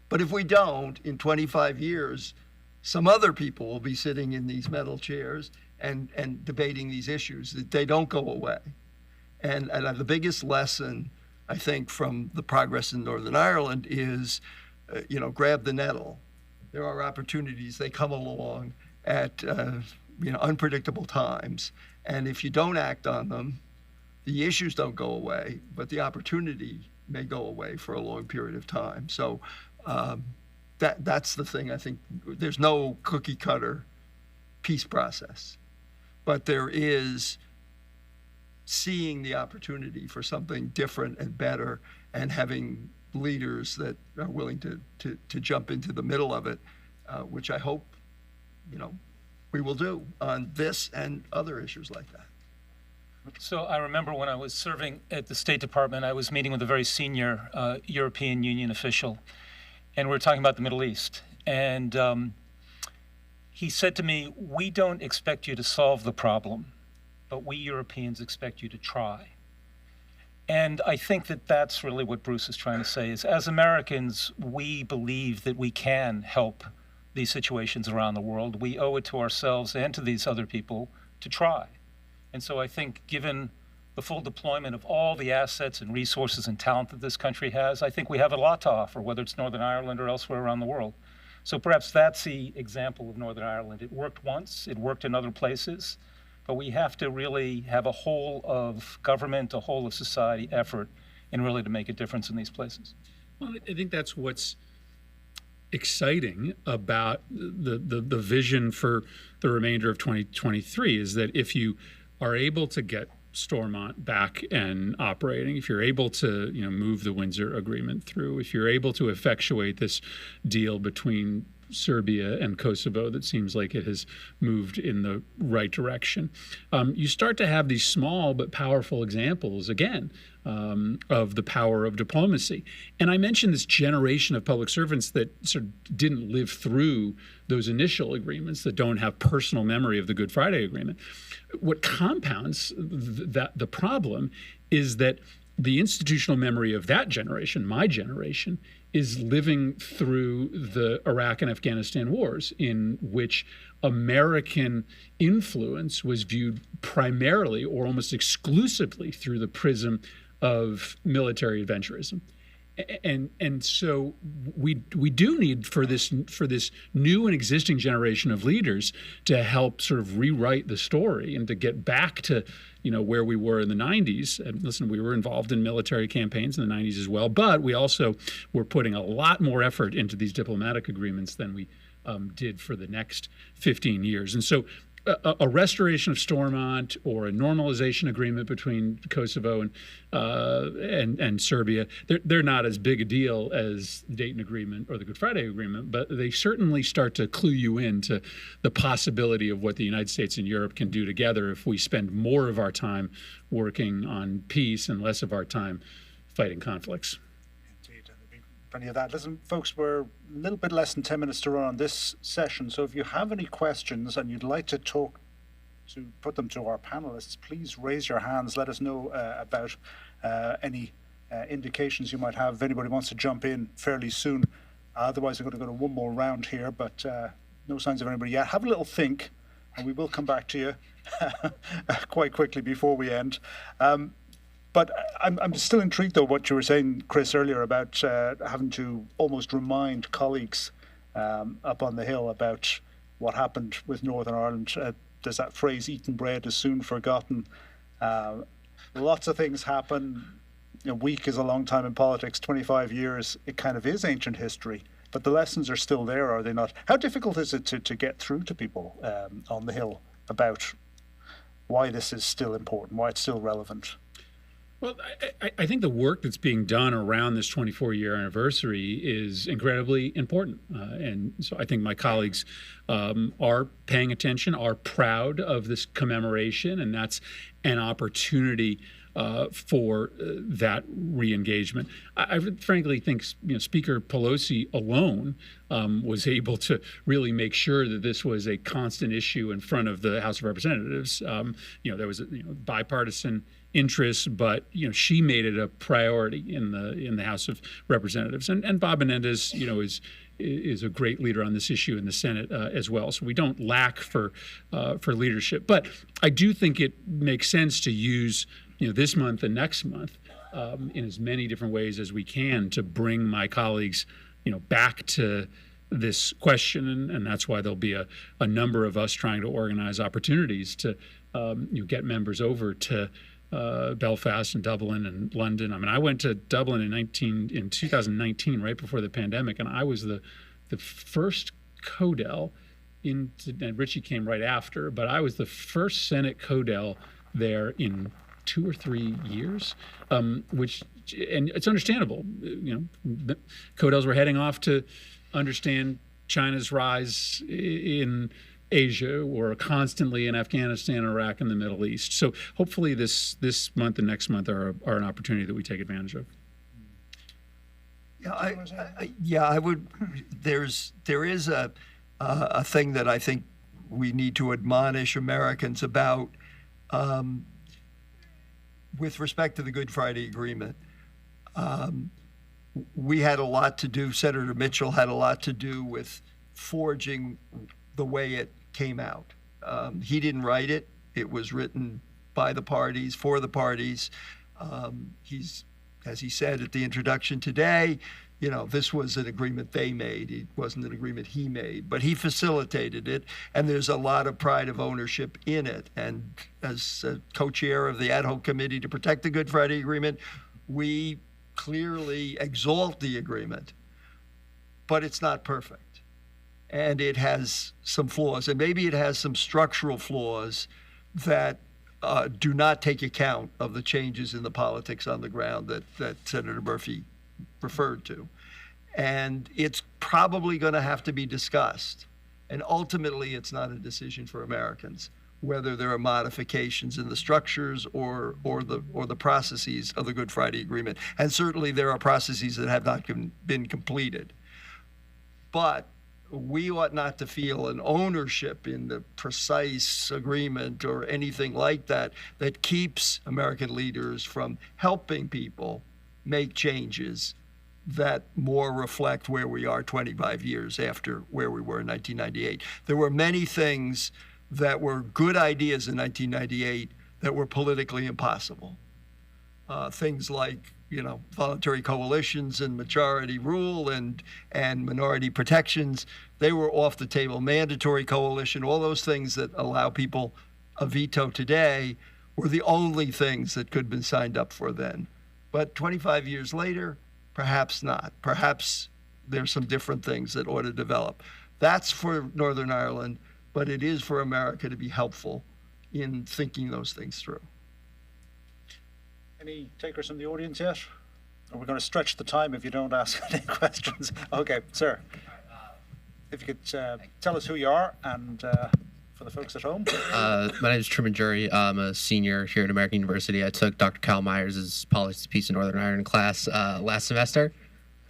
But if we don't, in 25 years, some other people will be sitting in these metal chairs and debating these issues, that they don't go away. And the biggest lesson, I think, from the progress in Northern Ireland is, grab the nettle. There are opportunities, they come along at unpredictable times. And if you don't act on them, the issues don't go away, but the opportunity may go away for a long period of time. So that's the thing. I think there's no cookie cutter peace process, but there is seeing the opportunity for something different and better and having leaders that are willing to jump into the middle of it, which I hope, we will do on this and other issues like that. So I remember when I was serving at the State Department, I was meeting with a very senior European Union official, and we were talking about the Middle East. And he said to me, we don't expect you to solve the problem, but we Europeans expect you to try. And I think that that's really what Bruce is trying to say, is as Americans, we believe that we can help these situations around the world. We owe it to ourselves and to these other people to try. And so I think given the full deployment of all the assets and resources and talent that this country has, I think we have a lot to offer, whether it's Northern Ireland or elsewhere around the world. So perhaps that's the example of Northern Ireland. It worked once, it worked in other places, but we have to really have a whole of government, a whole of society effort in really to make a difference in these places. Well, I think that's what's exciting about the vision for the remainder of 2023 is that if you are able to get Stormont back and operating, if you're able to move the Windsor Agreement through, if you're able to effectuate this deal between Serbia and Kosovo that seems like it has moved in the right direction, you start to have these small but powerful examples again of the power of diplomacy. And I mentioned this generation of public servants that sort of didn't live through those initial agreements, that don't have personal memory of the Good Friday Agreement. What compounds the problem is that the institutional memory of that generation, my generation, is living through the Iraq and Afghanistan wars, in which American influence was viewed primarily or almost exclusively through the prism of military adventurism. And so we do need for this new and existing generation of leaders to help sort of rewrite the story and to get back to where we were in the 90s. And listen, we were involved in military campaigns in the 90s as well, but we also were putting a lot more effort into these diplomatic agreements than we did for the next 15 years. And so a restoration of Stormont or a normalization agreement between Kosovo and Serbia, they're not as big a deal as the Dayton Agreement or the Good Friday Agreement, but they certainly start to clue you into the possibility of what the United States and Europe can do together if we spend more of our time working on peace and less of our time fighting conflicts. Plenty of that. Listen, folks, we're a little bit less than 10 minutes to run on this session, so if you have any questions and you'd like to put them to our panelists, please raise your hands. Let us know about any indications you might have if anybody wants to jump in fairly soon. Otherwise, we're going to go to one more round here, but no signs of anybody yet. Have a little think, and we will come back to you quite quickly before we end. But I'm still intrigued, though, what you were saying, Chris, earlier about having to almost remind colleagues up on the Hill about what happened with Northern Ireland. There's that phrase, eaten bread is soon forgotten. Lots of things happen. A week is a long time in politics, 25 years, it kind of is ancient history. But the lessons are still there, are they not? How difficult is it to get through to people on the Hill about why this is still important, why it's still relevant? Well, I think the work that's being done around this 24-year anniversary is incredibly important. And so I think my colleagues are paying attention, are proud of this commemoration, and that's an opportunity for that re-engagement. I frankly think Speaker Pelosi alone was able to really make sure that this was a constant issue in front of the House of Representatives. There was bipartisan interest, but she made it a priority in the House of Representatives. And Bob Menendez, is a great leader on this issue in the Senate as well. So we don't lack for leadership. But I do think it makes sense to use this month and next month in as many different ways as we can to bring my colleagues back to this question, and that's why there'll be a number of us trying to organize opportunities to get members over to Belfast and Dublin and London. I mean, I went to Dublin in 2019, right before the pandemic, and I was the first CODEL and Richie came right after, but I was the first Senate CODEL there in 2 or 3 years, and it's understandable. The CODELs were heading off to understand China's rise in Asia, or constantly in Afghanistan, Iraq, and the Middle East. So hopefully this month and next month are an opportunity that we take advantage of. Yeah, I would. There is a thing that I think we need to admonish Americans about with respect to the Good Friday Agreement. We had a lot to do. Senator Mitchell had a lot to do with forging the way it came out. He didn't write it. It was written by the parties, for the parties. He's, as he said at the introduction today, this was an agreement they made. It wasn't an agreement he made, but he facilitated it, and there's a lot of pride of ownership in it. And as co-chair of the ad hoc committee to protect the Good Friday Agreement, we clearly exalt the agreement, but it's not perfect. And it has some flaws, and maybe it has some structural flaws that do not take account of the changes in the politics on the ground that Senator Murphy referred to. And it's probably going to have to be discussed. And ultimately, it's not a decision for Americans, whether there are modifications in the structures or the processes of the Good Friday Agreement. And certainly there are processes that have not been completed. But we ought not to feel an ownership in the precise agreement or anything like that that keeps American leaders from helping people make changes that more reflect where we are 25 years after where we were in 1998. There were many things that were good ideas in 1998 that were politically impossible. Things like voluntary coalitions and majority rule and minority protections, they were off the table. Mandatory coalition, all those things that allow people a veto today were the only things that could have been signed up for then. But 25 years later, perhaps not. Perhaps there's some different things that ought to develop. That's for Northern Ireland. but it is for America to be helpful in thinking those things through. Any takers from the audience yet? Or we're going to stretch the time if you don't ask any questions. Okay, sir. If you could tell us who you are and for the folks at home. My name is Truman Jury. I'm a senior here at American University. I took Dr. Kyle Myers' Politics, Peace in Northern Ireland class last semester.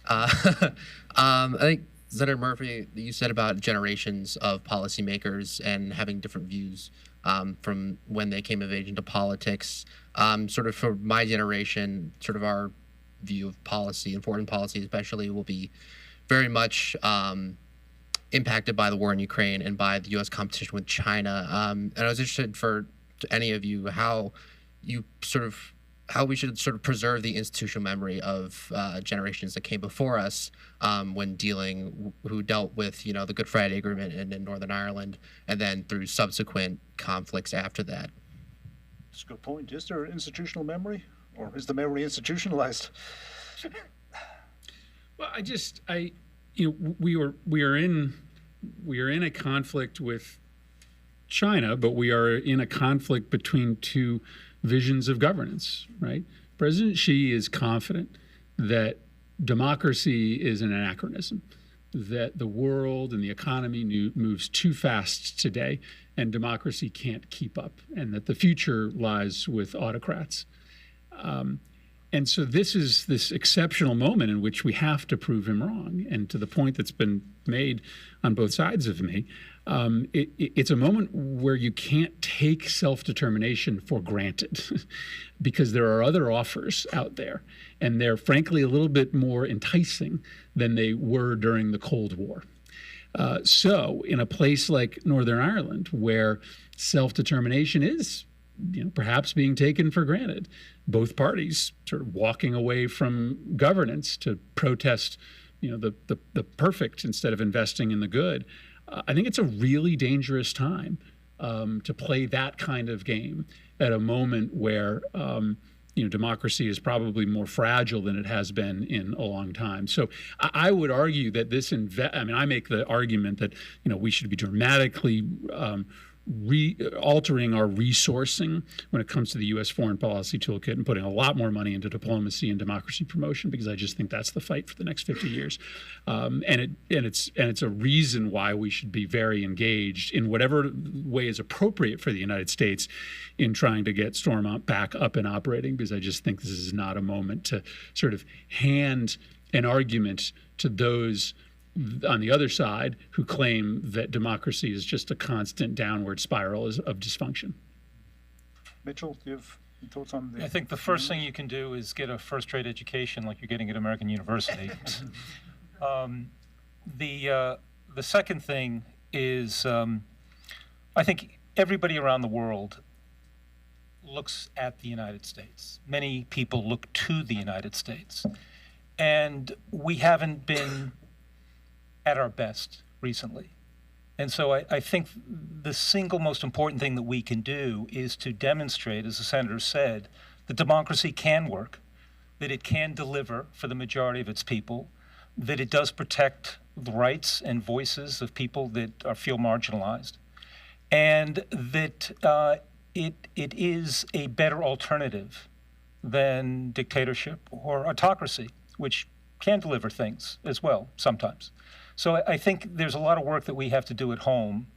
I think, Senator Murphy, you said about generations of policymakers and having different views from when they came of age into politics. Sort of for my generation, sort of our view of policy and foreign policy especially will be very much impacted by the war in Ukraine and by the U.S. competition with China. And I was interested for any of you how we should sort of preserve the institutional memory of generations that came before us who dealt with, the Good Friday Agreement in Northern Ireland, and then through subsequent conflicts after that. That's a good point. Is there institutional memory, or is the memory institutionalized? Well, we are in a conflict with China, but we are in a conflict between two visions of governance, right? President Xi is confident that democracy is an anachronism, that the world and the economy moves too fast today and democracy can't keep up, and that the future lies with autocrats. And so this is this exceptional moment in which we have to prove him wrong. And to the point that's been made on both sides of me, it's a moment where you can't take self-determination for granted because there are other offers out there. And they're frankly a little bit more enticing than they were during the Cold War. So in a place like Northern Ireland, where self-determination is perhaps being taken for granted, both parties sort of walking away from governance to protest, the perfect instead of investing in the good. I think it's a really dangerous time to play that kind of game at a moment where democracy is probably more fragile than it has been in a long time. So I would argue that I make the argument that we should be dramatically altering our resourcing when it comes to the U.S. foreign policy toolkit and putting a lot more money into diplomacy and democracy promotion, because I just think that's the fight for the next 50 years. And it's a reason why we should be very engaged in whatever way is appropriate for the United States in trying to get Stormont back up and operating, because I just think this is not a moment to sort of hand an argument to those on the other side who claim that democracy is just a constant downward spiral of dysfunction. Mitchell, do you have thoughts on the... I think the first thing you can do is get a first-rate education like you're getting at American University. The second thing is I think everybody around the world looks at the United States. Many people look to the United States. And we haven't been at our best recently. And so I think the single most important thing that we can do is to demonstrate, as the senator said, that democracy can work, that it can deliver for the majority of its people, that it does protect the rights and voices of people that feel marginalized, and that it is a better alternative than dictatorship or autocracy, which can deliver things as well sometimes. So I think there's a lot of work that we have to do at home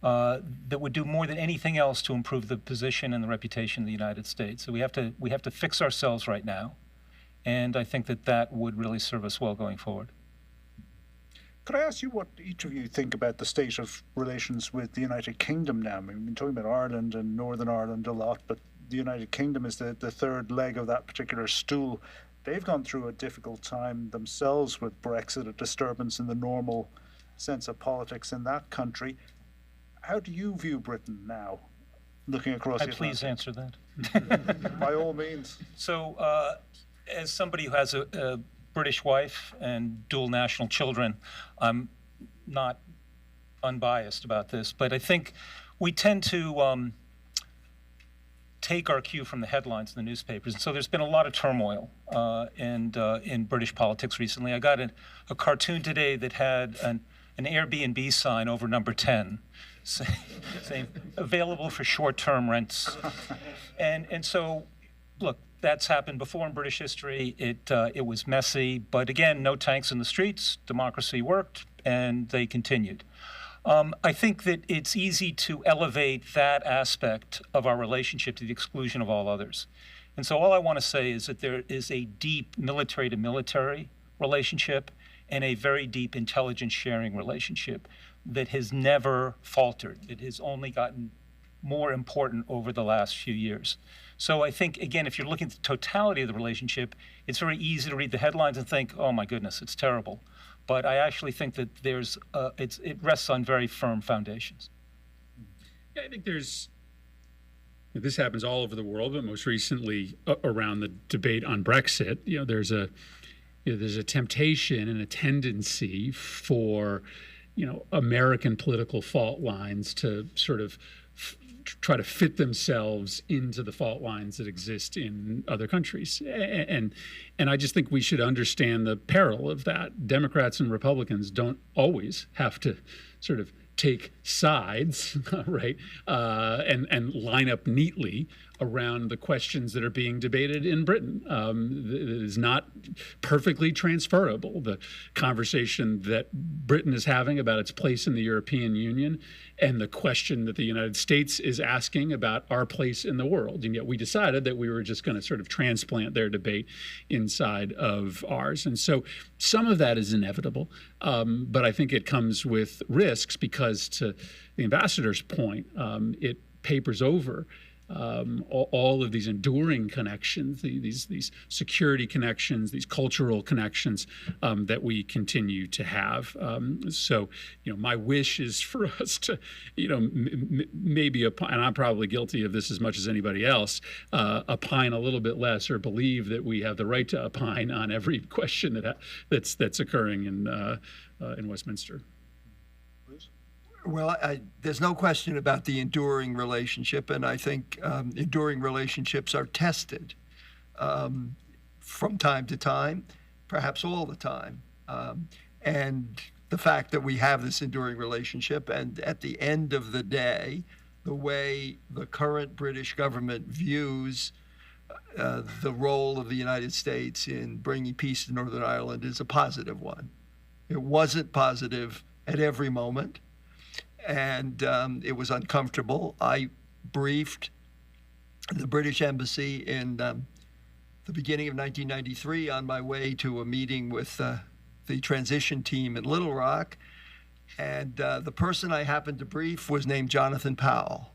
that would do more than anything else to improve the position and the reputation of the United States. So we have to fix ourselves right now, and I think that would really serve us well going forward. Could I ask you what each of you think about the state of relations with the United Kingdom now? I mean, we've been talking about Ireland and Northern Ireland a lot, but the United Kingdom is the third leg of that particular stool. They've gone through a difficult time themselves with Brexit, a disturbance in the normal sense of politics in that country. How do you view Britain now, looking across the Atlantic? Please answer that. By all means. So, as somebody who has a British wife and dual national children, I'm not unbiased about this, but I think we tend to take our cue from the headlines in the newspapers. And so there's been a lot of turmoil in British politics recently. I got a cartoon today that had an Airbnb sign over number 10. saying available for short-term rents. And so, look, that's happened before in British history. It was messy, but again, no tanks in the streets. Democracy worked, and they continued. I think that it's easy to elevate that aspect of our relationship to the exclusion of all others. And so all I want to say is that there is a deep military-to-military relationship and a very deep intelligence sharing relationship that has never faltered. It has only gotten more important over the last few years. So I think, again, if you're looking at the totality of the relationship, it's very easy to read the headlines and think, oh my goodness, it's terrible. But I actually think that it rests on very firm foundations. Yeah, I think this happens all over the world, but most recently around the debate on Brexit, there's a temptation and a tendency for, American political fault lines to sort of try to fit themselves into the fault lines that exist in other countries. And I just think we should understand the peril of that. Democrats and Republicans don't always have to sort of take sides, right, and line up neatly around the questions that are being debated in Britain. It is not perfectly transferable, the conversation that Britain is having about its place in the European Union and the question that the United States is asking about our place in the world. And yet we decided that we were just going to sort of transplant their debate inside of ours. And so some of that is inevitable, but I think it comes with risks because, to the ambassador's point, it papers over all of these enduring connections, these security connections, these cultural connections that we continue to have. So, my wish is for us to, maybe, and I'm probably guilty of this as much as anybody else, opine a little bit less or believe that we have the right to opine on every question that's occurring in Westminster. Well, there's no question about the enduring relationship, and I think enduring relationships are tested from time to time, perhaps all the time. And the fact that we have this enduring relationship, and at the end of the day, the way the current British government views the role of the United States in bringing peace to Northern Ireland is a positive one. It wasn't positive at every moment. And it was uncomfortable. I briefed the British Embassy in the beginning of 1993 on my way to a meeting with the transition team in Little Rock. And the person I happened to brief was named Jonathan Powell.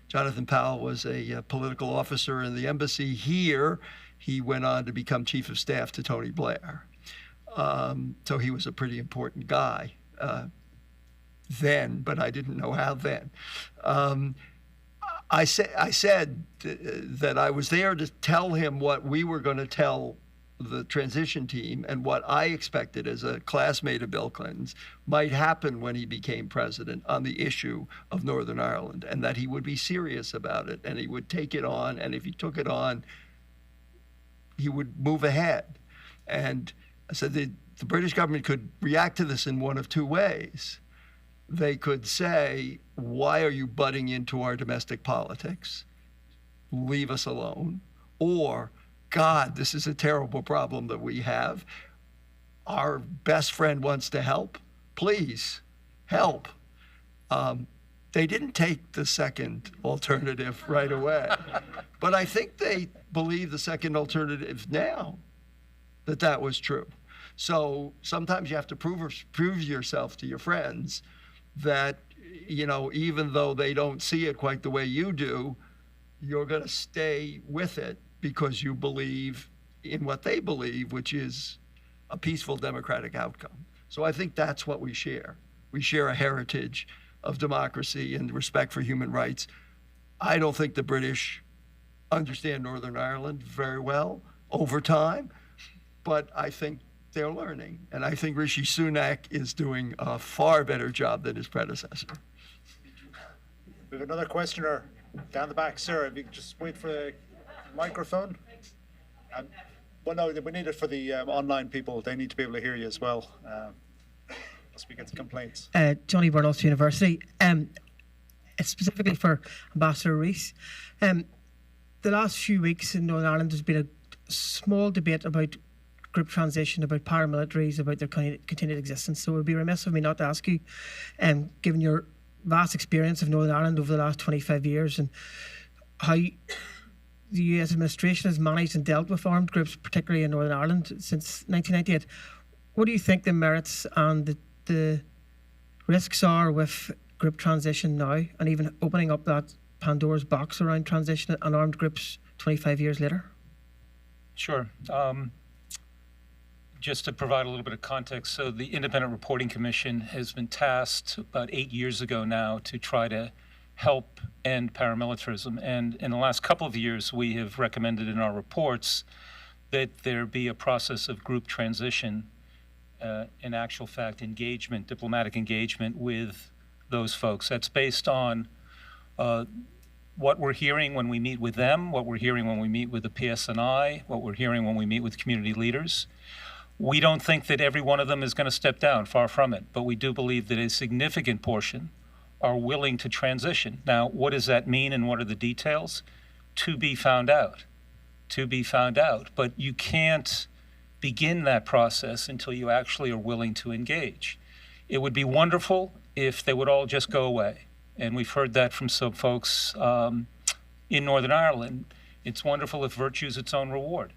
Jonathan Powell was a political officer in the embassy here. He went on to become chief of staff to Tony Blair. So he was a pretty important guy. Then, but I didn't know how then. I said that I was there to tell him what we were going to tell the transition team and what I expected as a classmate of Bill Clinton's might happen when he became president on the issue of Northern Ireland, and that he would be serious about it and he would take it on, and if he took it on, he would move ahead. And I said the British government could react to this in one of two ways. They could say, why are you butting into our domestic politics? Leave us alone. Or, God, this is a terrible problem that we have. Our best friend wants to help. Please, help. They didn't take the second alternative right away. But I think they believe the second alternative now, that was true. So sometimes you have to prove yourself to your friends that, even though they don't see it quite the way you do, you're going to stay with it because you believe in what they believe, which is a peaceful democratic outcome. So I think that's what we share. We share a heritage of democracy and respect for human rights. I don't think the British understand Northern Ireland very well over time, but I think they're learning. And I think Rishi Sunak is doing a far better job than his predecessor. We have another questioner down the back. Sir, if you could just wait for the microphone. Well, no, we need it for the online people. They need to be able to hear you as well. As we get the complaints. Johnny Byrne, Ulster University. it's specifically for Ambassador Rees. The last few weeks in Northern Ireland, there's been a small debate about group transition, about paramilitaries, about their continued existence. So it would be remiss of me not to ask you, given your vast experience of Northern Ireland over the last 25 years and how the US administration has managed and dealt with armed groups, particularly in Northern Ireland, since 1998. What do you think the merits and the risks are with group transition now, and even opening up that Pandora's box around transition and armed groups 25 years later? Sure. Just to provide a little bit of context, so the Independent Reporting Commission has been tasked about 8 years ago now to try to help end paramilitarism. And in the last couple of years, we have recommended in our reports that there be a process of group transition, in actual fact, engagement, diplomatic engagement with those folks. That's based on what we're hearing when we meet with them, what we're hearing when we meet with the PSNI, what we're hearing when we meet with community leaders. We don't think that every one of them is going to step down, far from it, but we do believe that a significant portion are willing to transition. Now, what does that mean and what are the details? To be found out. To be found out. But you can't begin that process until you actually are willing to engage. It would be wonderful if they would all just go away. And we've heard that from some folks in Northern Ireland. It's wonderful if virtue is its own reward.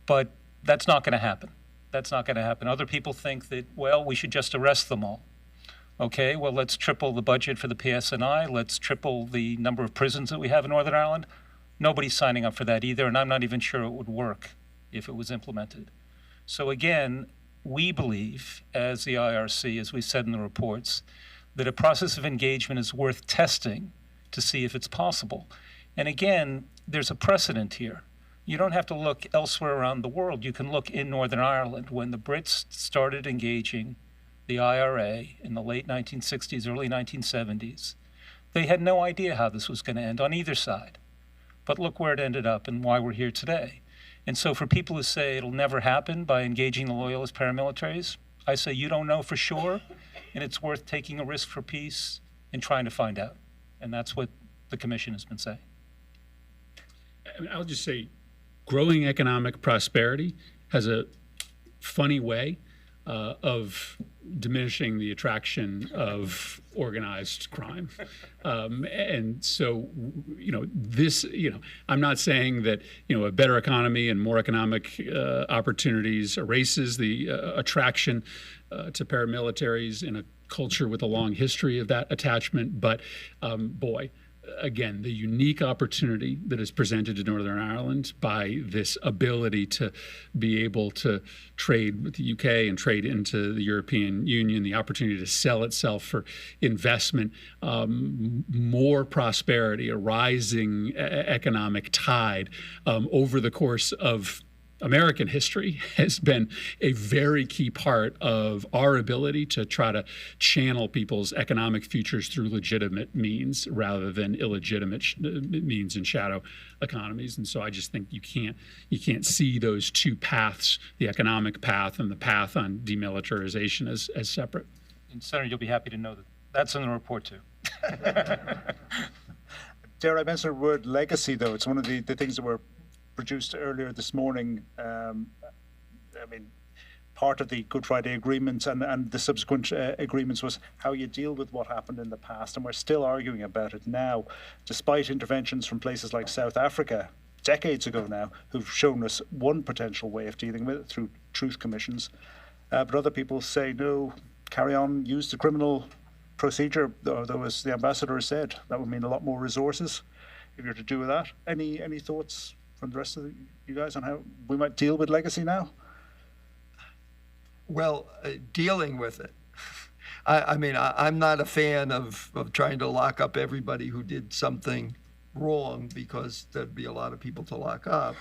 But that's not going to happen. That's not going to happen. Other people think that, well, we should just arrest them all. Okay, well, let's triple the budget for the PSNI. Let's triple the number of prisons that we have in Northern Ireland. Nobody's signing up for that either, and I'm not even sure it would work if it was implemented. So again, we believe, as the IRC, as we said in the reports, that a process of engagement is worth testing to see if it's possible. And again, there's a precedent here. You don't have to look elsewhere around the world. You can look in Northern Ireland. When the Brits started engaging the IRA in the late 1960s, early 1970s, they had no idea how this was going to end on either side. But look where it ended up and why we're here today. And so for people who say it'll never happen by engaging the loyalist paramilitaries, I say you don't know for sure, and it's worth taking a risk for peace and trying to find out. And that's what the Commission has been saying. I mean, I'll just say, growing economic prosperity has a funny way of diminishing the attraction of organized crime. And so, I'm not saying that, a better economy and more economic opportunities erases the attraction to paramilitaries in a culture with a long history of that attachment. But boy, again, the unique opportunity that is presented to Northern Ireland by this ability to be able to trade with the UK and trade into the European Union, the opportunity to sell itself for investment, more prosperity, a rising economic tide over the course of American history has been a very key part of our ability to try to channel people's economic futures through legitimate means rather than illegitimate means and shadow economies. And so I just think you can't see those two paths, the economic path and the path on demilitarization, as separate. And Senator, you'll be happy to know that that's in the report too. Dare I mention the word legacy, though? It's one of the things that were produced earlier this morning. Part of the Good Friday Agreement and the subsequent agreements was how you deal with what happened in the past, and we're still arguing about it now, despite interventions from places like South Africa decades ago now, who've shown us one potential way of dealing with it through truth commissions. But other people say, no, carry on, use the criminal procedure, though as the ambassador said, that would mean a lot more resources if you're to do with that. Any thoughts from the rest of you guys on how we might deal with legacy now? Well, dealing with it. I'm not a fan of trying to lock up everybody who did something wrong, because there'd be a lot of people to lock up.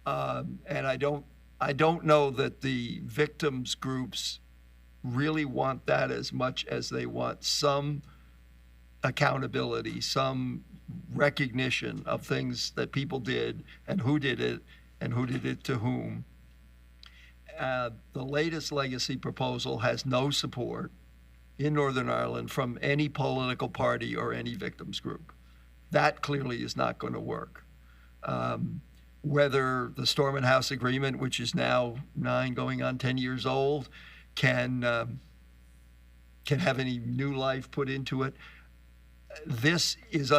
And I don't know that the victims groups really want that as much as they want some accountability, some recognition of things that people did and who did it to whom. The latest legacy proposal has no support. in Northern Ireland from any political party or any victims group. That clearly is not going to work. Whether the Stormont House Agreement, which is now 9 going on 10 years old, can have any new life put into it, this is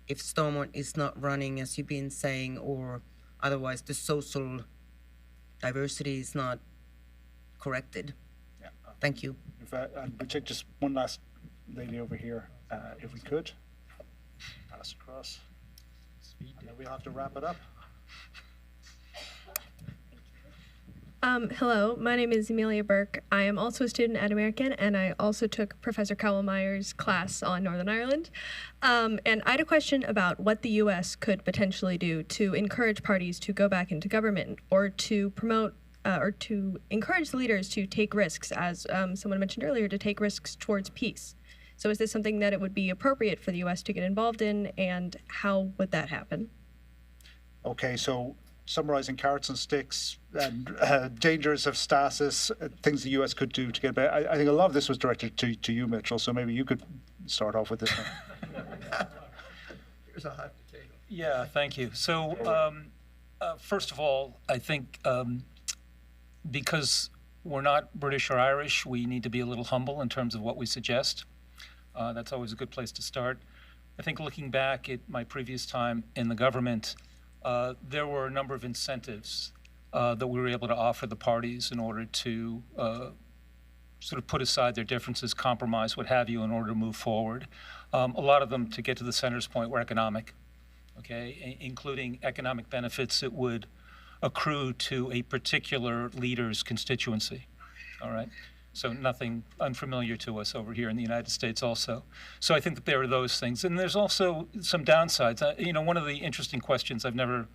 if Stormont is not running, as you've been saying, or otherwise the social diversity is not corrected. Yeah. Thank you. And we'll take just one last lady over here, if we could. Pass across. And then we'll have to wrap it up. Hello, my name is Amelia Burke. I am also a student at American, and I also took Professor Cowell-Meyer's class on Northern Ireland. And I had a question about what the U.S. could potentially do to encourage parties to go back into government or to promote or to encourage the leaders to take risks, as someone mentioned earlier, to take risks towards peace. So is this something that it would be appropriate for the U.S. to get involved in, and how would that happen? Okay, so summarizing carrots and sticks and dangers of stasis, things the U.S. could do to get better. I think a lot of this was directed to you, Mitchell, so maybe you could start off with this one. Here's a hot potato. Yeah, thank you. So, first of all, I think because we're not British or Irish, we need to be a little humble in terms of what we suggest. That's always a good place to start. I think looking back at my previous time in the government, there were a number of incentives that we were able to offer the parties in order to sort of put aside their differences, compromise, what have you, in order to move forward. A lot of them, to get to the senator's point, were economic, okay, including economic benefits that would accrue to a particular leader's constituency, all right? So nothing unfamiliar to us over here in the United States also. So I think that there are those things. And there's also some downsides. You know, one of the interesting questions I've never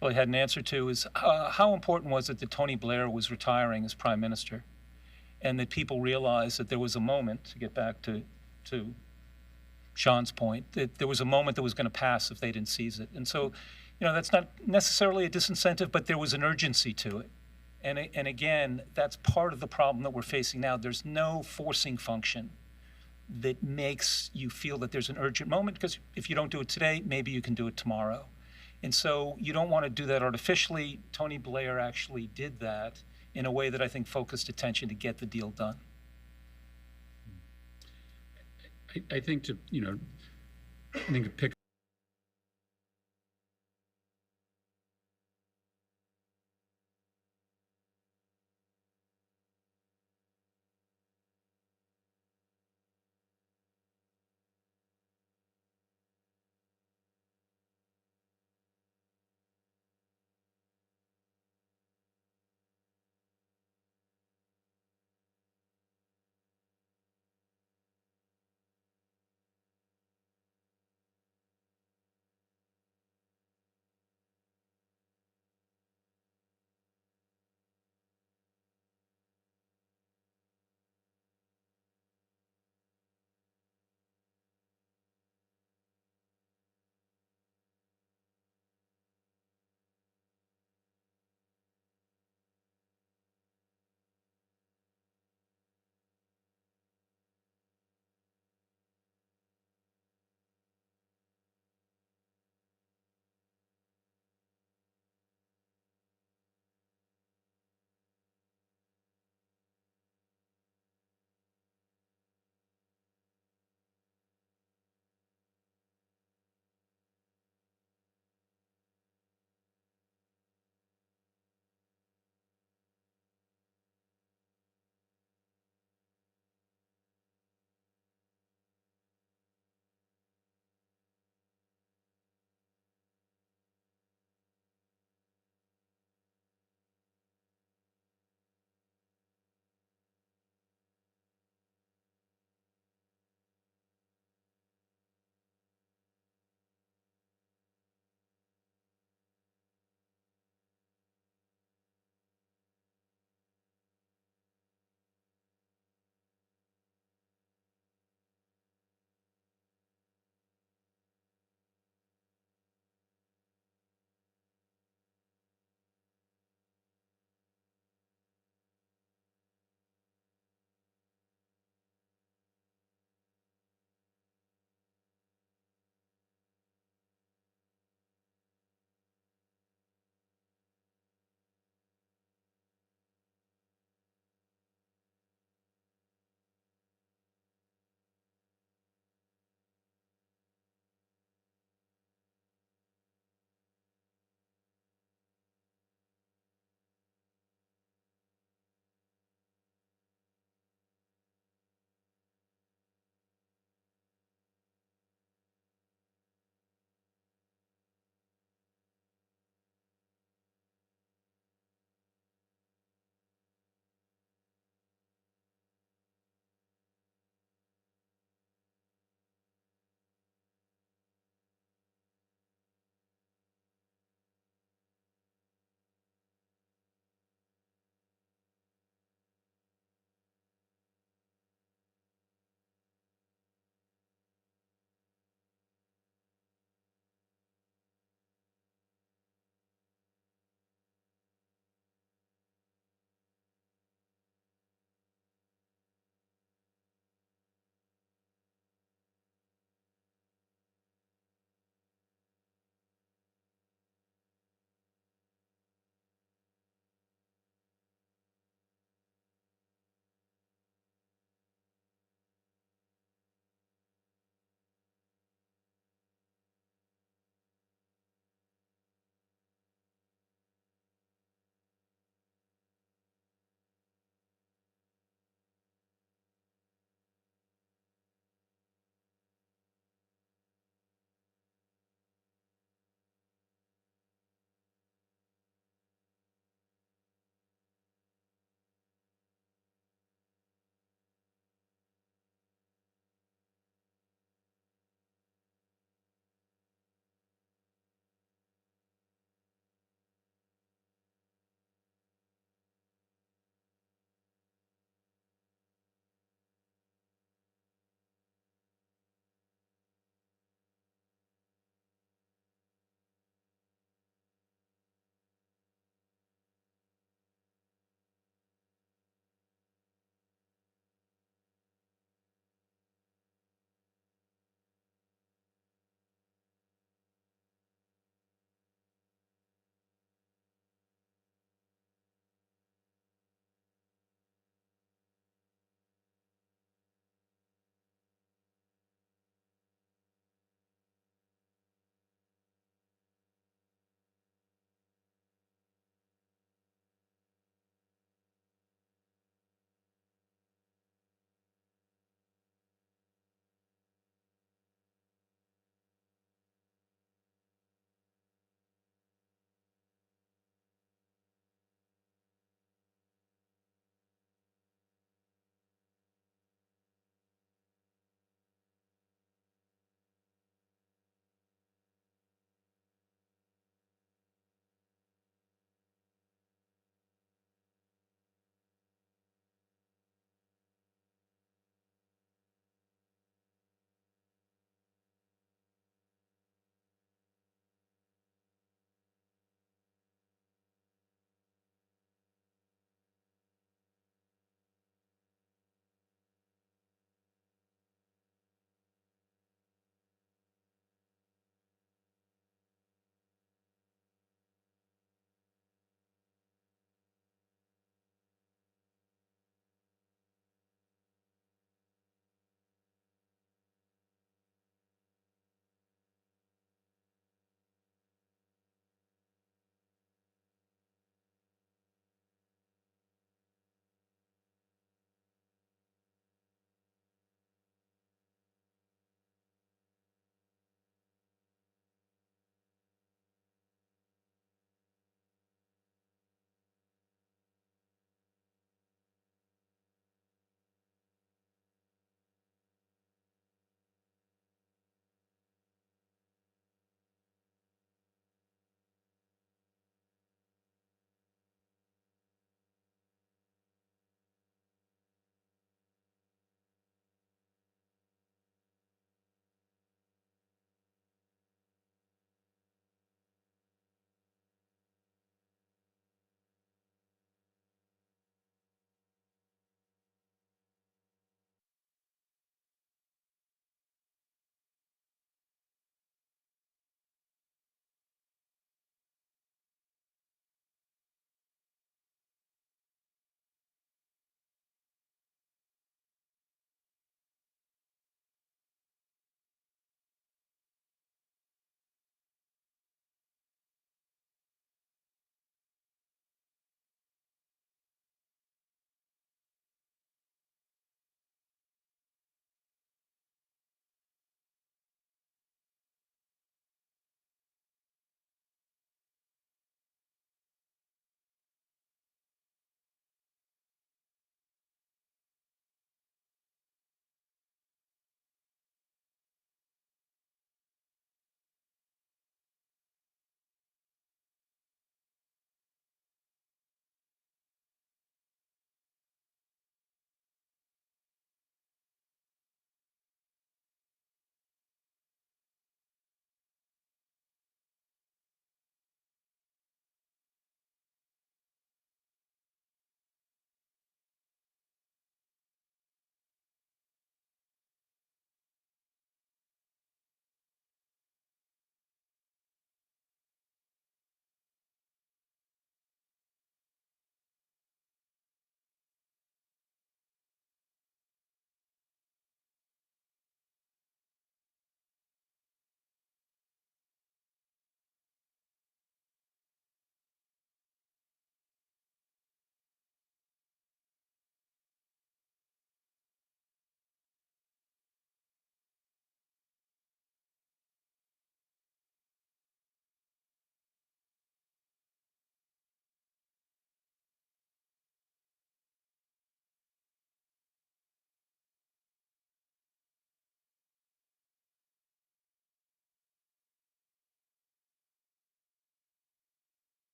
really had an answer to is how important was it that Tony Blair was retiring as prime minister, and that people realized that there was a moment, to get back to Sean's point, that there was a moment that was going to pass if they didn't seize it. And so, you know, that's not necessarily a disincentive, but there was an urgency to it. And again, that's part of the problem that we're facing now. There's no forcing function that makes you feel that there's an urgent moment, because if you don't do it today, maybe you can do it tomorrow. And so you don't want to do that artificially. Tony Blair actually did that in a way that I think focused attention to get the deal done. I think to, you know, I think to pick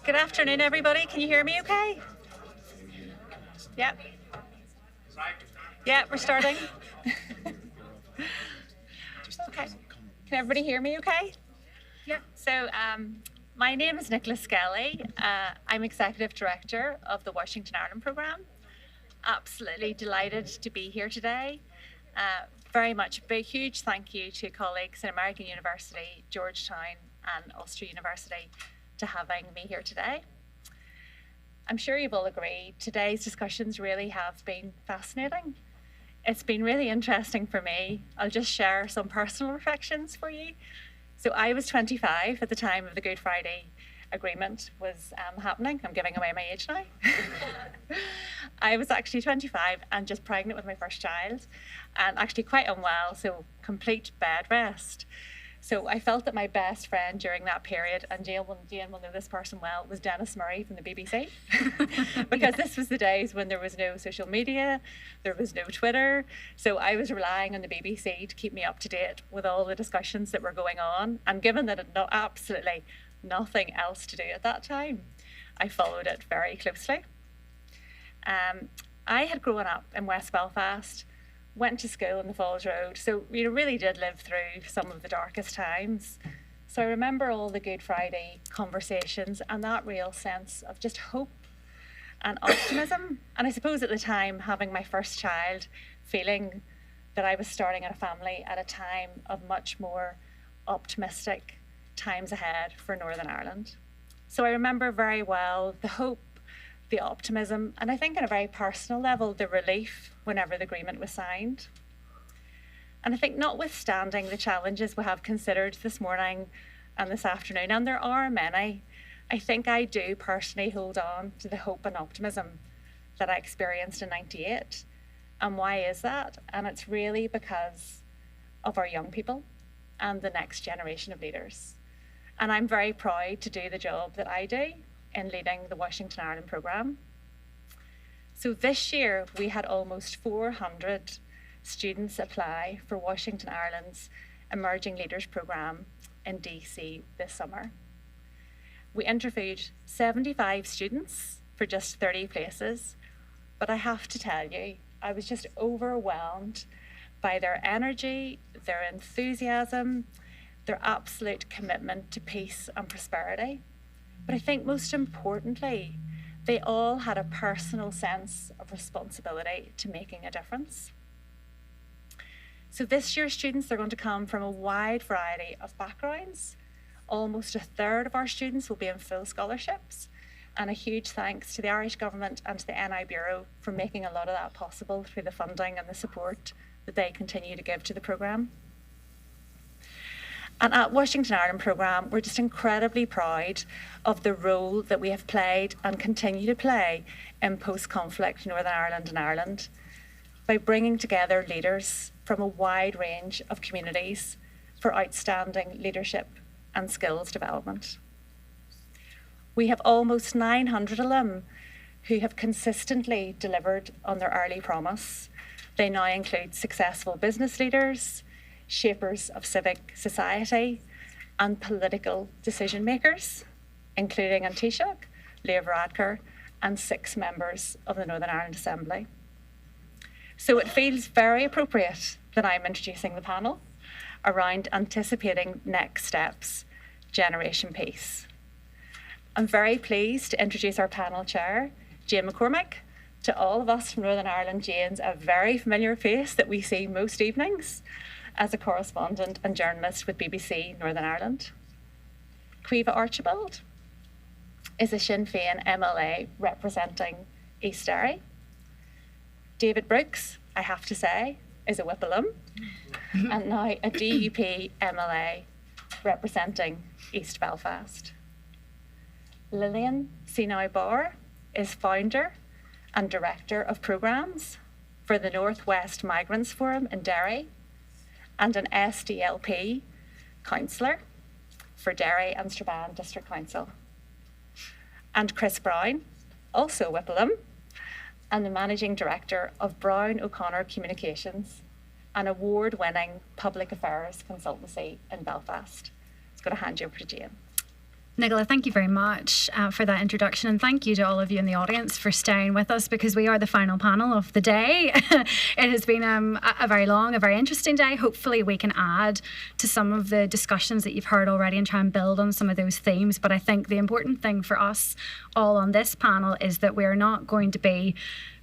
Good afternoon, everybody. Can you hear me okay? Yep. Yeah, we're starting. Okay. Can everybody hear me okay? Yeah. So my name is Nicola Skelly. I'm Executive Director of the Washington Ireland Programme. Absolutely delighted to be here today. Very much a big, huge thank you to colleagues in American University, Georgetown and Ulster University to having me here today. I'm sure you've all agreed today's discussions really have been fascinating. It's been really interesting for me. I'll just share some personal reflections for you. So I was 25 at the time of the Good Friday Agreement was happening. I'm giving away my age now. I was actually 25 and just pregnant with my first child and actually quite unwell, so complete bed rest. So I felt that my best friend during that period, and Jane will know this person well, was Dennis Murray from the BBC. Because this was the days when there was no social media, there was no Twitter. So I was relying on the BBC to keep me up to date with all the discussions that were going on. And given that it had absolutely nothing else to do at that time, I followed it very closely. I had grown up in West Belfast, went to school in the Falls Road, so really did live through some of the darkest times. So I remember all the Good Friday conversations and that real sense of just hope and optimism. And I suppose at the time, having my first child, feeling that I was starting a family at a time of much more optimistic times ahead for Northern Ireland. So I remember very well the hope, the optimism, and I think on a very personal level, the relief whenever the agreement was signed. And I think notwithstanding the challenges we have considered this morning and this afternoon, and there are many, I think I do personally hold on to the hope and optimism that I experienced in '98. And why is that? And it's really because of our young people and the next generation of leaders. And I'm very proud to do the job that I do in leading the Washington Ireland Programme. So this year we had almost 400 students apply for Washington Ireland's Emerging Leaders Programme in DC this summer. We interviewed 75 students for just 30 places, but I have to tell you, I was just overwhelmed by their energy, their enthusiasm, their absolute commitment to peace and prosperity. But I think most importantly, they all had a personal sense of responsibility to making a difference. So this year's students are going to come from a wide variety of backgrounds. Almost a third of our students will be in full scholarships. And a huge thanks to the Irish Government and to the NI Bureau for making a lot of that possible through the funding and the support that they continue to give to the programme. And at Washington Ireland Programme, we're just incredibly proud of the role that we have played and continue to play in post-conflict Northern Ireland and Ireland by bringing together leaders from a wide range of communities for outstanding leadership and skills development. We have almost 900 alum who have consistently delivered on their early promise. They now include successful business leaders, shapers of civic society, and political decision makers, including an Taoiseach, Leo Varadkar, and 6 members of the Northern Ireland Assembly. So it feels very appropriate that I'm introducing the panel around anticipating next steps, Generation Peace. I'm very pleased to introduce our panel chair, Jane McCormick. To all of us from Northern Ireland, Jane's a very familiar face that we see most evenings as a correspondent and journalist with BBC Northern Ireland. Caoimhe Archibald is a Sinn Féin MLA representing East Derry. David Brooks, I have to say, is a Whipple and now a DUP MLA representing East Belfast. Lillian Sinai-Barr is founder and director of programmes for the North West Migrants Forum in Derry and an SDLP councillor for Derry and Strabane District Council. And Chris Brown, also Whipple and the managing director of Brown O'Connor Communications, an award-winning public affairs consultancy in Belfast. I'm going to hand you over to Jane. Nicola, thank you very much for that introduction, and thank you to all of you in the audience for staying with us, because we are the final panel of the day. It has been a very long, a very interesting day. Hopefully we can add to some of the discussions that you've heard already and try and build on some of those themes. But I think the important thing for us all on this panel is that we're not going to be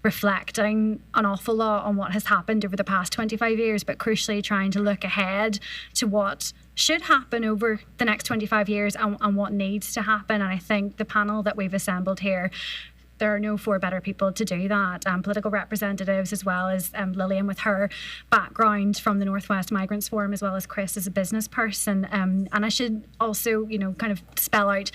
reflecting an awful lot on what has happened over the past 25 years, but crucially trying to look ahead to what should happen over the next 25 years and what needs to happen. And I think the panel that we've assembled here, there are no four better people to do that. Political representatives, as well as Lillian with her background from the Northwest Migrants Forum, as well as Chris as a business person. And I should also, kind of spell out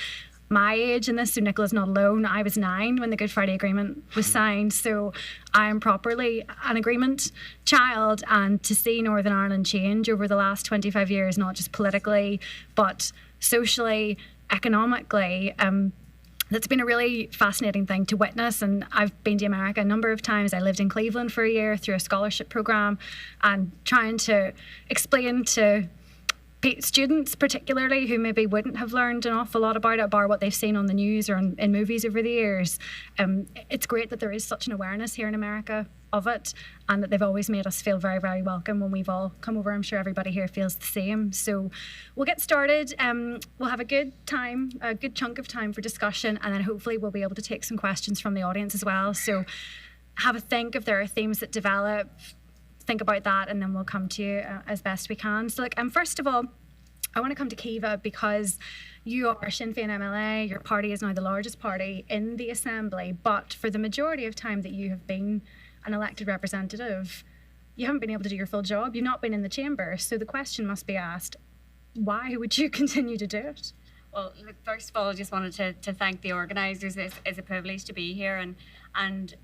my age in this, so Nicola's not alone. I was 9 when the Good Friday Agreement was signed, so I am properly an agreement child. And to see Northern Ireland change over the last 25 years, not just politically, but socially, economically, that's been a really fascinating thing to witness. And I've been to America a number of times. I lived in Cleveland for a year through a scholarship program, and trying to explain to students particularly who maybe wouldn't have learned an awful lot about it, bar what they've seen on the news or in movies over the years. It's great that there is such an awareness here in America of it, and that they've always made us feel very, very welcome when we've all come over. I'm sure everybody here feels the same. So we'll get started. We'll have a good time, a good chunk of time for discussion, and then hopefully we'll be able to take some questions from the audience as well. So have a think if there are themes that develop. Think about that, and then we'll come to you as best we can. So, first of all, I want to come to Kiva, because you are Sinn Féin MLA. Your party is now the largest party in the Assembly, but for the majority of time that you have been an elected representative, you haven't been able to do your full job. You've not been in the chamber. So the question must be asked, why would you continue to do it? Well, look, first of all, I just wanted to thank the organisers. It's a privilege to be here, and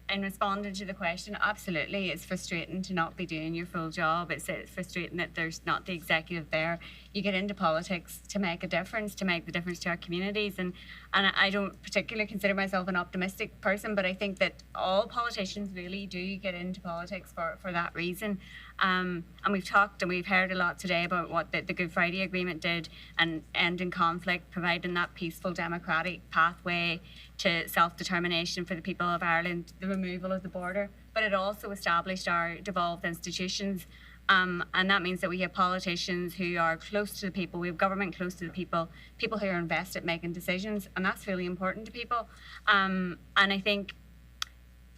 in responding to the question, absolutely, it's frustrating to not be doing your full job. It's frustrating that there's not the executive there. You get into politics to make a difference, to make the difference to our communities, and I don't particularly consider myself an optimistic person, but I think that all politicians really do get into politics for that reason. And we've talked and we've heard a lot today about what the Good Friday Agreement did, and ending conflict, providing that peaceful democratic pathway to self-determination for the people of Ireland, the removal of the border. But it also established our devolved institutions, and that means that we have politicians who are close to the people, we have government close to the people, people who are invested in making decisions, and that's really important to people. And I think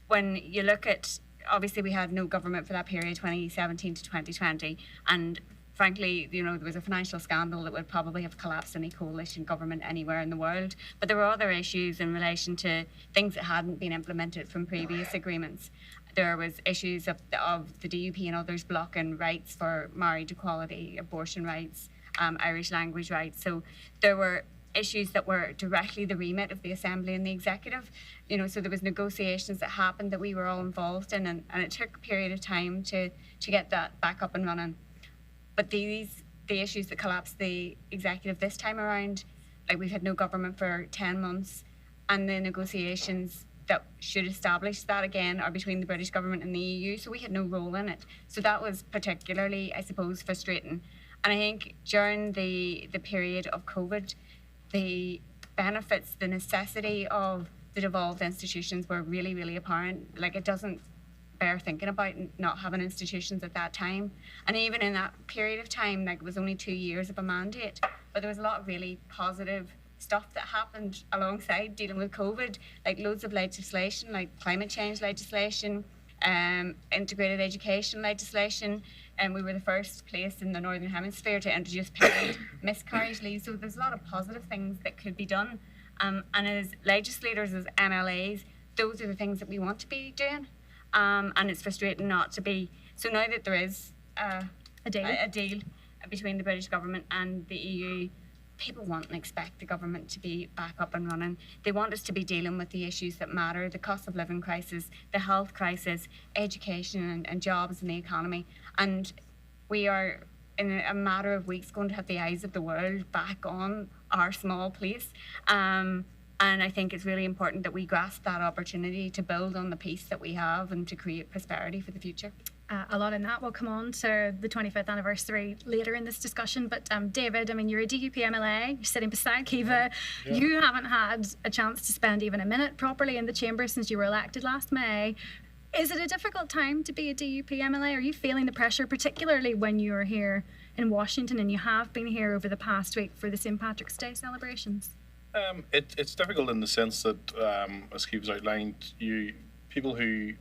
when you look at, obviously we had no government for that period, 2017 to 2020, and frankly, there was a financial scandal that would probably have collapsed any coalition government anywhere in the world. But there were other issues in relation to things that hadn't been implemented from previous agreements. There was issues of the DUP and others blocking rights for marriage equality, abortion rights, Irish language rights. So there were issues that were directly the remit of the Assembly and the Executive. So there was negotiations that happened that we were all involved in, and it took a period of time to get that back up and running. But the issues that collapsed the Executive this time around, we've had no government for 10 months, and the negotiations that should establish that again are between the British government and the EU, so we had no role in it. So that was particularly, I suppose, frustrating. And I think during the period of COVID, the benefits, the necessity of the devolved institutions were really, really apparent. It doesn't bear thinking about not having institutions at that time. And even in that period of time, it was only 2 years of a mandate, but there was a lot of really positive stuff that happened alongside dealing with COVID, loads of legislation, like climate change legislation, integrated education legislation, and we were the first place in the Northern Hemisphere to introduce paid miscarriage leave. So there's a lot of positive things that could be done. And as legislators, as MLAs, those are the things that we want to be doing. And it's frustrating not to be. So now that there is a deal between the British government and the EU, people want and expect the government to be back up and running. They want us to be dealing with the issues that matter, the cost of living crisis, the health crisis, education and jobs and the economy. And we are, in a matter of weeks, going to have the eyes of the world back on our small place. And I think it's really important that we grasp that opportunity to build on the peace that we have and to create prosperity for the future. a lot in that. We'll come on to the 25th anniversary later in this discussion. But David, I mean, you're a DUP MLA, you're sitting beside Kiva. Yeah. You haven't had a chance to spend even a minute properly in the chamber since you were elected last May. Is it a difficult time to be a DUP MLA? Are you feeling the pressure, particularly when you're here in Washington and you have been here over the past week for the St. Patrick's Day celebrations? It's difficult in the sense that, as Keith's outlined, people who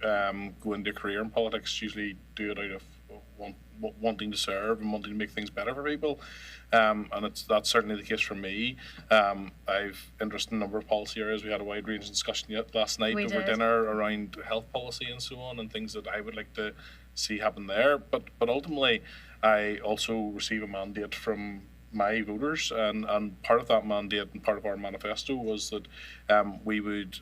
go into a career in politics usually do it out of wanting to serve and wanting to make things better for people, and that's certainly the case for me. I've interest in a number of policy areas. We had a wide range of discussion last night over dinner around health policy and so on, and things that I would like to see happen there. But ultimately, I also receive a mandate from my voters, and part of that mandate and part of our manifesto was that we would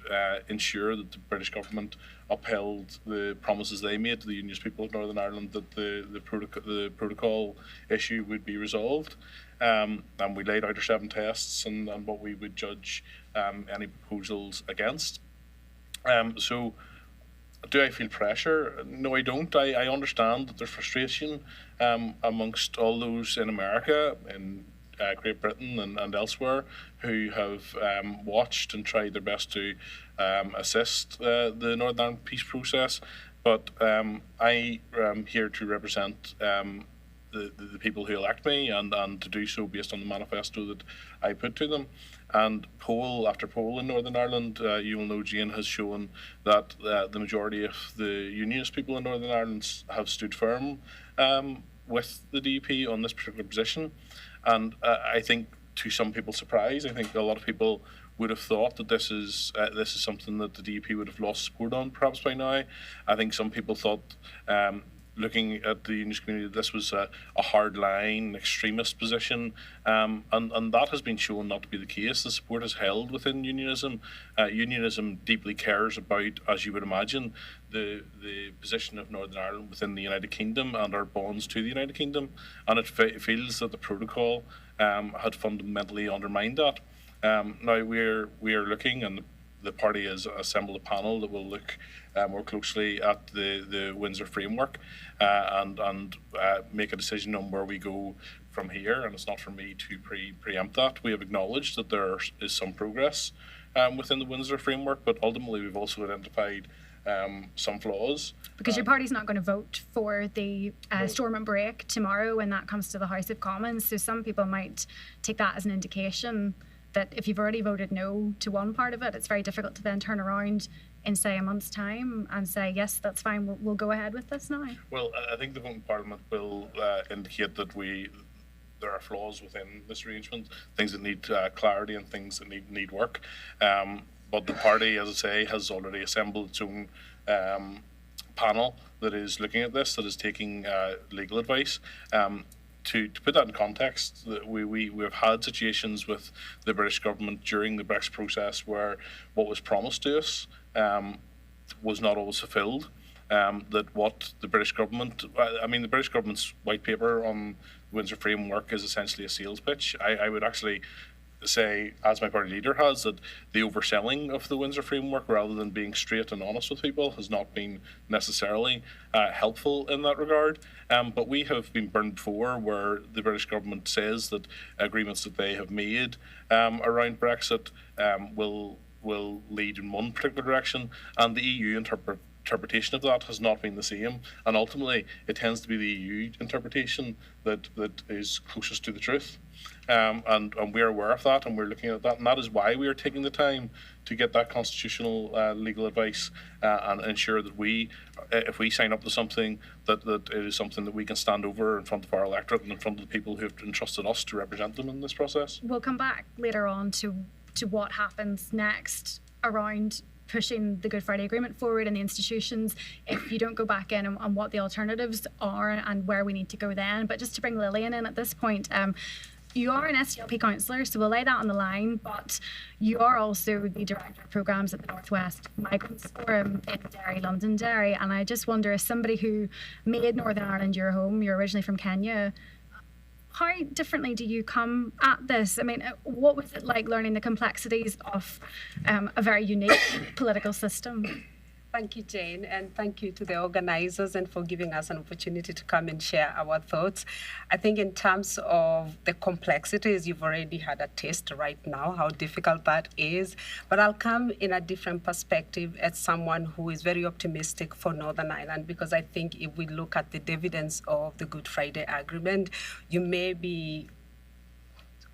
ensure that the British government upheld the promises they made to the Unionist people of Northern Ireland, that the protocol issue would be resolved, and we laid out our 7 tests and what we would judge any proposals against. So do I feel pressure? No, I don't. I understand that there's frustration amongst all those in America, in Great Britain and elsewhere, who have watched and tried their best to assist the Northern Ireland peace process. But I am here to represent the people who elect me, and to do so based on the manifesto that I put to them. And poll after poll in Northern Ireland, you will know Jane has shown that the majority of the Unionist people in Northern Ireland have stood firm with the DUP on this particular position. And I think, to some people's surprise, I think a lot of people would have thought that this is something that the DUP would have lost support on perhaps by now. I think some people thought, looking at the Unionist community, this was a hard-line, extremist position, and that has been shown not to be the case. The support is held within Unionism. Unionism deeply cares about, as you would imagine, the position of Northern Ireland within the United Kingdom and our bonds to the United Kingdom, and it feels that the protocol had fundamentally undermined that. Now we are looking, and the party has assembled a panel that will look more closely at the Windsor framework and make a decision on where we go from here. And it's not for me to preempt that. We have acknowledged that there is some progress within the Windsor framework, but ultimately we've also identified some flaws. Because your party's not going to vote for the storm and break tomorrow when that comes to the House of Commons, so some people might take that as an indication that if you've already voted no to one part of it, it's very difficult to then turn around in, say, a month's time and say, yes, that's fine, we'll go ahead with this now. Well, I think the vote in Parliament will indicate that there are flaws within this arrangement, things that need clarity and things that need work. But the party, as I say, has already assembled its own panel that is looking at this, that is taking legal advice. To put that in context, we've had situations with the British government during the Brexit process where what was promised to us was not always fulfilled. That what the British government, the British government's white paper on the Windsor framework is essentially a sales pitch. I would actually say, as my party leader has, that the overselling of the Windsor framework, rather than being straight and honest with people, has not been necessarily helpful in that regard. But we have been burned before, where the British government says that agreements that they have made around Brexit will lead in one particular direction, and the EU interpretation of that has not been the same, and ultimately it tends to be the EU interpretation that is closest to the truth. And we are aware of that, and we're looking at that, and that is why we are taking the time to get that constitutional legal advice and ensure that if we sign up to something, that it is something that we can stand over in front of our electorate and in front of the people who have entrusted us to represent them in this process. We'll come back later on to what happens next around pushing the Good Friday Agreement forward and the institutions, if you don't go back in, and what the alternatives are and where we need to go then. But just to bring Lillian in at this point, you are an SDLP councillor, so we'll lay that on the line, but you are also the Director of Programmes at the North West Migrants Forum in Derry, Londonderry, and I just wonder, as somebody who made Northern Ireland your home, you're originally from Kenya, how differently do you come at this? I mean, what was it like learning the complexities of a very unique political system? Thank you, Jane, and thank you to the organizers and for giving us an opportunity to come and share our thoughts. I think in terms of the complexities, you've already had a taste right now, how difficult that is. But I'll come in a different perspective as someone who is very optimistic for Northern Ireland, because I think if we look at the dividends of the Good Friday Agreement, you may be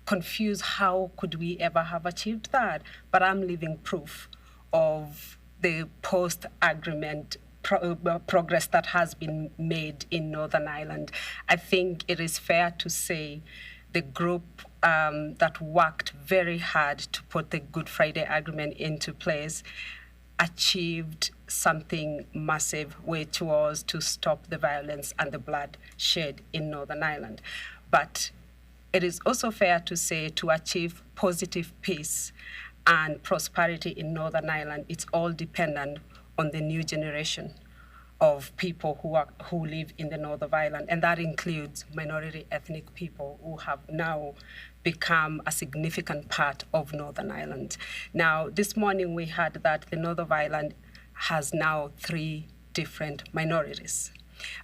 confused, how could we ever have achieved that? But I'm living proof of the post-agreement progress that has been made in Northern Ireland. I think it is fair to say the group that worked very hard to put the Good Friday Agreement into place achieved something massive, which was to stop the violence and the bloodshed in Northern Ireland. But it is also fair to say to achieve positive peace and prosperity in Northern Ireland, it's all dependent on the new generation of people who live in the north of Ireland, and that includes minority ethnic people who have now become a significant part of Northern Ireland. Now, this morning we heard that the north of Ireland has now 3 different minorities.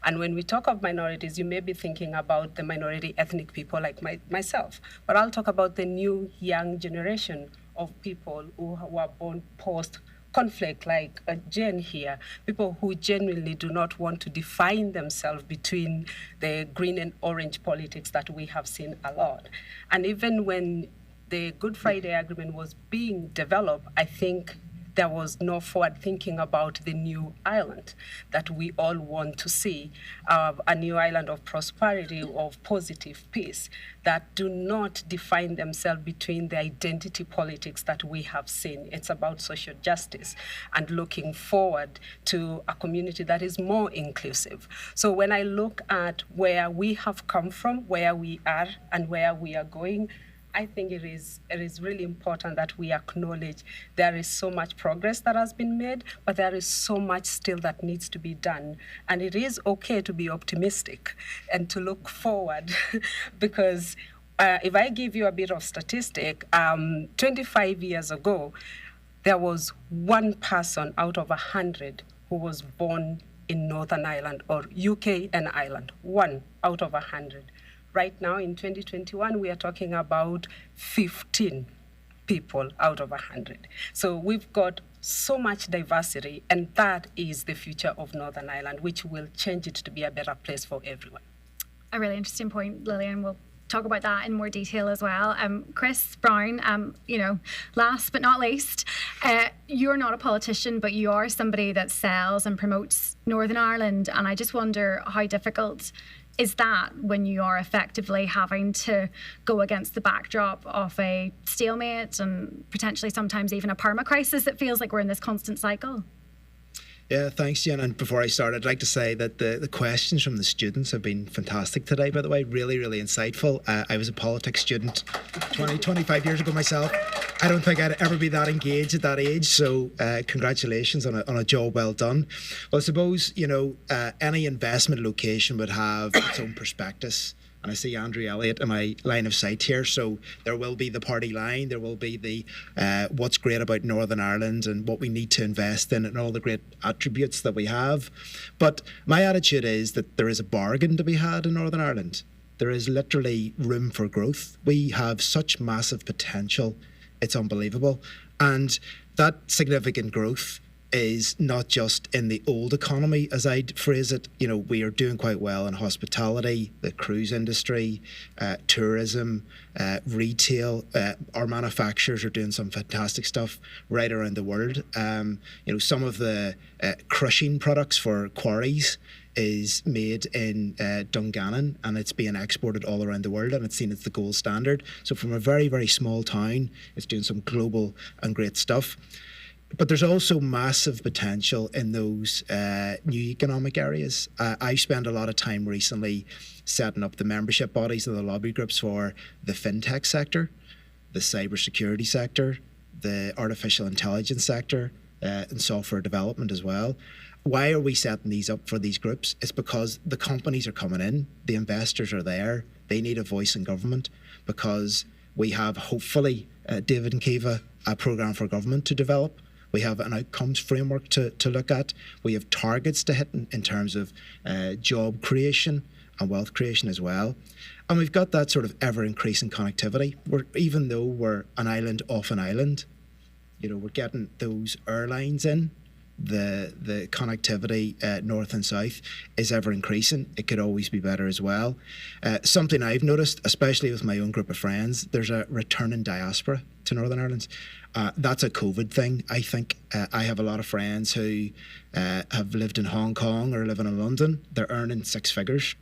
And when we talk of minorities, you may be thinking about the minority ethnic people like myself, but I'll talk about the new young generation of people who were born post-conflict, like Jen here, people who genuinely do not want to define themselves between the green and orange politics that we have seen a lot. And even when the Good Friday Agreement was being developed, I think there was no forward thinking about the new Ireland that we all want to see, a new Ireland of prosperity, of positive peace, that do not define themselves between the identity politics that we have seen. It's about social justice and looking forward to a community that is more inclusive. So when I look at where we have come from, where we are, and where we are going, I think it is really important that we acknowledge there is so much progress that has been made, but there is so much still that needs to be done. And it is okay to be optimistic and to look forward because if I give you a bit of statistic, 25 years ago, there was 1 person out of 100 who was born in Northern Ireland or UK and Ireland, 1 out of 100. Right now, in 2021, we are talking about 15 people out of 100. So we've got so much diversity, and that is the future of Northern Ireland, which will change it to be a better place for everyone. A really interesting point, Lillian. We'll talk about that in more detail as well. Chris Brown, last but not least, you're not a politician, but you are somebody that sells and promotes Northern Ireland, and I just wonder how difficult is that when you are effectively having to go against the backdrop of a stalemate and potentially sometimes even a perma crisis? It feels like we're in this constant cycle. Yeah, thanks, Jen. And before I start, I'd like to say that the questions from the students have been fantastic today, by the way, really, really insightful. I was a politics student 25 years ago myself. I don't think I'd ever be that engaged at that age, so congratulations on a job well done. Well, I suppose, any investment location would have its own prospectus. And I see Andrew Elliott in my line of sight here. So there will be the party line, there will be the what's great about Northern Ireland and what we need to invest in and all the great attributes that we have. But my attitude is that there is a bargain to be had in Northern Ireland. There is literally room for growth. We have such massive potential. It's unbelievable. And that significant growth is not just in the old economy, as I'd phrase it. We are doing quite well in hospitality, the cruise industry, tourism, retail. Our manufacturers are doing some fantastic stuff right around the world. Some of the crushing products for quarries is made in Dungannon, and it's being exported all around the world, and it's seen as the gold standard. So from a very, very small town, it's doing some global and great stuff. But there's also massive potential in those new economic areas. I spent a lot of time recently setting up the membership bodies and the lobby groups for the fintech sector, the cybersecurity sector, the artificial intelligence sector, and software development as well. Why are we setting these up for these groups? It's because the companies are coming in, the investors are there, they need a voice in government, because we have, hopefully, David and Kiva, a programme for government to develop, We have an outcomes framework to look at. We have targets to hit in terms of job creation and wealth creation as well. And we've got that sort of ever-increasing connectivity. Even though we're an island off an island, we're getting those airlines in. The connectivity north and south is ever increasing. It could always be better as well. Something I've noticed, especially with my own group of friends, there's a return in diaspora to Northern Ireland. That's a COVID thing, I think. I have a lot of friends who have lived in Hong Kong or living in London. They're earning six figures,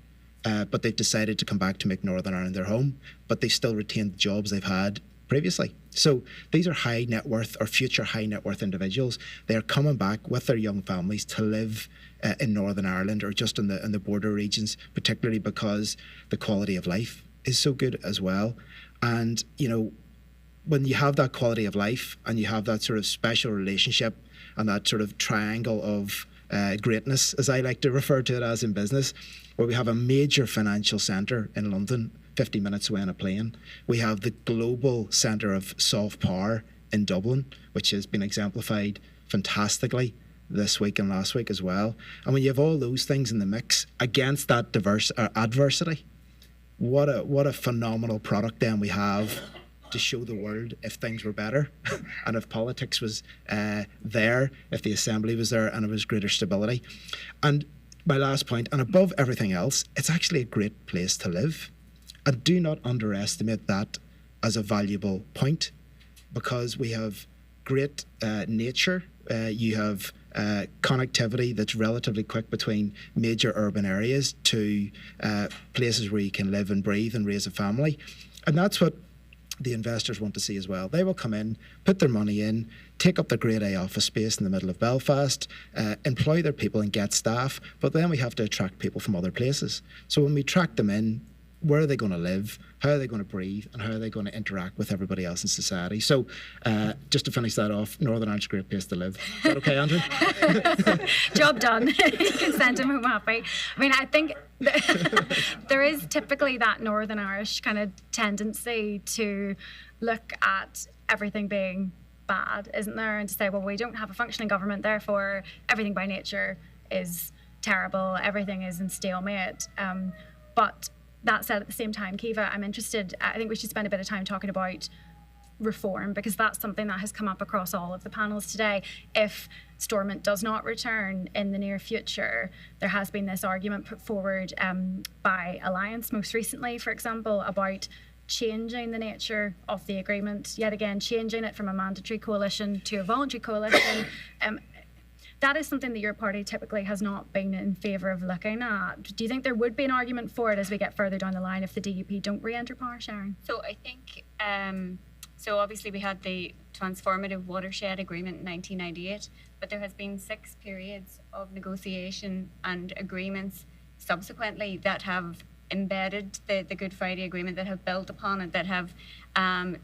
but they've decided to come back to make Northern Ireland their home, but they still retain the jobs they've had previously. So these are high net worth or future high net worth individuals. They are coming back with their young families to live in Northern Ireland or just in the border regions, particularly because the quality of life is so good as well. And, when you have that quality of life and you have that sort of special relationship and that sort of triangle of greatness, as I like to refer to it as in business, where we have a major financial centre in London, 50 minutes away on a plane. We have the global centre of soft power in Dublin, which has been exemplified fantastically this week and last week as well. And when you have all those things in the mix against that adversity, what a phenomenal product then we have to show the world if things were better and if politics was there, if the assembly was there and it was greater stability. And my last point, and above everything else, it's actually a great place to live. And do not underestimate that as a valuable point, because we have great nature. You have connectivity that's relatively quick between major urban areas to places where you can live and breathe and raise a family. And that's what the investors want to see as well. They will come in, put their money in, take up their grade A office space in the middle of Belfast, employ their people and get staff, but then we have to attract people from other places. So when we attract them in, where are they going to live, how are they going to breathe, and how are they going to interact with everybody else in society? So just to finish that off, Northern Ireland's a great place to live. Is that okay, Andrew? Job done. You can send him home happy. I mean, I think there is typically that Northern Irish kind of tendency to look at everything being bad, isn't there? And to say, well, we don't have a functioning government, therefore everything by nature is terrible, everything is in stalemate. But that said, at the same time, Kiva, I'm interested, I think we should spend a bit of time talking about reform, because that's something that has come up across all of the panels today. If Stormont does not return in the near future, there has been this argument put forward by Alliance most recently, for example, about changing the nature of the agreement, yet again changing it from a mandatory coalition to a voluntary coalition. That is something that your party typically has not been in favour of looking at. Do you think there would be an argument for it as we get further down the line if the DUP don't re-enter power, Sharon? So I think, so obviously we had the Transformative Watershed Agreement in 1998, but there has been 6 periods of negotiation and agreements subsequently that have embedded the Good Friday Agreement, that have built upon it, that have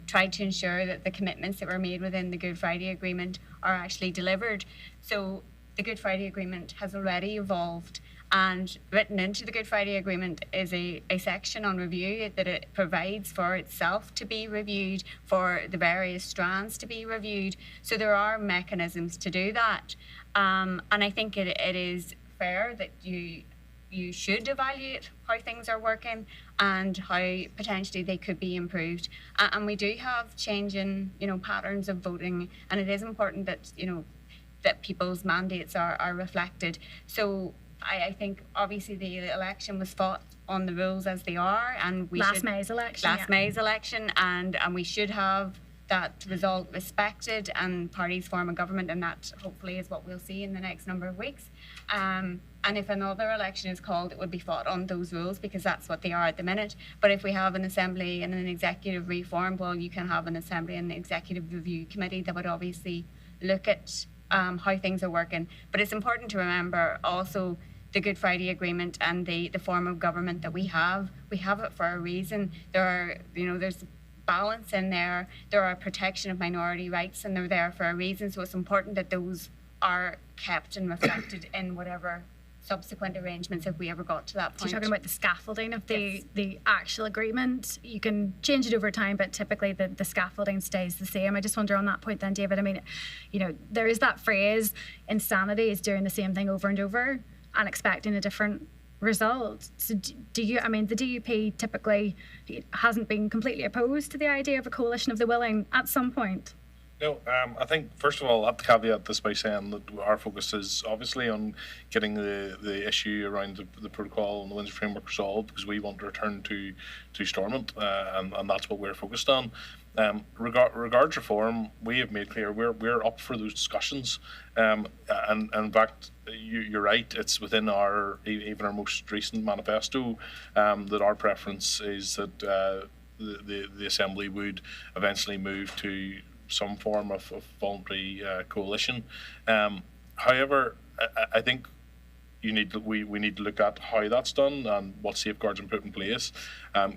tried to ensure that the commitments that were made within the Good Friday Agreement are actually delivered. So the Good Friday Agreement has already evolved, and written into the Good Friday Agreement is a section on review that it provides for itself to be reviewed, for the various strands to be reviewed. So there are mechanisms to do that. And I think it is fair that you should evaluate how things are working and how potentially they could be improved. And we do have changing, patterns of voting, and it is important that, that people's mandates are reflected. So I think obviously the election was fought on the rules as they are, and Last May's election, and we should have that result respected and parties form a government, and that hopefully is what we'll see in the next number of weeks. And if another election is called, it would be fought on those rules, because that's what they are at the minute. But if we have an assembly and an executive reform, well, you can have an assembly and an executive review committee that would obviously look at how things are working. But it's important to remember also the Good Friday Agreement and the form of government that we have it for a reason. There's balance in there. There are protection of minority rights, and they're there for a reason. So it's important that those are kept and reflected in whatever subsequent arrangements if we ever got to that So point. you're talking about the scaffolding of Yes. the actual agreement. You can change it over time, but typically the scaffolding stays the same. I just wonder on that point then, David, I mean, there is that phrase, insanity is doing the same thing over and over and expecting a different result. So do you, I mean, the DUP typically hasn't been completely opposed to the idea of a coalition of the willing at some point? No, I think, first of all, I have to caveat this by saying that our focus is obviously on getting the issue around the protocol and the Windsor framework resolved, because we want to return to Stormont, and that's what we're focused on. Regards reform, we have made clear we're up for those discussions, and in fact, you're right. It's within even our most recent manifesto that our preference is that the Assembly would eventually move to some form of voluntary coalition. However, I think we need to look at how that's done and what safeguards are put in place.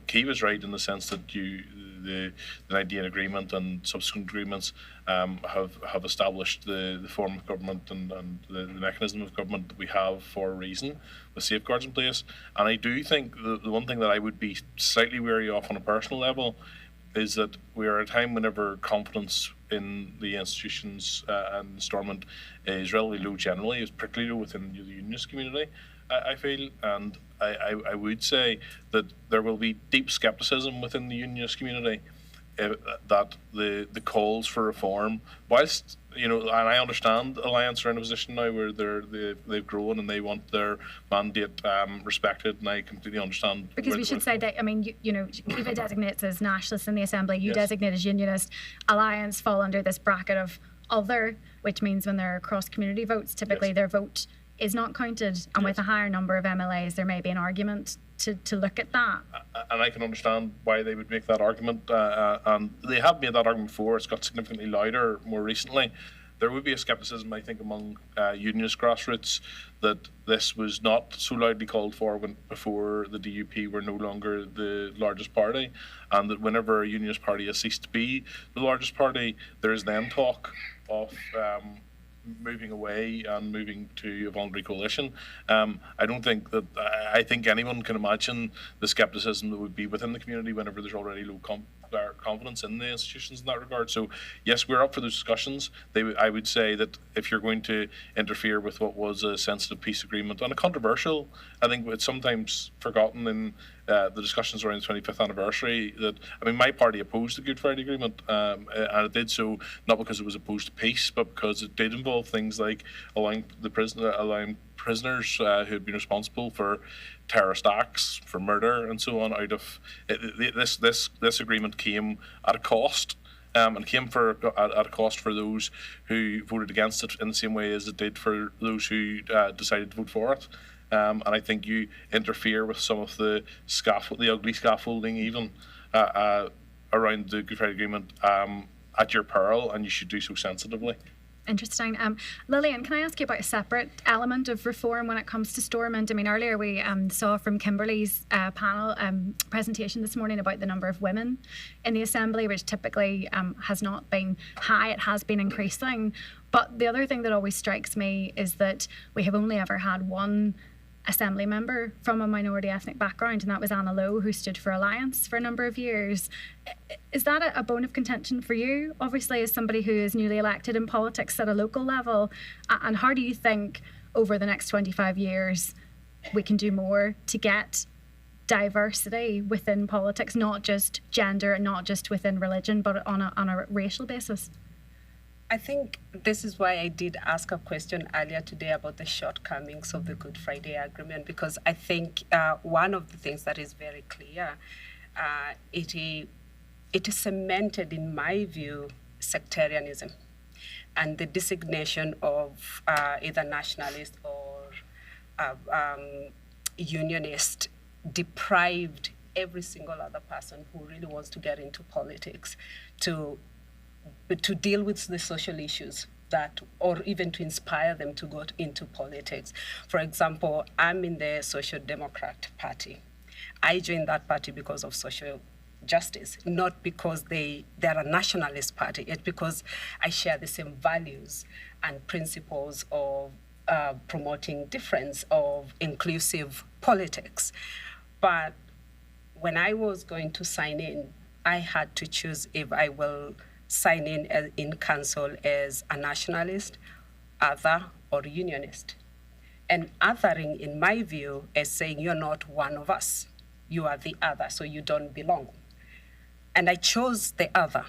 Key was right in the sense that the 19 agreement and subsequent agreements have established the form of government and the mechanism of government that we have for a reason, with safeguards in place. And I do think the one thing that I would be slightly wary of on a personal level is that we are at a time whenever confidence in the institutions and Stormont is relatively low generally, is particularly low within the unionist community, I feel. And I would say that there will be deep scepticism within the unionist community that the calls for reform, whilst, and I understand Alliance are in a position now where they've grown and they want their mandate respected, and I completely understand. Because we should say that, I mean, Kiva designates as nationalists in the Assembly, you Yes. designate as unionist. Alliance fall under this bracket of other, which means when there are cross-community votes, typically Yes. their vote is not counted, and with a higher number of MLAs, there may be an argument to look at that. And I can understand why they would make that argument, and they have made that argument before. It's got significantly louder more recently. There would be a scepticism, I think, among unionist grassroots that this was not so loudly called for before the DUP were no longer the largest party, and that whenever a unionist party has ceased to be the largest party, there is then talk of moving away and moving to a voluntary coalition. I don't think that, I think anyone can imagine the scepticism that would be within the community whenever there's already low confidence in the institutions in that regard. So yes, we're up for those discussions. I would say that if you're going to interfere with what was a sensitive peace agreement and a controversial, I think it's sometimes forgotten in the discussions around the 25th anniversary that, I mean, my party opposed the Good Friday Agreement, and it did so not because it was opposed to peace, but because it did involve things like allowing prisoners who had been responsible for terrorist acts, for murder and so on, out of this agreement came at a cost. And came at a cost for those who voted against it in the same way as it did for those who decided to vote for it. And I think you interfere with some of the ugly scaffolding even around the Good Friday Agreement at your peril, and you should do so sensitively. Interesting. Lillian, can I ask you about a separate element of reform when it comes to Stormont? I mean, earlier we saw from Kimberly's panel presentation this morning about the number of women in the Assembly, which typically has not been high. It has been increasing. But the other thing that always strikes me is that we have only ever had one Assembly member from a minority ethnic background, and that was Anna Lowe, who stood for Alliance for a number of years. Is that a bone of contention for you, obviously, as somebody who is newly elected in politics at a local level? And how do you think over the next 25 years we can do more to get diversity within politics, not just gender and not just within religion, but on a racial basis? I think this is why I did ask a question earlier today about the shortcomings of the Good Friday Agreement, because I think one of the things that is very clear, it is cemented, in my view, sectarianism, and the designation of either nationalist or unionist deprived every single other person who really wants to get into politics to deal with the social issues that, or even to inspire them to go into politics. For example, I'm in the Social Democrat Party. I joined that party because of social justice, not because they're a nationalist party. It's because I share the same values and principles of promoting difference of inclusive politics. But when I was going to sign in, I had to choose if I will sign in council as a nationalist, other, or unionist. And othering, in my view, is saying you're not one of us. You are the other, so you don't belong. And I chose the other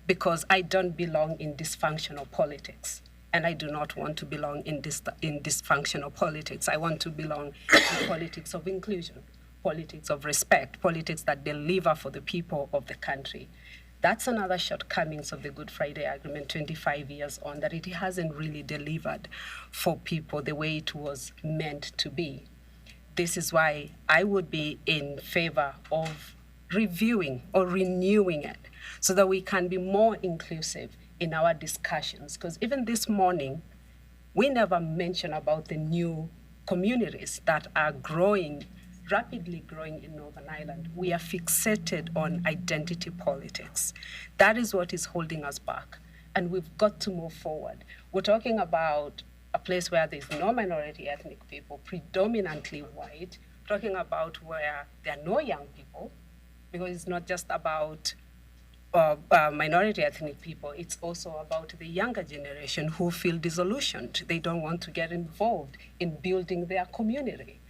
because I don't belong in dysfunctional politics. And I do not want to belong in dysfunctional politics. I want to belong in politics of inclusion, politics of respect, politics that deliver for the people of the country. That's another shortcomings of the Good Friday Agreement 25 years on, that it hasn't really delivered for people the way it was meant to be. This is why I would be in favor of reviewing or renewing it so that we can be more inclusive in our discussions. Because even this morning, we never mentioned about the new communities that are growing, rapidly growing in Northern Ireland. We are fixated on identity politics. That is what is holding us back. And we've got to move forward. We're talking about a place where there's no minority ethnic people, predominantly white, talking about where there are no young people, because it's not just about minority ethnic people, it's also about the younger generation who feel disillusioned. They don't want to get involved in building their community.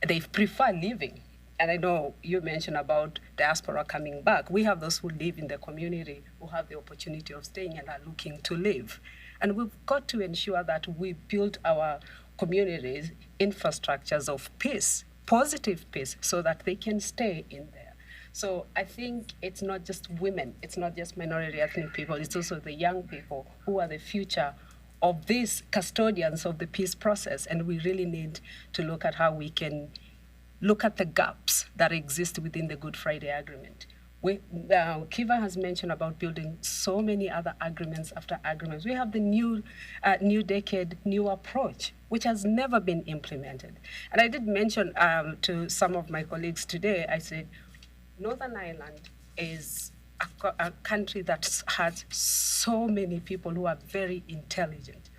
They prefer living. And I know you mentioned about diaspora coming back. We have those who live in the community who have the opportunity of staying and are looking to live. And we've got to ensure that we build our communities infrastructures of peace, positive peace, so that they can stay in there. So I think it's not just women, it's not just minority ethnic people, it's also the young people who are the future of these custodians of the peace process. And we really need to look at how we can look at the gaps that exist within the Good Friday Agreement. Kiva has mentioned about building so many other agreements after agreements. We have the new decade, new approach, which has never been implemented. And I did mention to some of my colleagues today, I said, Northern Ireland is a country that has so many people who are very intelligent.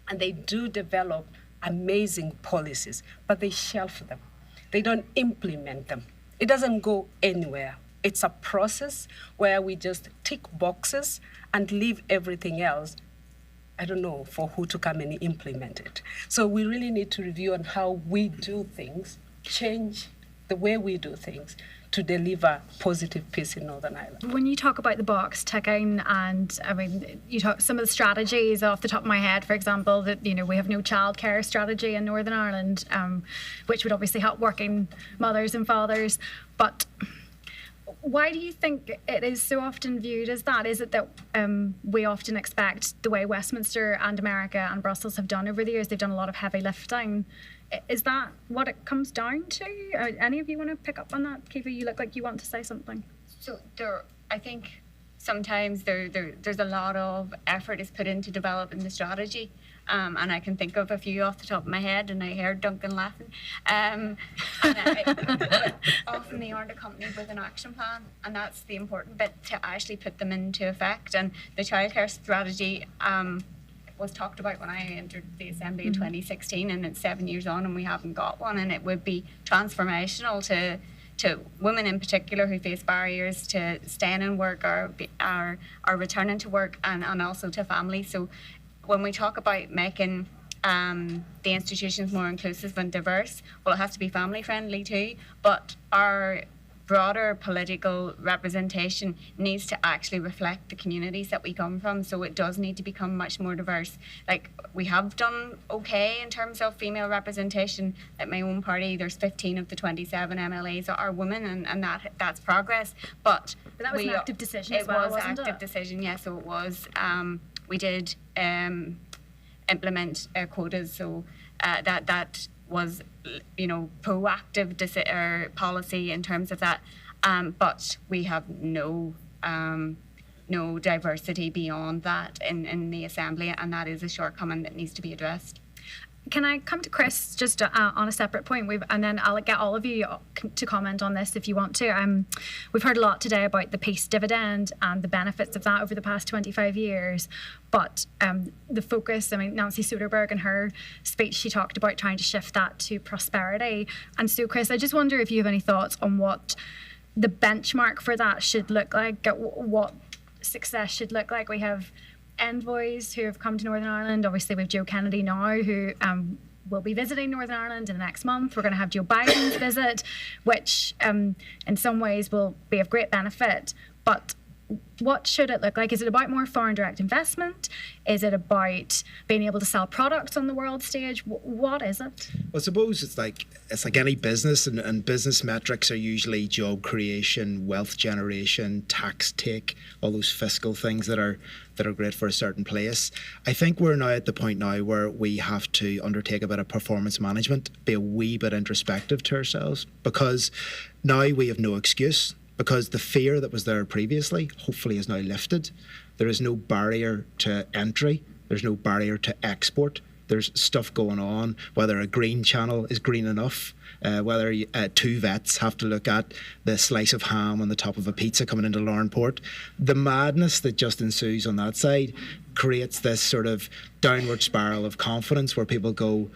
And they do develop amazing policies, but they shelf them. They don't implement them. It doesn't go anywhere. It's a process where we just tick boxes and leave everything else, I don't know, for who to come and implement it. So we really need to review on how we do things, change the way we do things to deliver positive peace in Northern Ireland. When you talk about the box ticking, and I mean, you talk some of the strategies off the top of my head, for example, that we have no childcare strategy in Northern Ireland, which would obviously help working mothers and fathers. But why do you think it is so often viewed as that? Is it that we often expect the way Westminster and America and Brussels have done over the years, they've done a lot of heavy lifting? Is that what it comes down to? Any of you want to pick up on that? Kiva, you look like you want to say something. So I think sometimes there's a lot of effort is put into developing the strategy. And I can think of a few off the top of my head, and I heard Duncan laughing. Often they aren't accompanied with an action plan, and that's the important bit, to actually put them into effect. And the childcare strategy was talked about when I entered the Assembly in 2016, and it's 7 years on and we haven't got one, and it would be transformational to women in particular who face barriers to staying in work or returning to work, and also to families. So when we talk about making the institutions more inclusive and diverse, well, it has to be family friendly too, but our broader political representation needs to actually reflect the communities that we come from. So it does need to become much more diverse. Like, we have done okay in terms of female representation. At my own party, there's 15 of the 27 MLAs are women, and that's progress. But that was an active decision as well, wasn't it? It was an active decision, yes, so it was. We did implement quotas, so that was, proactive policy in terms of that. But we have no diversity beyond that in the Assembly, and that is a shortcoming that needs to be addressed. Can I come to Chris just on a separate point? And then I'll get all of you to comment on this if you want to. We've heard a lot today about the peace dividend and the benefits of that over the past 25 years. But the focus, I mean, Nancy Soderberg in her speech, she talked about trying to shift that to prosperity. And so, Chris, I just wonder if you have any thoughts on what the benchmark for that should look like, what success should look like. We have envoys who have come to Northern Ireland. Obviously, we have Joe Kennedy now, who will be visiting Northern Ireland in the next month. We're going to have Joe Biden's visit, which in some ways will be of great benefit. But what should it look like? Is it about more foreign direct investment? Is it about being able to sell products on the world stage? What is it? Well, I suppose it's like any business, and business metrics are usually job creation, wealth generation, tax take, all those fiscal things that are great for a certain place. I think we're now at the point now where we have to undertake a bit of performance management, be a wee bit introspective to ourselves, because now we have no excuse. Because the fear that was there previously, hopefully, is now lifted. There is no barrier to entry. There's no barrier to export. There's stuff going on, whether a green channel is green enough, whether two vets have to look at the slice of ham on the top of a pizza coming into Laurenport. The madness that just ensues on that side creates this sort of downward spiral of confidence where people go,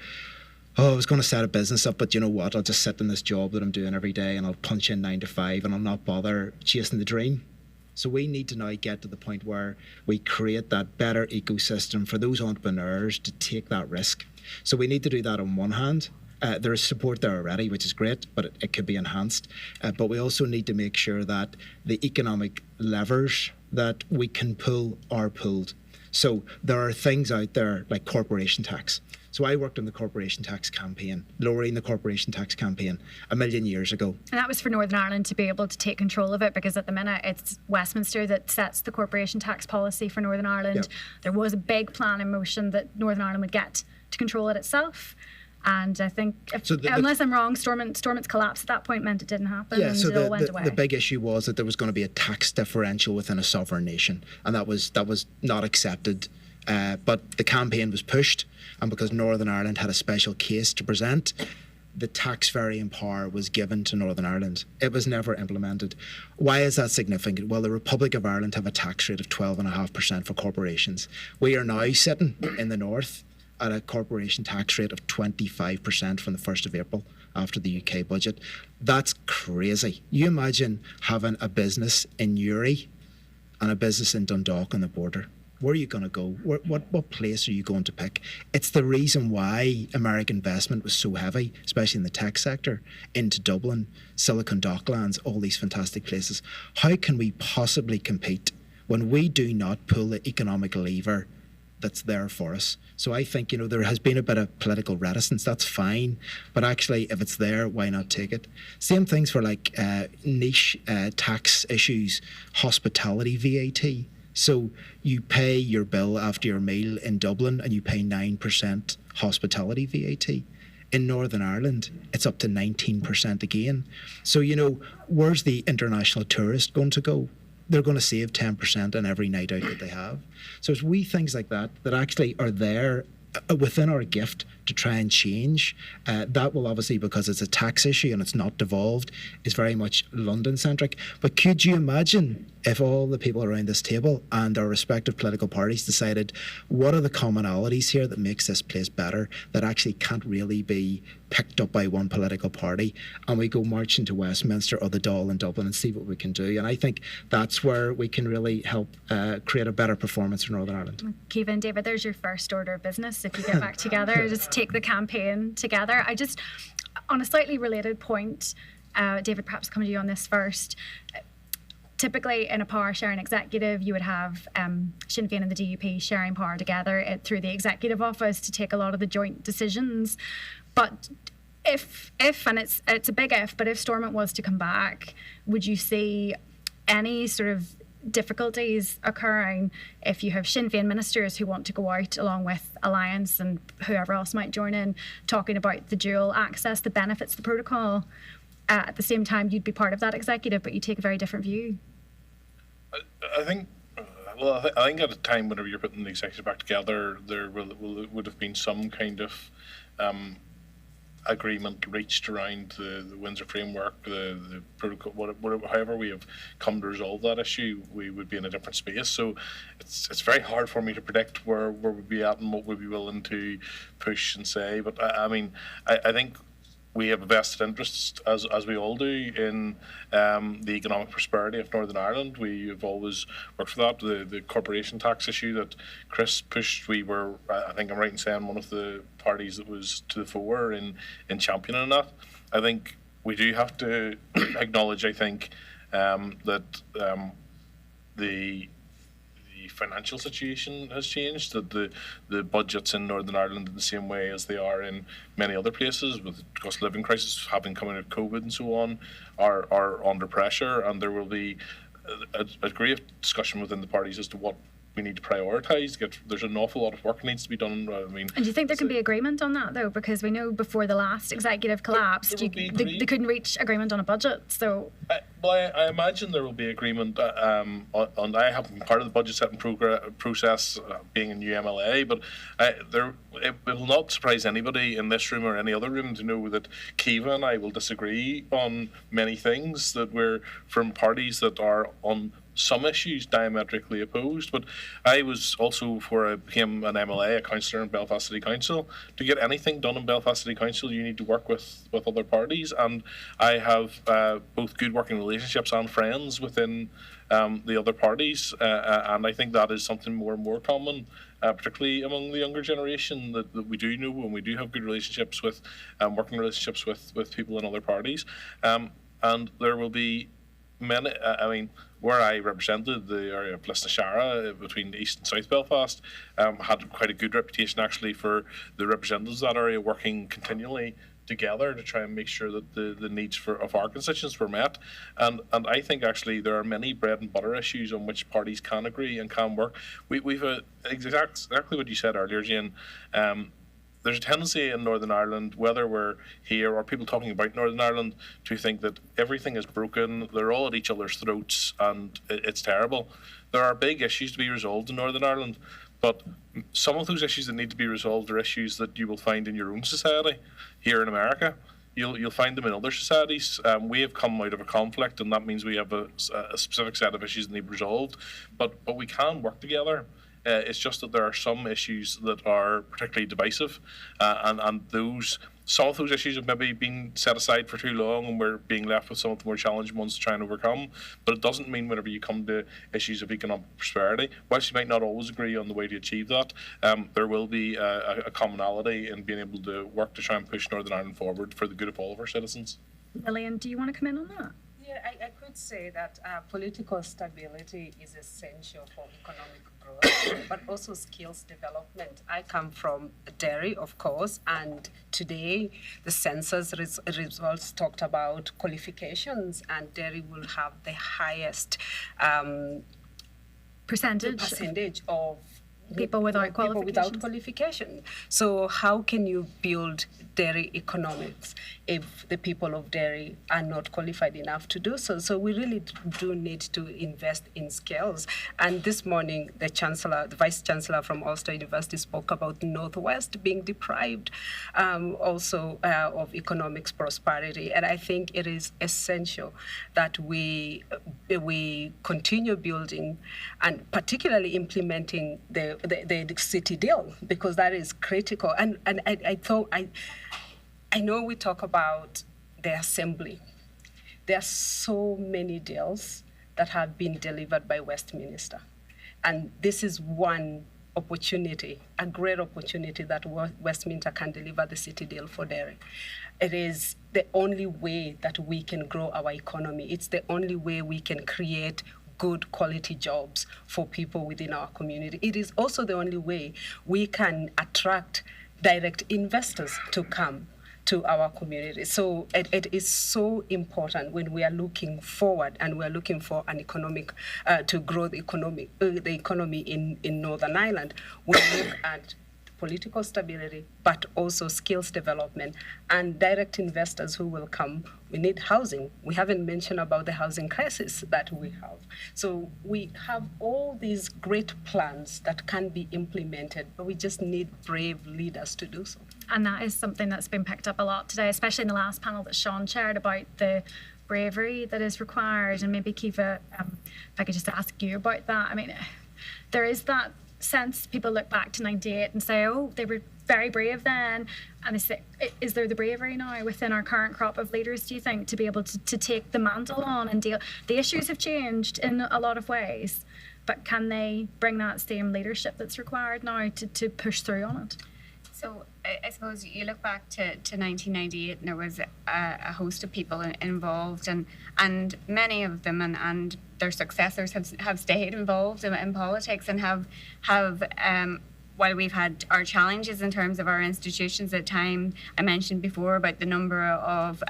oh, I was going to set a business up, but you know what? I'll just sit in this job that I'm doing every day and I'll punch in 9 to 5 and I'll not bother chasing the dream. So we need to now get to the point where we create that better ecosystem for those entrepreneurs to take that risk. So we need to do that on one hand. There is support there already, which is great, but it could be enhanced. But we also need to make sure that the economic levers that we can pull are pulled. So there are things out there like corporation tax. So I worked on the corporation tax campaign, lowering the corporation tax campaign 1 million years ago. And that was for Northern Ireland to be able to take control of it, because at the minute it's Westminster that sets the corporation tax policy for Northern Ireland. Yep. There was a big plan in motion that Northern Ireland would get to control it itself. And I think, unless I'm wrong, Stormont's collapse at that point meant it didn't happen, and so it all went away. The big issue was that there was going to be a tax differential within a sovereign nation, and that was not accepted. But the campaign was pushed, and because Northern Ireland had a special case to present, the tax varying power was given to Northern Ireland. It was never implemented. Why is that significant? Well, the Republic of Ireland have a tax rate of 12.5% for corporations. We are now sitting in the north at a corporation tax rate of 25% from the 1st of April after the UK budget. That's crazy. You imagine having a business in Newry and a business in Dundalk on the border. Where are you going to go? What place are you going to pick? It's the reason why American investment was so heavy, especially in the tech sector, into Dublin, Silicon Docklands, all these fantastic places. How can we possibly compete when we do not pull the economic lever that's there for us? So I think, there has been a bit of political reticence. That's fine. But actually, if it's there, why not take it? Same things for like niche tax issues, hospitality VAT. So you pay your bill after your meal in Dublin and you pay 9% hospitality VAT. In Northern Ireland, it's up to 19% again. So, where's the international tourist going to go? They're going to save 10% on every night out that they have. So it's wee things like that actually are there within our gift to try and change. That will obviously, because it's a tax issue and it's not devolved, is very much London-centric. But could you imagine if all the people around this table and our respective political parties decided, what are the commonalities here that makes this place better, that actually can't really be picked up by one political party, and we go marching to Westminster or the Dáil in Dublin and see what we can do. And I think that's where we can really help create a better performance for Northern Ireland. Kevin, David, there's your first order of business. If you get back together, just take the campaign together. I just, on a slightly related point, David, perhaps coming to you on this first. Typically, in a power-sharing executive, you would have Sinn Féin and the DUP sharing power together through the executive office to take a lot of the joint decisions. But if and it's a big if, but if Stormont was to come back, would you see any sort of difficulties occurring if you have Sinn Féin ministers who want to go out along with Alliance and whoever else might join in, talking about the dual access, the benefits, the protocol? At the same time, you'd be part of that executive, but you take a very different view. I think at a time whenever you're putting the executive back together, there would have been some kind of agreement reached around the Windsor framework, the protocol, whatever, however we have come to resolve that issue, we would be in a different space. So it's very hard for me to predict where we'd be at and what we'd be willing to push and say. But I think we have a vested interest, as we all do, in the economic prosperity of Northern Ireland. We have always worked for that. The corporation tax issue that Chris pushed, we were, I think I'm right in saying, one of the parties that was to the fore in championing that. I think we do have to acknowledge, I think, that the financial situation has changed, that the budgets in Northern Ireland in the same way as they are in many other places, with the cost of living crisis having come out of COVID and so on, are under pressure, and there will be a degree of discussion within the parties as to what we need to prioritise. There's an awful lot of work needs to be done. And do you think there can be agreement on that, though? Because we know before the last executive collapsed, they couldn't reach agreement on a budget. So, I imagine there will be agreement on. I haven't been part of the budget setting process, being a new MLA, but it will not surprise anybody in this room or any other room to know that Kiva and I will disagree on many things, that we're from parties that are on some issues diametrically opposed. But I was also, before I became an MLA, a councillor in Belfast City Council. To get anything done in Belfast City Council, you need to work with other parties, and I have both good working relationships and friends within the other parties, and I think that is something more and more common, particularly among the younger generation, that we do know, and we do have good relationships with, working relationships with people in other parties, and there will be many, where I represented the area of Lisnashara between East and South Belfast, had quite a good reputation actually for the representatives of that area working continually together to try and make sure that the needs of our constituents were met. And I think actually there are many bread and butter issues on which parties can agree and can work. We've exactly what you said earlier, Jane. There's a tendency in Northern Ireland, whether we're here or people talking about Northern Ireland, to think that everything is broken, they're all at each other's throats, and it's terrible. There are big issues to be resolved in Northern Ireland, but some of those issues that need to be resolved are issues that you will find in your own society. Here in America, you'll find them in other societies. We have come out of a conflict, and that means we have a specific set of issues that need resolved, but we can work together. It's just that there are some issues that are particularly divisive, and some of those issues have maybe been set aside for too long, and we're being left with some of the more challenging ones to try and overcome. But it doesn't mean whenever you come to issues of economic prosperity, whilst you might not always agree on the way to achieve that, there will be a commonality in being able to work to try and push Northern Ireland forward for the good of all of our citizens. Lillian, do you want to come in on that? Yeah, I could say that political stability is essential for economic growth, but also skills development. I come from Derry, of course, and today the census results talked about qualifications, and Derry will have the highest percentage of people without qualification. So how can you build Derry economics if the people of Derry are not qualified enough to do so? So we really do need to invest in skills. And this morning, the Vice Chancellor from Ulster University spoke about Northwest being deprived also of economics prosperity. And I think it is essential that we continue building and particularly implementing the city deal, because that is critical. And I know we talk about the assembly. There are so many deals that have been delivered by Westminster. And this is one opportunity, a great opportunity that Westminster can deliver the city deal for Derry. It is the only way that we can grow our economy. It's the only way we can create good quality jobs for people within our community. It is also the only way we can attract direct investors to come to our community. So it is so important when we are looking forward and we are looking for an economic, to grow the economy in Northern Ireland. We look at political stability, but also skills development and direct investors who will come. We need housing. We haven't mentioned about the housing crisis that we have. So we have all these great plans that can be implemented, but we just need brave leaders to do so. And that is something that's been picked up a lot today, especially in the last panel that Sean chaired about the bravery that is required. And maybe Kiva, if I could just ask you about that. I mean, there is that sense people look back to 98 and say, oh, they were very brave then. And they say, is there the bravery now within our current crop of leaders, do you think, to be able to take the mantle on and deal? The issues have changed in a lot of ways, but can they bring that same leadership that's required now to push through on it? So I suppose you look back to 1998 and there was a host of people involved, and many of them and their successors have stayed involved in politics and have while we've had our challenges in terms of our institutions at times, I mentioned before about the number of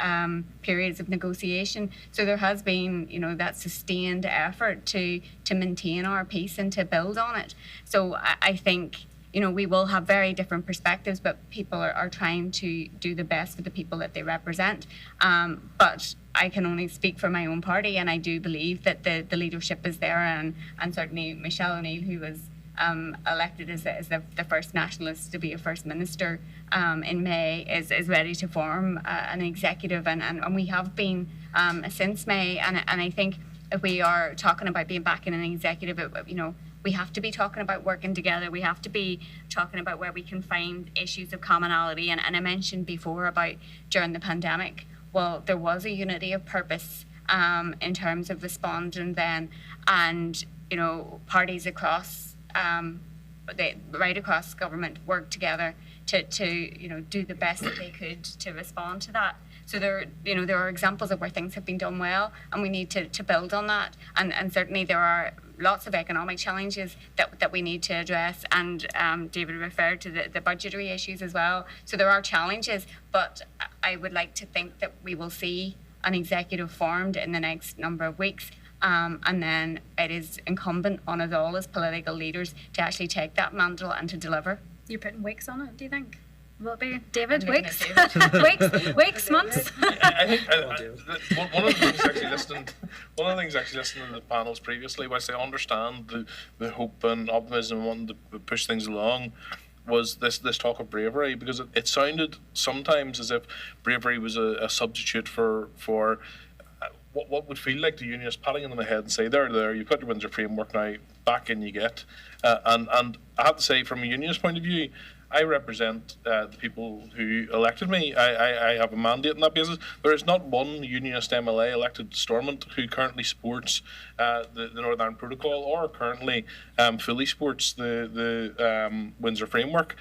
periods of negotiation. So there has been, that sustained effort to maintain our peace and to build on it. So I think, we will have very different perspectives, but people are trying to do the best for the people that they represent. But I can only speak for my own party, and I do believe that the leadership is there, and certainly Michelle O'Neill, who was elected as the first nationalist to be a first minister in May, is ready to form an executive, and we have been since May. And I think if we are talking about being back in an executive, we have to be talking about working together. We have to be talking about where we can find issues of commonality. And I mentioned before about during the pandemic, well, there was a unity of purpose in terms of responding then, and parties across right across government worked together to do the best that they could to respond to that. So there are examples of where things have been done well, and we need to build on that. And certainly there are lots of economic challenges that we need to address, and David referred to the budgetary issues as well. So there are challenges, but I would like to think that we will see an executive formed in the next number of weeks. And then it is incumbent on us all as political leaders to actually take that mantle and to deliver. You're putting weeks on it, do you think? Will it be David? Weeks? Weeks, months? I think one of the things actually listening to the panels previously, whilst I understand the hope and optimism and wanting to push things along, was this talk of bravery, because it sounded sometimes as if bravery was a substitute for what would feel like the unionists patting them on the head and say, there, you've got your Windsor framework now, back in you get. And I have to say, from a unionist point of view, I represent the people who elected me. I have a mandate on that basis. There is not one unionist MLA elected to Stormont who currently supports the Northern Ireland Protocol or currently fully supports the Windsor Framework.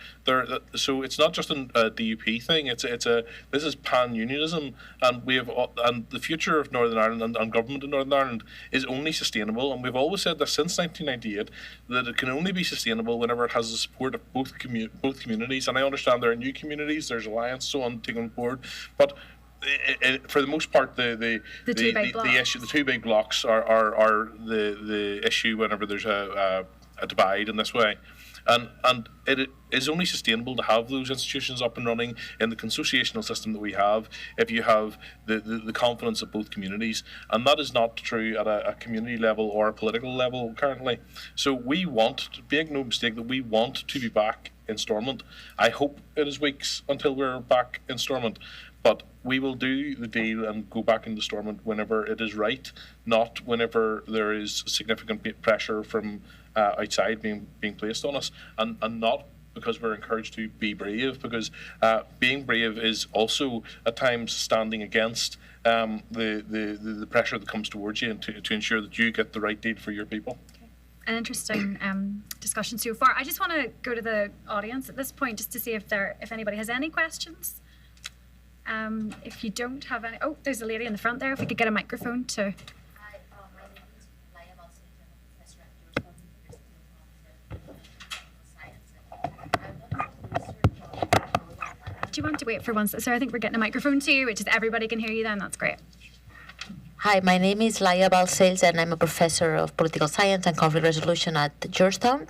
So it's not just a DUP thing. This is pan-unionism, and and the future of Northern Ireland and government in Northern Ireland is only sustainable. And we've always said this since 1998, that it can only be sustainable whenever it has the support of both communities. And I understand there are new communities, there's alliance, so on, taken on board, but for the most part, the issue, the two big blocks are the issue whenever there's a divide in this way. And it is only sustainable to have those institutions up and running in the consociational system that we have if you have the confidence of both communities. And that is not true at a community level or a political level currently. So we want, make no mistake, that we want to be back in Stormont. I hope it is weeks until we're back in Stormont. But we will do the deal and go back into Stormont whenever it is right, not whenever there is significant pressure from outside being placed on us, and not because we're encouraged to be brave, because being brave is also at times standing against the pressure that comes towards you, and to ensure that you get the right deal for your people. An interesting discussion so far. I just want to go to the audience at this point just to see if anybody has any questions. If you don't have any, there's a lady in the front there. If we could get a microphone to. Do you want to wait for one? So I think we're getting a microphone to you, which is everybody can hear you then. That's great. Hi, my name is Laia Balcells, and I'm a professor of political science and conflict resolution at Georgetown.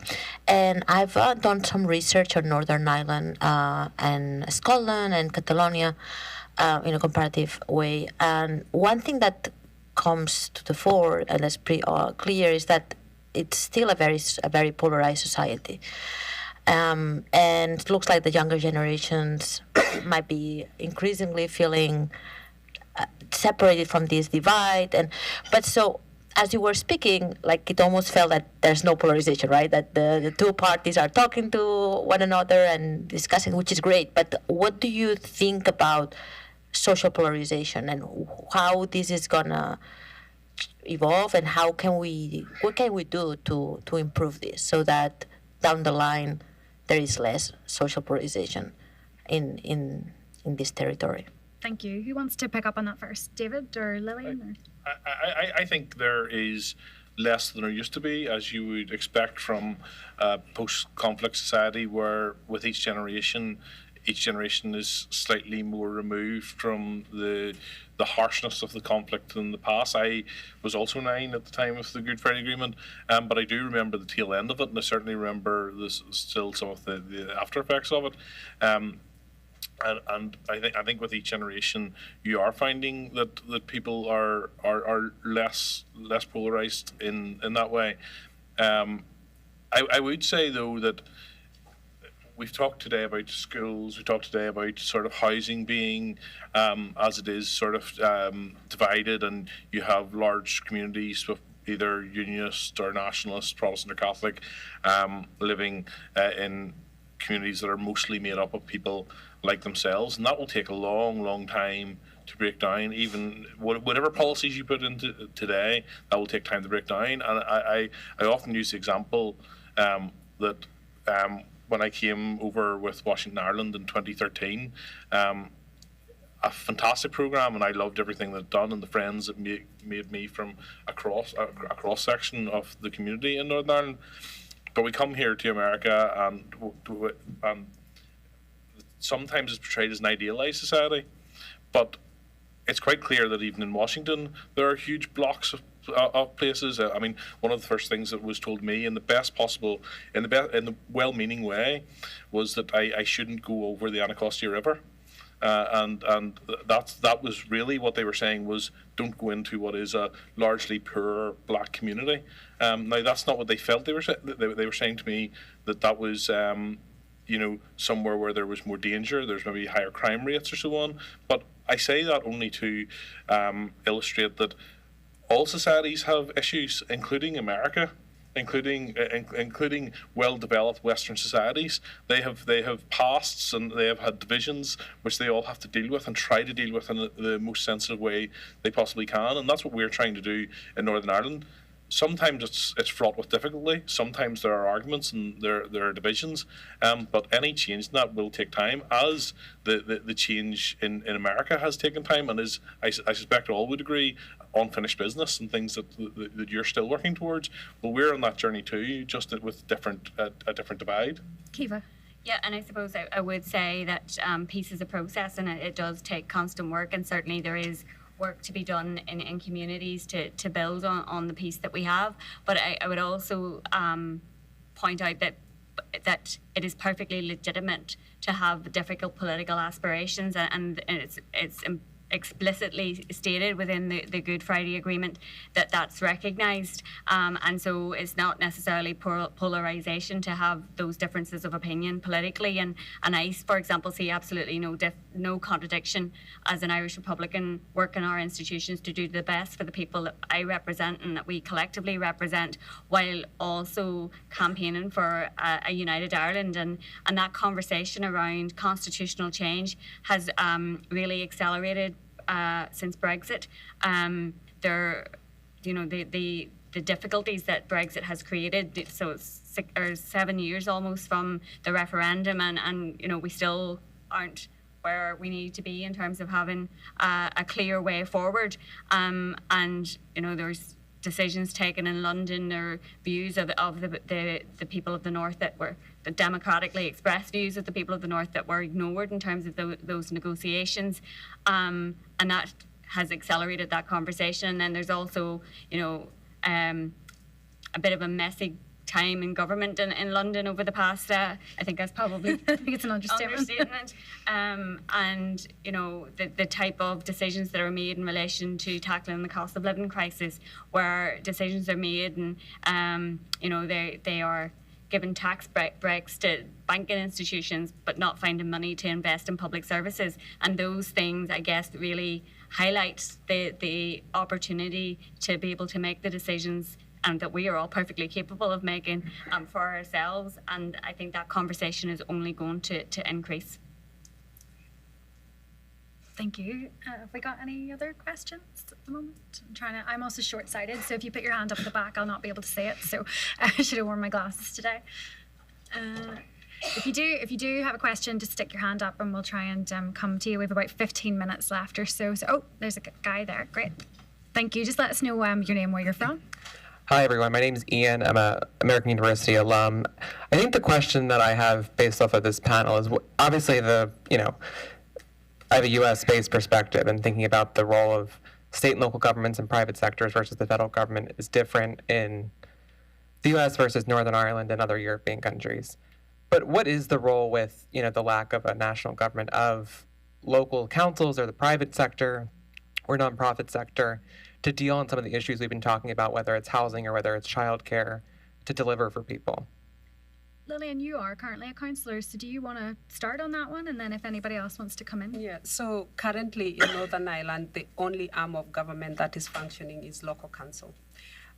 And I've done some research on Northern Ireland and Scotland and Catalonia in a comparative way. And one thing that comes to the fore, and that's pretty clear, is that it's still a very polarized society. And it looks like the younger generations might be increasingly feeling separated from this divide. But so as you were speaking, like it almost felt that there's no polarization, right? That the two parties are talking to one another and discussing, which is great. But what do you think about social polarization and how this is gonna evolve, and what can we do to improve this so that down the line there is less social polarization in this territory? Thank you. Who wants to pick up on that first? David or Lillian? I think there is less than there used to be, as you would expect from a post-conflict society where with each generation is slightly more removed from the harshness of the conflict than the past. I was also 9 at the time of the Good Friday Agreement, but I do remember the tail end of it, and I certainly remember still some of the after effects of it. And I think with each generation, you are finding that people are less polarized in that way. I would say though that we've talked today about schools. We talked today about sort of housing being as it is sort of divided, and you have large communities with either unionist or nationalist, Protestant or Catholic, living in communities that are mostly made up of people like themselves, and that will take a long time to break down. Even whatever policies you put into today, that will take time to break down. And I often use the example that when I came over with Washington Ireland in 2013, a fantastic program, and I loved everything that done and the friends that made me from a cross section of the community in Northern Ireland. But we come here to America, and sometimes it's portrayed as an idealized society, but it's quite clear that even in Washington there are huge blocks of places. I mean, one of the first things that was told me in the best possible, in the well-meaning way, was that I shouldn't go over the Anacostia River, and that was really what they were saying was don't go into what is a largely poor black community. Now that's not what they felt. They were saying to me that was somewhere where there was more danger, there's maybe higher crime rates or so on. But I say that only to illustrate that all societies have issues, including America, including well-developed Western societies. They have pasts and they have had divisions which they all have to deal with and try to deal with in the most sensitive way they possibly can. And that's what we're trying to do in Northern Ireland. Sometimes it's fraught with difficulty. Sometimes there are arguments and there are divisions. But any change in that will take time, as the change in America has taken time, and is, I suspect all would agree, unfinished business and things that you're still working towards. Well, we're on that journey too, just with a different divide. Kiva. Yeah, and I suppose I would say that peace is a process, and it does take constant work, and certainly there is work to be done in communities to build on the peace that we have. But I would also point out that it is perfectly legitimate to have difficult political aspirations, and it's explicitly stated within the Good Friday Agreement that that's recognised, and so it's not necessarily polarisation to have those differences of opinion politically. And I, for example, see absolutely no contradiction as an Irish Republican work in our institutions to do the best for the people that I represent and that we collectively represent, while also campaigning for a united Ireland. And that conversation around constitutional change has really accelerated since Brexit. The difficulties that Brexit has created. So it's 7 years almost from the referendum, and we still aren't where we need to be in terms of having a clear way forward. And there's decisions taken in London, or views of the people of the North that were the democratically expressed views of the people of the North that were ignored in terms of those negotiations, and that has accelerated that conversation. And then there's also, a bit of a messy time in government in London over the past, I think that's probably I think it's an understatement. And, the type of decisions that are made in relation to tackling the cost of living crisis, where decisions are made and, they are giving tax breaks to banking institutions, but not finding money to invest in public services. And those things, I guess, really highlight the opportunity to be able to make the decisions and that we are all perfectly capable of making for ourselves. And I think that conversation is only going to increase. Thank you. Have we got any other questions at the moment? I'm also short-sighted, so if you put your hand up at the back, I'll not be able to see it. So I should have worn my glasses today. If you do have a question, just stick your hand up and we'll try and come to you. We have about 15 minutes left or so. Oh, there's a guy there. Great. Thank you. Just let us know your name, where you're from. Hi, everyone. My name is Ian. I'm an American University alum. I think the question that I have based off of this panel is obviously I have a U.S.-based perspective, and thinking about the role of state and local governments and private sectors versus the federal government is different in the U.S. versus Northern Ireland and other European countries. But what is the role with, the lack of a national government of local councils or the private sector or nonprofit sector to deal on some of the issues we've been talking about, whether it's housing or whether it's childcare, to deliver for people? Lillian, you are currently a councillor, so do you want to start on that one, and then if anybody else wants to come in? Yeah, so currently in Northern Ireland, the only arm of government that is functioning is local council.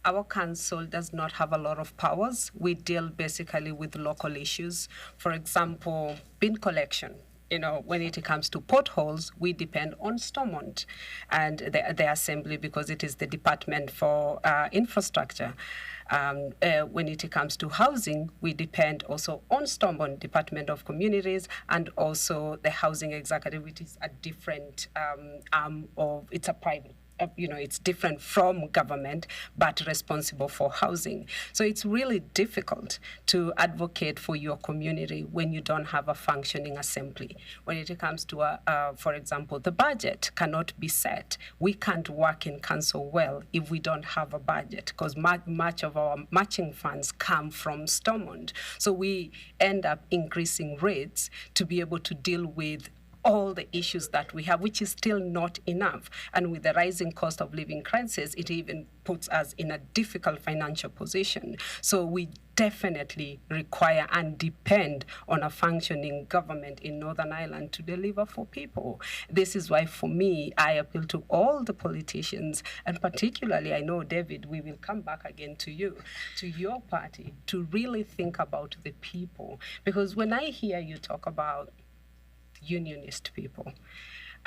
Our council does not have a lot of powers. We deal basically with local issues. For example, bin collection. When it comes to potholes, we depend on Stormont and the assembly, because it is the department for infrastructure. When it comes to housing, we depend also on Stormont, Department of Communities, and also the housing executive, which is a different arm of, it's a private. It's different from government, but responsible for housing. So it's really difficult to advocate for your community when you don't have a functioning assembly. When it comes to, for example, the budget cannot be set. We can't work in council well if we don't have a budget, because much of our matching funds come from Stormont. So we end up increasing rates to be able to deal with all the issues that we have, which is still not enough. And with the rising cost of living crisis, it even puts us in a difficult financial position. So we definitely require and depend on a functioning government in Northern Ireland to deliver for people. This is why, for me, I appeal to all the politicians, and particularly, I know, David, we will come back again to you, to your party, to really think about the people. Because when I hear you talk about unionist people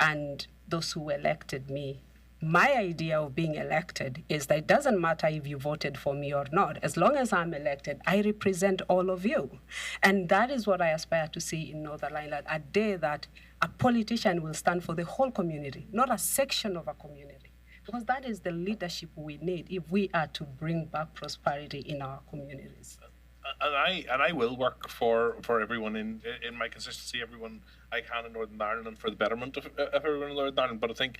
and those who elected me, my idea of being elected is that it doesn't matter if you voted for me or not. As long as I'm elected, I represent all of you. And that is what I aspire to see in Northern Ireland, a day that a politician will stand for the whole community, not a section of a community. Because that is the leadership we need if we are to bring back prosperity in our communities. And I will work for everyone in my constituency, everyone I can in Northern Ireland, and for the betterment of everyone in Northern Ireland. But I think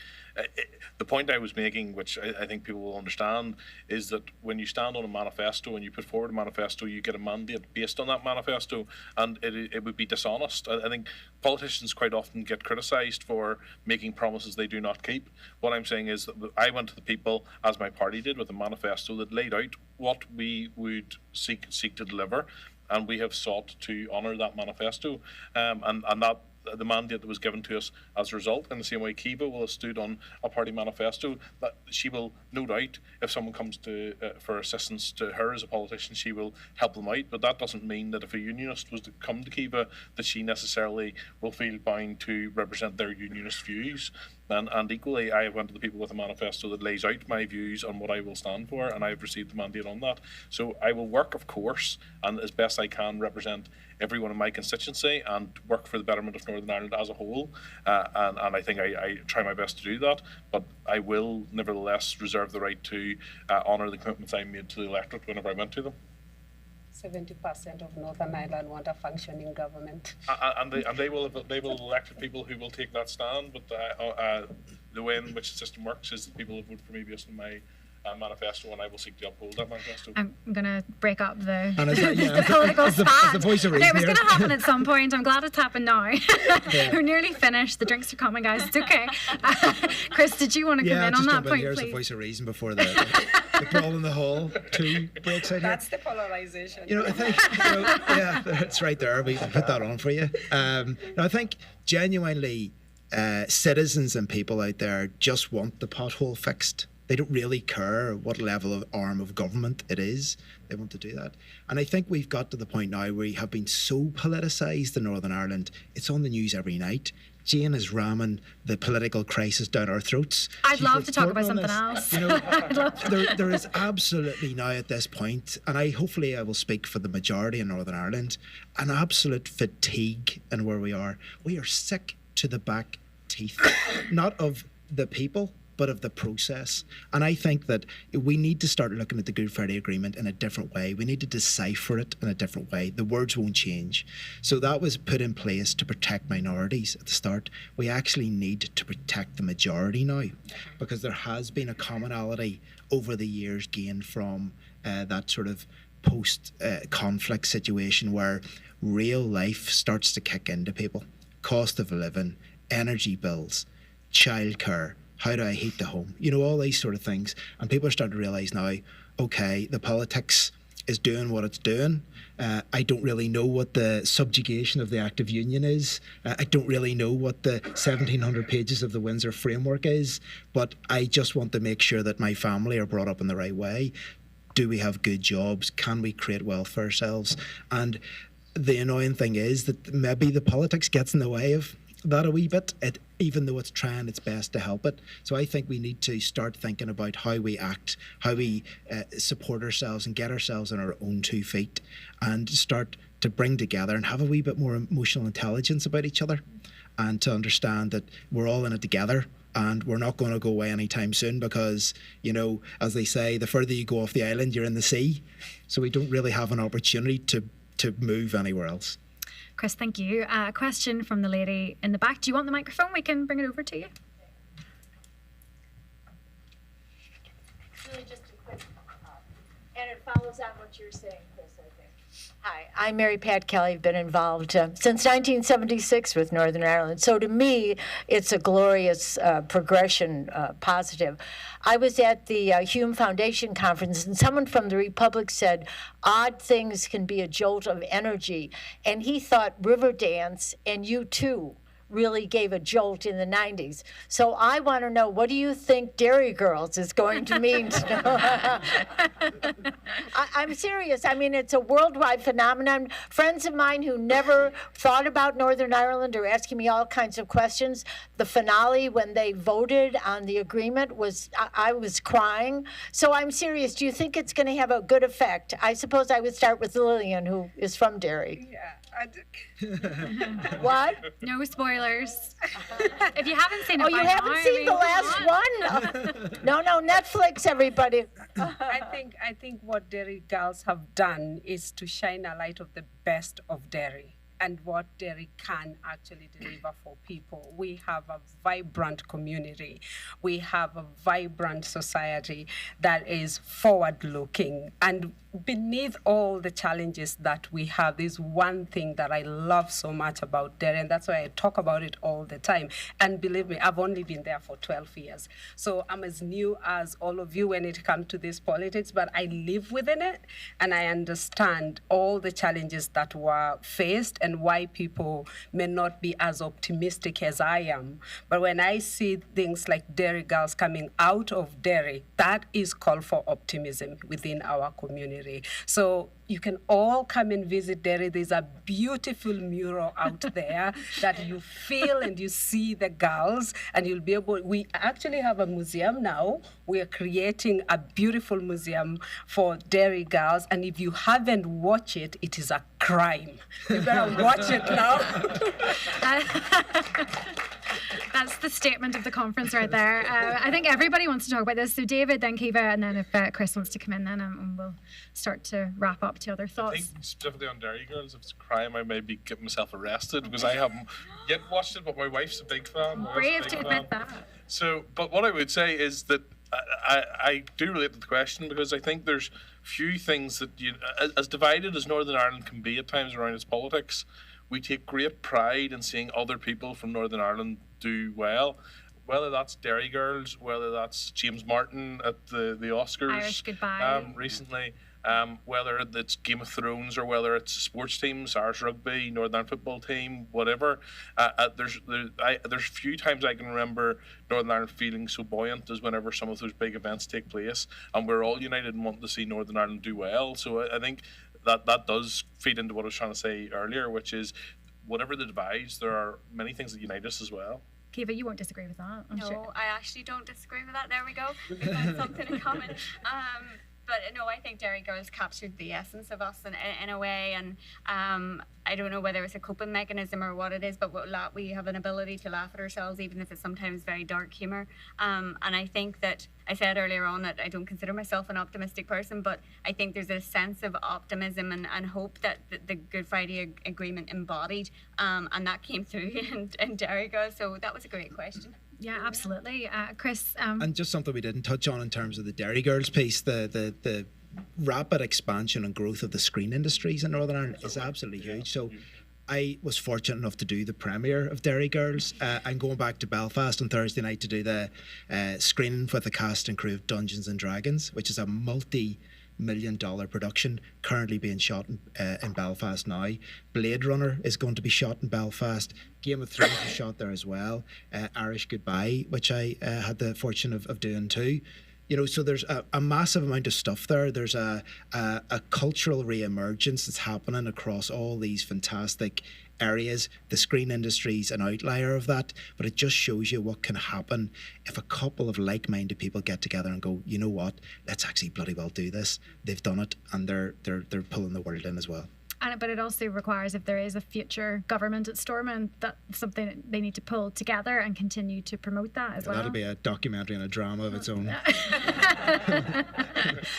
the point I was making, which I think people will understand, is that when you stand on a manifesto and you put forward a manifesto, you get a mandate based on that manifesto, and it would be dishonest. I think politicians quite often get criticised for making promises they do not keep. What I'm saying is that I went to the people, as my party did, with a manifesto that laid out what we would seek to deliver, and we have sought to honour that manifesto, and that the mandate that was given to us as a result. In the same way, Kiva will have stood on a party manifesto, that she will, no doubt, if someone comes to for assistance to her as a politician, she will help them out. But that doesn't mean that if a unionist was to come to Kiva, that she necessarily will feel bound to represent their unionist views. And equally, I have went to the people with a manifesto that lays out my views on what I will stand for, and I have received the mandate on that. So I will work, of course, and as best I can represent everyone in my constituency and work for the betterment of Northern Ireland as a whole. And I think I try my best to do that, but I will nevertheless reserve the right to honour the commitments I made to the electorate whenever I went to them. 70% of Northern Ireland want a functioning government. And they will elect people who will take that stand. But the way in which the system works is that people will vote for me based on my manifesto, and I will seek to uphold that manifesto. I'm going to break up the, yeah, the political spat. the voice of reason It was here. going to happen at some point. I'm glad it's happened now. We're nearly finished. The drinks are coming, guys. It's okay. Chris, did you want to come in on that point, here's please? the voice of reason before the brawl in the hall 2 breaks out here. That's the polarization. I think, yeah, it's right there. We can put that on for you. I think genuinely citizens and people out there just want the pothole fixed. They don't really care what level of arm of government it is. They want to do that. And I think we've got to the point now where we have been so politicised in Northern Ireland, it's on the news every night. Jane is ramming the political crisis down our throats. I'd She's love to talk about reporting something on else. this. There is absolutely now at this point, and hopefully I will speak for the majority in Northern Ireland, an absolute fatigue in where we are. We are sick to the back teeth, not of the people, but of the process. And I think that we need to start looking at the Good Friday Agreement in a different way. We need to decipher it in a different way. The words won't change. So that was put in place to protect minorities at the start. We actually need to protect the majority now, because there has been a commonality over the years gained from that sort of post-conflict situation where real life starts to kick into people. Cost of living, energy bills, childcare, how do I heat the home? All these sort of things. And people are starting to realise now, okay, the politics is doing what it's doing. I don't really know what the subjugation of the Act of Union is. I don't really know what the 1,700 pages of the Windsor Framework is. But I just want to make sure that my family are brought up in the right way. Do we have good jobs? Can we create wealth for ourselves? And the annoying thing is that maybe the politics gets in the way of that a wee bit, even though it's trying its best to help it. So I think we need to start thinking about how we act, how we support ourselves and get ourselves on our own 2 feet, and start to bring together and have a wee bit more emotional intelligence about each other, and to understand that we're all in it together. And we're not going to go away anytime soon because, as they say, the further you go off the island, you're in the sea. So we don't really have an opportunity to move anywhere else. Chris, thank you. A question from the lady in the back. Do you want the microphone? We can bring it over to you. Really just a quick, and it follows on what you're saying, Chris, I think. Hi, I'm Mary Pat Kelly. I've been involved since 1976 with Northern Ireland. So to me, it's a glorious progression, positive. I was at the Hume Foundation conference, and someone from the Republic said, odd things can be a jolt of energy. And he thought Riverdance and U2 really gave a jolt in the 90s. So I want to know, what do you think Dairy Girls is going to mean? I'm serious. I mean, it's a worldwide phenomenon. Friends of mine who never thought about Northern Ireland are asking me all kinds of questions. The finale, when they voted on the agreement, I was crying. So I'm serious. Do you think it's going to have a good effect? I suppose I would start with Lillian, who is from Derry. Yeah. What? No spoilers. If you haven't seen it, you haven't seen the last one? No, Netflix, everybody. I think what Derry Girls have done is to shine a light of the best of Derry and what Derry can actually deliver for people. We have a vibrant community. We have a vibrant society that is forward-looking. And beneath all the challenges that we have, there's one thing that I love so much about Derry, and that's why I talk about it all the time. And believe me, I've only been there for 12 years. So I'm as new as all of you when it comes to this politics, but I live within it, and I understand all the challenges that were faced and why people may not be as optimistic as I am. But when I see things like Derry Girls coming out of Derry, that is call for optimism within our community. So you can all come and visit Derry. There's a beautiful mural out there that you feel and you see the girls, and you'll be able, we actually have a museum now. We are creating a beautiful museum for Derry Girls, and if you haven't watched it, it is a crime. You better watch it now. That's the the statement of the conference right there. I think everybody wants to talk about this. So David, then Kiva, and then if Chris wants to come in, then we'll start to wrap up to other thoughts. I think specifically on Dairy Girls, if it's a crime, I may be getting myself arrested because I haven't yet watched it, but my wife's a big fan. Brave to admit that. So, but what I would say is that I do relate to the question because I think there's few things that as divided as Northern Ireland can be at times around its politics, we take great pride in seeing other people from Northern Ireland do well. Whether that's Dairy Girls, whether that's James Martin at the Oscars Irish Goodbye. Recently, whether it's Game of Thrones or whether it's sports teams, Irish Rugby, Northern Ireland football team, whatever. There's few times I can remember Northern Ireland feeling so buoyant as whenever some of those big events take place, and we're all united in wanting to see Northern Ireland do well. So I think that does feed into what I was trying to say earlier, which is whatever the divides, there are many things that unite us as well. Kiva, you won't disagree with that, I'm sure. No, I actually don't disagree with that. There we go. We found something in common. But no, I think Dairy Girls captured the essence of us in a way, and I don't know whether it's a coping mechanism or what it is, but we have an ability to laugh at ourselves, even if it's sometimes very dark humour. And I think that, I said earlier on that I don't consider myself an optimistic person, but I think there's a sense of optimism and hope that the Good Friday Agreement embodied, and that came through in Dairy Girls, so that was a great question. Yeah, absolutely. Chris? And just something we didn't touch on in terms of the Dairy Girls piece, the rapid expansion and growth of the screen industries in Northern Ireland is absolutely huge. So I was fortunate enough to do the premiere of Dairy Girls and going back to Belfast on Thursday night to do the screening with the cast and crew of Dungeons and Dragons, which is a multi-million-dollar production currently being shot in Belfast now. Blade Runner is going to be shot in Belfast. Game of Thrones is shot there as well. Irish Goodbye, which I had the fortune of doing too. You know, so there's a massive amount of stuff there. There's a cultural re-emergence that's happening across all these fantastic areas. The screen industry is an outlier of that, but it just shows you what can happen if a couple of like-minded people get together and go, you know what, let's actually bloody well do this. They've done it, and they're pulling the world in as well. But it also requires, if there is a future government at Stormont, that's something that they need to pull together and continue to promote that as well. That'll be a documentary and a drama of its own.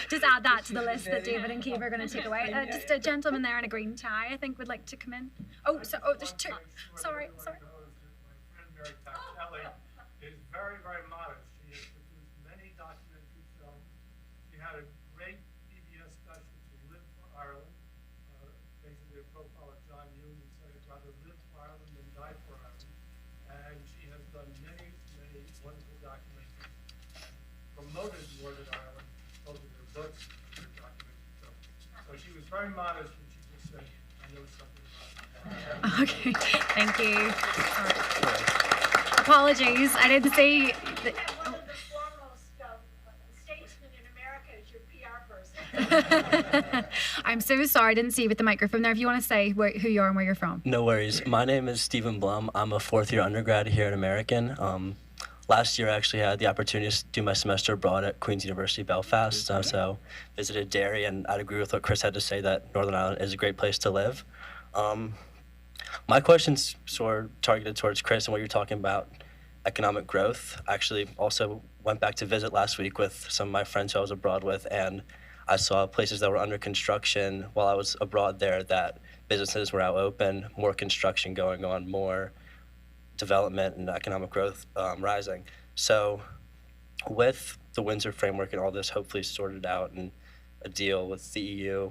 Just add that to the list that David and Kiva are going to take away. Just a gentleman there in a green tie, I think, would like to come in. There's two. Sorry. My friend Mary Kelly is very, very modest. She has produced many documentary films. She had a great PBS special to Live for Ireland. Basically a profile of John Hughes, and said he'd rather live for Ireland than die for Ireland. And she has done many, many wonderful documentaries and promoted Northern Ireland, both in her books and her documentary films. So she was very modest when she just said, I know something about it. Okay, thank you. Apologies, I didn't see. I'm so sorry, I didn't see you with the microphone there. If you want to say who you are and where you're from. No worries. My name is Stephen Blum. I'm a fourth-year undergrad here at American. Last year I actually had the opportunity to do my semester abroad at Queen's University, Belfast. So visited Derry, and I'd agree with what Chris had to say that Northern Ireland is a great place to live. My question's sort of targeted towards Chris and what you're talking about, economic growth. I actually also went back to visit last week with some of my friends who I was abroad with, and I saw places that were under construction while I was abroad there, that businesses were out open, more construction going on, more development and economic growth rising. So with the Windsor framework and all this hopefully sorted out and a deal with the EU,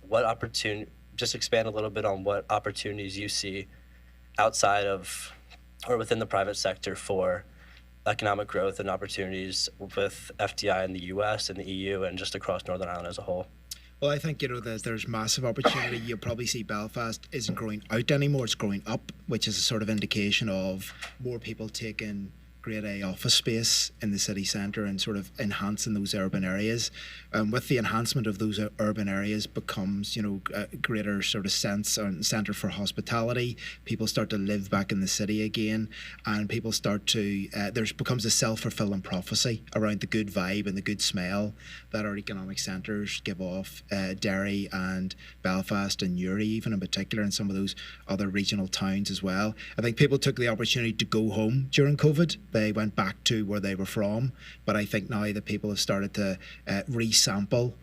what opportunity, just expand a little bit on what opportunities you see outside of or within the private sector for economic growth and opportunities with FDI in the US and the EU and just across Northern Ireland as a whole? Well, I think, that there's massive opportunity. You'll probably see Belfast isn't growing out anymore, it's growing up, which is a sort of indication of more people taking Grade A office space in the city centre and sort of enhancing those urban areas. With the enhancement of those urban areas becomes, a greater sort of sense and centre for hospitality. People start to live back in the city again, and people start to, there becomes a self-fulfilling prophecy around the good vibe and the good smell that our economic centres give off. Derry and Belfast and Newry even in particular, and some of those other regional towns as well. I think people took the opportunity to go home during COVID. They went back to where they were from, but I think now that people have started to resample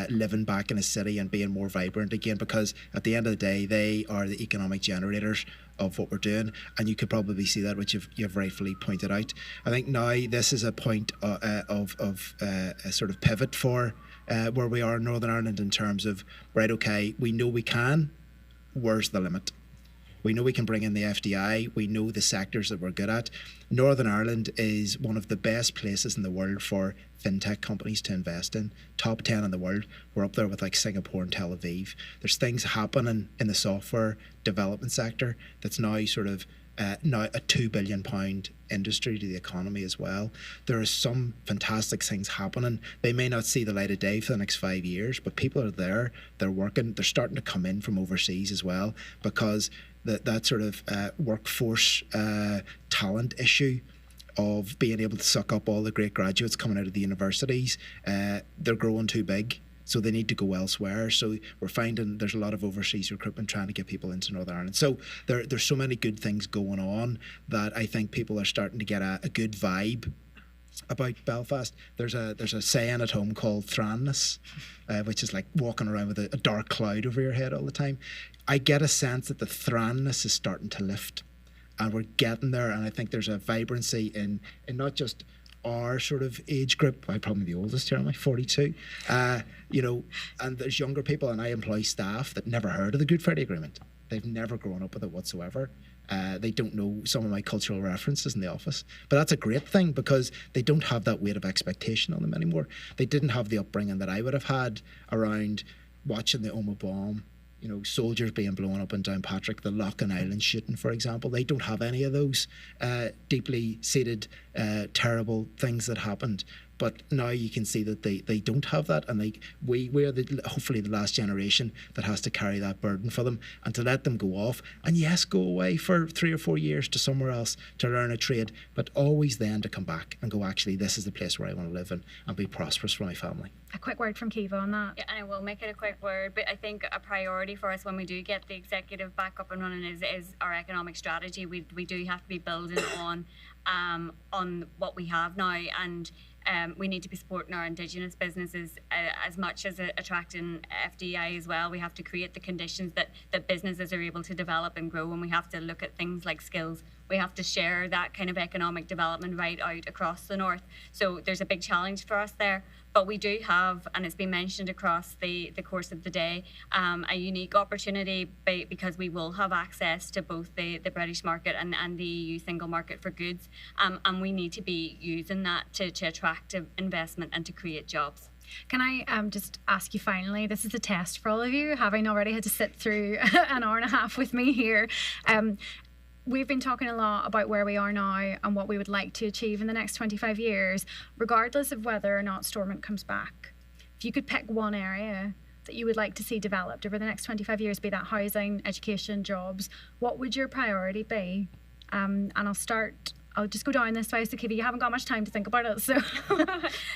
living back in a city and being more vibrant again, because at the end of the day, they are the economic generators of what we're doing, and you could probably see that, which you've rightfully pointed out. I think now this is a point of a sort of pivot for where we are in Northern Ireland in terms of, right, okay, we know we can, where's the limit? We know we can bring in the FDI. We know the sectors that we're good at. Northern Ireland is one of the best places in the world for fintech companies to invest in. Top 10 in the world. We're up there with like Singapore and Tel Aviv. There's things happening in the software development sector that's now sort of now a £2 billion industry to the economy as well. There are some fantastic things happening. They may not see the light of day for the next 5 years, but people are there, they're working, they're starting to come in from overseas as well, because that sort of workforce talent issue of being able to suck up all the great graduates coming out of the universities, they're growing too big. So they need to go elsewhere. So we're finding there's a lot of overseas recruitment trying to get people into Northern Ireland. So there's so many good things going on that I think people are starting to get a good vibe about Belfast. There's a saying at home called thranness, which is like walking around with a dark cloud over your head all the time. I get a sense that the thranness is starting to lift, and we're getting there. And I think there's a vibrancy in not just our sort of age group. I'm probably the oldest here, I'm like 42. And there's younger people, and I employ staff that never heard of the Good Friday Agreement. They've never grown up with it whatsoever. They don't know some of my cultural references in the office. But that's a great thing, because they don't have that weight of expectation on them anymore. They didn't have the upbringing that I would have had around watching the Oma bomb, soldiers being blown up in Downpatrick, the Loughlin Island shooting, for example. They don't have any of those deeply seated, terrible things that happened. But now you can see that they don't have that, and we're hopefully the last generation that has to carry that burden for them, and to let them go off, and yes, go away for 3 or 4 years to somewhere else to learn a trade, but always then to come back and go, actually, this is the place where I want to live and be prosperous for my family. A quick word from Kiva on that. Yeah, and I will make it a quick word, but I think a priority for us when we do get the executive back up and running is our economic strategy. We do have to be building on what we have now, and we need to be supporting our Indigenous businesses as much as attracting FDI as well. We have to create the conditions that businesses are able to develop and grow, and we have to look at things like skills. We have to share that kind of economic development right out across the north. So there's a big challenge for us there. But we do have, and it's been mentioned across the course of the day, a unique opportunity because we will have access to both the British market and the EU single market for goods. And we need to be using that to attract investment and to create jobs. Can I just ask you finally, this is a test for all of you, having already had to sit through an hour and a half with me here. We've been talking a lot about where we are now and what we would like to achieve in the next 25 years, regardless of whether or not Stormont comes back. If you could pick one area that you would like to see developed over the next 25 years, be that housing, education, jobs, what would your priority be? And I'll just go down this way, so Kiva, you haven't got much time to think about it. So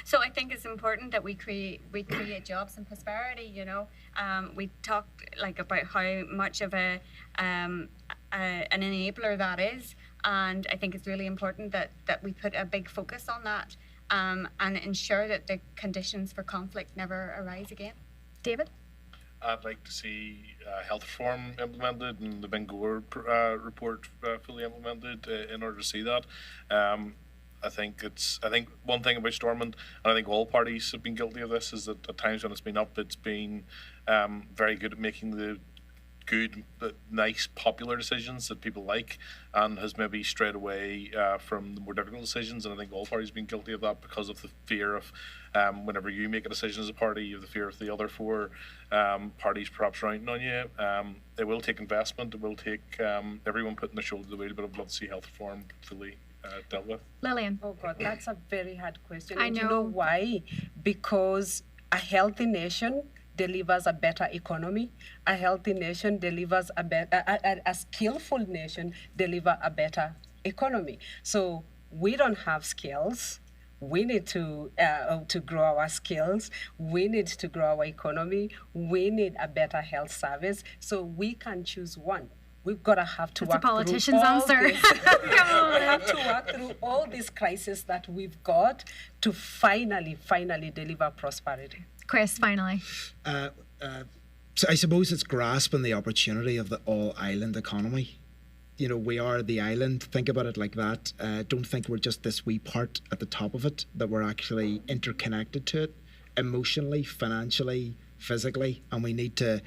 So I think it's important that we create jobs and prosperity, we talked about how much of an enabler that is, and I think it's really important that we put a big focus on that and ensure that the conditions for conflict never arise again. David? I'd like to see health reform implemented and the Bangor report fully implemented in order to see that. I think one thing about Stormont, and I think all parties have been guilty of this, is that at times when it's been up, it's been very good at making the good, nice, popular decisions that people like, and has maybe strayed away from the more difficult decisions. And I think all parties have been guilty of that because of the fear of whenever you make a decision as a party, you have the fear of the other four parties perhaps rounding on you. It will take investment. It will take everyone putting their shoulder to the wheel, but I'd love to see health reform fully dealt with? Lillian. Oh God, that's a very hard question. I And know. you know why? Because a healthy nation delivers a better economy. A healthy nation delivers a skillful nation deliver a better economy. So we don't have skills. We need to grow our skills. We need to grow our economy. We need a better health service. So we can choose one. We've got to have to That's a work through politician's all answer. this. We have to work through all these crises that we've got to finally deliver prosperity. Chris, finally. So I suppose it's grasping the opportunity of the all-island economy. You know, we are the island. Think about it like that. Don't think we're just this wee part at the top of it, that we're actually interconnected to it emotionally, financially, physically, and we need to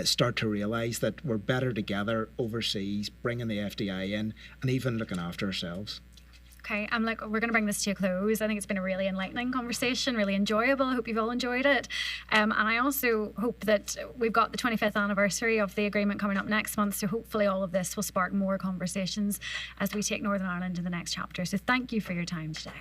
start to realise that we're better together overseas, bringing the FDI in, and even looking after ourselves. Okay, we're going to bring this to a close. I think it's been a really enlightening conversation, really enjoyable. I hope you've all enjoyed it. And I also hope that we've got the 25th anniversary of the agreement coming up next month. So hopefully all of this will spark more conversations as we take Northern Ireland to the next chapter. So thank you for your time today.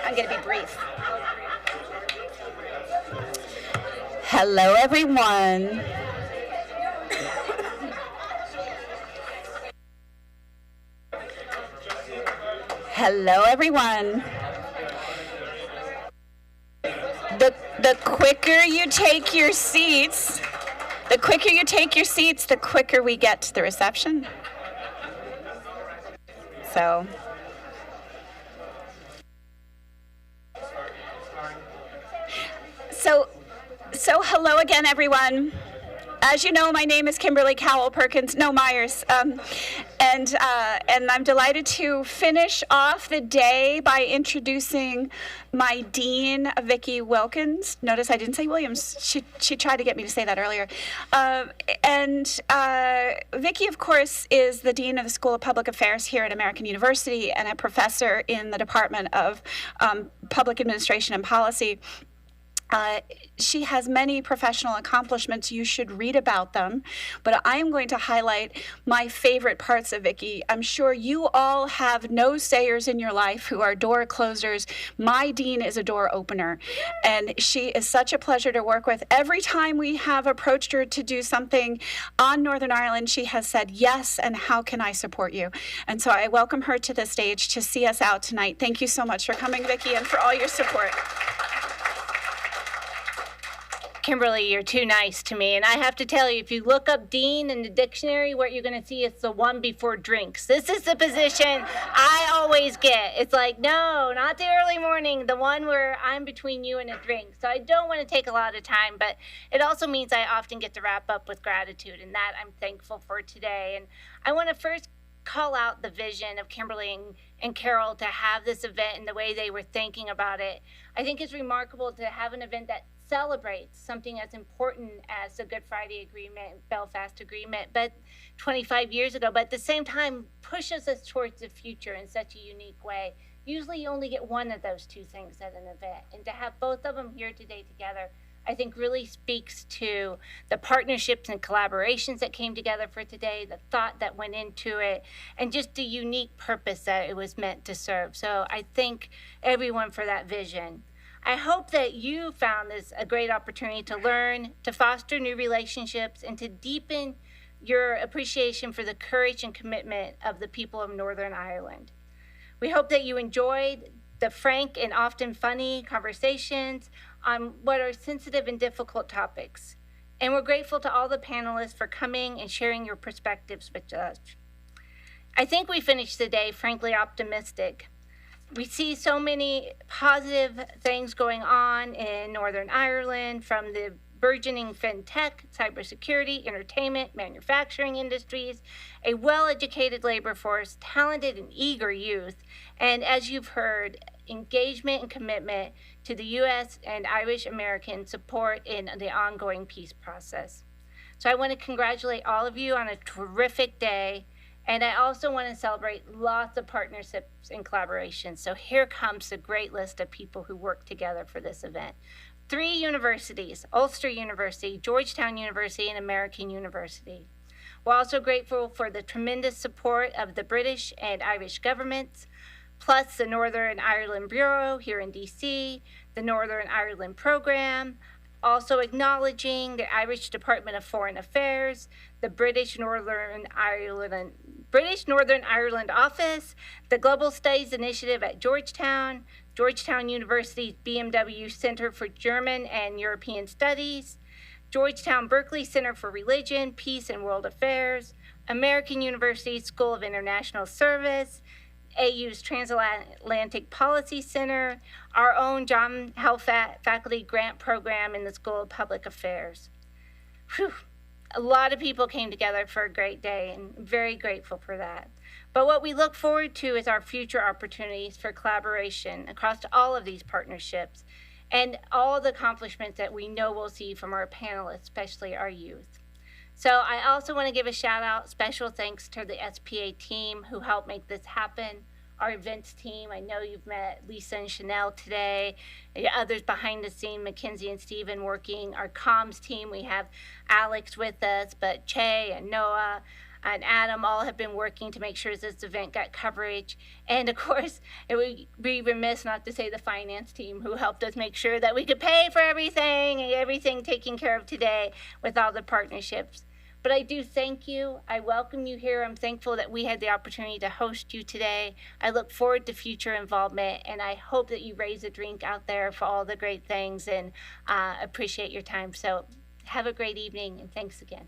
I'm going to be brief. Hello, everyone. Hello, everyone. The quicker you take your seats, the quicker we get to the reception. So hello again, everyone. As you know, my name is Kimberly Myers, and I'm delighted to finish off the day by introducing my dean, Vicki Wilkins. Notice I didn't say Williams. She tried to get me to say that earlier. Vicki, of course, is the dean of the School of Public Affairs here at American University and a professor in the Department of Public Administration and Policy. She has many professional accomplishments. You should read about them. But I am going to highlight my favorite parts of Vicki. I'm sure you all have no-sayers in your life who are door closers. My dean is a door opener. And she is such a pleasure to work with. Every time we have approached her to do something on Northern Ireland, she has said, yes, and how can I support you? And so I welcome her to the stage to see us out tonight. Thank you so much for coming, Vicki, and for all your support. Kimberly, you're too nice to me. And I have to tell you, if you look up dean in the dictionary, what you're going to see is the one before drinks. This is the position I always get. It's like, no, not the early morning, the one where I'm between you and a drink. So I don't want to take a lot of time, but it also means I often get to wrap up with gratitude, and that I'm thankful for today. And I want to first call out the vision of Kimberly and Carol to have this event and the way they were thinking about it. I think it's remarkable to have an event that celebrates something as important as the Good Friday Agreement, Belfast Agreement, but 25 years ago, but at the same time pushes us towards the future in such a unique way. Usually you only get one of those two things at an event, and to have both of them here today together, I think really speaks to the partnerships and collaborations that came together for today, the thought that went into it, and just the unique purpose that it was meant to serve. So I thank everyone for that vision. I hope that you found this a great opportunity to learn, to foster new relationships, and to deepen your appreciation for the courage and commitment of the people of Northern Ireland. We hope that you enjoyed the frank and often funny conversations on what are sensitive and difficult topics. And we're grateful to all the panelists for coming and sharing your perspectives with us. I think we finished the day frankly optimistic. We see so many positive things going on in Northern Ireland, from the burgeoning fintech, cybersecurity, entertainment, manufacturing industries, a well-educated labor force, talented and eager youth, and as you've heard, engagement and commitment to the U.S. and Irish American support in the ongoing peace process. So I want to congratulate all of you on a terrific day. And I also want to celebrate lots of partnerships and collaborations. So here comes a great list of people who work together for this event. 3 universities, Ulster University, Georgetown University, and American University. We're also grateful for the tremendous support of the British and Irish governments, plus the Northern Ireland Bureau here in DC, the Northern Ireland Program, also acknowledging the Irish Department of Foreign Affairs, the British Northern Ireland Office, the Global Studies Initiative at Georgetown, Georgetown University's BMW Center for German and European Studies, Georgetown Berkeley Center for Religion, Peace and World Affairs, American University School of International Service, AU's Transatlantic Policy Center, our own John Helfat Faculty Grant Program in the School of Public Affairs. Whew. A lot of people came together for a great day, and I'm very grateful for that. But what we look forward to is our future opportunities for collaboration across all of these partnerships and all the accomplishments that we know we'll see from our panelists, especially our youth. So I also want to give a shout out, special thanks to the SPA team who helped make this happen. Our events team, I know you've met Lisa and Chanel today, others behind the scene, Mackenzie and Stephen working. Our comms team, we have Alex with us, but Che and Noah, and Adam all have been working to make sure this event got coverage. And of course, it would be remiss not to say the finance team who helped us make sure that we could pay for everything and everything taken care of today with all the partnerships. But I do thank you. I welcome you here. I'm thankful that we had the opportunity to host you today. I look forward to future involvement, and I hope that you raise a drink out there for all the great things, and appreciate your time. So have a great evening, and thanks again.